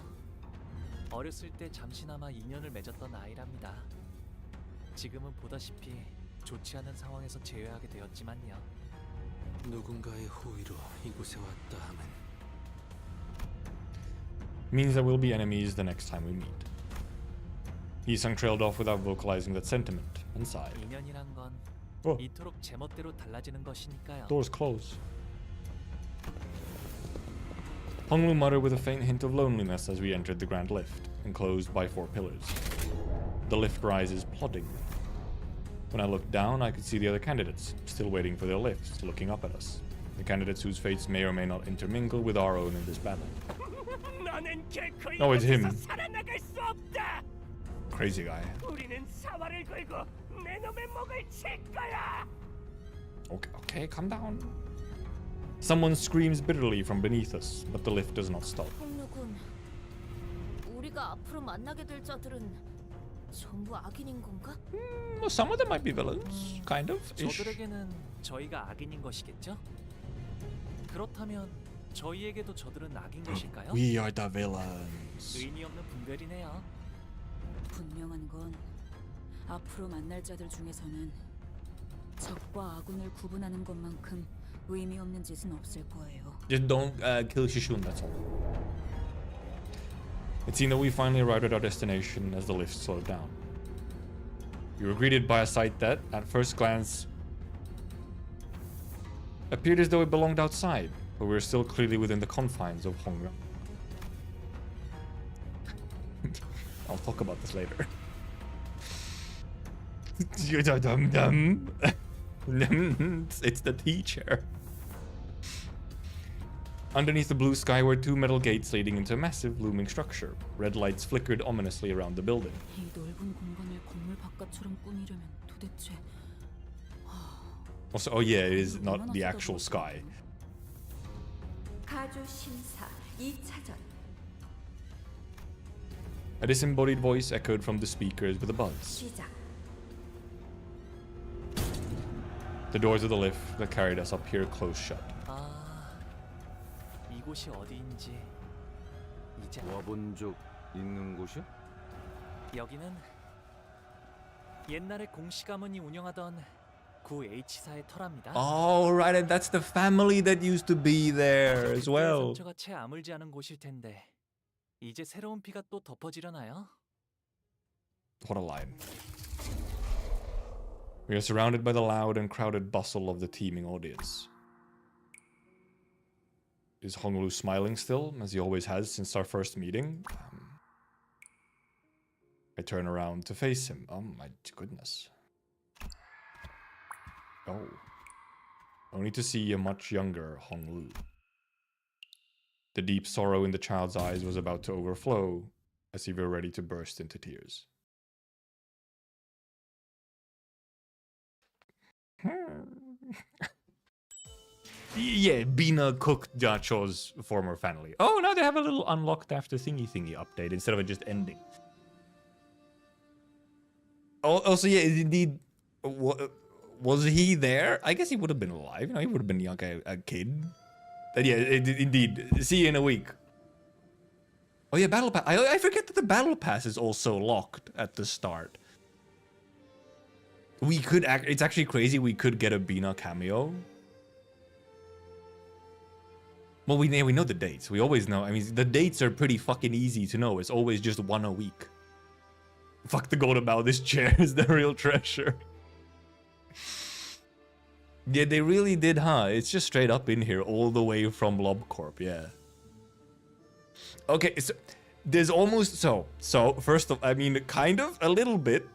어렸을 때 잠시나마 인연을 맺었던 아이랍니다. 지금은 보다시피 좋지 않은 상황에서 제외하게 되었지만요. 누군가의 호의로 이곳에 왔다 함은 Means that we'll be enemies the next time we meet. Isang trailed off without vocalizing that sentiment and sighed. 인연이란 건 이토록 제멋대로 달라지는 것이니까요. Doors close. Honglu muttered with a faint hint of loneliness as we entered the grand lift, enclosed by 4 pillars. The lift rises ploddingly. When I looked down, I could see the other candidates, still waiting for their lifts, looking up at us. The candidates whose fates may or may not intermingle with our own in this battle. 너는 결코 Oh, it's him. 이곳에서 살아나갈 수 없다. Crazy guy. 우리는 사활을 걸고 내 놈의 목을 칠 거야. Okay, calm down. Someone screams bitterly from beneath us, but the lift does not stop. 홍루군, 우리가 앞으로 만나게 될 자들은 전부 악인인 건가? Well, some of them might be villains, kind of. Ish. 저들에게는 저희가 악인인 것이겠죠? 그렇다면 저희에게도 저들은 악인 것일까요? We are the villains. 의미 없는 분별이네요. 분명한 건 앞으로 만날 자들 중에서는 적과 아군을 구분하는 것만큼 의미 없는 짓은 없을 거예요. Just don't kill Shishun, that's all. It seemed that we finally arrived at our destination as the lift slowed down. We were greeted by a sight that, at first glance, appeared as though it belonged outside, but we were still clearly within the confines of Hongryong. I'll talk about this later. It's the teacher. Underneath the blue sky were two metal gates leading into a massive looming structure. Red lights flickered ominously around the building. 이 넓은 공간을 건물 바깥처럼 꾸미려면 도대체 Also, oh yeah, it is not the actual sky. 가주 심사 2차전. A disembodied voice echoed from the speakers with a buzz. 시작. The doors of the lift that carried us up here closed shut. 이곳이 어디인지 이제 와본 적 있는 곳이야? 여기는 옛날에 공씨 가문이 운영하던 구 H사의 터랍니다. Oh, right, and that's the family that used to be there as well. 상처가 채 아물지 않은 곳일 텐데 이제 새로운 피가 또 덮어지려나요? What a line. We are surrounded by the loud and crowded bustle of the teeming audience. Is Honglu smiling still, as he always has since our first meeting? I turn around to face him. Oh my goodness. Oh. Only to see a much younger Honglu. The deep sorrow in the child's eyes was about to overflow, as if he were ready to burst into tears. Yeah, Bina cooked Jacho's former family. Oh, now they have a little unlocked after thingy update instead of it just ending. Also, yeah, indeed, was he there? I guess he would have been alive. You know, he would have been like a kid. But yeah, indeed. See you in a week. Oh yeah, battle pass. I forget that the battle pass is also locked at the start. We could it's actually crazy. We could get a Bina cameo. Well, we know the dates. We always know. I mean, the dates are pretty fucking easy to know. It's always just one a week. Fuck the gold about this chair is the real treasure. Yeah, they really did, huh? It's just straight up in here, all the way from LobCorp, yeah. Okay, so there's almost so first of, I mean, kind of a little bit.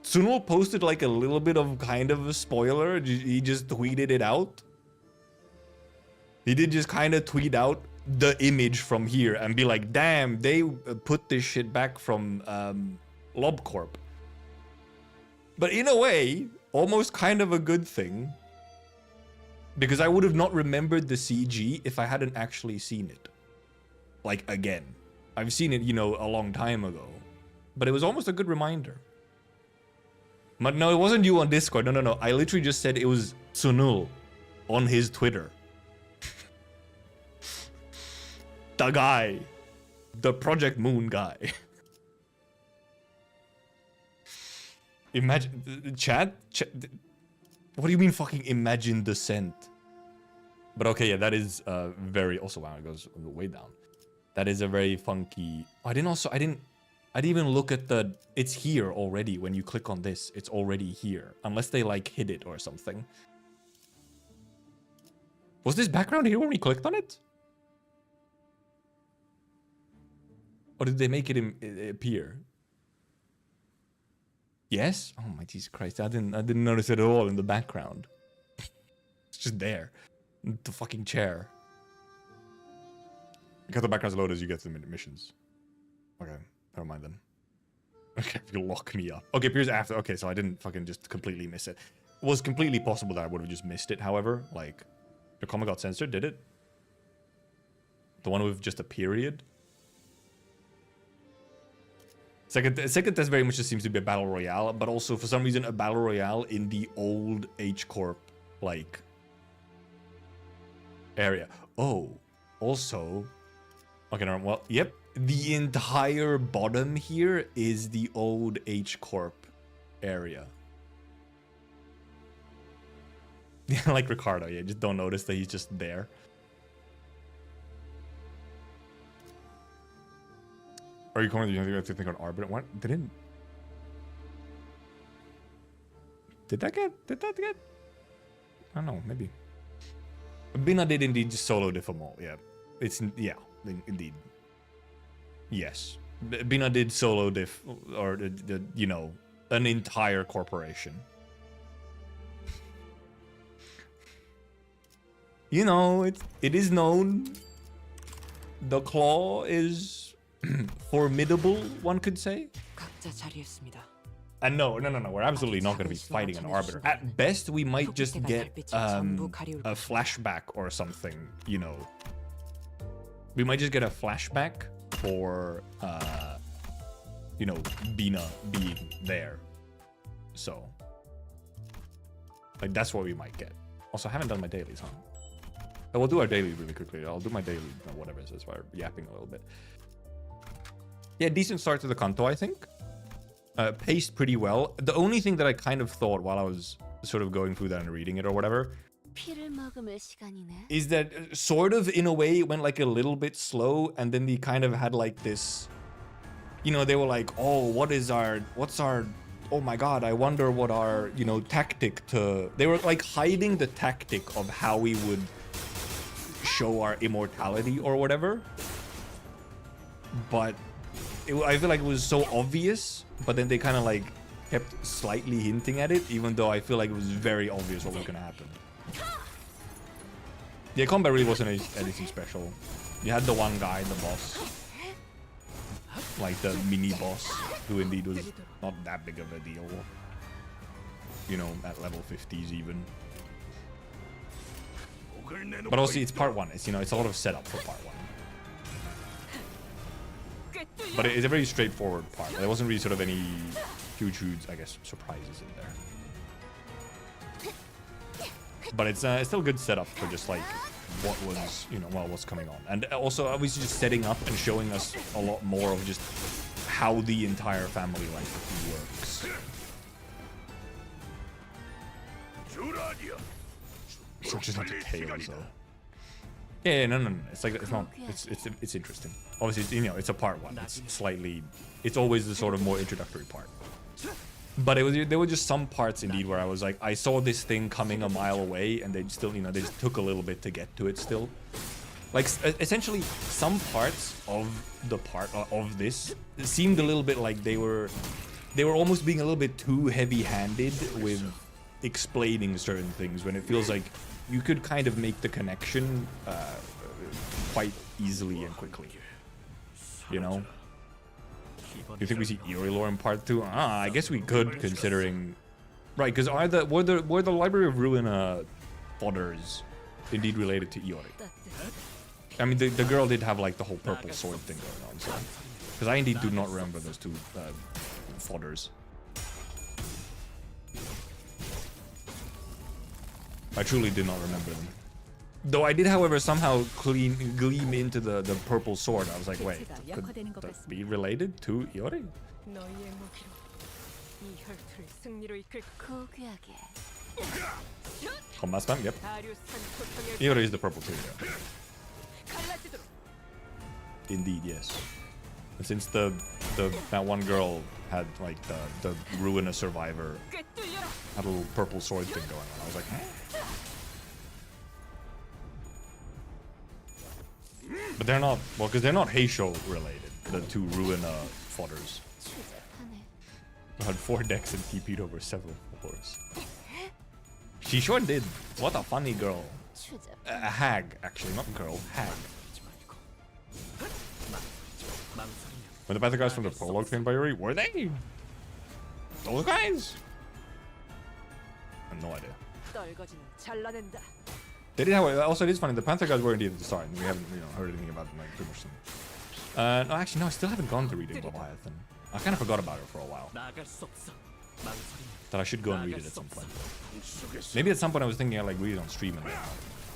Sunul posted like a little bit of kind of a spoiler. He just tweeted it out. He did just kind of tweet out the image from here and be like, damn, they put this shit back from LobCorp. But in a way, almost kind of a good thing. Because I would have not remembered the CG if I hadn't actually seen it. Like, again. I've seen it, you know, a long time ago. But it was almost a good reminder. But no, it wasn't you on Discord. No. I literally just said it was Sunul on his Twitter. The guy. The Project Moon guy. Imagine... Chat? What do you mean fucking imagine descent? But okay, yeah, that is very... Also, wow, it goes way down. That is a very funky... I didn't even look at the... It's here already when you click on this. It's already here. Unless they, like, hid it or something. Was this background here when we clicked on it? Or did they make it appear? Yes? Oh my Jesus Christ, I didn't notice it at all in the background. It's just there. The fucking chair. Because the background's loaded as you get to the missions. Okay, never mind then. Okay, you lock me up. Okay, appears after. Okay, so I didn't fucking just completely miss it. It was completely possible that I would have just missed it, however. Like, the comment got censored, did it? The one with just a period? Second test very much just seems to be a battle royale, but also for some reason a battle royale in the old H-Corp, like, area. Oh, also... Okay, no, well, yep. The entire bottom here is the old H-Corp area. Yeah, like Ricardo, yeah, just don't notice that he's just there. Are you calling? You have to think on Arbiter? What? Did that get? I don't know. Maybe. Bina did indeed just solo diff them all. Yeah, indeed. Yes. Bina did solo diff, or the you know, an entire corporation. You know, it is known. The claw is formidable, one could say. 각자 자리했습니다. And no, we're absolutely not going to be fighting an arbiter. At best, we might just get a flashback or something, you know. We might just get a flashback for, you know, Bina being there. So, like, that's what we might get. Also, I haven't done my dailies, huh? Oh, we'll do our daily really quickly. I'll do my daily, whatever it is, while yapping a little bit. Yeah, decent start to the Kanto, I think. Paced pretty well. The only thing that I kind of thought while I was sort of going through that and reading it or whatever is that sort of in a way it went like a little bit slow, and then they kind of had like this, you know, they were like, oh, what's our, oh my god, I wonder what our, you know, tactic to, they were like hiding the tactic of how we would show our immortality or whatever. But I feel like it was so obvious, but then they kind of like kept slightly hinting at it, even though I feel like it was very obvious what was gonna happen. Yeah, combat really wasn't anything special. You had the one guy, the boss, like the mini boss, who indeed was not that big of a deal. You know, at level 50s even. But also, it's part 1. It's, you know, it's a lot of setup for part 1. But it's a very straightforward part. There wasn't really sort of any huge, I guess, surprises in there. But it's still a good setup for just like what was, you know, well, what's coming on. And also, obviously, just setting up and showing us a lot more of just how the entire family life works. So just not the tails, though. Yeah, no. It's like, it's not, it's interesting. Obviously, it's, you know, it's a part 1. It's slightly, it's always the sort of more introductory part. But there were just some parts indeed where I was like, I saw this thing coming a mile away, and they still, you know, they just took a little bit to get to it still. Like, essentially, some parts of the part of this seemed a little bit like they were almost being a little bit too heavy-handed with explaining certain things, when it feels like you could kind of make the connection quite easily and quickly. You know? You think we see Iori lore in part 2? I guess we could, considering, right? Because were the Library of Ruin fodders indeed related to Iori? I mean, the girl did have like the whole purple sword thing going on, so because I indeed do not remember those two fodders. I truly did not remember them. Though I did, however, somehow gleam into the purple sword. I was like, wait, could that be related to Iori? Combat spam, yep. Iori is the purple too, yeah. Indeed, yes. And since that one girl had like the Ruin a Survivor, had a little purple sword thing going on, I was like, huh? But they're not, well, because they're not Heisho related, the two Ruin fodders. They had 4 decks and TP'd over several floors. She sure did. What a funny girl. A hag, actually, not girl, hag. Were the Banter guys from the prologue trained by Yuri? Were they? Those guys? I have no idea. They did, however, also it is funny, the Panther guys were indeed at the start, and we haven't, you know, heard anything about them, like, pretty much since. No, actually, no, I still haven't gone to reading Leviathan. I kind of forgot about it for a while. That I should go and read it at some point. Maybe at some point I was thinking I'd, like, read it on stream and whatnot.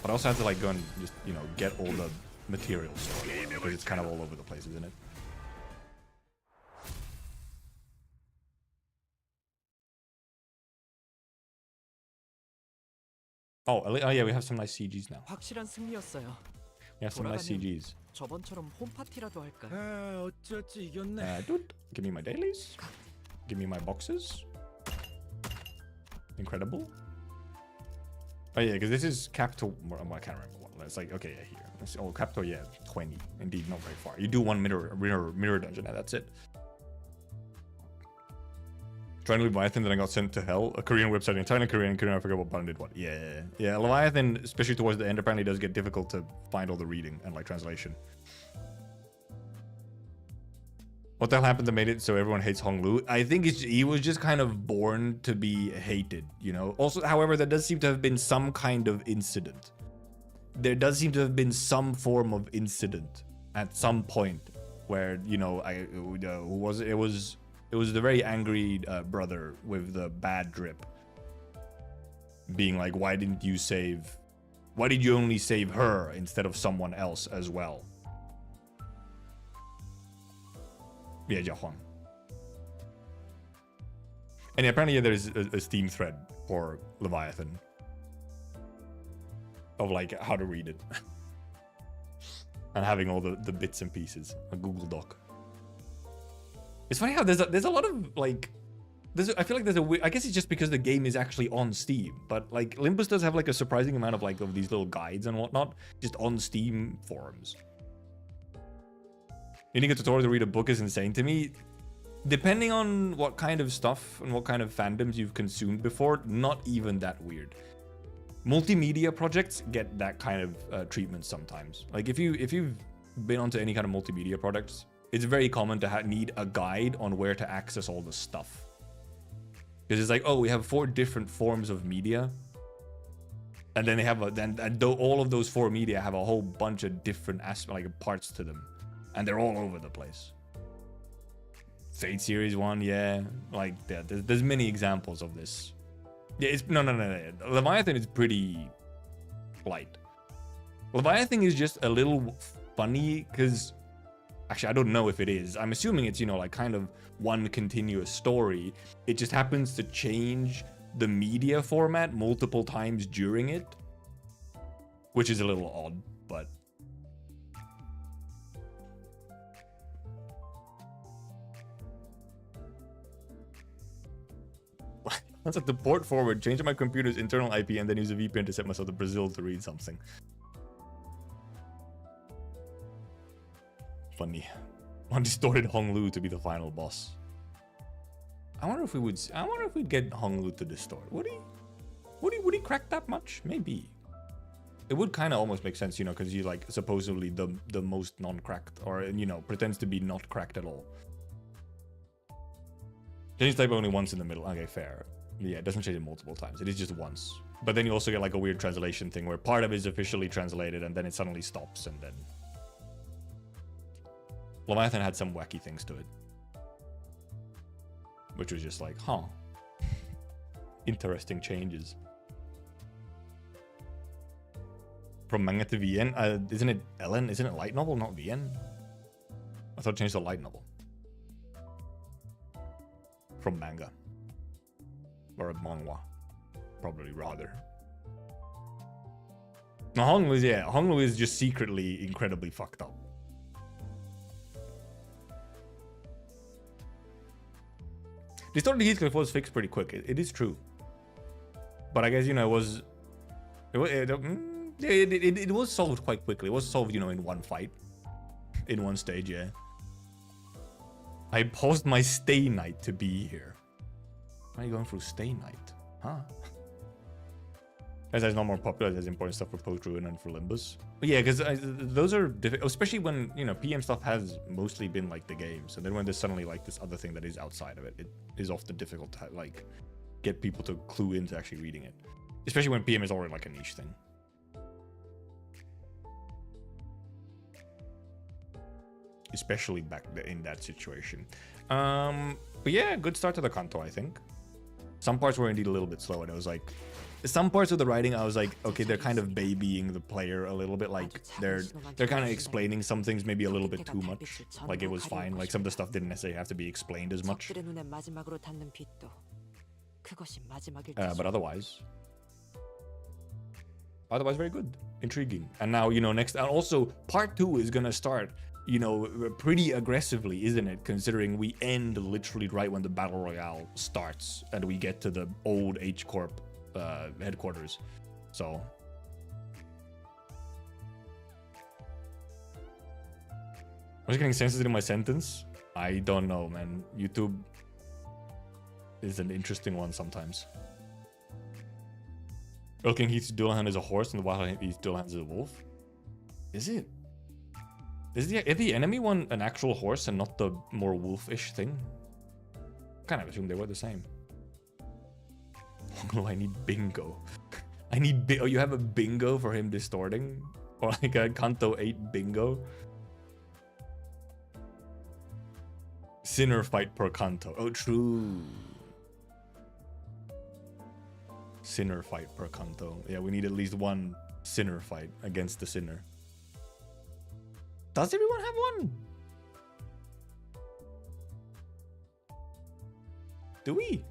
But I also have to, like, go and just, you know, get all the materials, because it's kind of all over the place, isn't it? Oh yeah, we have some nice CGs now. 확실한 승리였어요. We have some nice CGs. 저번처럼 홈파티라도 할까요? 어쩌지 이겼네. Dude, give me my dailies. Give me my boxes. Incredible. Oh yeah, because this is capital. I can't remember what. It's like okay, yeah, here. Oh, capital, yeah, 20. Indeed, not very far. You do one mirror dungeon, and that's it. Trying to Leviathan, then I got sent to hell. A Korean website entirely Korean. I forgot what button did what. Yeah. Leviathan, especially towards the end, apparently does get difficult to find all the reading and like translation. What the hell happened that made it so everyone hates Honglu? I think he was just kind of born to be hated, you know? Also, however, there does seem to have been some kind of incident. There does seem to have been some form of incident at some point where, you know, it was the very angry brother with the bad drip being like, why did you only save her instead of someone else as well? Yeah, Jiahuang. And yeah, apparently there's a Steam thread for Leviathan of like how to read it. And having all the bits and pieces, a Google Doc. It's funny how there's a lot of like, I feel like there's I guess it's just because the game is actually on Steam, but like Limbus does have like a surprising amount of like of these little guides and whatnot just on Steam forums. Needing a tutorial to read a book is insane to me. Depending on what kind of stuff and what kind of fandoms you've consumed before, not even that weird. Multimedia projects get that kind of treatment sometimes. Like if you've been onto any kind of multimedia products, it's very common to need a guide on where to access all the stuff. Because it's like, oh, we have 4 different forms of media, and then they have all of those 4 media have a whole bunch of different parts to them, and they're all over the place. Fate Series 1, yeah, like yeah, there's many examples of this. Yeah, it's no. Leviathan is pretty light. Leviathan is just a little funny because. Actually, I don't know if it is. I'm assuming it's, you know, like kind of one continuous story. It just happens to change the media format multiple times during it, which is a little odd, but... That's like the port forward, change my computer's internal IP, and then use a VPN to set myself to Brazil to read something. Funny. On distorted Honglu to be the final boss. I wonder if we'd get Honglu to distort. Would he crack that much? Maybe. It would kind of almost make sense, you know, because he's like supposedly the most non-cracked, or you know, pretends to be not cracked at all. Change type only once in the middle. Okay, fair. Yeah, it doesn't change it multiple times. It is just once. But then you also get like a weird translation thing where part of it is officially translated and then it suddenly stops and then. Leviathan had some wacky things to it. Which was just like, huh. Interesting changes. From manga to VN? Isn't it Ellen? Isn't it light novel, not VN? I thought it changed to light novel. From manga. Or a manhwa. Probably rather. No, Honglu is just secretly incredibly fucked up. Distorted Heathcliff was fixed pretty quick. It is true. But I guess, you know, it was solved quite quickly. It was solved, you know, in one fight. In one stage, yeah. I paused my stay night to be here. Why are you going through stay night? Huh? As that's not more popular, there's important stuff for Post-Ruin and for Limbus. But yeah, because those are difficult, especially when, you know, PM stuff has mostly been like the game. So then when there's suddenly like this other thing that is outside of it, it is often difficult to like get people to clue into actually reading it. Especially when PM is already like a niche thing. Especially back in that situation. But yeah, good start to the Kanto, I think. Some parts were indeed a little bit slow, and it was like, some parts of the writing, I was like, okay, they're kind of babying the player a little bit. Like they're kind of explaining some things maybe a little bit too much. Like it was fine. Like some of the stuff didn't necessarily have to be explained as much. But otherwise very good, intriguing. And now, you know, next, and also part 2 is gonna start, you know, pretty aggressively, isn't it? Considering we end literally right when the battle royale starts and we get to the old H Corp headquarters. So I was getting sensitive in my sentence. I don't know, man. YouTube is an interesting one sometimes. Earl King Heath's dual hand is a horse, and the Wild Heath's dual hand is a wolf. Is it? Is the enemy one an actual horse and not the more wolfish thing? Kind of assumed they were the same. Oh, I need bingo. I need oh, you have a bingo for him distorting? Or like a Kanto 8 bingo? Sinner fight per Kanto. Oh, true. Sinner fight per Kanto. Yeah, we need at least one sinner fight against the sinner. Does everyone have one? Do we?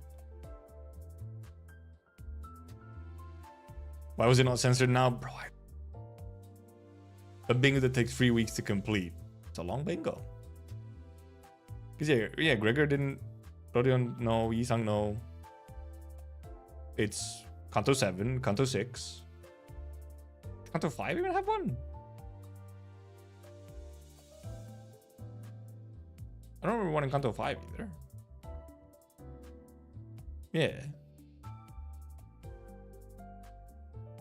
Why was it not censored now? Bro, a bingo that takes 3 weeks to complete. It's a long bingo. Because yeah, Gregor didn't, Rodion no, Yisang no. It's Kanto 7, Kanto 6. Kanto 5 even have one? I don't remember one in Kanto 5 either. Yeah.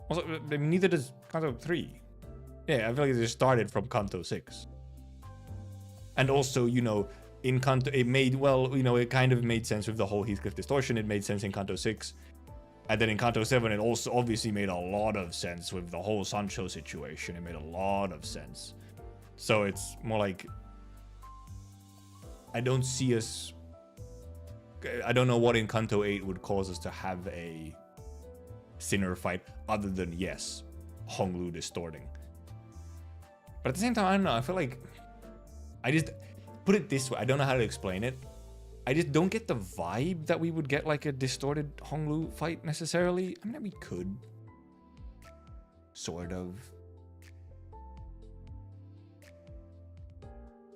Also, neither does Kanto 3. Yeah, I feel like they started from Kanto 6. And also, you know, in Kanto, it made, well, you know, it kind of made sense with the whole Heathcliff distortion. It made sense in Kanto 6. And then in Kanto 7, it also obviously made a lot of sense with the whole Sancho situation. It made a lot of sense. So it's more like, I don't see us, I don't know what in Kanto 8 would cause us to have a sinner fight other than, yes, Honglu distorting. But at the same time, I don't know, I feel like, I just, put it this way, I don't know how to explain it. I just don't get the vibe that we would get like a distorted Honglu fight necessarily. I mean, we could. Sort of.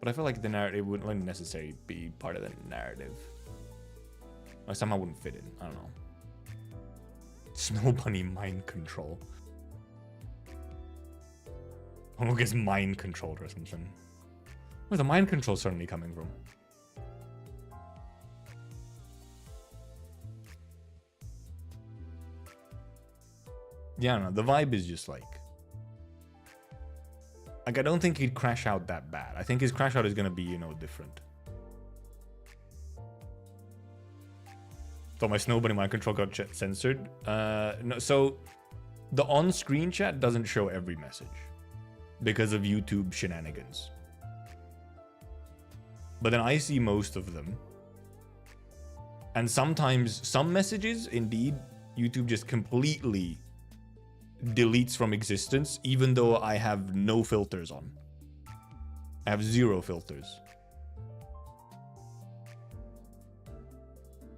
But I feel like the narrative wouldn't necessarily be part of the narrative. Or somehow wouldn't fit in. I don't know. Snow Bunny mind control. Hongo gets mind controlled or something. Where's the mind control suddenly coming from? Yeah, I don't know. The vibe is just like I don't think he'd crash out that bad. I think his crash out is gonna be, you know, different. So my Snow Bunny mind control got censored. No, so the on-screen chat doesn't show every message because of YouTube shenanigans. But then I see most of them. And sometimes some messages, indeed, YouTube just completely deletes from existence, even though I have no filters on. I have 0 filters.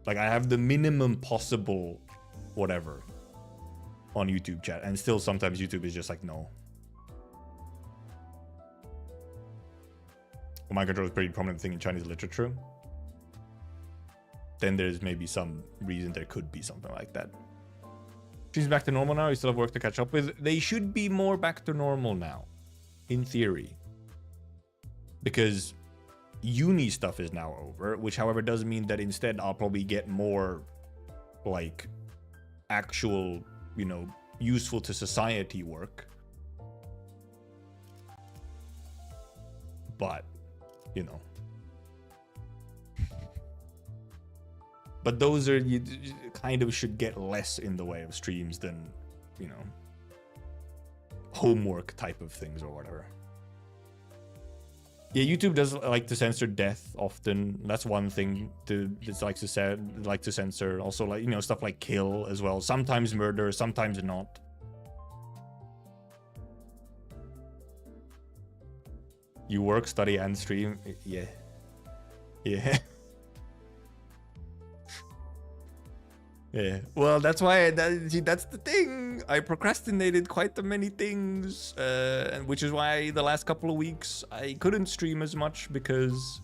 Like I have the minimum possible whatever on YouTube chat, and still sometimes YouTube is just like, no. Well, mind control is a pretty prominent thing in Chinese literature. Then there's maybe some reason there could be something like that. She's back to normal now. You still have work to catch up with. They should be more back to normal now, in theory, because uni stuff is now over, which however does mean that instead I'll probably get more like actual, you know, useful to society work. But, you know. But those are, you kind of should get less in the way of streams than, you know, homework type of things or whatever. Yeah, YouTube does like to censor death often. That's one thing it's like to censor. Also, like, you know, stuff like kill as well. Sometimes murder, sometimes not. You work, study, and stream. Yeah. Yeah. Yeah, well, that's why that's the thing. I procrastinated quite many things, which is why the last couple of weeks I couldn't stream as much, because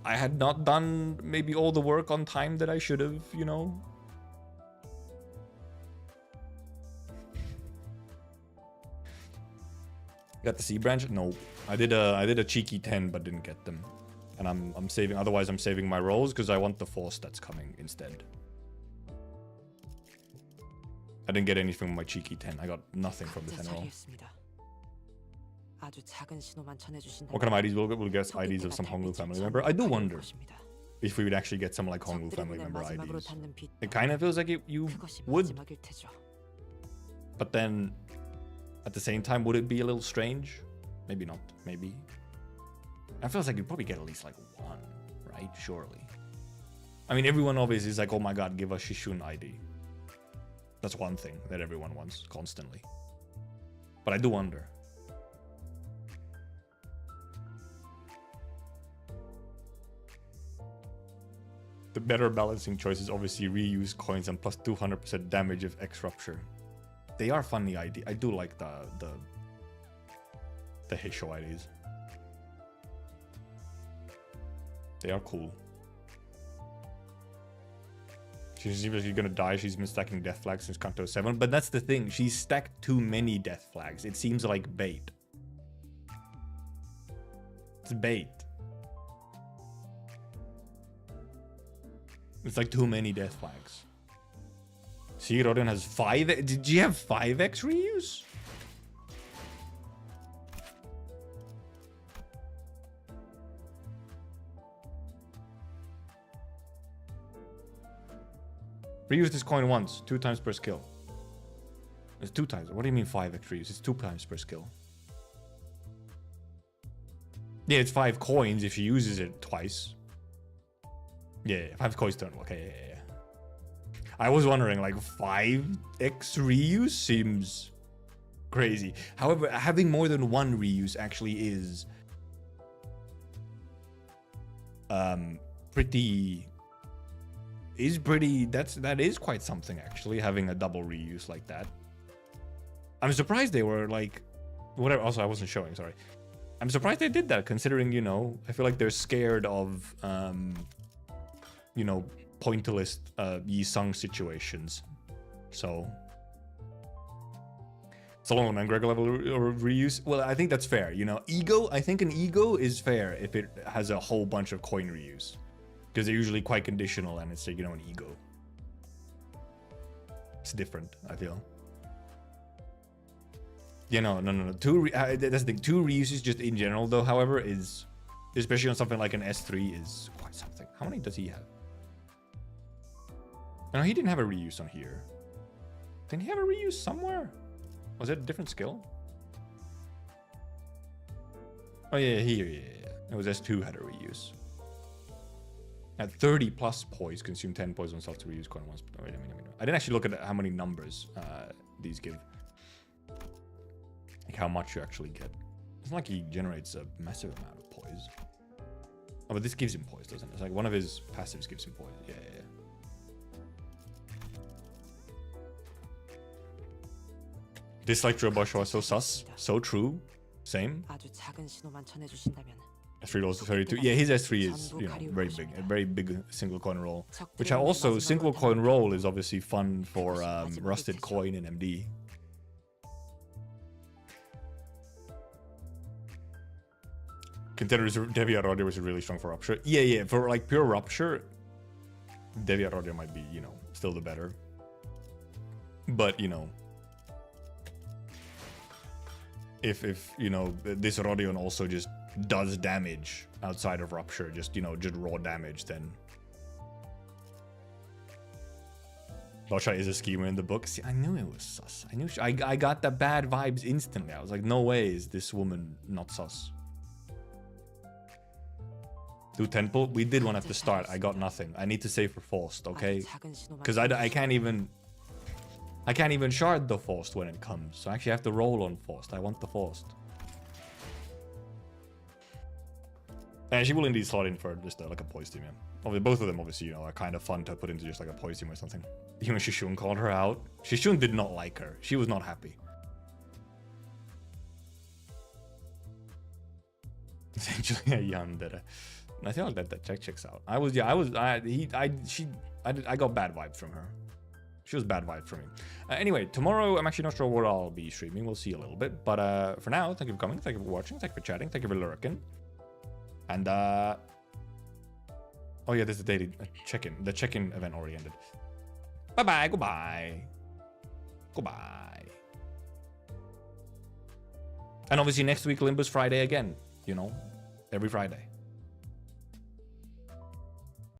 I had not done maybe all the work on time that I should have, you know. Got the sea branch? No. I did a cheeky 10 but didn't get them. And I'm saving, otherwise I'm saving my rolls because I want the force that's coming instead. I didn't get anything from my cheeky 10. I got nothing from the 10 roll. What kind of IDs will we get? We'll get IDs of some Honglu family member. I do wonder if we would actually get some like Honglu family member IDs. It kind of feels like you would. But then, at the same time, would it be a little strange? Maybe not. Maybe. I feel like you'd probably get at least like one, right? Surely. I mean, everyone obviously is like, oh my god, give us Shishun ID. That's one thing that everyone wants constantly. But I do wonder. The better balancing choice is obviously reuse coins and plus 200% damage of X Rupture. They are funny ID. I do like the Heisho IDs. They are cool. She's obviously gonna die. She's been stacking death flags since Kanto 7. But that's the thing. She's stacked too many death flags. It seems like bait. It's bait. It's like too many death flags. See, Rodin has 5. Did you have 5x reuse? Reuse this coin once, 2 times per skill. It's 2 times. What do you mean 5x reuse? It's 2 times per skill. Yeah, it's 5 coins if she uses it twice. Yeah, 5 coins don't work. Okay, yeah. I was wondering, like, 5x reuse seems crazy. However, having more than 1 reuse actually is that is quite something, actually, having a double reuse like that. I'm surprised they were like whatever. Also, I wasn't showing, sorry. I'm surprised they did that, considering, you know, I feel like they're scared of you know, pointless Yi Sung situations. So Solomon and Greg level reuse. Well, I think that's fair. You know, ego. I think an ego is fair if it has a whole bunch of coin reuse, because they're usually quite conditional, and it's, you know, an ego. It's different, I feel. Yeah, no. That's the thing. 2 reuses just in general, though, however, is, especially on something like an S3, is quite something. How many does he have? No, he didn't have a reuse on here. Didn't he have a reuse somewhere? Was it a different skill? Oh, yeah, here, yeah. It was S2 had a reuse. At 30 plus poise, consume 10 poise on self to reuse coin once. Wait a minute. I didn't actually look at how many numbers these give. Like how much you actually get. It's not like he generates a massive amount of poise. Oh, but this gives him poise, doesn't it? It's like one of his passives gives him poise. Yeah. Dislike Drobosho is so sus. So true. Same. S3 rolls 32. Yeah, his S3 is, you know, very big. A very big single coin roll. Which I also, single coin roll is obviously fun for rusted coin in MD. Contenders Devia Rodia was really strong for Rupture. Yeah. For like pure Rupture, Devia Rodia might be, you know, still the better. But, you know, if you know, this Rodion also just does damage outside of Rupture, just, you know, just raw damage, then Losha is a schemer in the book. See, I knew it was sus. I got the bad vibes instantly. I was like, no way is this woman not sus. Do temple? We did one at the start. I got nothing. I need to save for forced, okay? Because I can't even shard the forced when it comes. So I actually have to roll on forced. I want the forced. And she will indeed slot in for just like a poise team, yeah. Obviously, both of them, obviously, you know, are kind of fun to put into just like a poise team or something. Even Shishun called her out. Shishun did not like her. She was not happy. Essentially a yandere. I feel like that checks out. I got bad vibes from her. She was bad vibes for me. Anyway, tomorrow I'm actually not sure what I'll be streaming. We'll see a little bit. But for now, thank you for coming. Thank you for watching. Thank you for chatting. Thank you for lurking. And oh yeah, this is the daily check-in. The check-in event already ended. Bye-bye. Goodbye. Goodbye. And obviously next week, Limbus Friday again. You know, every Friday.